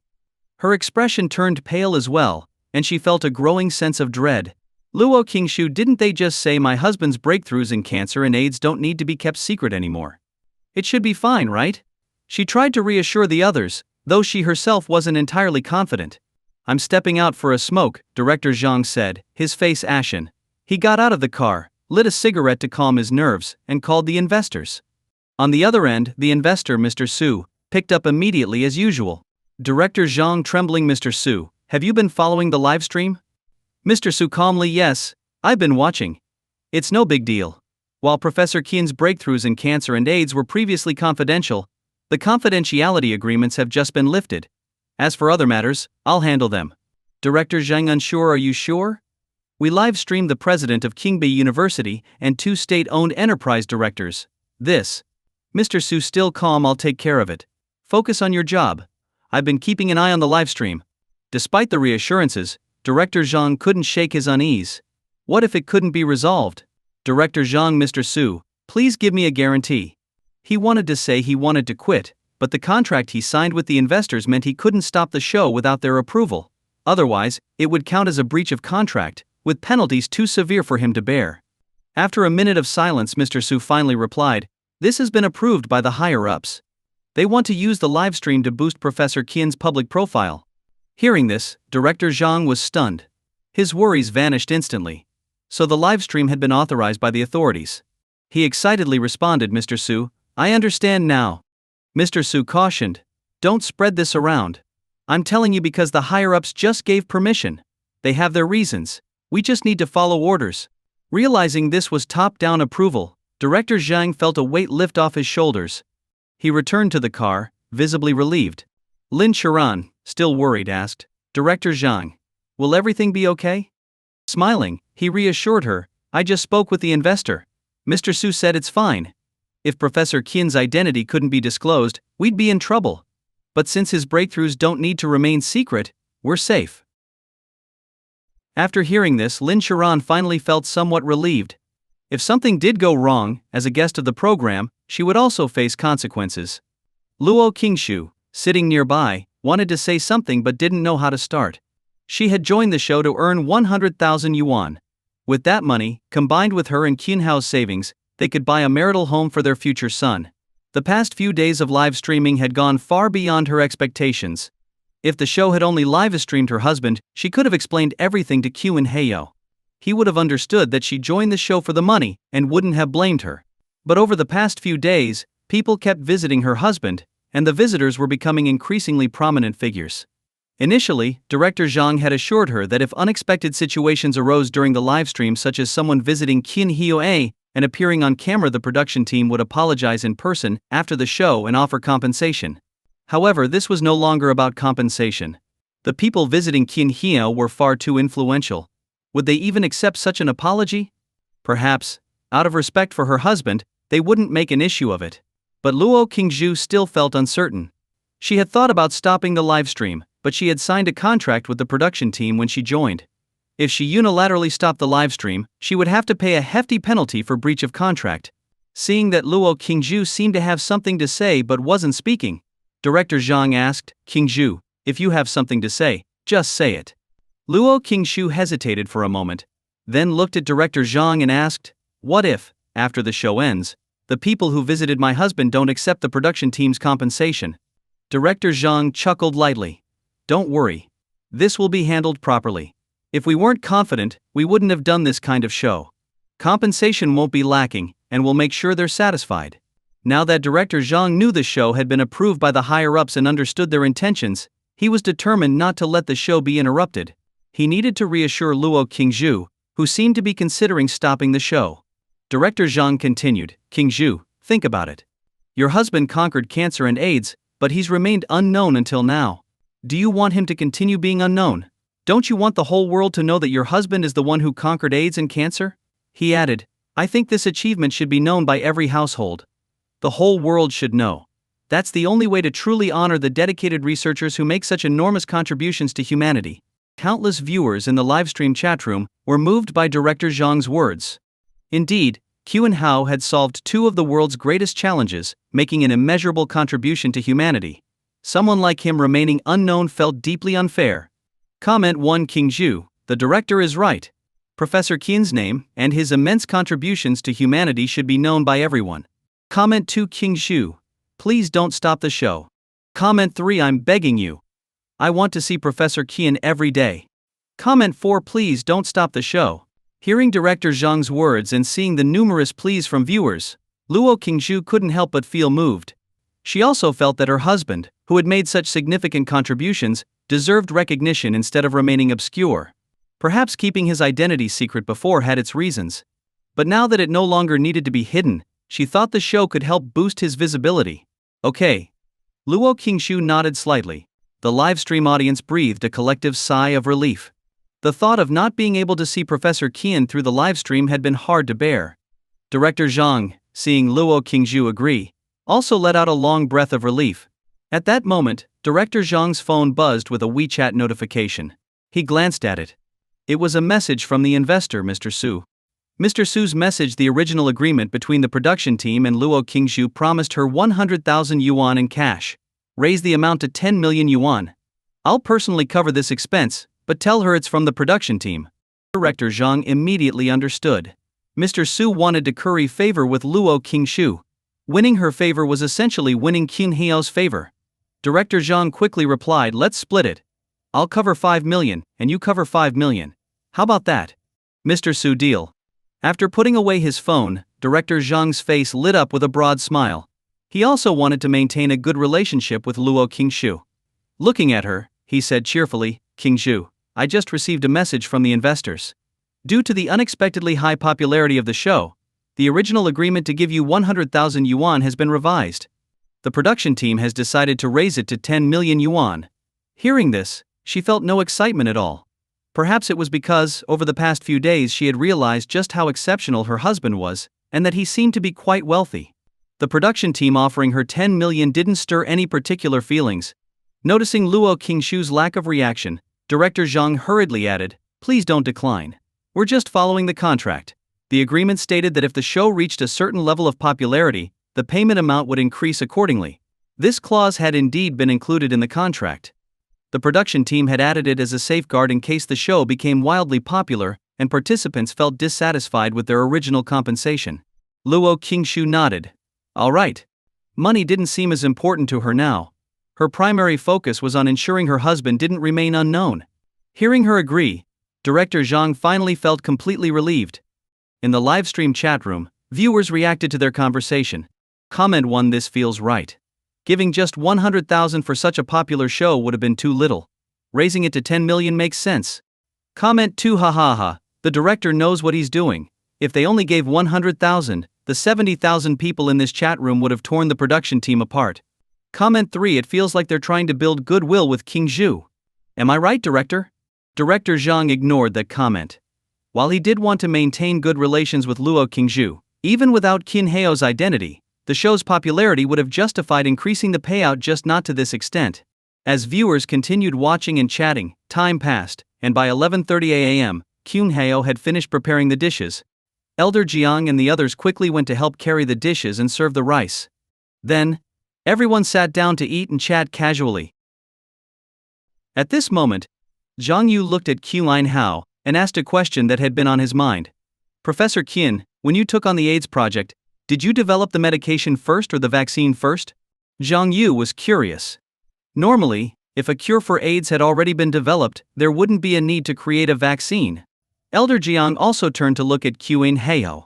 Her expression turned pale as well, and she felt a growing sense of dread. "Luo Qingshu, didn't they just say my husband's breakthroughs in cancer and AIDS don't need to be kept secret anymore? It should be fine, right?" She tried to reassure the others, though she herself wasn't entirely confident. "I'm stepping out for a smoke," Director Zhang said, his face ashen. He got out of the car, lit a cigarette to calm his nerves, and called the investors. On the other end, the investor, Mr. Su, picked up immediately as usual. Director Zhang trembling. "Mr. Su, have you been following the livestream?" Mr. Su calmly, "Yes, I've been watching. It's no big deal. While Professor Kyun's breakthroughs in cancer and AIDS were previously confidential, the confidentiality agreements have just been lifted. As for other matters, I'll handle them." Director Zhang unsure. "Are you sure? We live-streamed the president of Qingbei University and 2 state-owned enterprise directors. This." Mr. Su still calm. "I'll take care of it. Focus on your job. I've been keeping an eye on the livestream." Despite the reassurances, Director Zhang couldn't shake his unease. What if it couldn't be resolved? Director Zhang, "Mr. Su, please give me a guarantee." He wanted to say he wanted to quit, but the contract he signed with the investors meant he couldn't stop the show without their approval. Otherwise, it would count as a breach of contract, with penalties too severe for him to bear. After a minute of silence, Mr. Su finally replied, "This has been approved by the higher-ups. They want to use the livestream to boost Professor Kyun's public profile." Hearing this, Director Zhang was stunned. His worries vanished instantly. So the livestream had been authorized by the authorities. He excitedly responded, "Mr. Su, I understand now." Mr. Su cautioned, "Don't spread this around. I'm telling you because the higher-ups just gave permission. They have their reasons. We just need to follow orders." Realizing this was top-down approval, Director Zhang felt a weight lift off his shoulders. He returned to the car, visibly relieved. Lin Chiran, still worried, asked, "Director Zhang, will everything be okay?" Smiling, he reassured her, "I just spoke with the investor. Mr. Su said it's fine. If Professor Kyun's identity couldn't be disclosed, we'd be in trouble. But since his breakthroughs don't need to remain secret, we're safe." After hearing this, Lin Chiran finally felt somewhat relieved. If something did go wrong, as a guest of the program, she would also face consequences. Luo Qingshu, sitting nearby, wanted to say something but didn't know how to start. She had joined the show to earn 100,000 yuan. With that money, combined with her and Kyun Hao's savings, they could buy a marital home for their future son. The past few days of live streaming had gone far beyond her expectations. If the show had only live-streamed her husband, she could have explained everything to Kyun Hao. He would have understood that she joined the show for the money and wouldn't have blamed her. But over the past few days, people kept visiting her husband, and the visitors were becoming increasingly prominent figures. Initially, Director Zhang had assured her that if unexpected situations arose during the livestream, such as someone visiting Kyun Hyo and appearing on camera. The production team would apologize in person after the show and offer compensation. However, this was no longer about compensation. The people visiting Kyunhyo were far too influential. Would they even accept such an apology? Perhaps, out of respect for her husband, they wouldn't make an issue of it. But Luo Qingzhu still felt uncertain. She had thought about stopping the livestream, but she had signed a contract with the production team when she joined. If she unilaterally stopped the livestream, she would have to pay a hefty penalty for breach of contract. Seeing that Luo Qingzhu seemed to have something to say but wasn't speaking, Director Zhang asked, "Qingzhu, if you have something to say, just say it." Luo Qingzhu hesitated for a moment, then looked at Director Zhang and asked, "What if, after the show ends, the people who visited my husband don't accept the production team's compensation?" Director Zhang chuckled lightly. "Don't worry. This will be handled properly. If we weren't confident, we wouldn't have done this kind of show. Compensation won't be lacking, and we'll make sure they're satisfied." Now that Director Zhang knew the show had been approved by the higher-ups and understood their intentions, he was determined not to let the show be interrupted. He needed to reassure Luo Qingzhu, who seemed to be considering stopping the show. Director Zhang continued, "Qingzhu, think about it. Your husband conquered cancer and AIDS, but he's remained unknown until now. Do you want him to continue being unknown? Don't you want the whole world to know that your husband is the one who conquered AIDS and cancer?" He added, "I think this achievement should be known by every household. The whole world should know. That's the only way to truly honor the dedicated researchers who make such enormous contributions to humanity." Countless viewers in the livestream chatroom were moved by Director Zhang's words. Indeed, Culinary had solved two of the world's greatest challenges, making an immeasurable contribution to humanity. Someone like him remaining unknown felt deeply unfair. Comment 1. Qingzhu, the director is right. Professor Qian's name and his immense contributions to humanity should be known by everyone. Comment 2. Qingzhu, please don't stop the show. Comment 3. I'm begging you. I want to see Professor Qian every day. Comment 4. Please don't stop the show. Hearing Director Zhang's words and seeing the numerous pleas from viewers, Luo Qingzhu couldn't help but feel moved. She also felt that her husband, who had made such significant contributions, deserved recognition instead of remaining obscure. Perhaps keeping his identity secret before had its reasons. But now that it no longer needed to be hidden, she thought the show could help boost his visibility. Okay. Luo Qingzhu nodded slightly. The livestream audience breathed a collective sigh of relief. The thought of not being able to see Professor Qian through the livestream had been hard to bear. Director Zhang, seeing Luo Qingzhu agree, also let out a long breath of relief. At that moment, Director Zhang's phone buzzed with a WeChat notification. He glanced at it. It was a message from the investor, Mr. Su. Mr. Su's message: the original agreement between the production team and Luo Qingzhu promised her 100,000 yuan in cash. Raise the amount to 10 million yuan. I'll personally cover this expense, but tell her it's from the production team. Director Zhang immediately understood. Mr. Su wanted to curry favor with Luo Qingzhu. Winning her favor was essentially winning Qinhyo's favor. Director Zhang quickly replied, "Let's split it. I'll cover 5 million, and you cover 5 million. How about that?" Mr. Su, deal. After putting away his phone, Director Zhang's face lit up with a broad smile. He also wanted to maintain a good relationship with Luo Qingzhu. Looking at her, he said cheerfully, "Qingzhu, I just received a message from the investors. Due to the unexpectedly high popularity of the show, the original agreement to give you 100,000 yuan has been revised. The production team has decided to raise it to 10 million yuan. Hearing this, she felt no excitement at all. Perhaps it was because, over the past few days, she had realized just how exceptional her husband was, and that he seemed to be quite wealthy. The production team offering her 10 million didn't stir any particular feelings. Noticing Luo Qingzhu's lack of reaction, Director Zhang hurriedly added, "Please don't decline. We're just following the contract. The agreement stated that if the show reached a certain level of popularity, the payment amount would increase accordingly." This clause had indeed been included in the contract. The production team had added it as a safeguard in case the show became wildly popular and participants felt dissatisfied with their original compensation. Luo Qingzhu nodded. All right. Money didn't seem as important to her now. Her primary focus was on ensuring her husband didn't remain unknown. Hearing her agree, Director Zhang finally felt completely relieved. In the livestream chat room, viewers reacted to their conversation. Comment 1. This feels right. Giving just 100,000 for such a popular show would have been too little. Raising it to 10 million makes sense. Comment 2. Ha ha ha, the director knows what he's doing. if they only gave 100,000, the 70,000 people in this chat room would have torn the production team apart. Comment 3. It feels like they're trying to build goodwill with King Zhu. Am I right, director? Director Zhang ignored that comment. While he did want to maintain good relations with Luo Qingzhu, even without Qin Heo's identity, the show's popularity would have justified increasing the payout, just not to this extent. As viewers continued watching and chatting, time passed, and by 11:30 a.m., Qin Heo had finished preparing the dishes. Elder Jiang and the others quickly went to help carry the dishes and serve the rice. Then, everyone sat down to eat and chat casually. At this moment, Zhang Yu looked at Qin Hao and asked a question that had been on his mind. Professor Qin, when you took on the AIDS project, did you develop the medication first or the vaccine first? Zhang Yu was curious. Normally, if a cure for AIDS had already been developed, there wouldn't be a need to create a vaccine. Elder Jiang also turned to look at Qin Heo.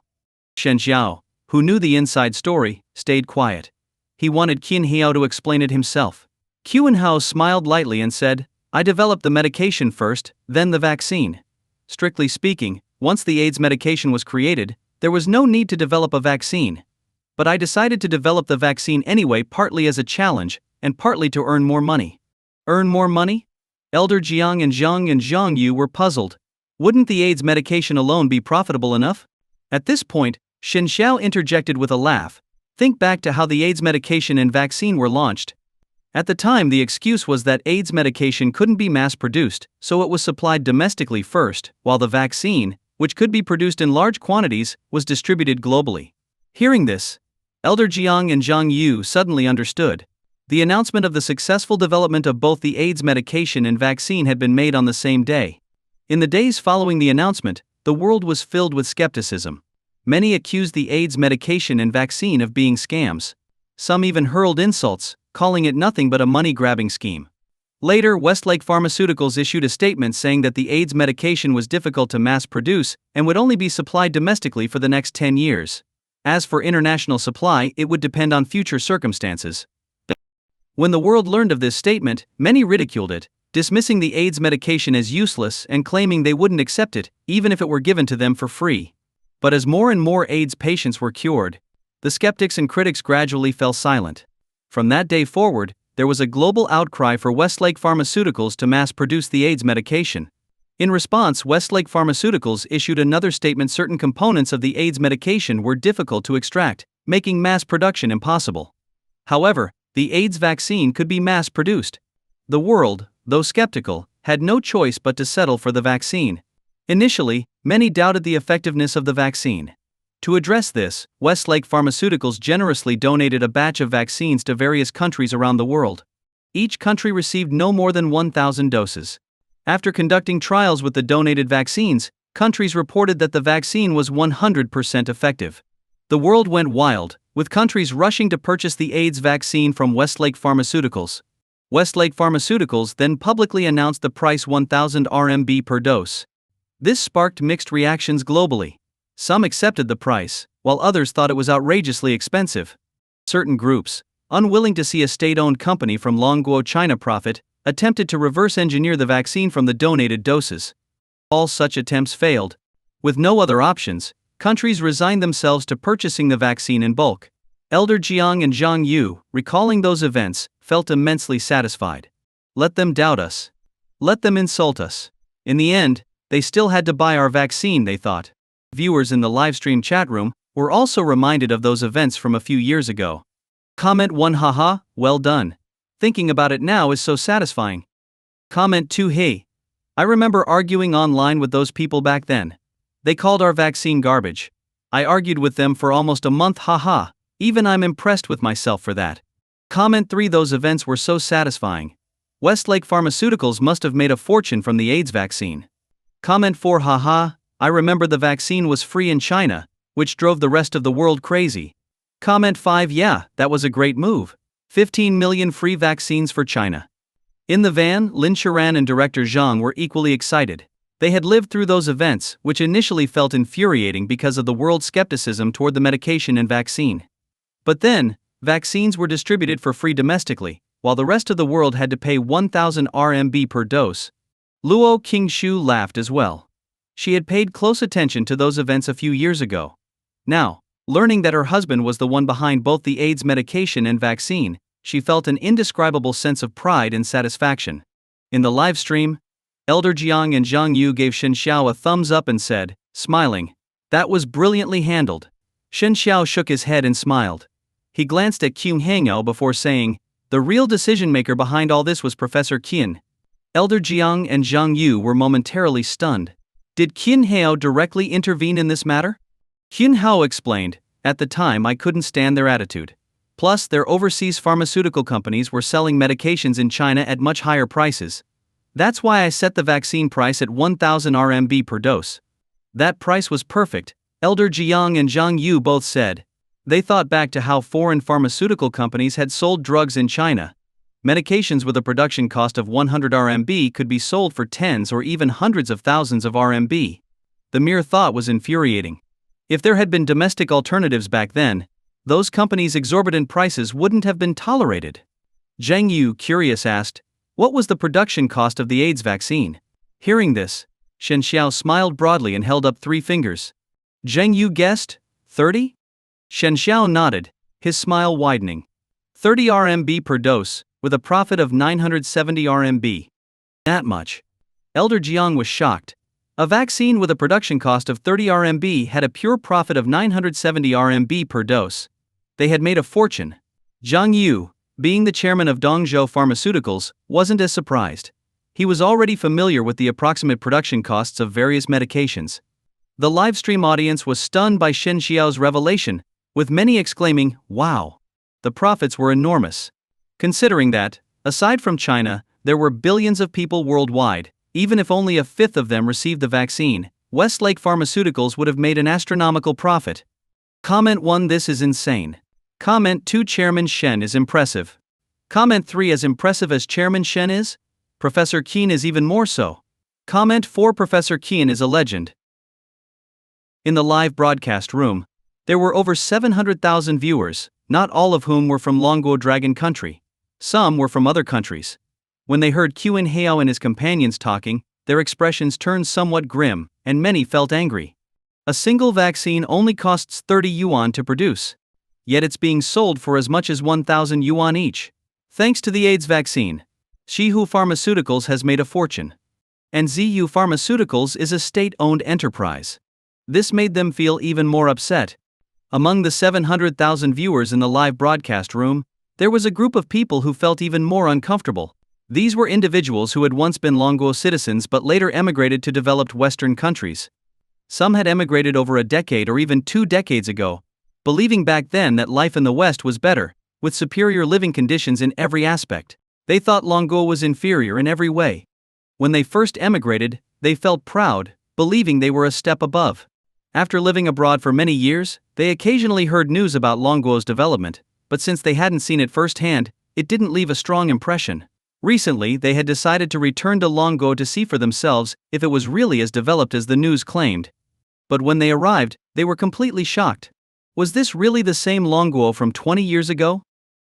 Shen Xiao, who knew the inside story, stayed quiet. He wanted Qin Heo to explain it himself. Qin Hao smiled lightly and said, I developed the medication first, then the vaccine. Strictly speaking, once the AIDS medication was created, there was no need to develop a vaccine. But I decided to develop the vaccine anyway, partly as a challenge, and partly to earn more money. Earn more money? Elder Jiang and Zhang Yu were puzzled. Wouldn't the AIDS medication alone be profitable enough? At this point, Shen Xiao interjected with a laugh. Think back to how the AIDS medication and vaccine were launched. At the time, the excuse was that AIDS medication couldn't be mass-produced, so it was supplied domestically first, while the vaccine, which could be produced in large quantities, was distributed globally. Hearing this, Elder Jiang and Zhang Yu suddenly understood. The announcement of the successful development of both the AIDS medication and vaccine had been made on the same day. In the days following the announcement, the world was filled with skepticism. Many accused the AIDS medication and vaccine of being scams. Some even hurled insults, calling it nothing but a money-grabbing scheme. Later, Westlake Pharmaceuticals issued a statement saying that the AIDS medication was difficult to mass-produce and would only be supplied domestically for the next 10 years. As for international supply, it would depend on future circumstances. When the world learned of this statement, many ridiculed it, dismissing the AIDS medication as useless and claiming they wouldn't accept it, even if it were given to them for free. But as more and more AIDS patients were cured, the skeptics and critics gradually fell silent. From that day forward, there was a global outcry for Westlake Pharmaceuticals to mass-produce the AIDS medication. In response, Westlake Pharmaceuticals issued another statement: certain components of the AIDS medication were difficult to extract, making mass production impossible. However, the AIDS vaccine could be mass-produced. The world, though skeptical, had no choice but to settle for the vaccine. Initially, many doubted the effectiveness of the vaccine. To address this, Westlake Pharmaceuticals generously donated a batch of vaccines to various countries around the world. Each country received no more than 1,000 doses. After conducting trials with the donated vaccines, countries reported that the vaccine was 100% effective. The world went wild, with countries rushing to purchase the AIDS vaccine from Westlake Pharmaceuticals. Westlake Pharmaceuticals then publicly announced the price: 1,000 RMB per dose. This sparked mixed reactions globally. Some accepted the price, while others thought it was outrageously expensive. Certain groups, unwilling to see a state-owned company from Longguo, China profit, attempted to reverse-engineer the vaccine from the donated doses. All such attempts failed. With no other options, countries resigned themselves to purchasing the vaccine in bulk. Elder Jiang and Zhang Yu, recalling those events, felt immensely satisfied. Let them doubt us. Let them insult us. In the end, they still had to buy our vaccine, they thought. Viewers in the livestream chat room were also reminded of those events from a few years ago. Comment 1: haha, well done. Thinking about it now is so satisfying. Comment 2: hey. I remember arguing online with those people back then. They called our vaccine garbage. I argued with them for almost a month, haha. Even I'm impressed with myself for that. Comment 3: those events were so satisfying. Westlake Pharmaceuticals must have made a fortune from the AIDS vaccine. Comment 4: haha. I remember the vaccine was free in China, which drove the rest of the world crazy. Comment 5: yeah, that was a great move. 15 million free vaccines for China. In the van, Lin Sharan and director Zhang were equally excited. They had lived through those events, which initially felt infuriating because of the world's skepticism toward the medication and vaccine. But then, vaccines were distributed for free domestically, while the rest of the world had to pay 1,000 RMB per dose. Luo Qingzhu laughed as well. She had paid close attention to those events a few years ago. Now, learning that her husband was the one behind both the AIDS medication and vaccine, she felt an indescribable sense of pride and satisfaction. In the live stream, Elder Jiang and Zhang Yu gave Shen Xiao a thumbs up and said, smiling, "That was brilliantly handled." Shen Xiao shook his head and smiled. He glanced at Qin Hangao before saying, "The real decision-maker behind all this was Professor Qin." Elder Jiang and Zhang Yu were momentarily stunned. Did Qin Hao directly intervene in this matter? Qin Hao explained, "At the time I couldn't stand their attitude. Plus, their overseas pharmaceutical companies were selling medications in China at much higher prices. That's why I set the vaccine price at 1,000 RMB per dose." That price was perfect, Elder Jiang and Zhang Yu both said. They thought back to how foreign pharmaceutical companies had sold drugs in China. Medications with a production cost of 100 RMB could be sold for tens or even hundreds of thousands of RMB. The mere thought was infuriating. If there had been domestic alternatives back then, those companies' exorbitant prices wouldn't have been tolerated. Zhang Yu, curious, asked, "What was the production cost of the AIDS vaccine?" Hearing this, Shen Xiao smiled broadly and held up 3 fingers. Zhang Yu guessed, 30? Shen Xiao nodded, his smile widening. 30 RMB per dose, with a profit of 970 RMB. That much. Elder Jiang was shocked. A vaccine with a production cost of 30 RMB had a pure profit of 970 RMB per dose. They had made a fortune. Zhang Yu, being the chairman of Dongzhou Pharmaceuticals, wasn't as surprised. He was already familiar with the approximate production costs of various medications. The livestream audience was stunned by Shen Xiao's revelation, with many exclaiming, "Wow!" The profits were enormous. Considering that, aside from China, there were billions of people worldwide. Even if only a fifth of them received the vaccine, Westlake Pharmaceuticals would have made an astronomical profit. Comment 1: This is insane. Comment 2: Chairman Shen is impressive. Comment 3: As impressive as Chairman Shen is, Professor Qin is even more so. Comment 4: Professor Qin is a legend. In the live broadcast room, there were over 700,000 viewers, not all of whom were from Longguo Dragon Country. Some were from other countries. When they heard Qin Hao and his companions talking, their expressions turned somewhat grim, and many felt angry. A single vaccine only costs 30 yuan to produce. Yet it's being sold for as much as 1,000 yuan each. Thanks to the AIDS vaccine, Shihu Pharmaceuticals has made a fortune. And ZU Pharmaceuticals is a state-owned enterprise. This made them feel even more upset. Among the 700,000 viewers in the live broadcast room, there was a group of people who felt even more uncomfortable. These were individuals who had once been Longguo citizens but later emigrated to developed Western countries. Some had emigrated over a decade or even 2 decades ago, believing back then that life in the West was better, with superior living conditions in every aspect. They thought Longguo was inferior in every way. When they first emigrated, they felt proud, believing they were a step above. After living abroad for many years, they occasionally heard news about Longguo's development, but since they hadn't seen it firsthand, it didn't leave a strong impression. Recently, they had decided to return to Longguo to see for themselves if it was really as developed as the news claimed. But when they arrived, they were completely shocked. Was this really the same Longguo from 20 years ago?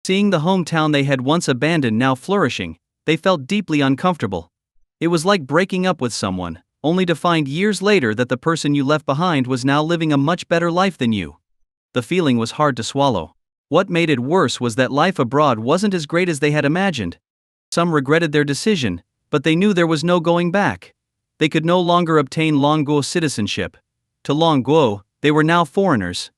Seeing the hometown they had once abandoned now flourishing, they felt deeply uncomfortable. It was like breaking up with someone, only to find years later that the person you left behind was now living a much better life than you. The feeling was hard to swallow. What made it worse was that life abroad wasn't as great as they had imagined. Some regretted their decision, but they knew there was no going back. They could no longer obtain Longguo citizenship. To Longguo, they were now foreigners.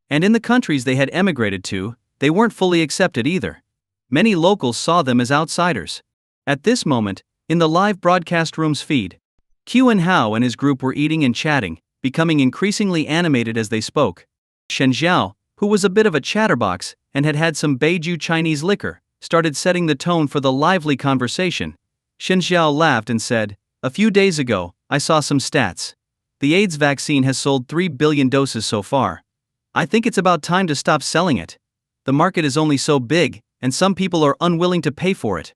And in the countries they had emigrated to, they weren't fully accepted either. Many locals saw them as outsiders. At this moment, in the live broadcast room's feed, Qin Hao and his group were eating and chatting, becoming increasingly animated as they spoke. Shen Xiao, who was a bit of a chatterbox and had had some Beiju Chinese liquor, started setting the tone for the lively conversation. Shen Xiao laughed and said, "A few days ago, I saw some stats. The AIDS vaccine has sold 3 billion doses so far. I think it's about time to stop selling it. The market is only so big, and some people are unwilling to pay for it.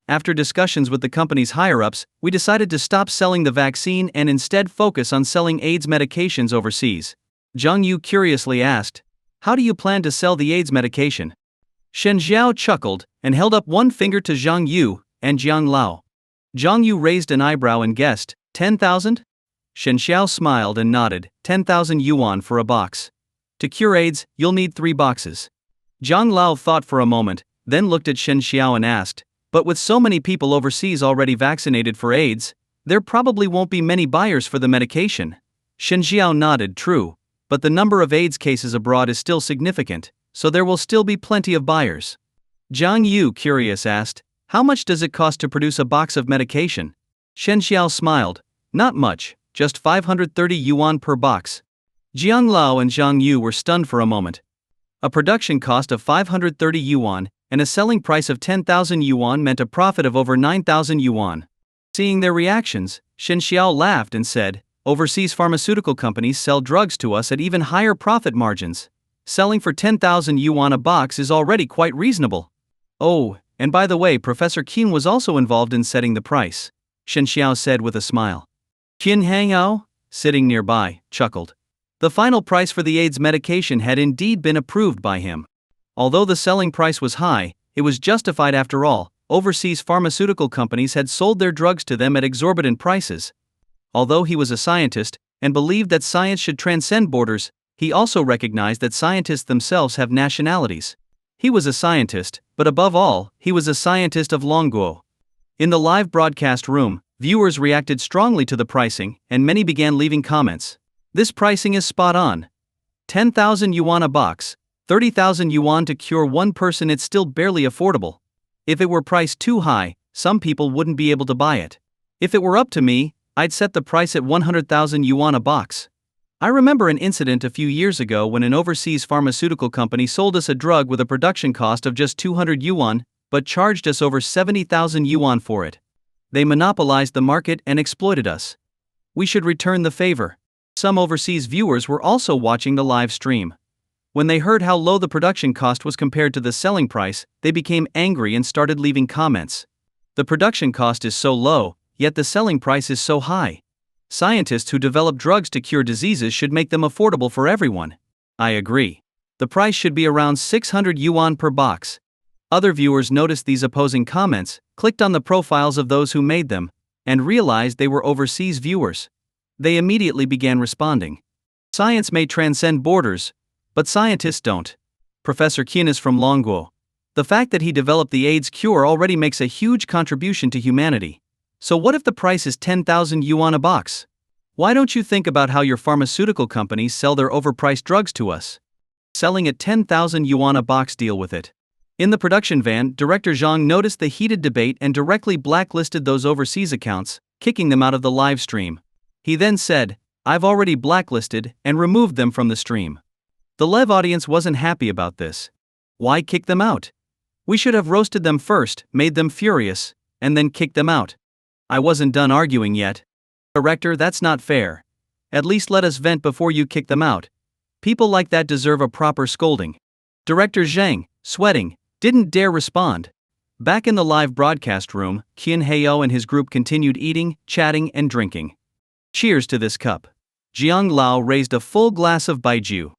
After discussions with the company's higher-ups, we decided to stop selling the vaccine and instead focus on selling AIDS medications overseas." Zhang Yu curiously asked, "How do you plan to sell the AIDS medication?" Shen Xiao chuckled and held up one finger to Zhang Yu and Jiang Lao. Zhang Yu raised an eyebrow and guessed, 10,000? Shen Xiao smiled and nodded. 10,000 yuan for a box. To cure AIDS, you'll need 3 boxes. Zhang Lao thought for a moment, then looked at Shen Xiao and asked, but with so many people overseas already vaccinated for AIDS, there probably won't be many buyers for the medication. Shen Xiao nodded. True, but the number of AIDS cases abroad is still significant, so there will still be plenty of buyers. Zhang Yu, curious, asked, how much does it cost to produce a box of medication? Shen Xiao smiled, not much, just 530 yuan per box. Jiang Lao and Zhang Yu were stunned for a moment. A production cost of 530 yuan and a selling price of 10,000 yuan meant a profit of over 9,000 yuan. Seeing their reactions, Shen Xiao laughed and said, overseas pharmaceutical companies sell drugs to us at even higher profit margins. Selling for 10,000 yuan a box is already quite reasonable. Oh, and by the way, Professor Qin was also involved in setting the price, Shen Xiao said with a smile. Qin Hangao, sitting nearby, chuckled. The final price for the AIDS medication had indeed been approved by him. Although the selling price was high, it was justified after all. Overseas pharmaceutical companies had sold their drugs to them at exorbitant prices. Although he was a scientist, and believed that science should transcend borders, he also recognized that scientists themselves have nationalities. He was a scientist, but above all, he was a scientist of Longguo. In the live broadcast room, viewers reacted strongly to the pricing, and many began leaving comments. This pricing is spot on. 10,000 yuan a box, 30,000 yuan to cure one person. It's still barely affordable. If it were priced too high, some people wouldn't be able to buy it. If it were up to me, I'd set the price at 100,000 yuan a box. I remember an incident a few years ago when an overseas pharmaceutical company sold us a drug with a production cost of just 200 yuan, but charged us over 70,000 yuan for it. They monopolized the market and exploited us. We should return the favor. Some overseas viewers were also watching the live stream. When they heard how low the production cost was compared to the selling price, they became angry and started leaving comments. The production cost is so low, yet the selling price is so high. Scientists who develop drugs to cure diseases should make them affordable for everyone. I agree. The price should be around 600 yuan per box. Other viewers noticed these opposing comments, clicked on the profiles of those who made them, and realized they were overseas viewers. They immediately began responding. Science may transcend borders, but scientists don't. Professor Qin is from Longguo. The fact that he developed the AIDS cure already makes a huge contribution to humanity. So what if the price is 10,000 yuan a box? Why don't you think about how your pharmaceutical companies sell their overpriced drugs to us? Selling at 10,000 yuan a box, deal with it. In the production van, Director Zhang noticed the heated debate and directly blacklisted those overseas accounts, kicking them out of the live stream. He then said, I've already blacklisted and removed them from the stream. The live audience wasn't happy about this. Why kick them out? We should have roasted them first, made them furious, and then kicked them out. I wasn't done arguing yet. Director, that's not fair. At least let us vent before you kick them out. People like that deserve a proper scolding. Director Zhang, sweating, didn't dare respond. Back in the live broadcast room, Qin Heyo and his group continued eating, chatting, and drinking. Cheers to this cup. Jiang Lao raised a full glass of baijiu.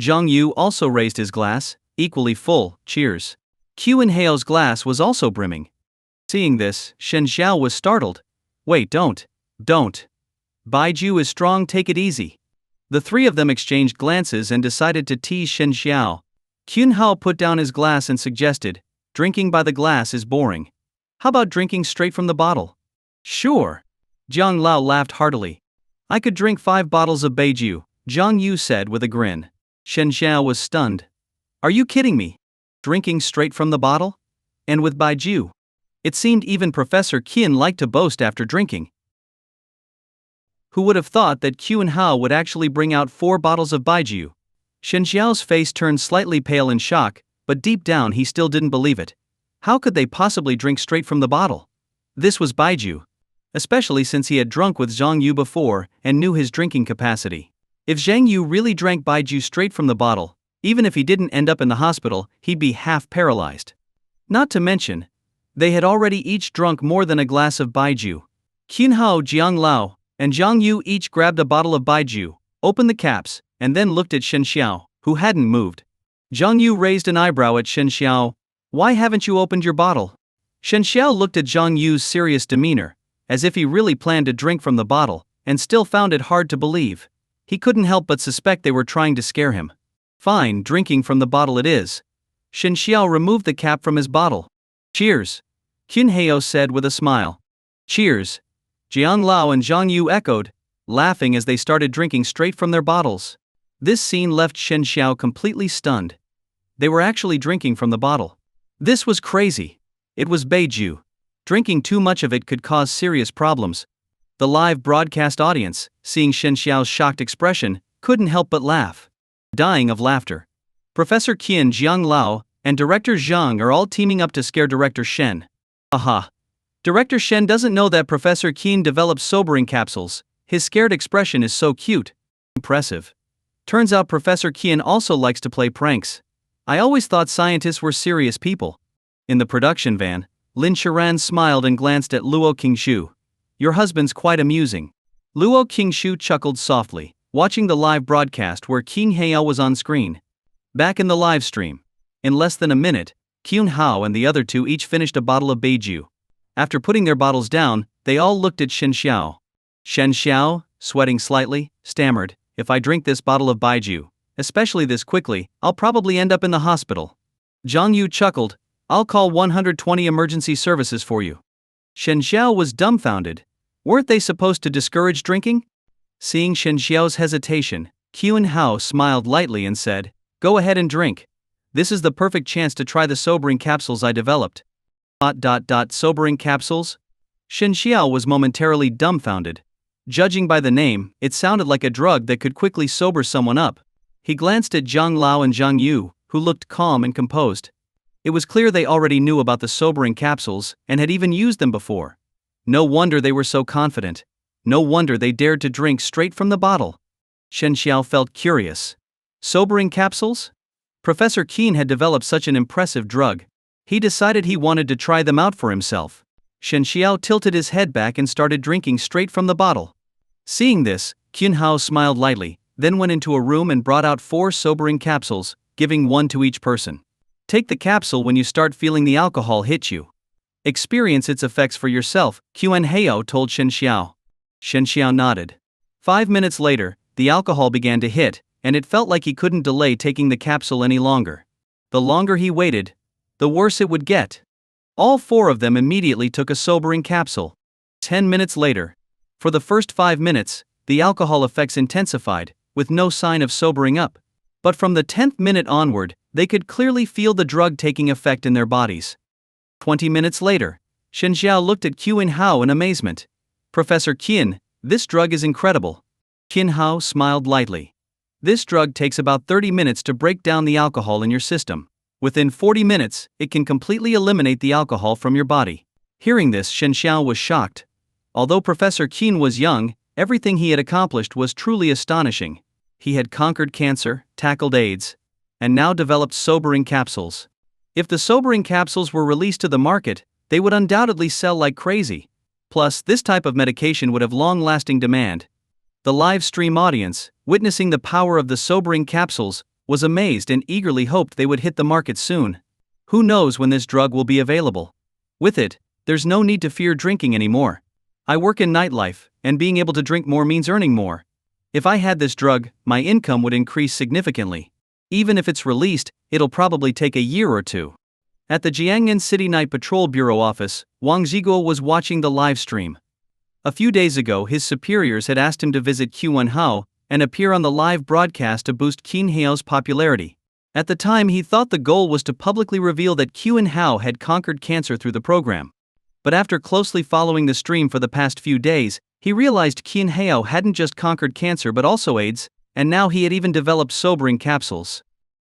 Zhang Yu also raised his glass, equally full. Cheers. Qin Heyo's glass was also brimming. Seeing this, Shen Xiao was startled. Wait, don't. Baijiu is strong, take it easy. The three of them exchanged glances and decided to tease Shen Xiao. Qin Hao put down his glass and suggested, drinking by the glass is boring. How about drinking straight from the bottle? Sure. Jiang Lao laughed heartily. I could drink 5 bottles of baijiu, Zhang Yu said with a grin. Shen Xiao was stunned. Are you kidding me? Drinking straight from the bottle? And with baijiu? It seemed even Professor Qin liked to boast after drinking. Who would have thought that Qin Hao would actually bring out 4 bottles of baijiu? Shen Xiao's face turned slightly pale in shock, but deep down he still didn't believe it. How could they possibly drink straight from the bottle? This was baijiu. Especially since he had drunk with Zhang Yu before and knew his drinking capacity. If Zhang Yu really drank baijiu straight from the bottle, even if he didn't end up in the hospital, he'd be half paralyzed. Not to mention, they had already each drunk more than a glass of baijiu. Qin Hao, Jiang Lao, and Zhang Yu each grabbed a bottle of baijiu, opened the caps, and then looked at Shen Xiao, who hadn't moved. Zhang Yu raised an eyebrow at Shen Xiao. Why haven't you opened your bottle? Shen Xiao looked at Zhang Yu's serious demeanor, as if he really planned to drink from the bottle, and still found it hard to believe. He couldn't help but suspect they were trying to scare him. Fine, drinking from the bottle it is. Shen Xiao removed the cap from his bottle. Cheers, Qin Heo said with a smile. Cheers, Jiang Lao and Zhang Yu echoed, laughing as they started drinking straight from their bottles. This scene left Shen Xiao completely stunned. They were actually drinking from the bottle. This was crazy. It was baijiu. Drinking too much of it could cause serious problems. The live broadcast audience, seeing Shen Xiao's shocked expression, couldn't help but laugh. Dying of laughter. Professor Qian, Jiang Lao, and Director Zhang are all teaming up to scare Director Shen. Aha. Director Shen doesn't know that Professor Qian developed sobering capsules. His scared expression is so cute. Impressive. Turns out Professor Qian also likes to play pranks. I always thought scientists were serious people. In the production van, Lin Sharan smiled and glanced at Luo Qingshu. Your husband's quite amusing. Luo Qingshu chuckled softly, watching the live broadcast where Qin Heo was on screen. Back in the live stream. In less than a minute, Qin Hao and the other two each finished a bottle of baijiu. After putting their bottles down, they all looked at Shen Xiao. Shen Xiao, sweating slightly, stammered, if I drink this bottle of baijiu, especially this quickly, I'll probably end up in the hospital. Zhang Yu chuckled, I'll call 120 emergency services for you. Shen Xiao was dumbfounded. Weren't they supposed to discourage drinking? Seeing Shen Xiao's hesitation, Qin Hao smiled lightly and said, go ahead and drink. This is the perfect chance to try the sobering capsules I developed. Sobering capsules? Shen Xiao was momentarily dumbfounded. Judging by the name, it sounded like a drug that could quickly sober someone up. He glanced at Zhang Lao and Zhang Yu, who looked calm and composed. It was clear they already knew about the sobering capsules and had even used them before. No wonder they were so confident. No wonder they dared to drink straight from the bottle. Shen Xiao felt curious. Sobering capsules? Professor Qin had developed such an impressive drug. He decided he wanted to try them out for himself. Shen Xiao tilted his head back and started drinking straight from the bottle. Seeing this, Qin Hao smiled lightly, then went into a room and brought out 4 sobering capsules, giving one to each person. Take the capsule when you start feeling the alcohol hit you. Experience its effects for yourself, Qin Heo told Shen Xiao. Shen Xiao nodded. 5 minutes later, the alcohol began to hit, and it felt like he couldn't delay taking the capsule any longer. The longer he waited, the worse it would get. All 4 of them immediately took a sobering capsule. 10 minutes later. For the first 5 minutes, the alcohol effects intensified, with no sign of sobering up. But from the 10th minute onward, they could clearly feel the drug taking effect in their bodies. 20 minutes later, Shen Xiao looked at Qin Hao in amazement. Professor Qin, this drug is incredible. Qin Hao smiled lightly. This drug takes about 30 minutes to break down the alcohol in your system. Within 40 minutes, it can completely eliminate the alcohol from your body. Hearing this, Shen Xiao was shocked. Although Professor Qin was young, everything he had accomplished was truly astonishing. He had conquered cancer, tackled AIDS, and now developed sobering capsules. If the sobering capsules were released to the market, they would undoubtedly sell like crazy. Plus, this type of medication would have long-lasting demand. The live stream audience, witnessing the power of the sobering capsules, was amazed and eagerly hoped they would hit the market soon. Who knows when this drug will be available? With it, there's no need to fear drinking anymore. I work in nightlife, and being able to drink more means earning more. If I had this drug, my income would increase significantly. Even if it's released, it'll probably take a year or two. At the Jiangnan City Night Patrol Bureau office, Wang Zhiguo was watching the live stream. A few days ago, his superiors had asked him to visit Qin Hao and appear on the live broadcast to boost Qin Heo's popularity. At the time, he thought the goal was to publicly reveal that Qin Hao had conquered cancer through the program. But after closely following the stream for the past few days, he realized Qin Heo hadn't just conquered cancer but also AIDS, and now he had even developed sobering capsules.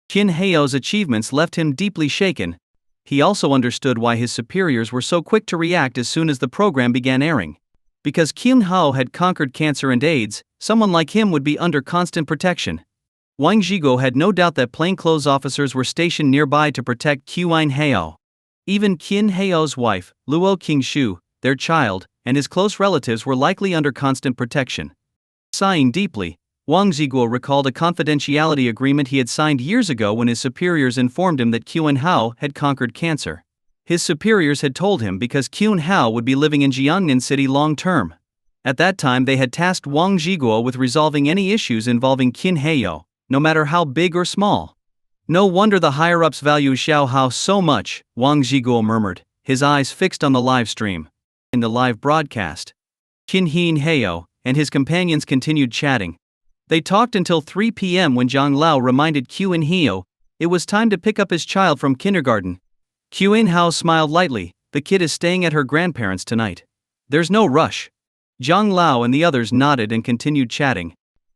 Qin Heo's achievements left him deeply shaken. He also understood why his superiors were so quick to react as soon as the program began airing. Because Qin Hao had conquered cancer and AIDS, someone like him would be under constant protection. Wang Zhiguo had no doubt that plainclothes officers were stationed nearby to protect Qin Heo. Even Qin Heo's wife, Luo Qingshu, their child, and his close relatives were likely under constant protection. Sighing deeply, Wang Zhiguo recalled a confidentiality agreement he had signed years ago when his superiors informed him that Qin Hao had conquered cancer. His superiors had told him because Qin Hao would be living in Jiangnan City long term. At that time they had tasked Wang Zhiguo with resolving any issues involving Qin Heyo, no matter how big or small. No wonder the higher-ups value Xiao Hao so much, Wang Zhiguo murmured, his eyes fixed on the live stream. In the live broadcast, Qin Heyo and his companions continued chatting. They talked until 3 p.m. when Zhang Lao reminded Qin Heo it was time to pick up his child from kindergarten. Qin Hao smiled lightly, the kid is staying at her grandparents tonight. There's no rush. Zhang Lao and the others nodded and continued chatting.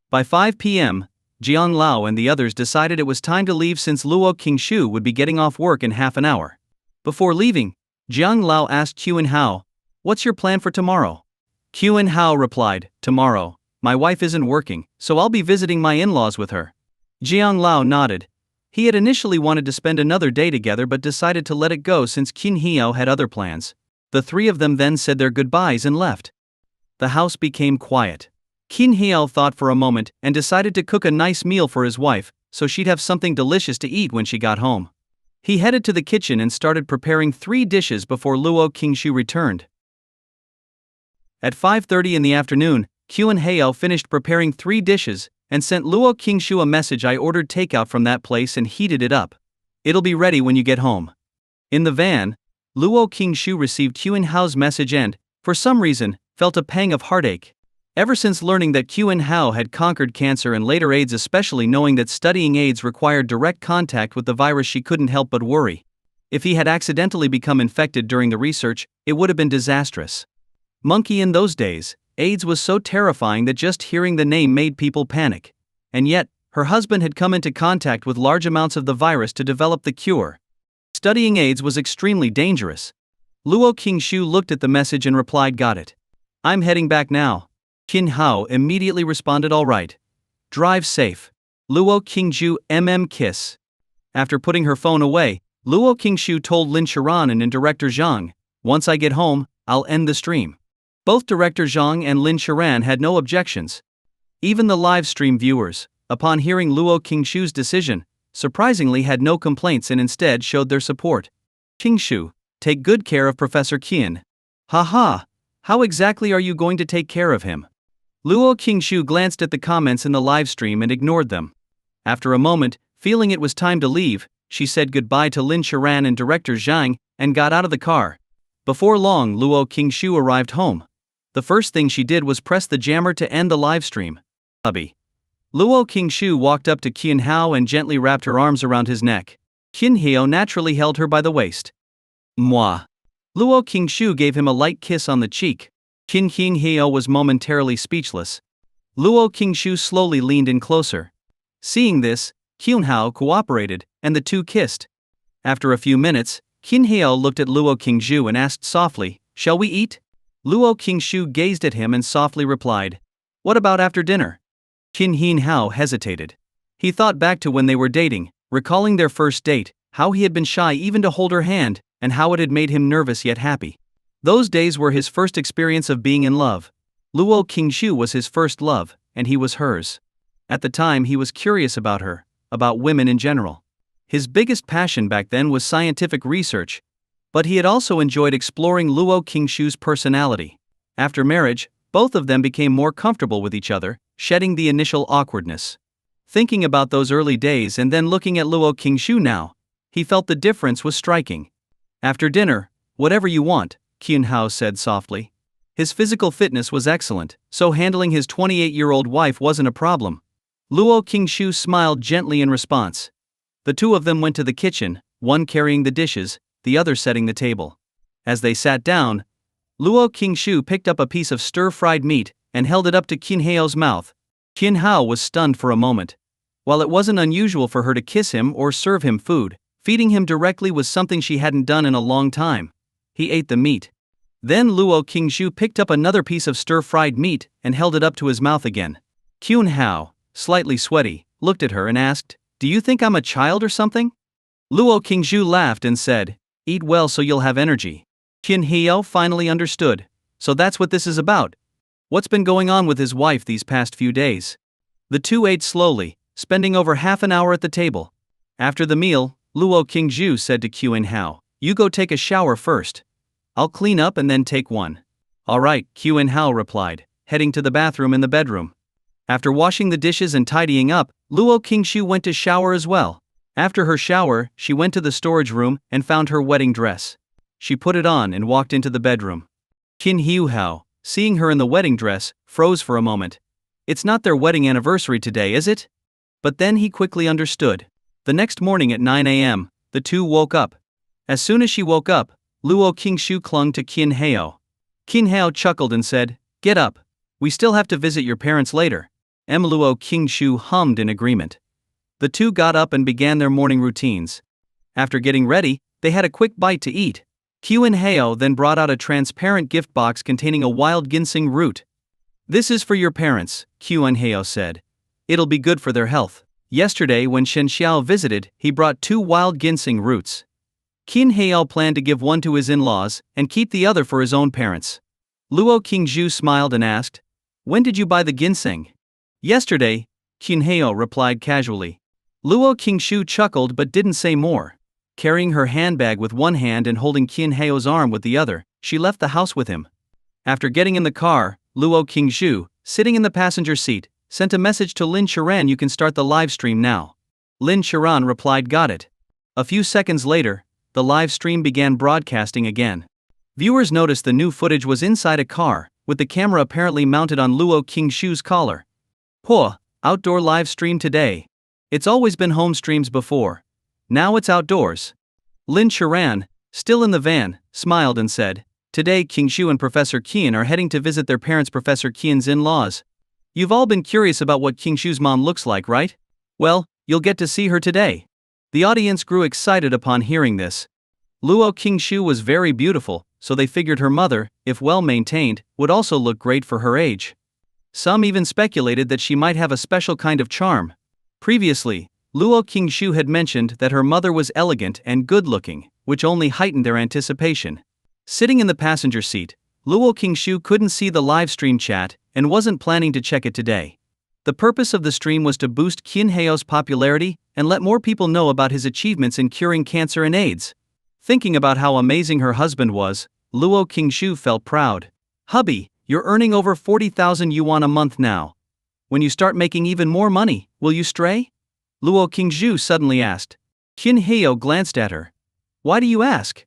By 5 p.m., Jiang Lao and the others decided it was time to leave since Luo Qingshu would be getting off work in half an hour. Before leaving, Jiang Lao asked Qin Hao, "What's your plan for tomorrow?" Qin Hao replied, "Tomorrow, my wife isn't working, so I'll be visiting my in-laws with her." Jiang Lao nodded. He had initially wanted to spend another day together but decided to let it go since Qin Heo had other plans. The three of them then said their goodbyes and left. The house became quiet. Qin Heo thought for a moment and decided to cook a nice meal for his wife, so she'd have something delicious to eat when she got home. He headed to the kitchen and started preparing 3 dishes before Luo Qingshu returned. At 5:30 in the afternoon, Qin Heo finished preparing 3 dishes and sent Luo Qingshu a message. "I ordered takeout from that place and heated it up. It'll be ready when you get home." In the van, Luo Qingshu received Qin Hao's message and, for some reason, felt a pang of heartache. Ever since learning that Qin Hao had conquered cancer and later AIDS, especially knowing that studying AIDS required direct contact with the virus, she couldn't help but worry. If he had accidentally become infected during the research, it would have been disastrous. Monkey, in those days, AIDS was so terrifying that just hearing the name made people panic. And yet, her husband had come into contact with large amounts of the virus to develop the cure. Studying AIDS was extremely dangerous. Luo Qingshu looked at the message and replied, "Got it. I'm heading back now." Qin Hao immediately responded, "All right. Drive safe. Luo Qingshu kiss." After putting her phone away, Luo Qingshu told Lin Shiranen and director Zhang, "Once I get home, I'll end the stream." Both director Zhang and Lin Shiran had no objections. Even the live stream viewers, upon hearing Luo Qingshu's decision, surprisingly had no complaints and instead showed their support. "Qingshu, take good care of Professor Qian." "Haha, how exactly are you going to take care of him?" Luo Qingshu glanced at the comments in the live stream and ignored them. After a moment, feeling it was time to leave, she said goodbye to Lin Shiran and director Zhang and got out of the car. Before long, Luo Qingshu arrived home. The first thing she did was press the jammer to end the live stream. "Hubby." Luo Qingshu walked up to Qin Hao and gently wrapped her arms around his neck. Qin Heo naturally held her by the waist. "Mwah." Luo Qingshu gave him a light kiss on the cheek. Qin Heo was momentarily speechless. Luo Qingshu slowly leaned in closer. Seeing this, Qin Hao cooperated, and the two kissed. After a few minutes, Qin Heo looked at Luo Qingshu and asked softly, "Shall we eat?" Luo Qingshu gazed at him and softly replied, "What about after dinner?" Qin Hao hesitated. He thought back to when they were dating, recalling their first date, how he had been shy even to hold her hand, and how it had made him nervous yet happy. Those days were his first experience of being in love. Luo Qingshu was his first love, and he was hers. At the time he was curious about her, about women in general. His biggest passion back then was scientific research, but he had also enjoyed exploring Luo Qingshu's personality. After marriage, both of them became more comfortable with each other, shedding the initial awkwardness. Thinking about those early days and then looking at Luo Qingshu now, he felt the difference was striking. "After dinner, whatever you want," Qin Hao said softly. His physical fitness was excellent, so handling his 28-year-old wife wasn't a problem. Luo Qingshu smiled gently in response. The two of them went to the kitchen, one carrying the dishes, the other setting the table. As they sat down, Luo Qingshu picked up a piece of stir-fried meat and held it up to Qin Hao's mouth. Qin Hao was stunned for a moment. While it wasn't unusual for her to kiss him or serve him food, feeding him directly was something she hadn't done in a long time. He ate the meat. Then Luo Qingshu picked up another piece of stir-fried meat and held it up to his mouth again. Qin Hao, slightly sweaty, looked at her and asked, "Do you think I'm a child or something?" Luo Qingshu laughed and said, "Eat well so you'll have energy." Qin Heo finally understood. So that's what this is about. What's been going on with his wife these past few days? The two ate slowly, spending over half an hour at the table. After the meal, Luo Qingshu said to Qin Hao, "You go take a shower first. I'll clean up and then take one." "All right," Qin Hao replied. heading to the bathroom in the bedroom. After washing the dishes and tidying up, Luo Qingshu went to shower as well. After her shower, she went to the storage room and found her wedding dress. She put it on and walked into the bedroom. Qin Hiuhao, seeing her in the wedding dress, froze for a moment. It's not their wedding anniversary today, is it? But then he quickly understood. The next morning at 9 a.m., the two woke up. As soon as she woke up, Luo Qingshu clung to Qin Hao. Qin Hao chuckled and said, "Get up. We still have to visit your parents later." Luo Qingshu hummed in agreement. The two got up and began their morning routines. After getting ready, they had a quick bite to eat. Qin Hao then brought out a transparent gift box containing a wild ginseng root. "This is for your parents," Qin Hao said. "It'll be good for their health." Yesterday when Shen Xiao visited, he brought 2 wild ginseng roots. Qin Hao planned to give one to his in-laws and keep the other for his own parents. Luo Qingshu smiled and asked, "When did you buy the ginseng?" "Yesterday," Qin Hao replied casually. Luo Qingshu chuckled but didn't say more. Carrying her handbag with one hand and holding Qin Hao's arm with the other, she left the house with him. After getting in the car, Luo Qingshu, sitting in the passenger seat, sent a message to Lin Sharan, "You can start the live stream now." Lin Sharan replied, "Got it." A few seconds later, the live stream began broadcasting again. Viewers noticed the new footage was inside a car, with the camera apparently mounted on Luo Qingshu's collar. "Huh, outdoor live stream today. It's always been home streams before. Now it's outdoors." Lin Sharan, still in the van, smiled and said, "Today Qingshu and Professor Qian are heading to visit their parents, Professor Qian's in-laws. You've all been curious about what Qingshu's mom looks like, right? Well, you'll get to see her today." The audience grew excited upon hearing this. Luo Qingshu was very beautiful, so they figured her mother, if well maintained, would also look great for her age. Some even speculated that she might have a special kind of charm. Previously, Luo Qingshu had mentioned that her mother was elegant and good-looking, which only heightened their anticipation. Sitting in the passenger seat, Luo Qingshu couldn't see the live stream chat and wasn't planning to check it today. The purpose of the stream was to boost Qin Hao's popularity and let more people know about his achievements in curing cancer and AIDS. Thinking about how amazing her husband was, Luo Qingshu felt proud. "Hubby, you're earning over 40,000 yuan a month now. When you start making even more money, will you stray?" Luo Qingshu suddenly asked. Qin Hao glanced at her. "Why do you ask?"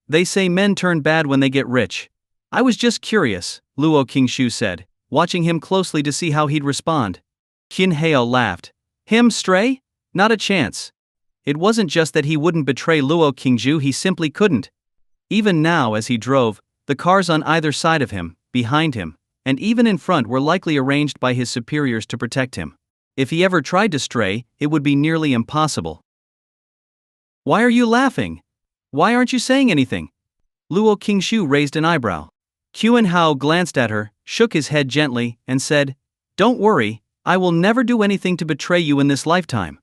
"They say men turn bad when they get rich. I was just curious," Luo Qingshu said, watching him closely to see how he'd respond. Qin Hao laughed. "Him stray? Not a chance." It wasn't just that he wouldn't betray Luo Qingshu, he simply couldn't. Even now as he drove, the cars on either side of him, behind him, and even in front were likely arranged by his superiors to protect him. If he ever tried to stray, it would be nearly impossible. "Why are you laughing? Why aren't you saying anything?" Luo Qingshu raised an eyebrow. Qin Hao glanced at her, shook his head gently, and said, "Don't worry, I will never do anything to betray you in this lifetime."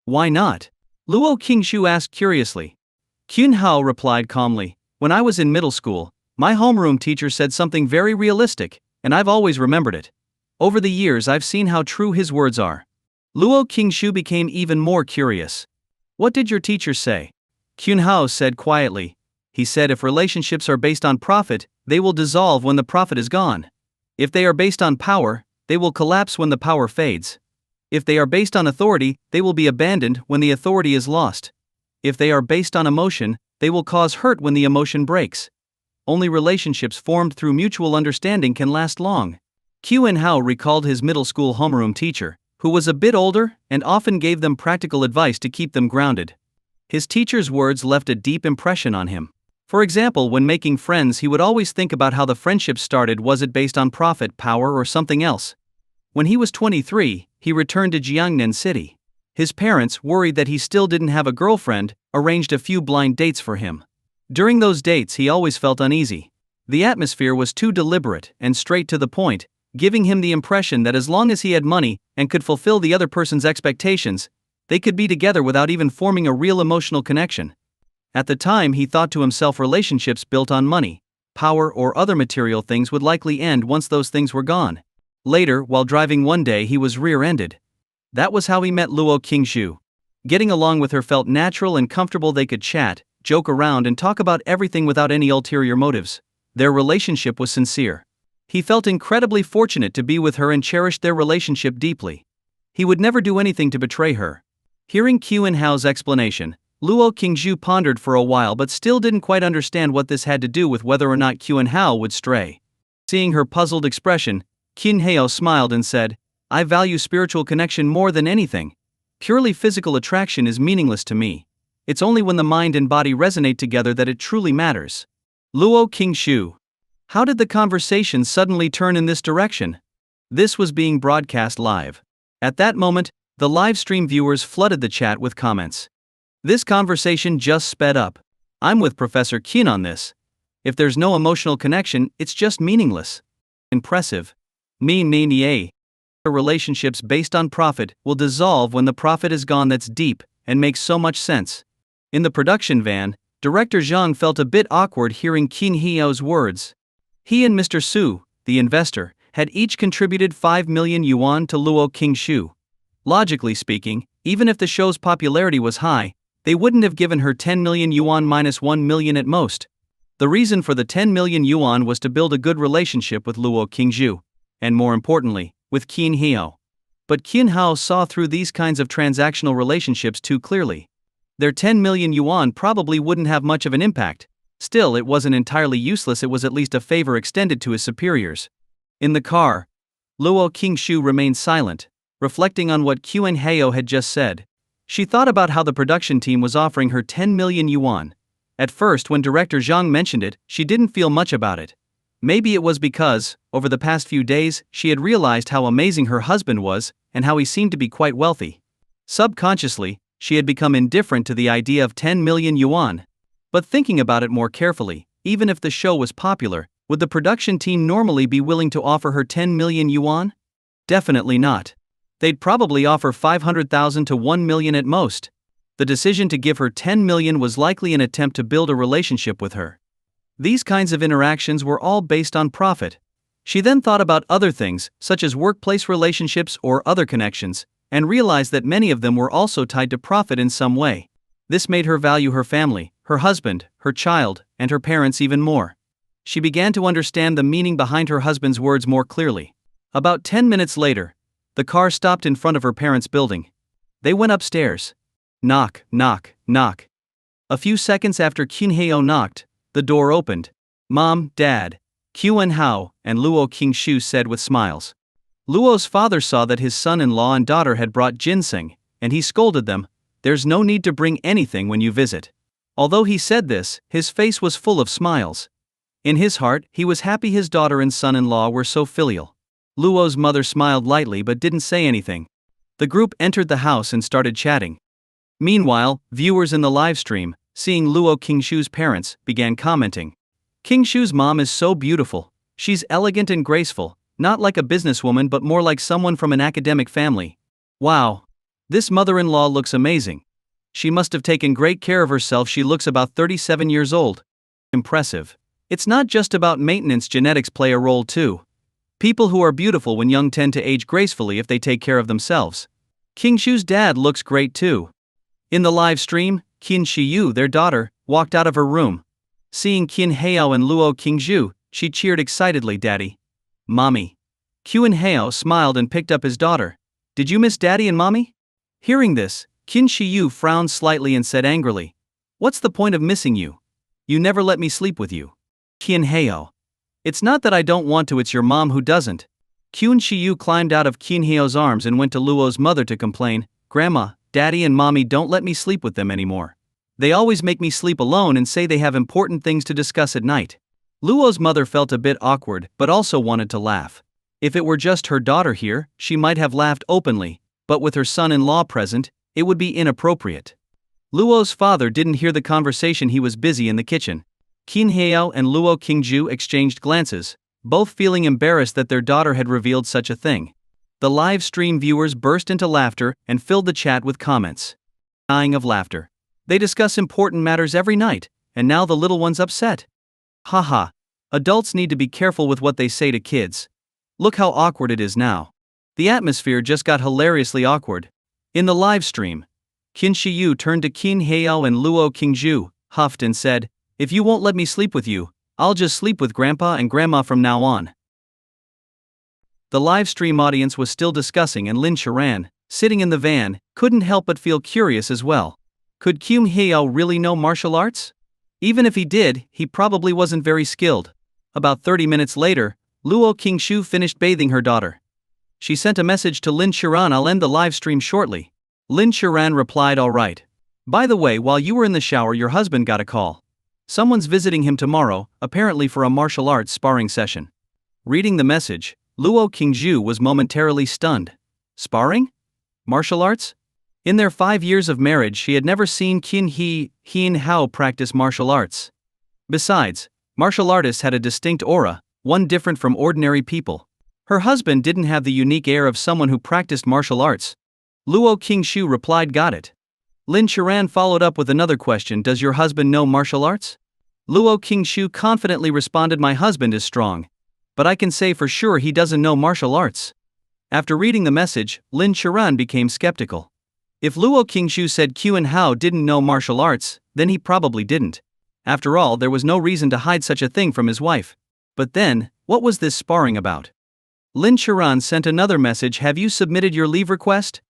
"Why not?" Luo Qingshu asked curiously. Qin Hao replied calmly, "When I was in middle school, my homeroom teacher said something very realistic, and I've always remembered it. Over the years I've seen how true his words are." Luo Qingshu became even more curious. "What did your teacher say?" Qin Hao said quietly. "He said if relationships are based on profit, they will dissolve when the profit is gone. If they are based on power, they will collapse when the power fades. If they are based on authority, they will be abandoned when the authority is lost. If they are based on emotion, they will cause hurt when the emotion breaks. Only relationships formed through mutual understanding can last long." Qin Hao recalled his middle school homeroom teacher, who was a bit older and often gave them practical advice to keep them grounded. His teacher's words left a deep impression on him. For example, when making friends, he would always think about how the friendship started. Was it based on profit, power, or something else? When he was 23, he returned to Jiangnan City. His parents, worried that he still didn't have a girlfriend, arranged a few blind dates for him. During those dates, he always felt uneasy. The atmosphere was too deliberate and straight to the point, giving him the impression that as long as he had money and could fulfill the other person's expectations, they could be together without even forming a real emotional connection. At the time, he thought to himself relationships built on money, power, or other material things would likely end once those things were gone. Later, while driving one day, he was rear-ended. That was how he met Luo Qingshu. Getting along with her felt natural and comfortable. They could chat, joke around, and talk about everything without any ulterior motives. Their relationship was sincere. He felt incredibly fortunate to be with her and cherished their relationship deeply. He would never do anything to betray her. Hearing Kyun Hao's explanation, Luo Qingzhu pondered for a while but still didn't quite understand what this had to do with whether or not Kyun Hao would stray. Seeing her puzzled expression, Kyun Hao smiled and said, "I value spiritual connection more than anything. Purely physical attraction is meaningless to me. It's only when the mind and body resonate together that it truly matters." Luo Qingzhu. How did the conversation suddenly turn in this direction? This was being broadcast live. At that moment, the live stream viewers flooded the chat with comments. This conversation just sped up. "I'm with Professor Qin on this. If there's no emotional connection, it's just meaningless." Impressive. Relationships based on profit will dissolve when the profit is gone. That's deep, and makes so much sense. In the production van, director Zhang felt a bit awkward hearing Qin Heo's words. He and Mr. Su, the investor, had each contributed 5 million yuan to Luo Qingzhu. Logically speaking, even if the show's popularity was high, they wouldn't have given her 10 million yuan minus 1 million at most. The reason for the 10 million yuan was to build a good relationship with Luo Qingzhu, and more importantly, with Qin Heo. But Qin Hao saw through these kinds of transactional relationships too clearly. Their 10 million yuan probably wouldn't have much of an impact. Still, it wasn't entirely useless. It was at least a favor extended to his superiors. In the car, Luo Qingzhu remained silent, reflecting on what Qin Heo had just said. She thought about how the production team was offering her 10 million yuan. At first, when director Zhang mentioned it, she didn't feel much about it. Maybe it was because, over the past few days, she had realized how amazing her husband was, and how he seemed to be quite wealthy. Subconsciously, she had become indifferent to the idea of 10 million yuan. But thinking about it more carefully, even if the show was popular, would the production team normally be willing to offer her 10 million yuan? Definitely not. They'd probably offer 500,000 to 1 million at most. The decision to give her 10 million was likely an attempt to build a relationship with her. These kinds of interactions were all based on profit. She then thought about other things, such as workplace relationships or other connections, and realized that many of them were also tied to profit in some way. This made her value her family, her husband, her child, and her parents even more. She began to understand the meaning behind her husband's words more clearly. About 10 minutes later, the car stopped in front of her parents' building. They went upstairs. Knock, knock, knock. A few seconds after Qin Heo knocked, the door opened. "Mom, Dad," Qin Hao and Luo Qingzhu said with smiles. Luo's father saw that his son-in-law and daughter had brought ginseng, and he scolded them. "There's no need to bring anything when you visit." Although he said this, his face was full of smiles. In his heart, he was happy his daughter and son-in-law were so filial. Luo's mother smiled lightly but didn't say anything. The group entered the house and started chatting. Meanwhile, viewers in the live stream, seeing Luo Qingzhu's parents, began commenting. "Qingzhu's mom is so beautiful. She's elegant and graceful, not like a businesswoman but more like someone from an academic family. Wow. This mother-in-law looks amazing. She must have taken great care of herself. She looks about 37 years old. Impressive." It's not just about maintenance, genetics play a role too. People who are beautiful when young tend to age gracefully if they take care of themselves. Qingzhu's dad looks great too. In the live stream, Qin Shiyu, their daughter, walked out of her room. Seeing Qin Hao and Luo Qingzhu, she cheered excitedly, "Daddy. Mommy." Qin Hao smiled and picked up his daughter. "Did you miss Daddy and Mommy?" Hearing this, Qin Shiyu frowned slightly and said angrily, "What's the point of missing you? You never let me sleep with you." Qin Hao. "It's not that I don't want to, it's your mom who doesn't." Qin Shiyu climbed out of Qin Hao's arms and went to Luo's mother to complain, "Grandma, Daddy and Mommy don't let me sleep with them anymore. They always make me sleep alone and say they have important things to discuss at night." Luo's mother felt a bit awkward but also wanted to laugh. If it were just her daughter here, she might have laughed openly, but with her son-in-law present, it would be inappropriate. Luo's father didn't hear the conversation. He was busy in the kitchen. Qin Hao and Luo Qingzhu exchanged glances, both feeling embarrassed that their daughter had revealed such a thing. The live stream viewers burst into laughter and filled the chat with comments. Dying of laughter. They discuss important matters every night, and now the little one's upset. Haha. Adults need to be careful with what they say to kids. Look how awkward it is now. The atmosphere just got hilariously awkward. In the live stream, Qin Shiyu turned to Qin Hao and Luo Qingzhu, huffed and said, "If you won't let me sleep with you, I'll just sleep with Grandpa and Grandma from now on." The live stream audience was still discussing, and Lin Charan, sitting in the van, couldn't help but feel curious as well. Could Kyung Hyo really know martial arts? Even if he did, he probably wasn't very skilled. About 30 minutes later, Luo Qingshu finished bathing her daughter. She sent a message to Lin Charan, "I'll end the live stream shortly." Lin Charan replied, "Alright. By the way, while you were in the shower, your husband got a call. Someone's visiting him tomorrow, apparently for a martial arts sparring session." Reading the message, Luo Qingshu was momentarily stunned. Sparring? Martial arts? In their 5 years of marriage, she had never seen Kyun Hao practice martial arts. Besides, martial artists had a distinct aura, one different from ordinary people. Her husband didn't have the unique air of someone who practiced martial arts. Luo Qingshu replied, "Got it." Lin Charan followed up with another question, "Does your husband know martial arts?" Luo Qingshu confidently responded, "My husband is strong. But I can say for sure he doesn't know martial arts." After reading the message, Lin Charan became skeptical. If Luo Qingshu said Kyun Hao didn't know martial arts, then he probably didn't. After all, there was no reason to hide such a thing from his wife. But then, what was this sparring about? Lin Charan sent another message, "Have you submitted your leave request?"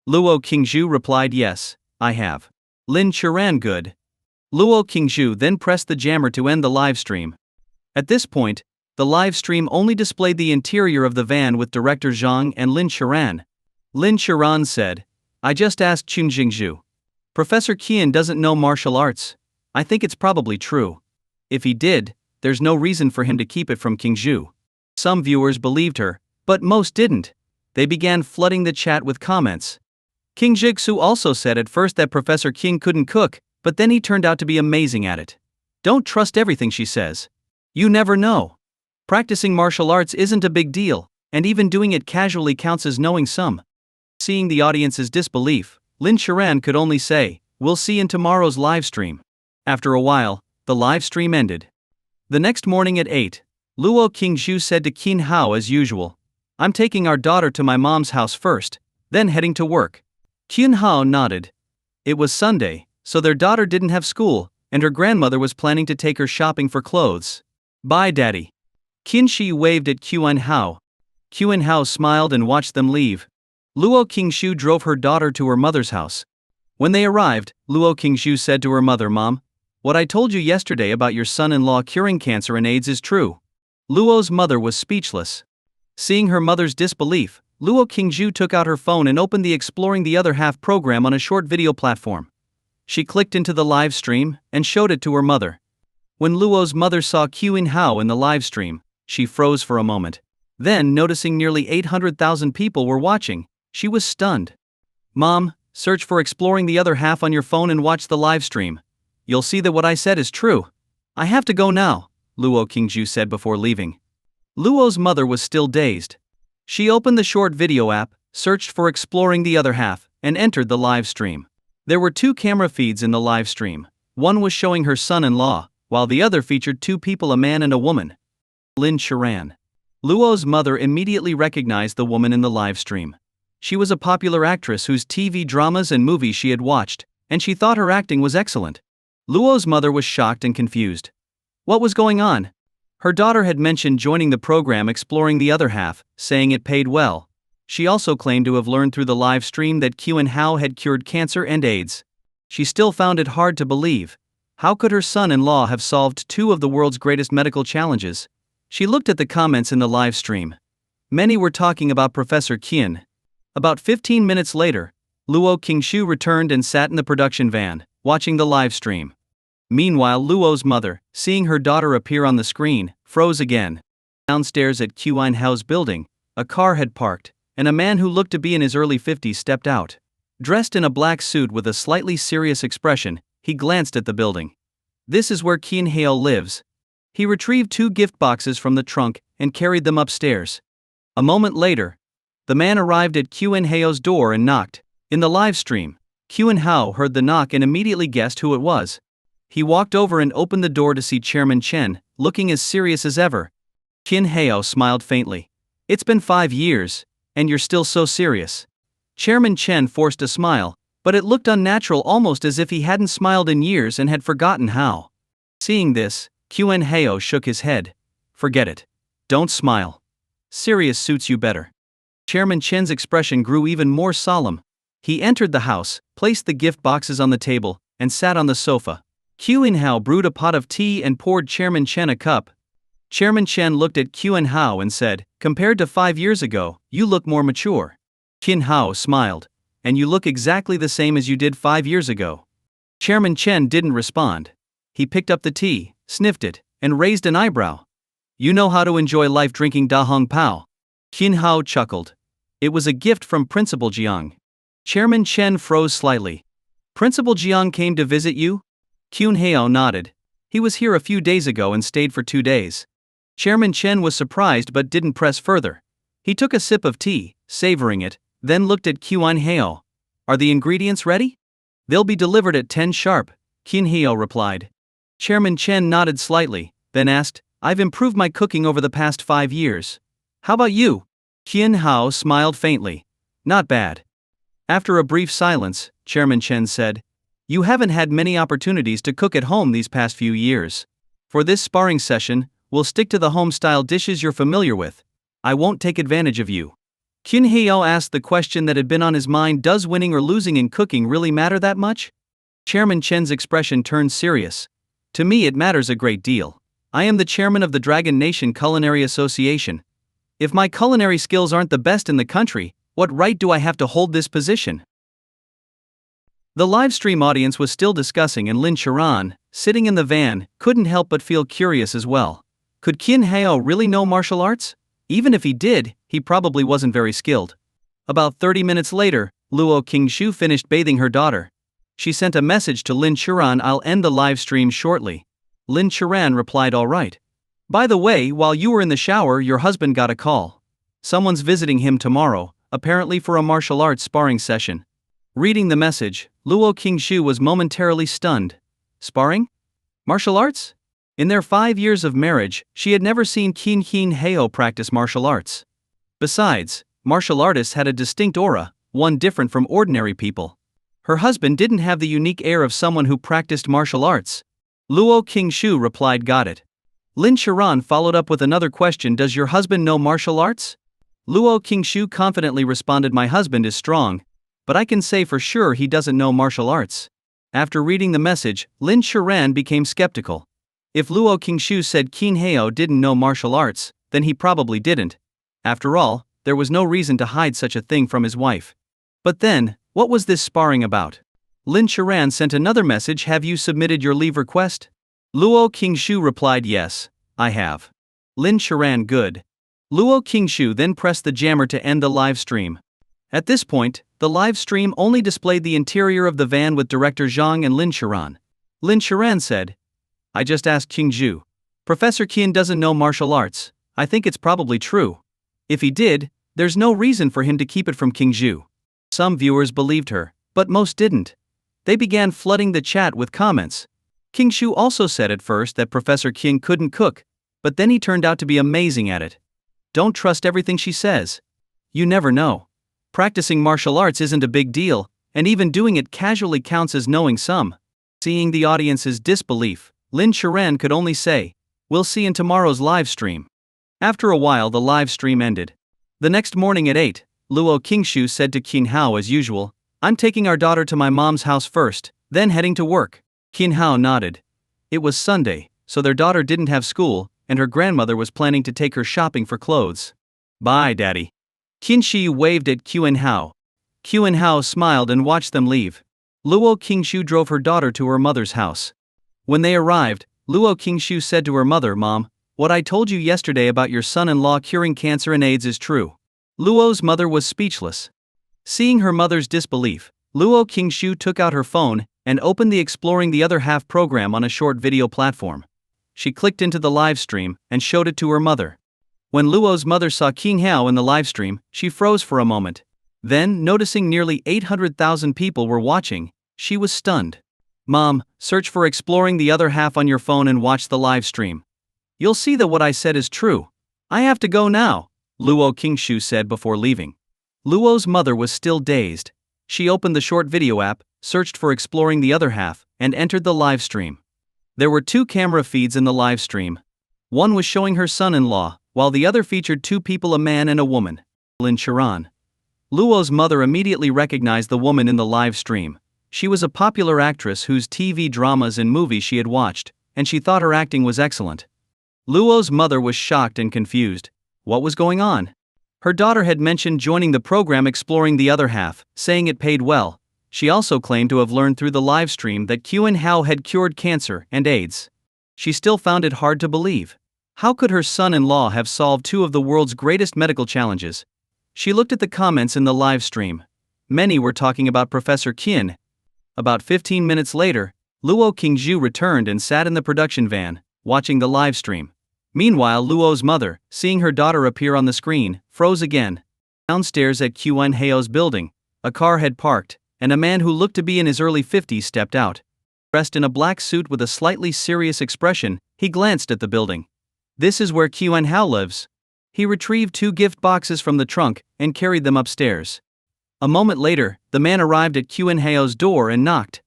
Luo Qingshu replied, "Yes, I have." Lin Charan, "Good." Luo Qingshu then pressed the jammer to end the live stream. At this point, the live stream only displayed the interior of the van with director Zhang and Lin Charan. Lin Charan said, "I just asked Chun Jingzhu. Professor Qian doesn't know martial arts. I think it's probably true. If he did, there's no reason for him to keep it from Qingshu." Some viewers believed her, but most didn't. They began flooding the chat with comments. King Jigsu also said at first that Professor King couldn't cook, but then he turned out to be amazing at it. Don't trust everything she says. You never know. Practicing martial arts isn't a big deal, and even doing it casually counts as knowing some. Seeing the audience's disbelief, Lin Charan could only say, "We'll see in tomorrow's live stream." After a while, the live stream ended. The next morning at 8, Luo Qingshu said to Qin Hao as usual, "I'm taking our daughter to my mom's house first, then heading to work." Qin Hao nodded. It was Sunday, so their daughter didn't have school, and her grandmother was planning to take her shopping for clothes. "Bye, Daddy." Qin Shi waved at Qin Hao. Qin Hao smiled and watched them leave. Luo Qingshu drove her daughter to her mother's house. When they arrived, Luo Qingshu said to her mother, "Mom, what I told you yesterday about your son-in-law curing cancer and AIDS is true." Luo's mother was speechless. Seeing her mother's disbelief, Luo Qingshu took out her phone and opened the Exploring the Other Half program on a short video platform. She clicked into the live stream and showed it to her mother. When Luo's mother saw Qin Hao in the live stream, she froze for a moment. Then, noticing nearly 800,000 people were watching, she was stunned. "Mom, search for Exploring the Other Half on your phone and watch the live stream. You'll see that what I said is true." "I have to go now," Luo Qingshu said before leaving. Luo's mother was still dazed. She opened the short video app, searched for Exploring the Other Half, and entered the live stream. There were 2 camera feeds in the live stream. One was showing her son-in-law, while the other featured 2 people, a man and a woman. Lin Charan. Luo's mother immediately recognized the woman in the live stream. She was a popular actress whose TV dramas and movies she had watched, and she thought her acting was excellent. Luo's mother was shocked and confused. What was going on? Her daughter had mentioned joining the program Exploring the Other Half, saying it paid well. She also claimed to have learned through the live stream that Qin Hao had cured cancer and AIDS. She still found it hard to believe. How could her son-in-law have solved 2 of the world's greatest medical challenges? She looked at the comments in the live stream. Many were talking about Professor Qian. About 15 minutes later, Luo Qingshu returned and sat in the production van, watching the live stream. Meanwhile, Luo's mother, seeing her daughter appear on the screen, froze again. Downstairs at Qin Hao's building, a car had parked, and a man who looked to be in his early 50s stepped out. Dressed in a black suit with a slightly serious expression, he glanced at the building. This is where Qin Hao lives. He retrieved 2 gift boxes from the trunk and carried them upstairs. A moment later, the man arrived at Qin Hao's door and knocked. In the live stream, Qin Hao heard the knock and immediately guessed who it was. He walked over and opened the door to see Chairman Chen, looking as serious as ever. Qin Hao smiled faintly. "It's been 5 years, and you're still so serious." Chairman Chen forced a smile, but it looked unnatural, almost as if he hadn't smiled in years and had forgotten how. Seeing this, Qin Hao shook his head. "Forget it. Don't smile. Serious suits you better. Chairman Chen's expression grew even more solemn. He entered the house, placed the gift boxes on the table, and sat on the sofa. Qin Hao brewed a pot of tea and poured Chairman Chen a cup. Chairman Chen looked at Qin Hao and said, "Compared to 5 years ago, you look more mature." Qin Hao smiled. "And you look exactly the same as you did 5 years ago." Chairman Chen didn't respond. He picked up the tea, sniffed it, and raised an eyebrow. "You know how to enjoy life drinking Da Hong Pao." Qin Hao chuckled. "It was a gift from Principal Jiang." Chairman Chen froze slightly. "Principal Jiang came to visit you?" Qin Hao nodded. "He was here a few days ago and stayed for 2 days." Chairman Chen was surprised but didn't press further. He took a sip of tea, savoring it, then looked at Qin Hao. "Are the ingredients ready?" "They'll be delivered at 10 sharp," Qin Hao replied. Chairman Chen nodded slightly, then asked, "I've improved my cooking over the past 5 years. How about you?" Qin Hao smiled faintly. "Not bad." After a brief silence, Chairman Chen said, "You haven't had many opportunities to cook at home these past few years. For this sparring session, we'll stick to the home-style dishes you're familiar with. I won't take advantage of you." Qin Hao asked the question that had been on his mind: does winning or losing in cooking really matter that much? Chairman Chen's expression turned serious. "To me it matters a great deal. I am the chairman of the Dragon Nation Culinary Association. If my culinary skills aren't the best in the country, what right do I have to hold this position?" The livestream audience was still discussing, and Lin Charan, sitting in the van, couldn't help but feel curious as well. Could Qin Hao really know martial arts? Even if he did, he probably wasn't very skilled. About 30 minutes later, Luo Qingshu finished bathing her daughter. She sent a message to Lin Charan: "I'll end the live stream shortly." Lin Charan replied, "All right. By the way, while you were in the shower, your husband got a call. Someone's visiting him tomorrow, apparently for a martial arts sparring session." Reading the message, Luo Qingshu was momentarily stunned. Sparring? Martial arts? In their 5 years of marriage, she had never seen Qin Hao practice martial arts. Besides, martial artists had a distinct aura, one different from ordinary people. Her husband didn't have the unique air of someone who practiced martial arts. Luo Qingshu replied, "Got it." Lin Charan followed up with another question: "Does your husband know martial arts?" Luo Qingshu confidently responded, "My husband is strong, but I can say for sure he doesn't know martial arts." After reading the message, Lin Charan became skeptical. If Luo Qingshu said Qin Hao didn't know martial arts, then he probably didn't. After all, there was no reason to hide such a thing from his wife. But then, what was this sparring about? Lin Charan sent another message: "Have you submitted your leave request?" Luo Qingshu replied, "Yes, I have." Lin Charan, "Good." Luo Qingshu then pressed the jammer to end the live stream. At this point, the live stream only displayed the interior of the van with Director Zhang and Lin Charan. Lin Charan said, "I just asked Qingshu. Professor Qin doesn't know martial arts. I think it's probably true. If he did, there's no reason for him to keep it from Qingshu." Some viewers believed her, but most didn't. They began flooding the chat with comments. Qingshu also said at first that Professor Qin couldn't cook, but then he turned out to be amazing at it. Don't trust everything she says. You never know. Practicing martial arts isn't a big deal, and even doing it casually counts as knowing some. Seeing the audience's disbelief, Lin Charan could only say, "We'll see in tomorrow's live stream." After a while, the live stream ended. The next morning at 8, Luo Qingshu said to Qin Hao as usual, "I'm taking our daughter to my mom's house first, then heading to work." Qin Hao nodded. It was Sunday, so their daughter didn't have school, and her grandmother was planning to take her shopping for clothes. "Bye, Daddy." Qin Shi waved at Qin Hao. Qin Hao smiled and watched them leave. Luo Qingshu drove her daughter to her mother's house. When they arrived, Luo Qingshu said to her mother, "Mom, what I told you yesterday about your son-in-law curing cancer and AIDS is true." Luo's mother was speechless. Seeing her mother's disbelief, Luo Qingshu took out her phone and opened the Exploring the Other Half program on a short video platform. She clicked into the live stream and showed it to her mother. When Luo's mother saw Qin Hao in the live stream, she froze for a moment. Then, noticing nearly 800,000 people were watching, she was stunned. "Mom, search for Exploring the Other Half on your phone and watch the live stream. You'll see that what I said is true." "I have to go now," Luo Qingshu said before leaving. Luo's mother was still dazed. She opened the short video app, searched for Exploring the Other Half, and entered the live stream. There were 2 camera feeds in the live stream. One was showing her son-in-law, while the other featured two people, a man and a woman. In Sharon. Luo's mother immediately recognized the woman in the live stream. She was a popular actress whose TV dramas and movies she had watched, and she thought her acting was excellent. Luo's mother was shocked and confused. What was going on? Her daughter had mentioned joining the program Exploring the Other Half, saying it paid well. She also claimed to have learned through the live stream that Culinary had cured cancer and AIDS. She still found it hard to believe. How could her son-in-law have solved two of the world's greatest medical challenges? She looked at the comments in the live stream. Many were talking about Professor Qin. About 15 minutes later, Luo Qingzhu returned and sat in the production van, watching the live stream. Meanwhile, Luo's mother, seeing her daughter appear on the screen, froze again. Downstairs at Qunheo's building, a car had parked, and a man who looked to be in his early 50s stepped out. Dressed in a black suit with a slightly serious expression, he glanced at the building. This is where Qunheo lives. He retrieved two gift boxes from the trunk and carried them upstairs. A moment later, the man arrived at Qunheo's door and knocked.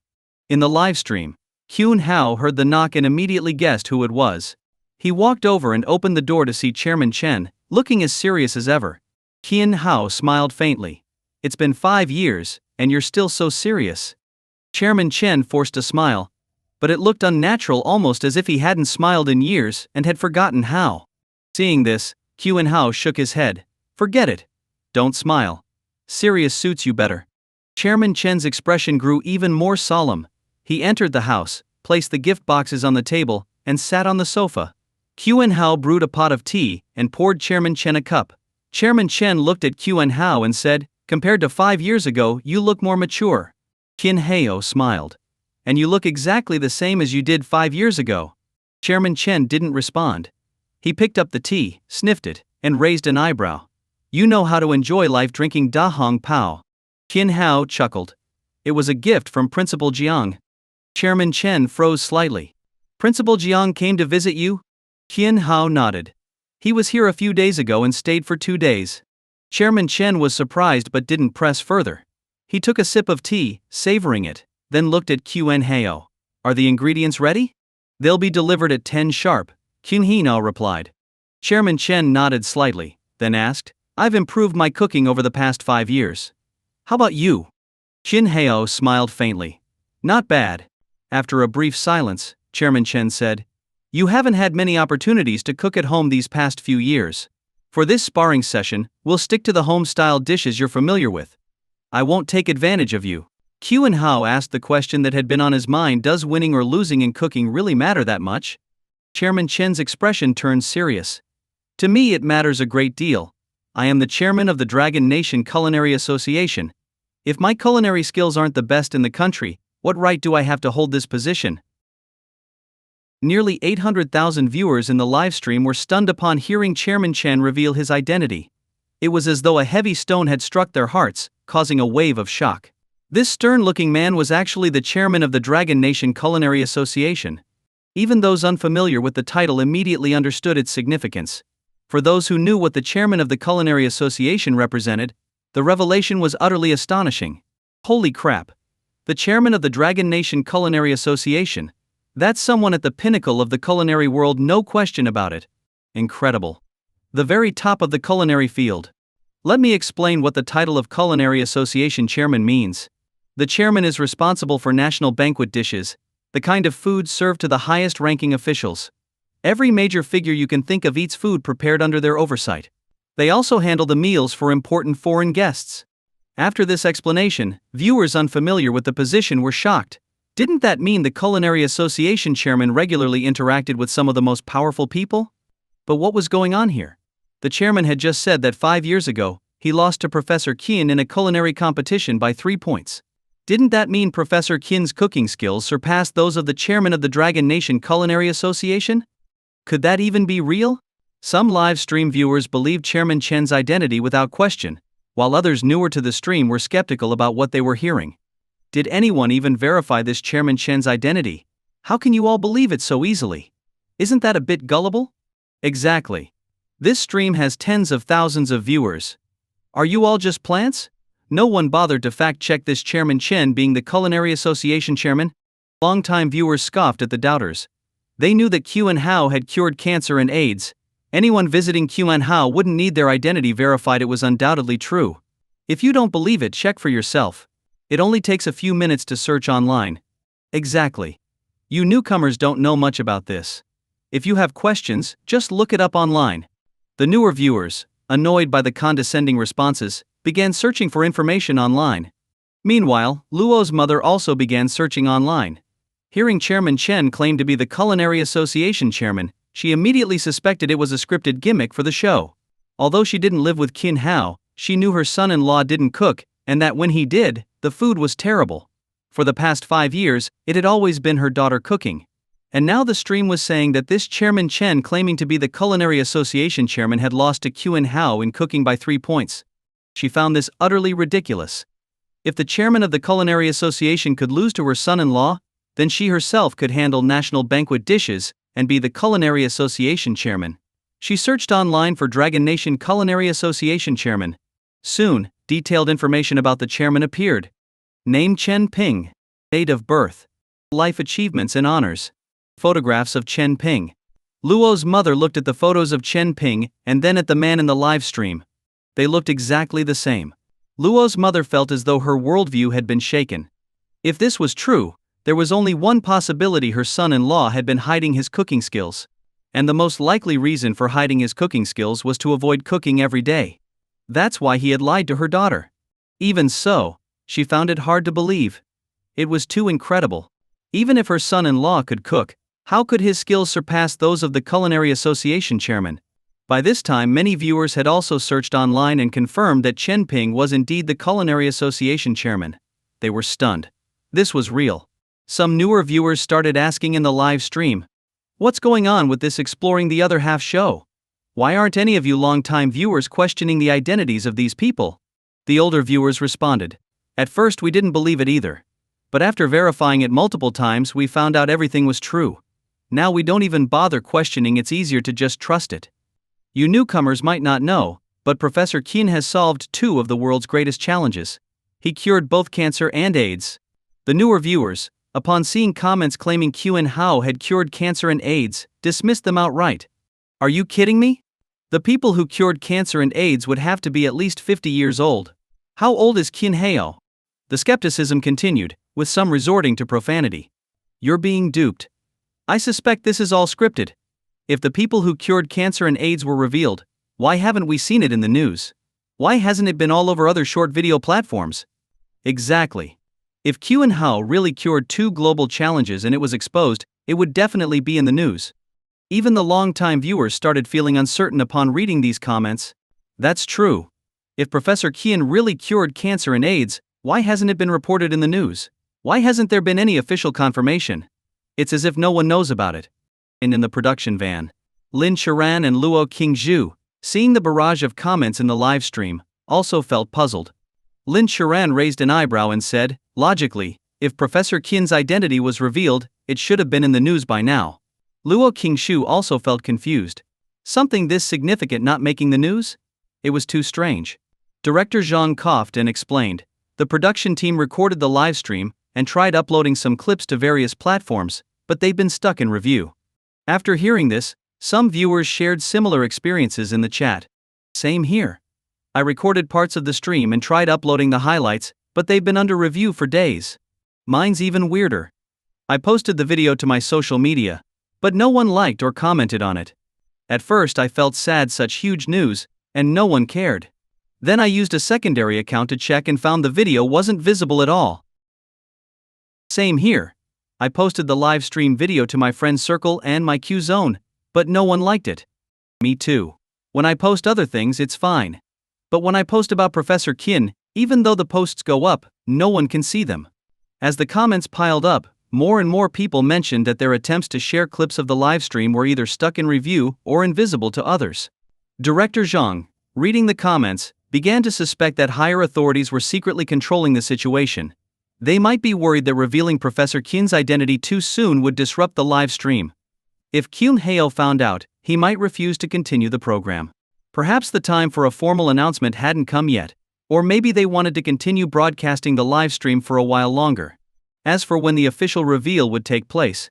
In the live stream, Qunheo heard the knock and immediately guessed who it was. He walked over and opened the door to see Chairman Chen, looking as serious as ever. Qunheo smiled faintly. It's been 5 years, and you're still so serious. Chairman Chen forced a smile, but it looked unnatural, almost as if he hadn't smiled in years and had forgotten how. Seeing this, Qunheo shook his head. Forget it. Don't smile. Serious suits you better. Chairman Chen's expression grew even more solemn. He entered the house, placed the gift boxes on the table, and sat on the sofa. Qunheo brewed a pot of tea and poured Chairman Chen a cup. Chairman Chen looked at Qunheo and said, "Compared to 5 years ago, you look more mature." Qunheo smiled. "And you look exactly the same as you did 5 years ago." Chairman Chen didn't respond. He picked up the tea, sniffed it, and raised an eyebrow. "You know how to enjoy life drinking Da Hong Pao." Qunheo chuckled. "It was a gift from Principal Jiang." Chairman Chen froze slightly. "Principal Jiang came to visit you?" Qunheo nodded. "He was here a few days ago and stayed for 2 days." Chairman Chen was surprised but didn't press further. He took a sip of tea, savoring it, then looked at Qunheo. "Are the ingredients ready?" "They'll be delivered at 10 sharp, Qunheo replied. Chairman Chen nodded slightly, then asked, "I've improved my cooking over the past 5 years. How about you?" Qunheo smiled faintly. "Not bad." After a brief silence, Chairman Chen said, "You haven't had many opportunities to cook at home these past few years. For this sparring session, we'll stick to the home-style dishes you're familiar with. I won't take advantage of you." Qunheo asked the question that had been on his mind: does winning or losing in cooking really matter that much? Chairman Chen's expression turned serious. "To me it matters a great deal. I am the chairman of the Dragon Nation Culinary Association. If my culinary skills aren't the best in the country, what right do I have to hold this position?" Nearly 800,000 viewers in the livestream were stunned upon hearing Chairman Chen reveal his identity. It was as though a heavy stone had struck their hearts, causing a wave of shock. This stern-looking man was actually the chairman of the Dragon Nation Culinary Association. Even those unfamiliar with the title immediately understood its significance. For those who knew what the chairman of the Culinary Association represented, the revelation was utterly astonishing. Holy crap! The chairman of the Dragon Nation Culinary Association. That's someone at the pinnacle of the culinary world, no question about it. Incredible. The very top of the culinary field. Let me explain what the title of Culinary Association Chairman means. The chairman is responsible for national banquet dishes, the kind of food served to the highest-ranking officials. Every major figure you can think of eats food prepared under their oversight. They also handle the meals for important foreign guests. After this explanation, viewers unfamiliar with the position were shocked. Didn't that mean the Culinary Association chairman regularly interacted with some of the most powerful people? But what was going on here? The chairman had just said that 5 years ago, he lost to Professor Qin in a culinary competition by 3 points. Didn't that mean Professor Qin's cooking skills surpassed those of the chairman of the Dragon Nation Culinary Association? Could that even be real? Some live stream viewers believed Chairman Chen's identity without question, while others newer to the stream were skeptical about what they were hearing. Did anyone even verify this Chairman Chen's identity? How can you all believe it so easily? Isn't that a bit gullible? Exactly. This stream has tens of thousands of viewers. Are you all just plants? No one bothered to fact-check this Chairman Chen being the Culinary Association chairman? Longtime viewers scoffed at the doubters. They knew that Qunheo had cured cancer and AIDS, Anyone visiting Culinary wouldn't need their identity verified. It was undoubtedly true. If you don't believe it, check for yourself. It only takes a few minutes to search online. Exactly. You newcomers don't know much about this. If you have questions, just look it up online. The newer viewers, annoyed by the condescending responses, began searching for information online. Meanwhile, Luo's mother also began searching online. Hearing Chairman Chen claim to be the Culinary Association chairman, she immediately suspected it was a scripted gimmick for the show. Although she didn't live with Qin Hao, she knew her son-in-law didn't cook, and that when he did, the food was terrible. For the past 5 years, it had always been her daughter cooking. And now the stream was saying that this Chairman Chen claiming to be the Culinary Association chairman had lost to Qin Hao in cooking by 3 points. She found this utterly ridiculous. If the chairman of the Culinary Association could lose to her son-in-law, then she herself could handle national banquet dishes and be the Culinary Association chairman. She searched online for Dragon Nation Culinary Association chairman. Soon, detailed information about the chairman appeared. Name Chen Ping. Date of birth. Life achievements and honors. Photographs of Chen Ping. Luo's mother looked at the photos of Chen Ping and then at the man in the live stream. They looked exactly the same. Luo's mother felt as though her worldview had been shaken. If this was true, there was only one possibility: her son-in-law had been hiding his cooking skills. And the most likely reason for hiding his cooking skills was to avoid cooking every day. That's why he had lied to her daughter. Even so, she found it hard to believe. It was too incredible. Even if her son-in-law could cook, how could his skills surpass those of the Culinary Association chairman? By this time, many viewers had also searched online and confirmed that Chen Ping was indeed the Culinary Association chairman. They were stunned. This was real. Some newer viewers started asking in the live stream, "What's going on with this Exploring the Other Half show? Why aren't any of you long-time viewers questioning the identities of these people?" The older viewers responded, "At first we didn't believe it either. But after verifying it multiple times, we found out everything was true. Now we don't even bother questioning, it's easier to just trust it." You newcomers might not know, but Professor Qin has solved 2 of the world's greatest challenges. He cured both cancer and AIDS. The newer viewers, upon seeing comments claiming Qin Hao had cured cancer and AIDS, dismissed them outright. Are you kidding me? The people who cured cancer and AIDS would have to be at least 50 years old. How old is Qin Hao? The skepticism continued, with some resorting to profanity. You're being duped. I suspect this is all scripted. If the people who cured cancer and AIDS were revealed, why haven't we seen it in the news? Why hasn't it been all over other short video platforms? Exactly. If Qin Hao really cured 2 global challenges and it was exposed, it would definitely be in the news. Even the long-time viewers started feeling uncertain upon reading these comments. That's true. If Professor Qin really cured cancer and AIDS, why hasn't it been reported in the news? Why hasn't there been any official confirmation? It's as if no one knows about it. And in the production van, Lin Charan and Luo Qingzhu, seeing the barrage of comments in the live stream, also felt puzzled. Lin Charan raised an eyebrow and said, logically, if Professor Qin's identity was revealed, it should have been in the news by now. Luo Qingzhu also felt confused. Something this significant not making the news? It was too strange. Director Zhang coughed and explained. The production team recorded the live stream and tried uploading some clips to various platforms, but they've been stuck in review. After hearing this, some viewers shared similar experiences in the chat. Same here. I recorded parts of the stream and tried uploading the highlights, but they've been under review for days. Mine's even weirder. I posted the video to my social media, but no one liked or commented on it. At first I felt sad, such huge news, and no one cared. Then I used a secondary account to check and found the video wasn't visible at all. Same here. I posted the live stream video to my friend circle and my Q zone, but no one liked it. Me too. When I post other things, it's fine. But when I post about Professor Qin, even though the posts go up, no one can see them. As the comments piled up, more and more people mentioned that their attempts to share clips of the live stream were either stuck in review or invisible to others. Director Zhang, reading the comments, began to suspect that higher authorities were secretly controlling the situation. They might be worried that revealing Professor Qin's identity too soon would disrupt the live stream. If Qin Hao found out, he might refuse to continue the program. Perhaps the time for a formal announcement hadn't come yet, or maybe they wanted to continue broadcasting the live stream for a while longer. As for when the official reveal would take place,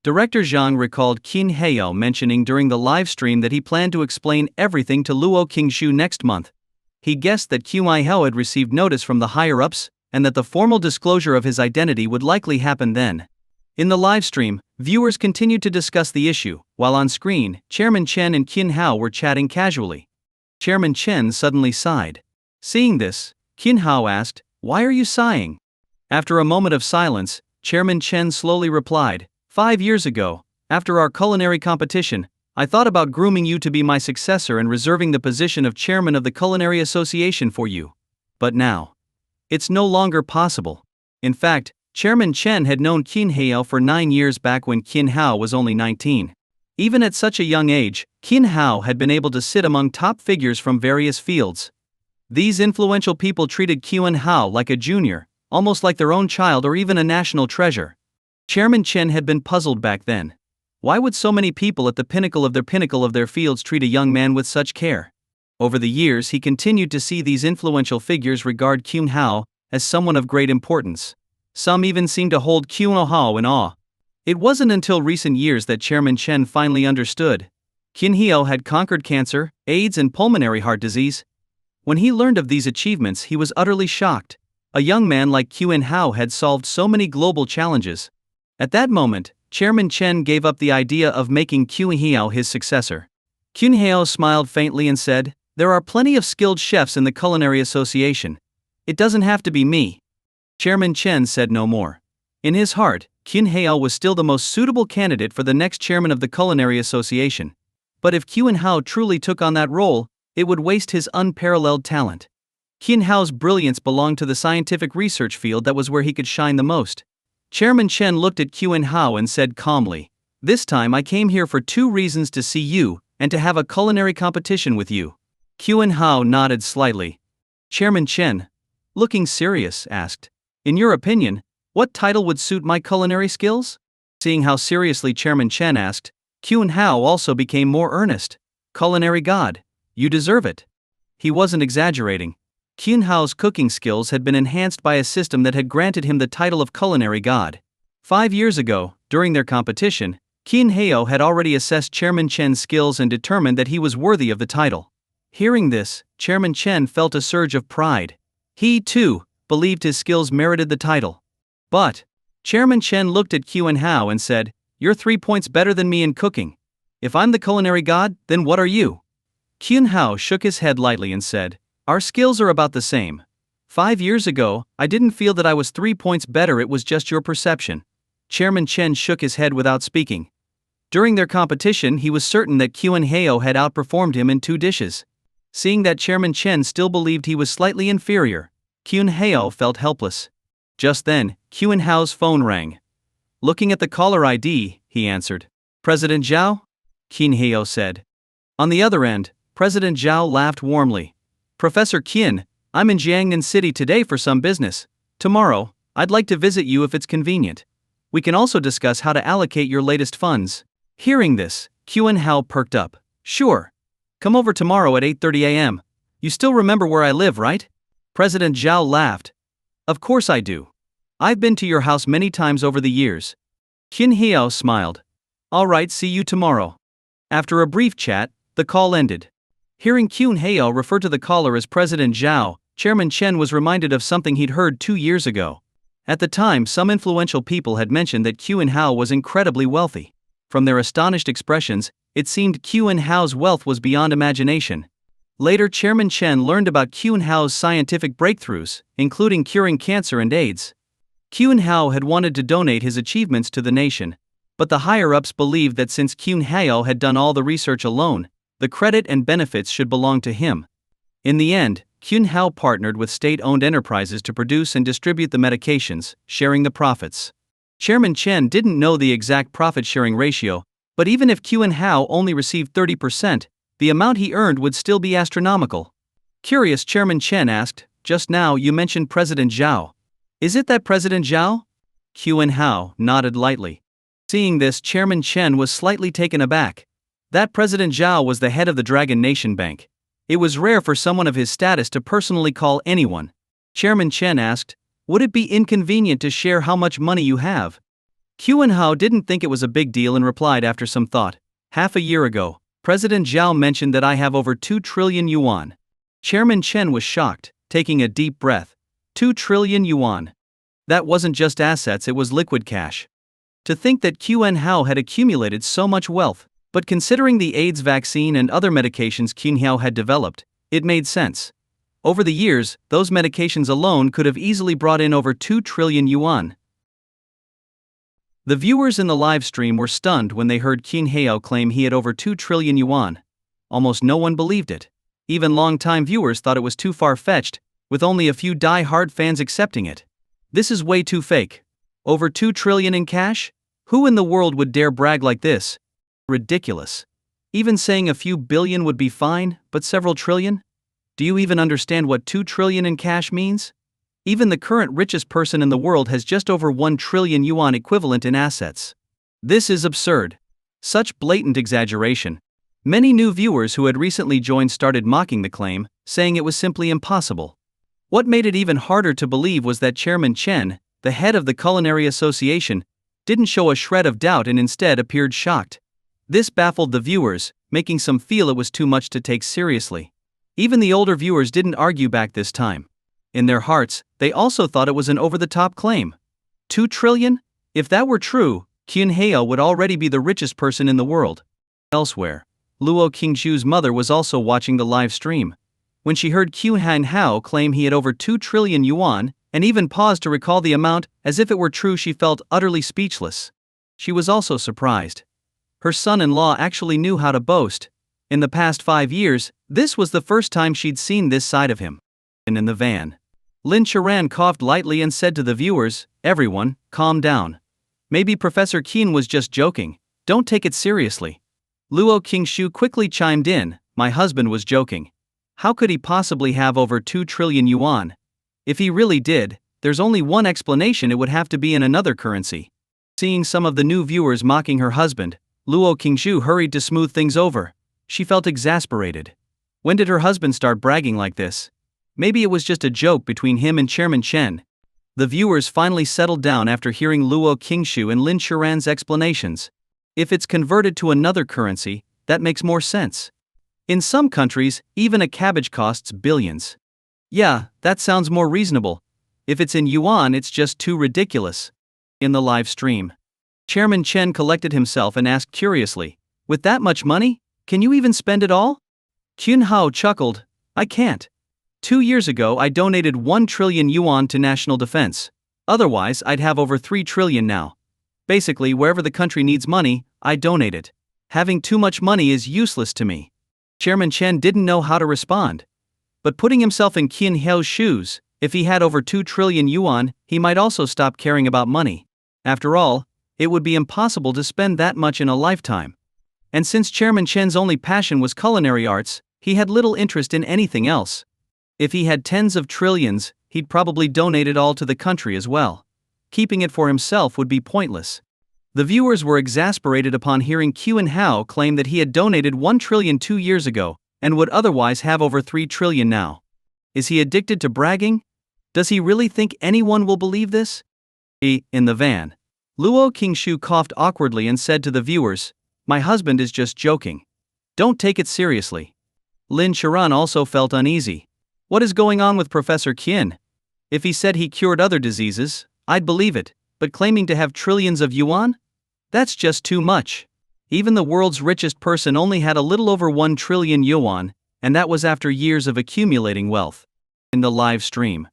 Director Zhang recalled Qin Heyao mentioning during the live stream that he planned to explain everything to Luo Qingshu next month. He guessed that Qin Heyao had received notice from the higher-ups, and that the formal disclosure of his identity would likely happen then. In the live stream, viewers continued to discuss the issue, while on screen, Chairman Chen and Qin Hao were chatting casually. Chairman Chen suddenly sighed. Seeing this, Qin Hao asked, "Why are you sighing?" After a moment of silence, Chairman Chen slowly replied, 5 years ago, after our culinary competition, I thought about grooming you to be my successor and reserving the position of chairman of the Culinary Association for you. But now, it's no longer possible. In fact, Chairman Chen had known Qin Heyao for 9 years back when Qin Hao was only 19. Even at such a young age, Qin Hao had been able to sit among top figures from various fields. These influential people treated Qin Hao like a junior, almost like their own child or even a national treasure. Chairman Chen had been puzzled back then. Why would so many people at the pinnacle of their fields treat a young man with such care? Over the years, he continued to see these influential figures regard Qin Hao as someone of great importance. Some even seemed to hold Qin Hao in awe. It wasn't until recent years that Chairman Chen finally understood. Qin Hao had conquered cancer, AIDS, and pulmonary heart disease. When he learned of these achievements, he was utterly shocked. A young man like Qin Hao had solved so many global challenges. At that moment, Chairman Chen gave up the idea of making Qin Hao his successor. Qin Hao smiled faintly and said, "There are plenty of skilled chefs in the Culinary Association. It doesn't have to be me." Chairman Chen said no more. In his heart, Qin Hao was still the most suitable candidate for the next chairman of the Culinary Association. But if Qin Hao truly took on that role, it would waste his unparalleled talent. Qin Hao's brilliance belonged to the scientific research field. That was where he could shine the most. Chairman Chen looked at Qin Hao and said calmly, "This time I came here for 2 reasons: to see you, and to have a culinary competition with you." Qin Hao nodded slightly. Chairman Chen, looking serious, asked, "In your opinion, what title would suit my culinary skills?" Seeing how seriously Chairman Chen asked, Qin Hao also became more earnest. "Culinary god. You deserve it." He wasn't exaggerating. Qin Hao's cooking skills had been enhanced by a system that had granted him the title of culinary god. 5 years ago, during their competition, Qin Hao had already assessed Chairman Chen's skills and determined that he was worthy of the title. Hearing this, Chairman Chen felt a surge of pride. He, too, believed his skills merited the title. But Chairman Chen looked at Qin Hao and said, "You're 3 points better than me in cooking. If I'm the culinary god, then what are you?" Qin Hao shook his head lightly and said, "Our skills are about the same. 5 years ago, I didn't feel that I was 3 points better, it was just your perception." Chairman Chen shook his head without speaking. During their competition, he was certain that Qin Hao had outperformed him in 2 dishes. Seeing that Chairman Chen still believed he was slightly inferior, Qin Hao felt helpless. Just then, Qin Hao's phone rang. Looking at the caller ID, he answered. "President Zhao?" Qin Hao said. On the other end, President Zhao laughed warmly. "Professor Qin, I'm in Jiangnan City today for some business. Tomorrow, I'd like to visit you if it's convenient. We can also discuss how to allocate your latest funds." Hearing this, Qin Hao perked up. "Sure. Come over tomorrow at 8:30 a.m. You still remember where I live, right?" President Zhao laughed. "Of course I do. I've been to your house many times over the years." Qin Hao smiled. "All right, see you tomorrow." After a brief chat, the call ended. Hearing Qin Hao refer to the caller as President Zhao, Chairman Chen was reminded of something he'd heard 2 years ago. At the time, some influential people had mentioned that Qin Hao was incredibly wealthy. From their astonished expressions, it seemed Qin Hao's wealth was beyond imagination. Later, Chairman Chen learned about Qin Hao's scientific breakthroughs, including curing cancer and AIDS. Qin Hao had wanted to donate his achievements to the nation, but the higher-ups believed that since Qin Hao had done all the research alone, the credit and benefits should belong to him. In the end, Qin Hao partnered with state-owned enterprises to produce and distribute the medications, sharing the profits. Chairman Chen didn't know the exact profit-sharing ratio, but even if Qin Hao only received 30%, the amount he earned would still be astronomical. Curious, Chairman Chen asked, "Just now you mentioned President Zhao. Is it that President Zhao?" Qin Hao nodded lightly. Seeing this, Chairman Chen was slightly taken aback. That President Zhao was the head of the Dragon Nation Bank. It was rare for someone of his status to personally call anyone. Chairman Chen asked, "Would it be inconvenient to share how much money you have?" Qin Hao didn't think it was a big deal and replied after some thought. Half a year ago, President Zhao mentioned that I have over 2 trillion yuan. Chairman Chen was shocked, taking a deep breath. 2 trillion yuan. That wasn't just assets, it was liquid cash. To think that Qin Hao had accumulated so much wealth, but considering the AIDS vaccine and other medications Qin Hao had developed, it made sense. Over the years, those medications alone could have easily brought in over 2 trillion yuan. The viewers in the live stream were stunned when they heard Qin Hao claim he had over 2 trillion yuan. Almost no one believed it. Even long-time viewers thought it was too far-fetched, with only a few die-hard fans accepting it. This is way too fake. Over 2 trillion in cash? Who in the world would dare brag like this? Ridiculous. Even saying a few billion would be fine, but several trillion? Do you even understand what 2 trillion in cash means? Even the current richest person in the world has just over 1 trillion yuan equivalent in assets. This is absurd. Such blatant exaggeration. Many new viewers who had recently joined started mocking the claim, saying it was simply impossible. What made it even harder to believe was that Chairman Chen, the head of the Culinary Association, didn't show a shred of doubt and instead appeared shocked. This baffled the viewers, making some feel it was too much to take seriously. Even the older viewers didn't argue back this time. In their hearts, they also thought it was an over-the-top claim. 2 trillion? If that were true, Qin Hao would already be the richest person in the world. Elsewhere, Luo Qingshu's mother was also watching the live stream. When she heard Qin Hao claim he had over 2 trillion yuan, and even paused to recall the amount, as if it were true, she felt utterly speechless. She was also surprised. Her son-in-law actually knew how to boast. In the past 5 years, this was the first time she'd seen this side of him. And in the van, Lin Charan coughed lightly and said to the viewers, "Everyone, calm down. Maybe Professor Qin was just joking, don't take it seriously." Luo Qingshu quickly chimed in, "My husband was joking. How could he possibly have over 2 trillion yuan? If he really did, there's only one explanation, it would have to be in another currency." Seeing some of the new viewers mocking her husband, Luo Qingshu hurried to smooth things over. She felt exasperated. When did her husband start bragging like this? Maybe it was just a joke between him and Chairman Chen. The viewers finally settled down after hearing Luo Qingshu and Lin Charan's explanations. If it's converted to another currency, that makes more sense. In some countries, even a cabbage costs billions. Yeah, that sounds more reasonable. If it's in yuan, it's just too ridiculous. In the live stream, Chairman Chen collected himself and asked curiously, "With that much money, can you even spend it all?" Qin Hao chuckled, "I can't. 2 years ago I donated 1 trillion yuan to national defense. Otherwise I'd have over 3 trillion now. Basically, wherever the country needs money, I donate it. Having too much money is useless to me." Chairman Chen didn't know how to respond. But putting himself in Qin Hao's shoes, if he had over 2 trillion yuan, he might also stop caring about money. After all, it would be impossible to spend that much in a lifetime. And since Chairman Chen's only passion was culinary arts, he had little interest in anything else. If he had tens of trillions, he'd probably donate it all to the country as well. Keeping it for himself would be pointless. The viewers were exasperated upon hearing Qin Hao claim that he had donated 1 trillion 2 years ago, and would otherwise have over 3 trillion now. Is he addicted to bragging? Does he really think anyone will believe this? In the van, Luo Qingshu coughed awkwardly and said to the viewers, "My husband is just joking. Don't take it seriously." Lin Charan also felt uneasy. What is going on with Professor Qin? If he said he cured other diseases, I'd believe it, but claiming to have trillions of yuan? That's just too much. Even the world's richest person only had a little over 1 trillion yuan, and that was after years of accumulating wealth. In the live stream,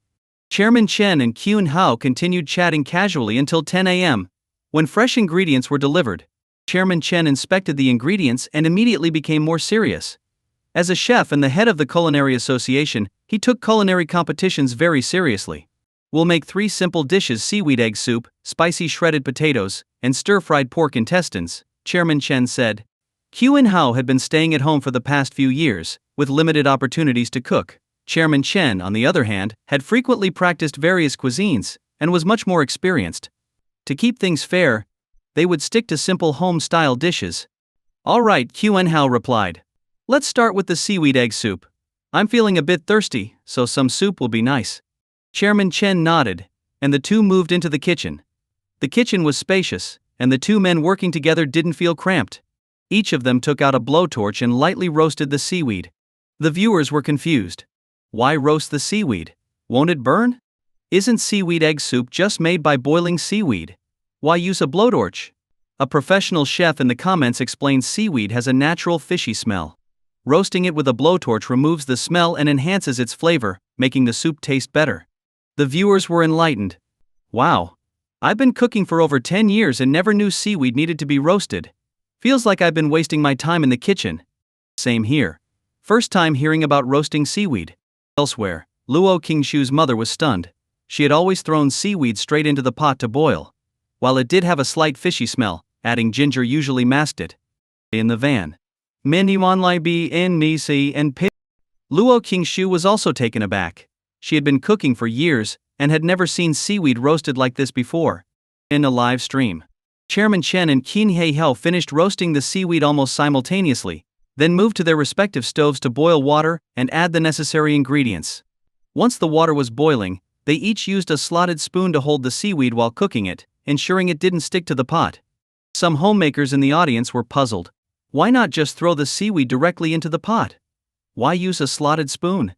Chairman Chen and Qin Hao continued chatting casually until 10 a.m. When fresh ingredients were delivered, Chairman Chen inspected the ingredients and immediately became more serious. As a chef and the head of the Culinary Association, he took culinary competitions very seriously. "We'll make 3 simple dishes: seaweed egg soup, spicy shredded potatoes, and stir-fried pork intestines," Chairman Chen said. Qin Hao had been staying at home for the past few years, with limited opportunities to cook. Chairman Chen, on the other hand, had frequently practiced various cuisines, and was much more experienced. To keep things fair, they would stick to simple home-style dishes. "All right," Qin Hao replied. "Let's start with the seaweed egg soup. I'm feeling a bit thirsty, so some soup will be nice." Chairman Chen nodded, and the two moved into the kitchen. The kitchen was spacious, and the two men working together didn't feel cramped. Each of them took out a blowtorch and lightly roasted the seaweed. The viewers were confused. Why roast the seaweed? Won't it burn? Isn't seaweed egg soup just made by boiling seaweed? Why use a blowtorch? A professional chef in the comments explained seaweed has a natural fishy smell. Roasting it with a blowtorch removes the smell and enhances its flavor, making the soup taste better. The viewers were enlightened. Wow! I've been cooking for over 10 years and never knew seaweed needed to be roasted. Feels like I've been wasting my time in the kitchen. Same here. First time hearing about roasting seaweed. Elsewhere, Luo Qingshu's mother was stunned. She had always thrown seaweed straight into the pot to boil. While it did have a slight fishy smell, adding ginger usually masked it. In the van. Manhwa and Pit. Luo Qingshu was also taken aback. She had been cooking for years and had never seen seaweed roasted like this before. In a live stream, Chairman Chen and Qin Hao finished roasting the seaweed almost simultaneously, then moved to their respective stoves to boil water and add the necessary ingredients. Once the water was boiling, they each used a slotted spoon to hold the seaweed while cooking it, ensuring it didn't stick to the pot. Some homemakers in the audience were puzzled. Why not just throw the seaweed directly into the pot? Why use a slotted spoon?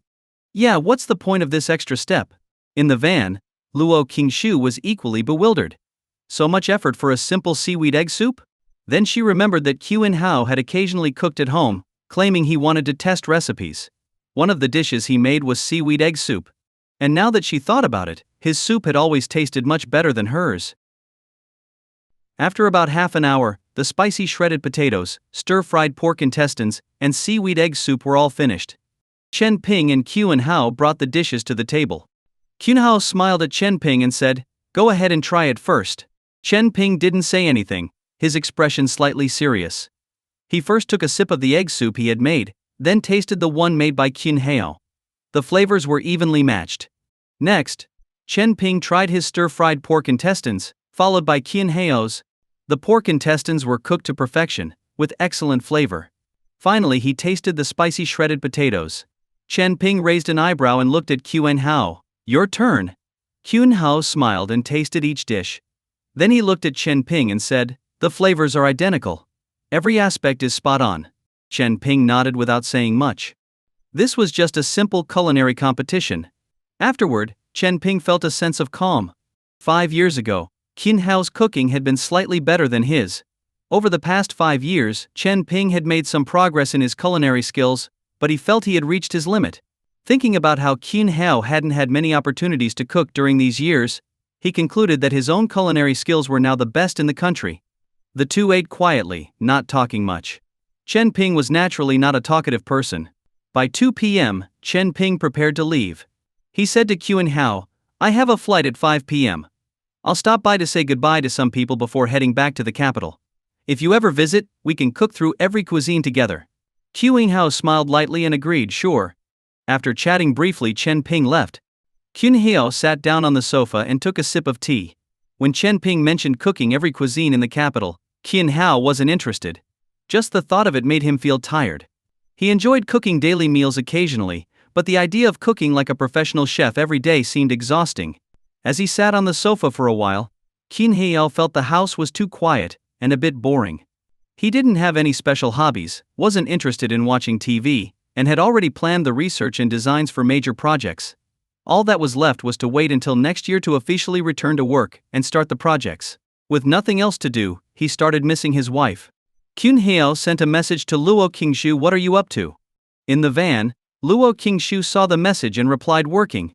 Yeah, what's the point of this extra step? In the van, Luo Qingshu was equally bewildered. So much effort for a simple seaweed egg soup? Then she remembered that Qin Hao had occasionally cooked at home, claiming he wanted to test recipes. One of the dishes he made was seaweed egg soup. And now that she thought about it, his soup had always tasted much better than hers. After about half an hour, the spicy shredded potatoes, stir-fried pork intestines, and seaweed egg soup were all finished. Chen Ping and Qin Hao brought the dishes to the table. Qin Hao smiled at Chen Ping and said, "Go ahead and try it first." Chen Ping didn't say anything, his expression slightly serious. He first took a sip of the egg soup he had made, then tasted the one made by Qin Hao. The flavors were evenly matched. Next, Chen Ping tried his stir-fried pork intestines, followed by Qin Hao's. The pork intestines were cooked to perfection, with excellent flavor. Finally, he tasted the spicy shredded potatoes. Chen Ping raised an eyebrow and looked at Qin Hao. "Your turn." Qin Hao smiled and tasted each dish. Then he looked at Chen Ping and said, "The flavors are identical. Every aspect is spot on." Chen Ping nodded without saying much. This was just a simple culinary competition. Afterward, Chen Ping felt a sense of calm. 5 years ago, Qin Hao's cooking had been slightly better than his. Over the past 5 years, Chen Ping had made some progress in his culinary skills, but he felt he had reached his limit. Thinking about how Qin Hao hadn't had many opportunities to cook during these years, he concluded that his own culinary skills were now the best in the country. The two ate quietly, not talking much. Chen Ping was naturally not a talkative person. By 2 p.m., Chen Ping prepared to leave. He said to Qin Hao, "I have a flight at 5 p.m. I'll stop by to say goodbye to some people before heading back to the capital. If you ever visit, we can cook through every cuisine together." Qin Hao smiled lightly and agreed, "Sure." After chatting briefly, Chen Ping left. Qin Hao sat down on the sofa and took a sip of tea. When Chen Ping mentioned cooking every cuisine in the capital, Qin Hao wasn't interested. Just the thought of it made him feel tired. He enjoyed cooking daily meals occasionally, but the idea of cooking like a professional chef every day seemed exhausting. As he sat on the sofa for a while, Qin Hao felt the house was too quiet and a bit boring. He didn't have any special hobbies, wasn't interested in watching TV, and had already planned the research and designs for major projects. All that was left was to wait until next year to officially return to work and start the projects. With nothing else to do, he started missing his wife. Qin Hao sent a message to Luo Qingshu, "What are you up to?" In the van, Luo Qingshu saw the message and replied, "Working."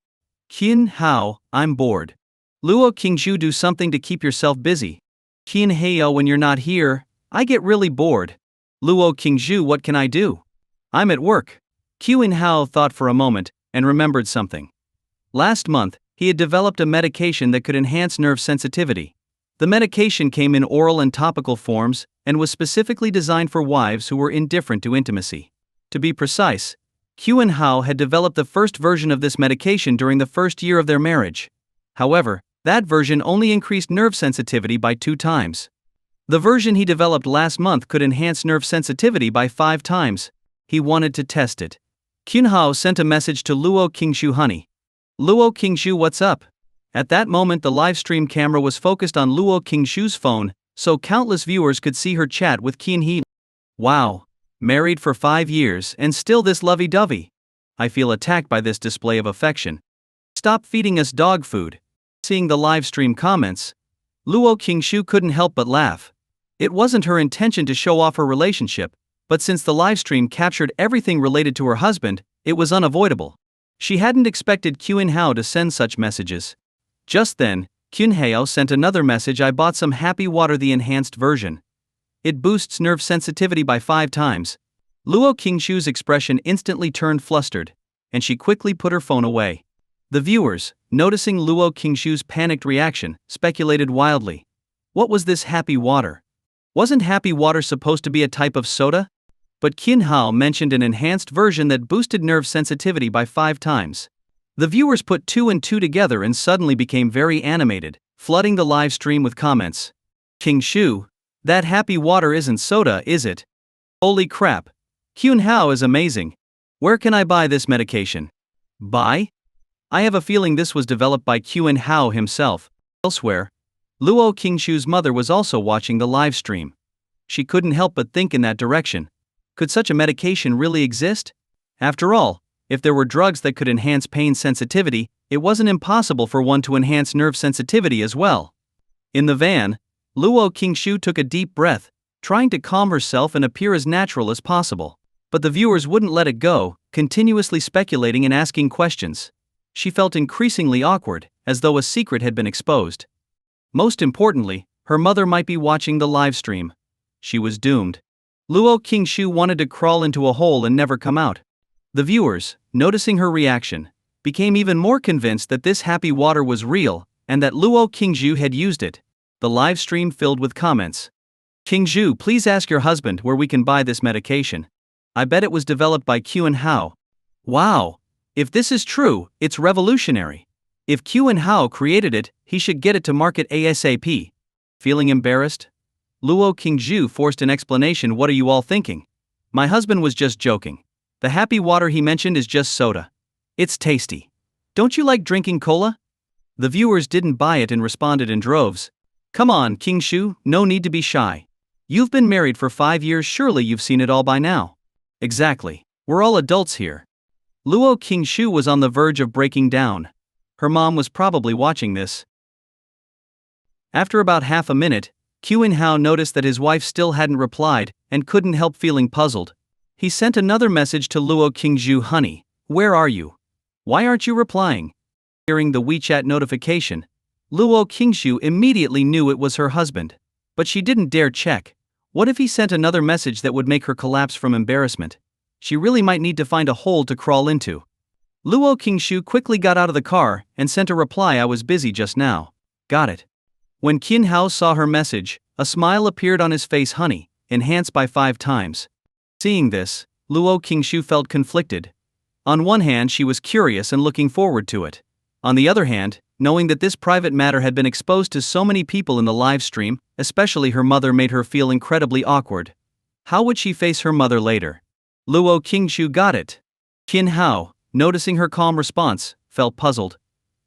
"Qin Hao, I'm bored." Luo Qingshu, "Do something to keep yourself busy." "Qin Hao, when you're not here, I get really bored." Luo Qingshu, "What can I do? I'm at work." Qin Hao thought for a moment and remembered something. Last month, he had developed a medication that could enhance nerve sensitivity. The medication came in oral and topical forms and was specifically designed for wives who were indifferent to intimacy. To be precise, Qin Hao had developed the first version of this medication during the first year of their marriage. However, that version only increased nerve sensitivity by 2 times. The version he developed last month could enhance nerve sensitivity by 5 times. He wanted to test it. Qin Hao sent a message to Luo Qingshu, "Honey." "Luo Qingshu, what's up?" At that moment, the live stream camera was focused on Luo Qingshu's phone, so countless viewers could see her chat with Kyun-hee. Wow. Married for 5 years and still this lovey-dovey. I feel attacked by this display of affection. Stop feeding us dog food. Seeing the live stream comments, Luo Qingshu couldn't help but laugh. It wasn't her intention to show off her relationship, but since the livestream captured everything related to her husband, it was unavoidable. She hadn't expected Kyun-hao to send such messages. Just then, Kyun-hao sent another message. I bought some happy water, the enhanced version. It boosts nerve sensitivity by 5 times. Luo Qingshu's expression instantly turned flustered, and she quickly put her phone away. The viewers, noticing Luo Qingshu's panicked reaction, speculated wildly. What was this happy water? Wasn't happy water supposed to be a type of soda? But Kyun-hao mentioned an enhanced version that boosted nerve sensitivity by 5 times. The viewers put 2 and 2 together and suddenly became very animated, flooding the live stream with comments. Qingshu, that happy water isn't soda, is it? Holy crap. Kyun-hao is amazing. Where can I buy this medication? Buy? I have a feeling this was developed by Kyun-hao himself. Elsewhere, Luo Qingshu's mother was also watching the live stream. She couldn't help but think in that direction. Could such a medication really exist? After all, if there were drugs that could enhance pain sensitivity, it wasn't impossible for one to enhance nerve sensitivity as well. In the van, Luo Qingshu took a deep breath, trying to calm herself and appear as natural as possible. But the viewers wouldn't let it go, continuously speculating and asking questions. She felt increasingly awkward, as though a secret had been exposed. Most importantly, her mother might be watching the live stream. She was doomed. Luo Qingshu wanted to crawl into a hole and never come out. The viewers, noticing her reaction, became even more convinced that this happy water was real, and that Luo Qingshu had used it. The live stream filled with comments. Qingshu, please ask your husband where we can buy this medication. I bet it was developed by Kyun-hao. Wow! If this is true, it's revolutionary. If Kyun-hao created it, he should get it to market ASAP. Feeling embarrassed? Luo Qingshu forced an explanation. What are you all thinking? My husband was just joking. The happy water he mentioned is just soda. It's tasty. Don't you like drinking cola? The viewers didn't buy it and responded in droves. Come on, Qingshu, no need to be shy. You've been married for 5 years, surely you've seen it all by now. Exactly. We're all adults here. Luo Qingshu was on the verge of breaking down. Her mom was probably watching this. After about half a minute, Kyun-hao noticed that his wife still hadn't replied and couldn't help feeling puzzled. He sent another message to Luo Qingshu. Honey, where are you? Why aren't you replying? Hearing the WeChat notification, Luo Qingshu immediately knew it was her husband. But she didn't dare check. What if he sent another message that would make her collapse from embarrassment? She really might need to find a hole to crawl into. Luo Qingshu quickly got out of the car and sent a reply. I was busy just now. Got it. When Kyun-hao saw her message, a smile appeared on his face. Honey, enhanced by 5 times. Seeing this, Luo Qingshu felt conflicted. On one hand, she was curious and looking forward to it. On the other hand, knowing that this private matter had been exposed to so many people in the live stream, especially her mother, made her feel incredibly awkward. How would she face her mother later? Luo Qingshu got it. Kyun-hao, noticing her calm response, felt puzzled.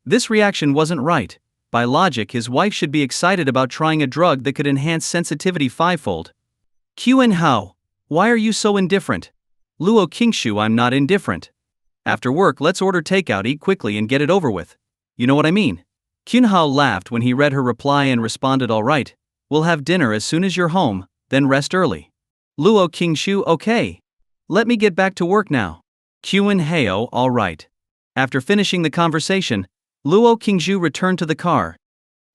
This reaction wasn't right. By logic, his wife should be excited about trying a drug that could enhance sensitivity 5-fold. Kyun-hao, why are you so indifferent? Luo Qingshu, I'm not indifferent. After work, let's order takeout, eat quickly and get it over with. You know what I mean? Kyun-hao laughed when he read her reply and responded, all right, we'll have dinner as soon as you're home, then rest early. Luo Qingshu, okay. Let me get back to work now. Kyun-hao, all right. After finishing the conversation, Luo Qingshu returned to the car.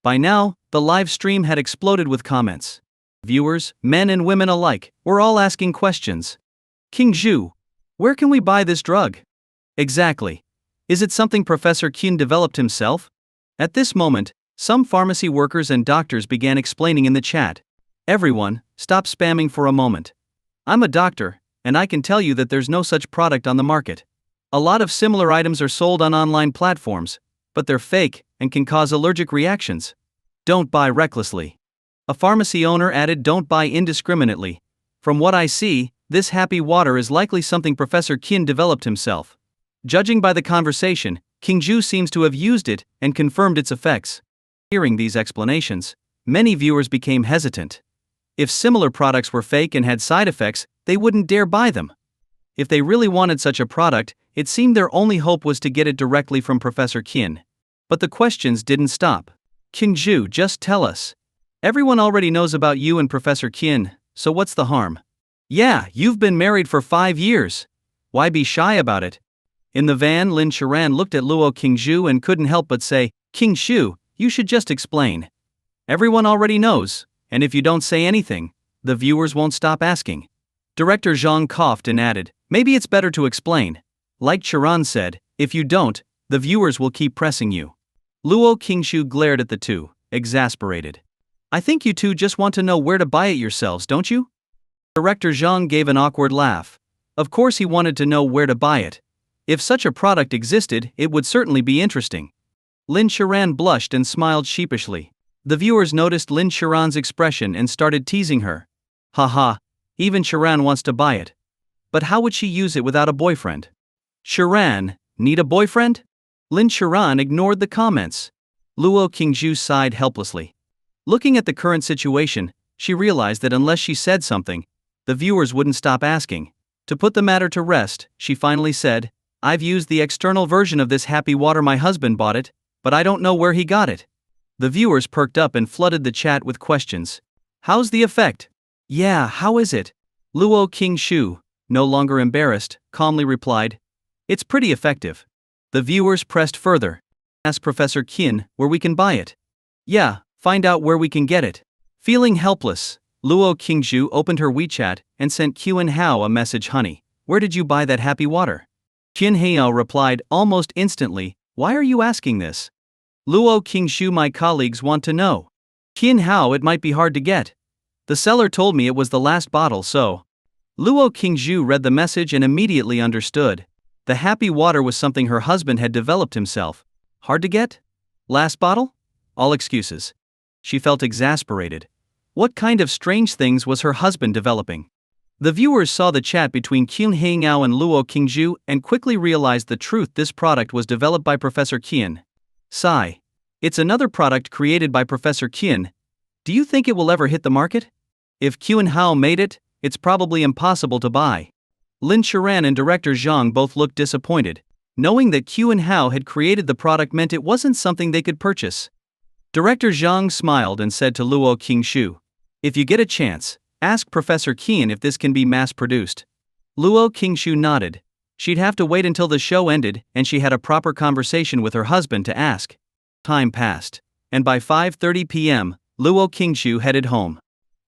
By now, the live stream had exploded with comments. Viewers, men and women alike, were all asking questions. Qingshu, where can we buy this drug? Exactly. Is it something Professor Kyun developed himself? At this moment, some pharmacy workers and doctors began explaining in the chat. Everyone, stop spamming for a moment. I'm a doctor, and I can tell you that there's no such product on the market. A lot of similar items are sold on online platforms, but they're fake and can cause allergic reactions. Don't buy recklessly. A pharmacy owner added, don't buy indiscriminately. From what I see, this happy water is likely something Professor Kyun developed himself. Judging by the conversation, Qingshu seems to have used it and confirmed its effects. Hearing these explanations, many viewers became hesitant. If similar products were fake and had side effects, they wouldn't dare buy them. If they really wanted such a product, it seemed their only hope was to get it directly from Professor Qin. But the questions didn't stop. Qingzhu, just tell us. Everyone already knows about you and Professor Qin, so what's the harm? Yeah, you've been married for 5 years. Why be shy about it? In the van, Lin Shiran looked at Luo Qingzhu and couldn't help but say, Qingzhu, you should just explain. Everyone already knows, and if you don't say anything, the viewers won't stop asking. Director Zhang coughed and added, maybe it's better to explain. Like Shiran said, if you don't, the viewers will keep pressing you. Luo Qingzhu glared at the two, exasperated. I think you two just want to know where to buy it yourselves, don't you? Director Zhang gave an awkward laugh. Of course he wanted to know where to buy it. If such a product existed, it would certainly be interesting. Lin Shiran blushed and smiled sheepishly. The viewers noticed Lin Shiran's expression and started teasing her. Haha, even Shiran wants to buy it. But how would she use it without a boyfriend? Shiran, need a boyfriend? Lin Shiran ignored the comments. Luo Qingzhu sighed helplessly. Looking at the current situation, she realized that unless she said something, the viewers wouldn't stop asking. To put the matter to rest, she finally said, I've used the external version of this happy water, my husband bought it, but I don't know where he got it. The viewers perked up and flooded the chat with questions. How's the effect? Yeah, how is it? Luo Qingzhu, no longer embarrassed, calmly replied, it's pretty effective. The viewers pressed further. Ask Professor Qin where we can buy it. Yeah, find out where we can get it. Feeling helpless, Luo Qingzhu opened her WeChat and sent Qin Hao a message. Honey, where did you buy that happy water? Qin Hao replied almost instantly, why are you asking this? Luo Qingzhu, my colleagues want to know. Qin Hao, it might be hard to get. The seller told me it was the last bottle, so. Luo Qingzhu read the message and immediately understood. The happy water was something her husband had developed himself. Hard to get? Last bottle? All excuses. She felt exasperated. What kind of strange things was her husband developing? The viewers saw the chat between Qin Hao and Luo Qingzhu and quickly realized the truth. This product was developed by Professor Qin. Sigh. It's another product created by Professor Qin. Do you think it will ever hit the market? If Qin Hao made it, it's probably impossible to buy. Lin Shiran and Director Zhang both looked disappointed. Knowing that Qin Hao had created the product meant it wasn't something they could purchase. Director Zhang smiled and said to Luo Qingzhu, if you get a chance, ask Professor Qin if this can be mass-produced. Luo Qingzhu nodded. She'd have to wait until the show ended and she had a proper conversation with her husband to ask. Time passed, and by 5:30 p.m., Luo Qingzhu headed home.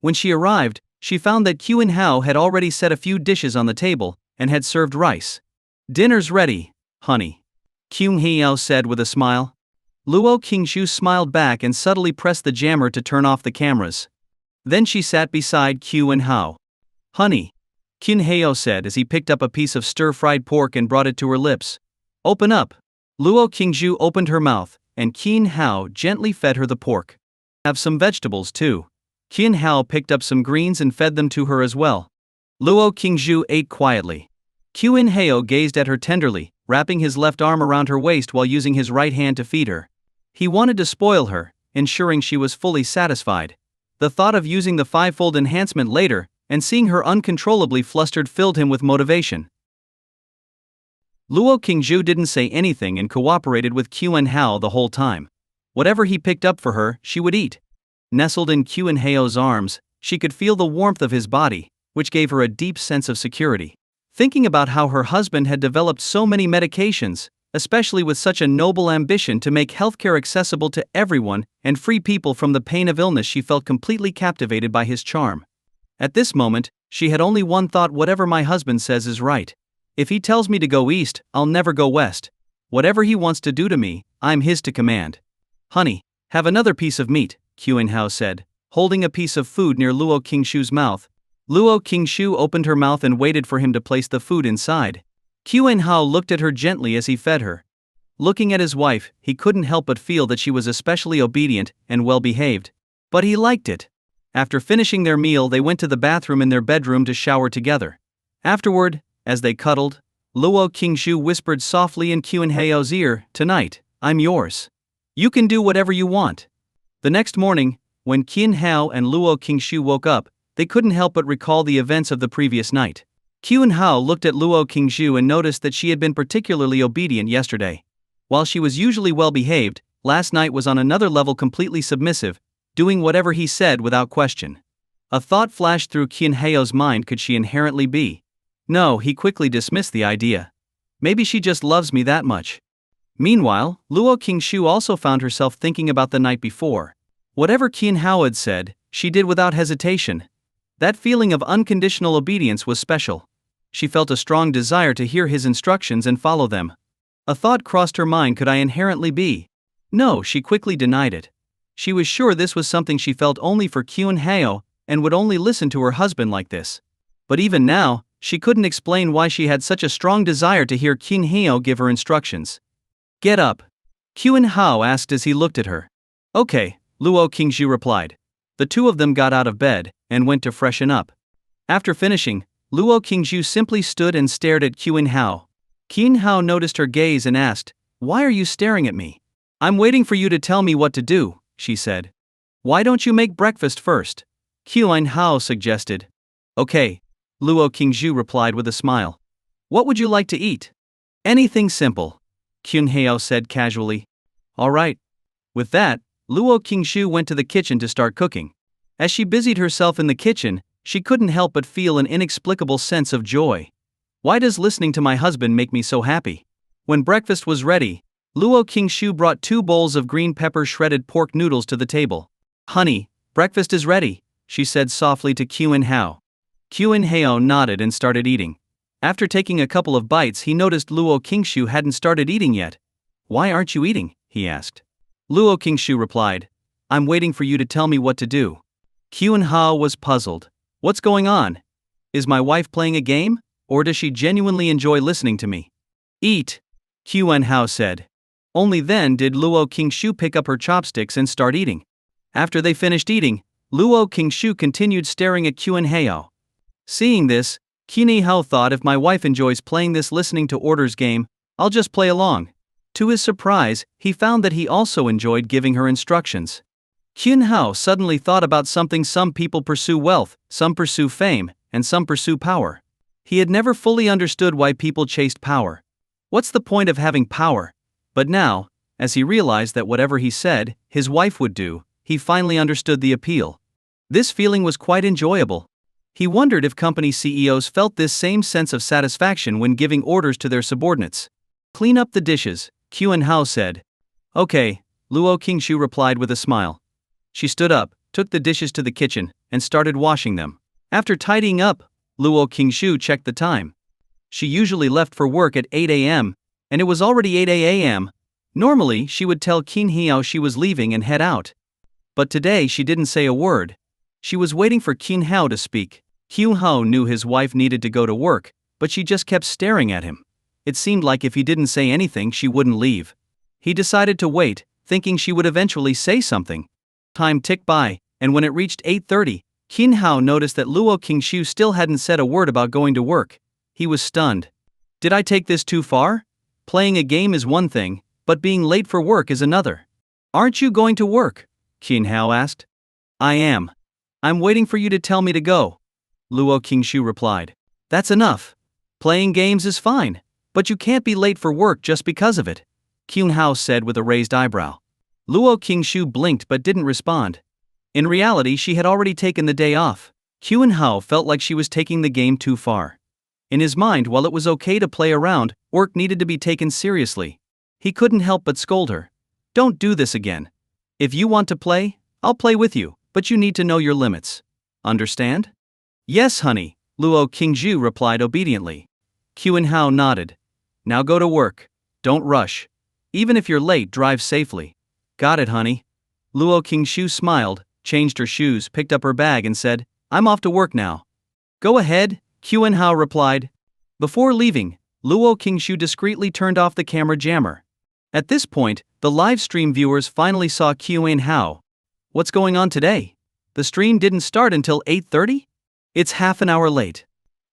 When she arrived, she found that Qin Hao had already set a few dishes on the table and had served rice. Dinner's ready, honey, Qin Hao said with a smile. Luo Qingzhu smiled back and subtly pressed the jammer to turn off the cameras. Then she sat beside Qin Hao. Honey, Qin Hao said as he picked up a piece of stir-fried pork and brought it to her lips. Open up. Luo Qingzhu opened her mouth, and Qin Hao gently fed her the pork. Have some vegetables too. Qin Hao picked up some greens and fed them to her as well. Luo Qingzhu ate quietly. Qin Hao gazed at her tenderly, wrapping his left arm around her waist while using his right hand to feed her. He wanted to spoil her, ensuring she was fully satisfied. The thought of using the fivefold enhancement later and seeing her uncontrollably flustered filled him with motivation. Luo Qingzhu didn't say anything and cooperated with Qin Hao the whole time. Whatever he picked up for her, she would eat. Nestled in Qin Hao's arms, she could feel the warmth of his body, which gave her a deep sense of security. Thinking about how her husband had developed so many medications, especially with such a noble ambition to make healthcare accessible to everyone and free people from the pain of illness, she felt completely captivated by his charm. At this moment, she had only one thought: whatever my husband says is right. If he tells me to go east, I'll never go west. Whatever he wants to do to me, I'm his to command. Honey, have another piece of meat, Qin Hao said, holding a piece of food near Luo Qingzhu's mouth. Luo Qingzhu opened her mouth and waited for him to place the food inside. Qin Hao looked at her gently as he fed her. Looking at his wife, he couldn't help but feel that she was especially obedient and well-behaved. But he liked it. After finishing their meal, they went to the bathroom in their bedroom to shower together. Afterward, as they cuddled, Luo Qingzhu whispered softly in Qin Hao's ear, "Tonight, I'm yours. You can do whatever you want." The next morning, When Qin Hao and Luo Qingshu woke up, they couldn't help but recall the events of the previous night. Qin Hao looked at Luo Qingshu and noticed that she had been particularly obedient yesterday. While she was usually well behaved, last night was on another level, completely submissive, doing whatever he said without question. A thought flashed through Qin Hao's mind: could she inherently be? No, he quickly dismissed the idea. Maybe she just loves me that much. Meanwhile, Luo Qingshu also found herself thinking about the night before. Whatever Qin Hao had said, she did without hesitation. That feeling of unconditional obedience was special. She felt a strong desire to hear his instructions and follow them. A thought crossed her mind: could I inherently be? No, she quickly denied it. She was sure this was something she felt only for Qin Hao, and would only listen to her husband like this. But even now, she couldn't explain why she had such a strong desire to hear Qin Hao give her instructions. Get up, Qin Hao asked as he looked at her. Okay, Luo Qingshu replied. The two of them got out of bed and went to freshen up. After finishing, Luo Qingshu simply stood and stared at Qin Hao. Qin Hao noticed her gaze and asked, "Why are you staring at me?" "I'm waiting for you to tell me what to do," she said. "Why don't you make breakfast first?" Qin Hao suggested. "Okay," Luo Qingshu replied with a smile. "What would you like to eat?" "Anything simple," Qin Hao said casually. "All right." With that, Luo Qingshu went to the kitchen to start cooking. As she busied herself in the kitchen, she couldn't help but feel an inexplicable sense of joy. Why does listening to my husband make me so happy? When breakfast was ready, Luo Qingshu brought 2 bowls of green pepper shredded pork noodles to the table. "Honey, breakfast is ready," she said softly to Qin Hao. Qin Hao nodded and started eating. After taking a couple of bites, he noticed Luo Qingshu hadn't started eating yet. "Why aren't you eating?" he asked. Luo Qingshu replied, "I'm waiting for you to tell me what to do." Qin Hao was puzzled. What's going on? Is my wife playing a game, or does she genuinely enjoy listening to me? Eat, Qin Hao said. Only then did Luo Qingshu pick up her chopsticks and start eating. After they finished eating, Luo Qingshu continued staring at Qin Hao. Seeing this, Qin Hao thought, if my wife enjoys playing this listening to orders game, I'll just play along. To his surprise, he found that he also enjoyed giving her instructions. Qin Hao suddenly thought about something: some people pursue wealth, some pursue fame, and some pursue power. He had never fully understood why people chased power. What's the point of having power? But now, as he realized that whatever he said, his wife would do, he finally understood the appeal. This feeling was quite enjoyable. He wondered if company CEOs felt this same sense of satisfaction when giving orders to their subordinates. "Clean up the dishes," Qin Hao said. "Okay," Luo Qingshu replied with a smile. She stood up, took the dishes to the kitchen, and started washing them. After tidying up, Luo Qingshu checked the time. She usually left for work at 8 a.m., and it was already 8 a.m. Normally, she would tell Qin Hao she was leaving and head out. But today she didn't say a word. She was waiting for Qin Hao to speak. Qin Hao knew his wife needed to go to work, but she just kept staring at him. It seemed like if he didn't say anything, she wouldn't leave. He decided to wait, thinking she would eventually say something. Time ticked by, and when it reached 8:30, Qin Hao noticed that Luo Qingshu still hadn't said a word about going to work. He was stunned. Did I take this too far? Playing a game is one thing, but being late for work is another. Aren't you going to work? Qin Hao asked. I am. I'm waiting for you to tell me to go, Luo Qingshu replied. That's enough. Playing games is fine, but you can't be late for work just because of it, Qin Hao said with a raised eyebrow. Luo Qingshu blinked but didn't respond. In reality, she had already taken the day off. Qin Hao felt like she was taking the game too far. In his mind, while it was okay to play around, work needed to be taken seriously. He couldn't help but scold her. Don't do this again. If you want to play, I'll play with you, but you need to know your limits. Understand? Yes, honey, Luo Qingshu replied obediently. Qin Hao nodded. Now go to work. Don't rush. Even if you're late, drive safely. Got it, honey. Luo Qingshu smiled, changed her shoes, picked up her bag and said, I'm off to work now. Go ahead, Qin Hao replied. Before leaving, Luo Qingshu discreetly turned off the camera jammer. At this point, the live stream viewers finally saw Qin Hao. What's going on today? The stream didn't start until 8:30? It's half an hour late.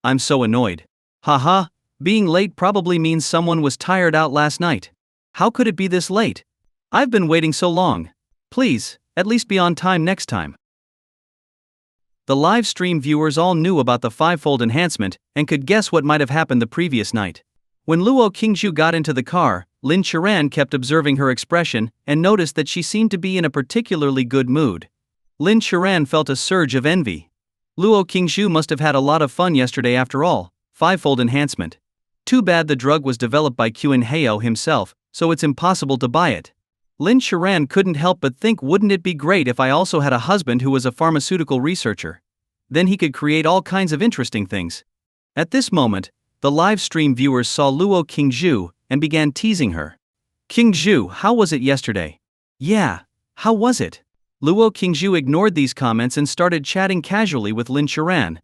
I'm so annoyed. Haha, being late probably means someone was tired out last night. How could it be this late? I've been waiting so long. Please, At least be on time next time. The live stream viewers all knew about the fivefold enhancement and could guess what might have happened the previous night. When Luo Qingzhu got into the car, Lin Qiran kept observing her expression and noticed that she seemed to be in a particularly good mood. Lin Qiran felt a surge of envy. Luo Qingzhu must have had a lot of fun yesterday after all. Fivefold enhancement. Too bad the drug was developed by Qin himself, so it's impossible to buy it. Lin Qiran couldn't help but think, wouldn't it be great if I also had a husband who was a pharmaceutical researcher? Then he could create all kinds of interesting things. At this moment, the live stream viewers saw Luo Qingzhu and began teasing her. Qingzhu, how was it yesterday? Yeah, how was it? Luo Qingzhu ignored these comments and started chatting casually with Lin Qiran.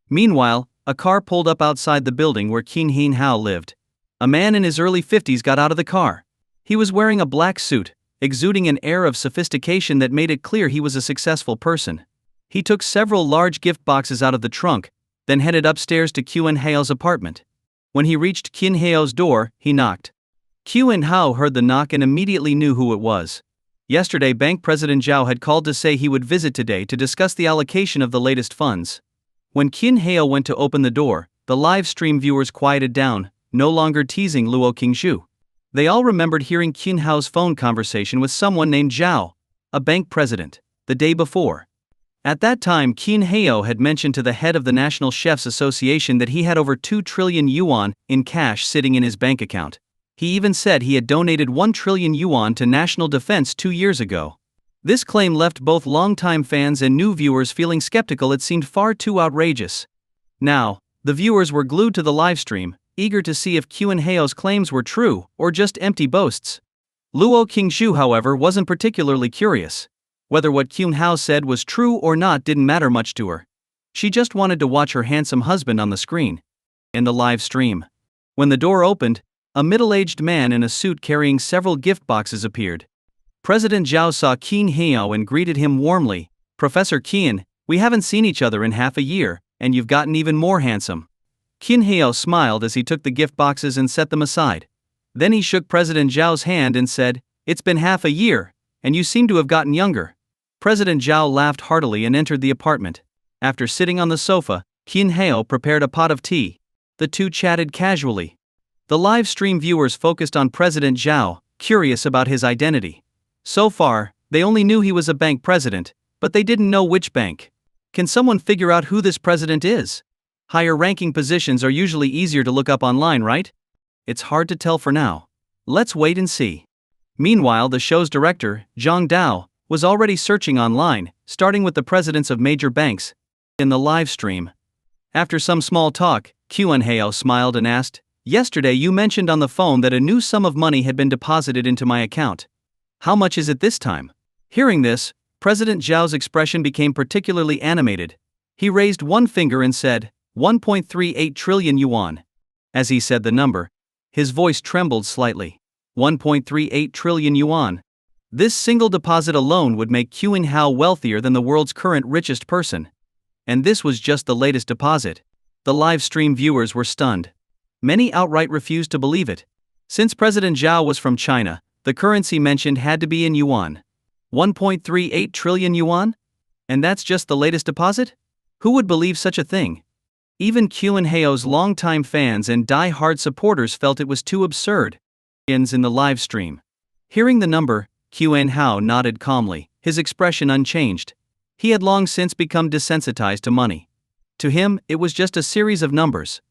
Meanwhile, a car pulled up outside the building where Qin Hao lived. A man in his early 50s got out of the car. He was wearing a black suit, exuding an air of sophistication that made it clear he was a successful person. He took several large gift boxes out of the trunk, then headed upstairs to Qin Hao's apartment. When he reached Qin Hao's door, he knocked. Qin Hao heard the knock and immediately knew who it was. Yesterday, Bank President Zhao had called to say he would visit today to discuss the allocation of the latest funds. When Qin Hao went to open the door, the live stream viewers quieted down, no longer teasing Luo Qingzhu. They all remembered hearing Qin Hao's phone conversation with someone named Zhao, a bank president, the day before. At that time, Qin Hao had mentioned to the head of the National Chefs Association that he had over 2 trillion yuan in cash sitting in his bank account. He even said he had donated 1 trillion yuan to national defense 2 years ago. This claim left both longtime fans and new viewers feeling skeptical. It seemed far too outrageous. Now, the viewers were glued to the livestream, eager to see if Qin Hao's claims were true or just empty boasts. Luo Qingzhu, however, wasn't particularly curious. Whether what Qin Hao said was true or not didn't matter much to her. She just wanted to watch her handsome husband on the screen. In the live stream. When the door opened, a middle-aged man in a suit carrying several gift boxes appeared. President Zhao saw Qin Hao and greeted him warmly. Professor Qin, we haven't seen each other in half a year, and you've gotten even more handsome. Qin Hao smiled as he took the gift boxes and set them aside. Then he shook President Zhao's hand and said, "It's been half a year, and you seem to have gotten younger." President Zhao laughed heartily and entered the apartment. After sitting on the sofa, Qin Hao prepared a pot of tea. The two chatted casually. The live stream viewers focused on President Zhao, curious about his identity. So far, they only knew he was a bank president, but they didn't know which bank. Can someone figure out who this president is? Higher ranking positions are usually easier to look up online, right? It's hard to tell for now. Let's wait and see. Meanwhile, the show's director, Zhang Dao, was already searching online, starting with the presidents of major banks, in the live stream. After some small talk, Qin Hao smiled and asked, "Yesterday you mentioned on the phone that a new sum of money had been deposited into my account. How much is it this time?" Hearing this, President Zhao's expression became particularly animated. He raised one finger and said, 1.38 trillion yuan. As he said the number, his voice trembled slightly. 1.38 trillion yuan. This single deposit alone would make Qin Hao wealthier than the world's current richest person. And this was just the latest deposit. The live stream viewers were stunned. Many outright refused to believe it. Since President Zhao was from China, the currency mentioned had to be in yuan. 1.38 trillion yuan? And that's just the latest deposit? Who would believe such a thing? Even Qin Hao's longtime fans and die-hard supporters felt it was too absurd. In the live stream. Hearing the number, Qin Hao nodded calmly, his expression unchanged. He had long since become desensitized to money. To him, it was just a series of numbers.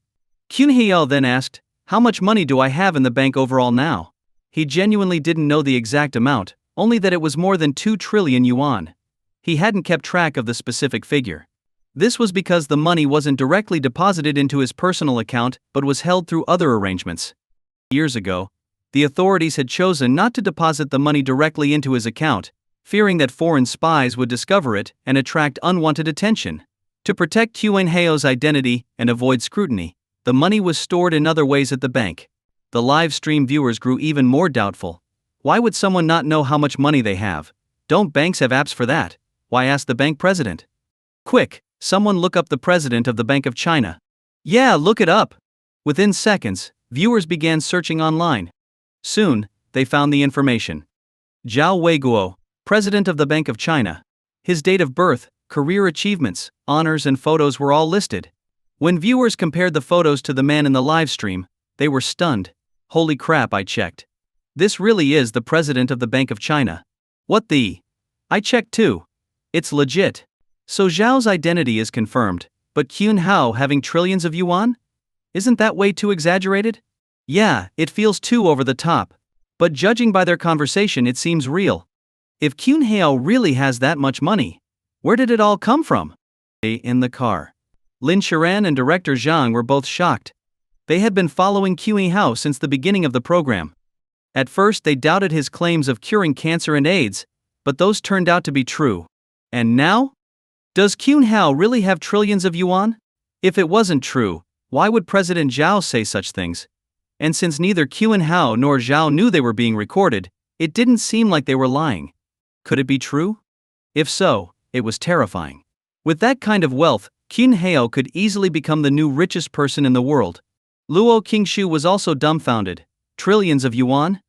Qin Hao then asked, "How much money do I have in the bank overall now?" He genuinely didn't know the exact amount, only that it was more than 2 trillion yuan. He hadn't kept track of the specific figure. This was because the money wasn't directly deposited into his personal account but was held through other arrangements. Years ago, the authorities had chosen not to deposit the money directly into his account, fearing that foreign spies would discover it and attract unwanted attention. To protect Qin Hao's identity and avoid scrutiny, the money was stored in other ways at the bank. The live stream viewers grew even more doubtful. Why would someone not know how much money they have? Don't banks have apps for that? Why ask the bank president? Quick, someone look up the president of the Bank of China. Yeah, look it up. Within seconds, viewers began searching online. Soon, they found the information. Zhao Weiguo, President of the Bank of China. His date of birth, career achievements, honors, and photos were all listed. When viewers compared the photos to the man in the live stream, they were stunned. Holy crap, I checked. This really is the President of the Bank of China. What the? I checked too. It's legit. So Zhao's identity is confirmed, but Kyun Hao having trillions of yuan? Isn't that way too exaggerated? Yeah, it feels too over the top. But judging by their conversation, it seems real. If Kyun Hao really has that much money, where did it all come from? In the car. Lin Sharan and director Zhang were both shocked. They had been following Kyun Hao since the beginning of the program. At first they doubted his claims of curing cancer and AIDS, but those turned out to be true. And now? Does Kyun Hao really have trillions of yuan? If it wasn't true, why would President Zhao say such things? And since neither Kyun Hao nor Zhao knew they were being recorded, it didn't seem like they were lying. Could it be true? If so, it was terrifying. With that kind of wealth, Kyun Hao could easily become the new richest person in the world. Luo Qingshu was also dumbfounded. Trillions of yuan?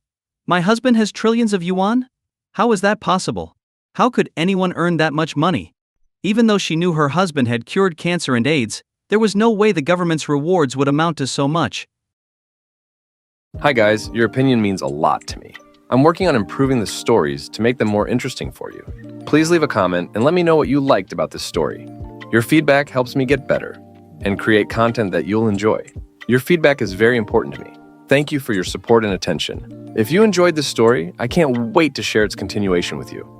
My husband has trillions of yuan? How is that possible? How could anyone earn that much money? Even though she knew her husband had cured cancer and AIDS, there was no way the government's rewards would amount to so much. Hi guys, your opinion means a lot to me. I'm working on improving the stories to make them more interesting for you. Please leave a comment and let me know what you liked about this story. Your feedback helps me get better and create content that you'll enjoy. Your feedback is very important to me. Thank you for your support and attention. If you enjoyed this story, I can't wait to share its continuation with you.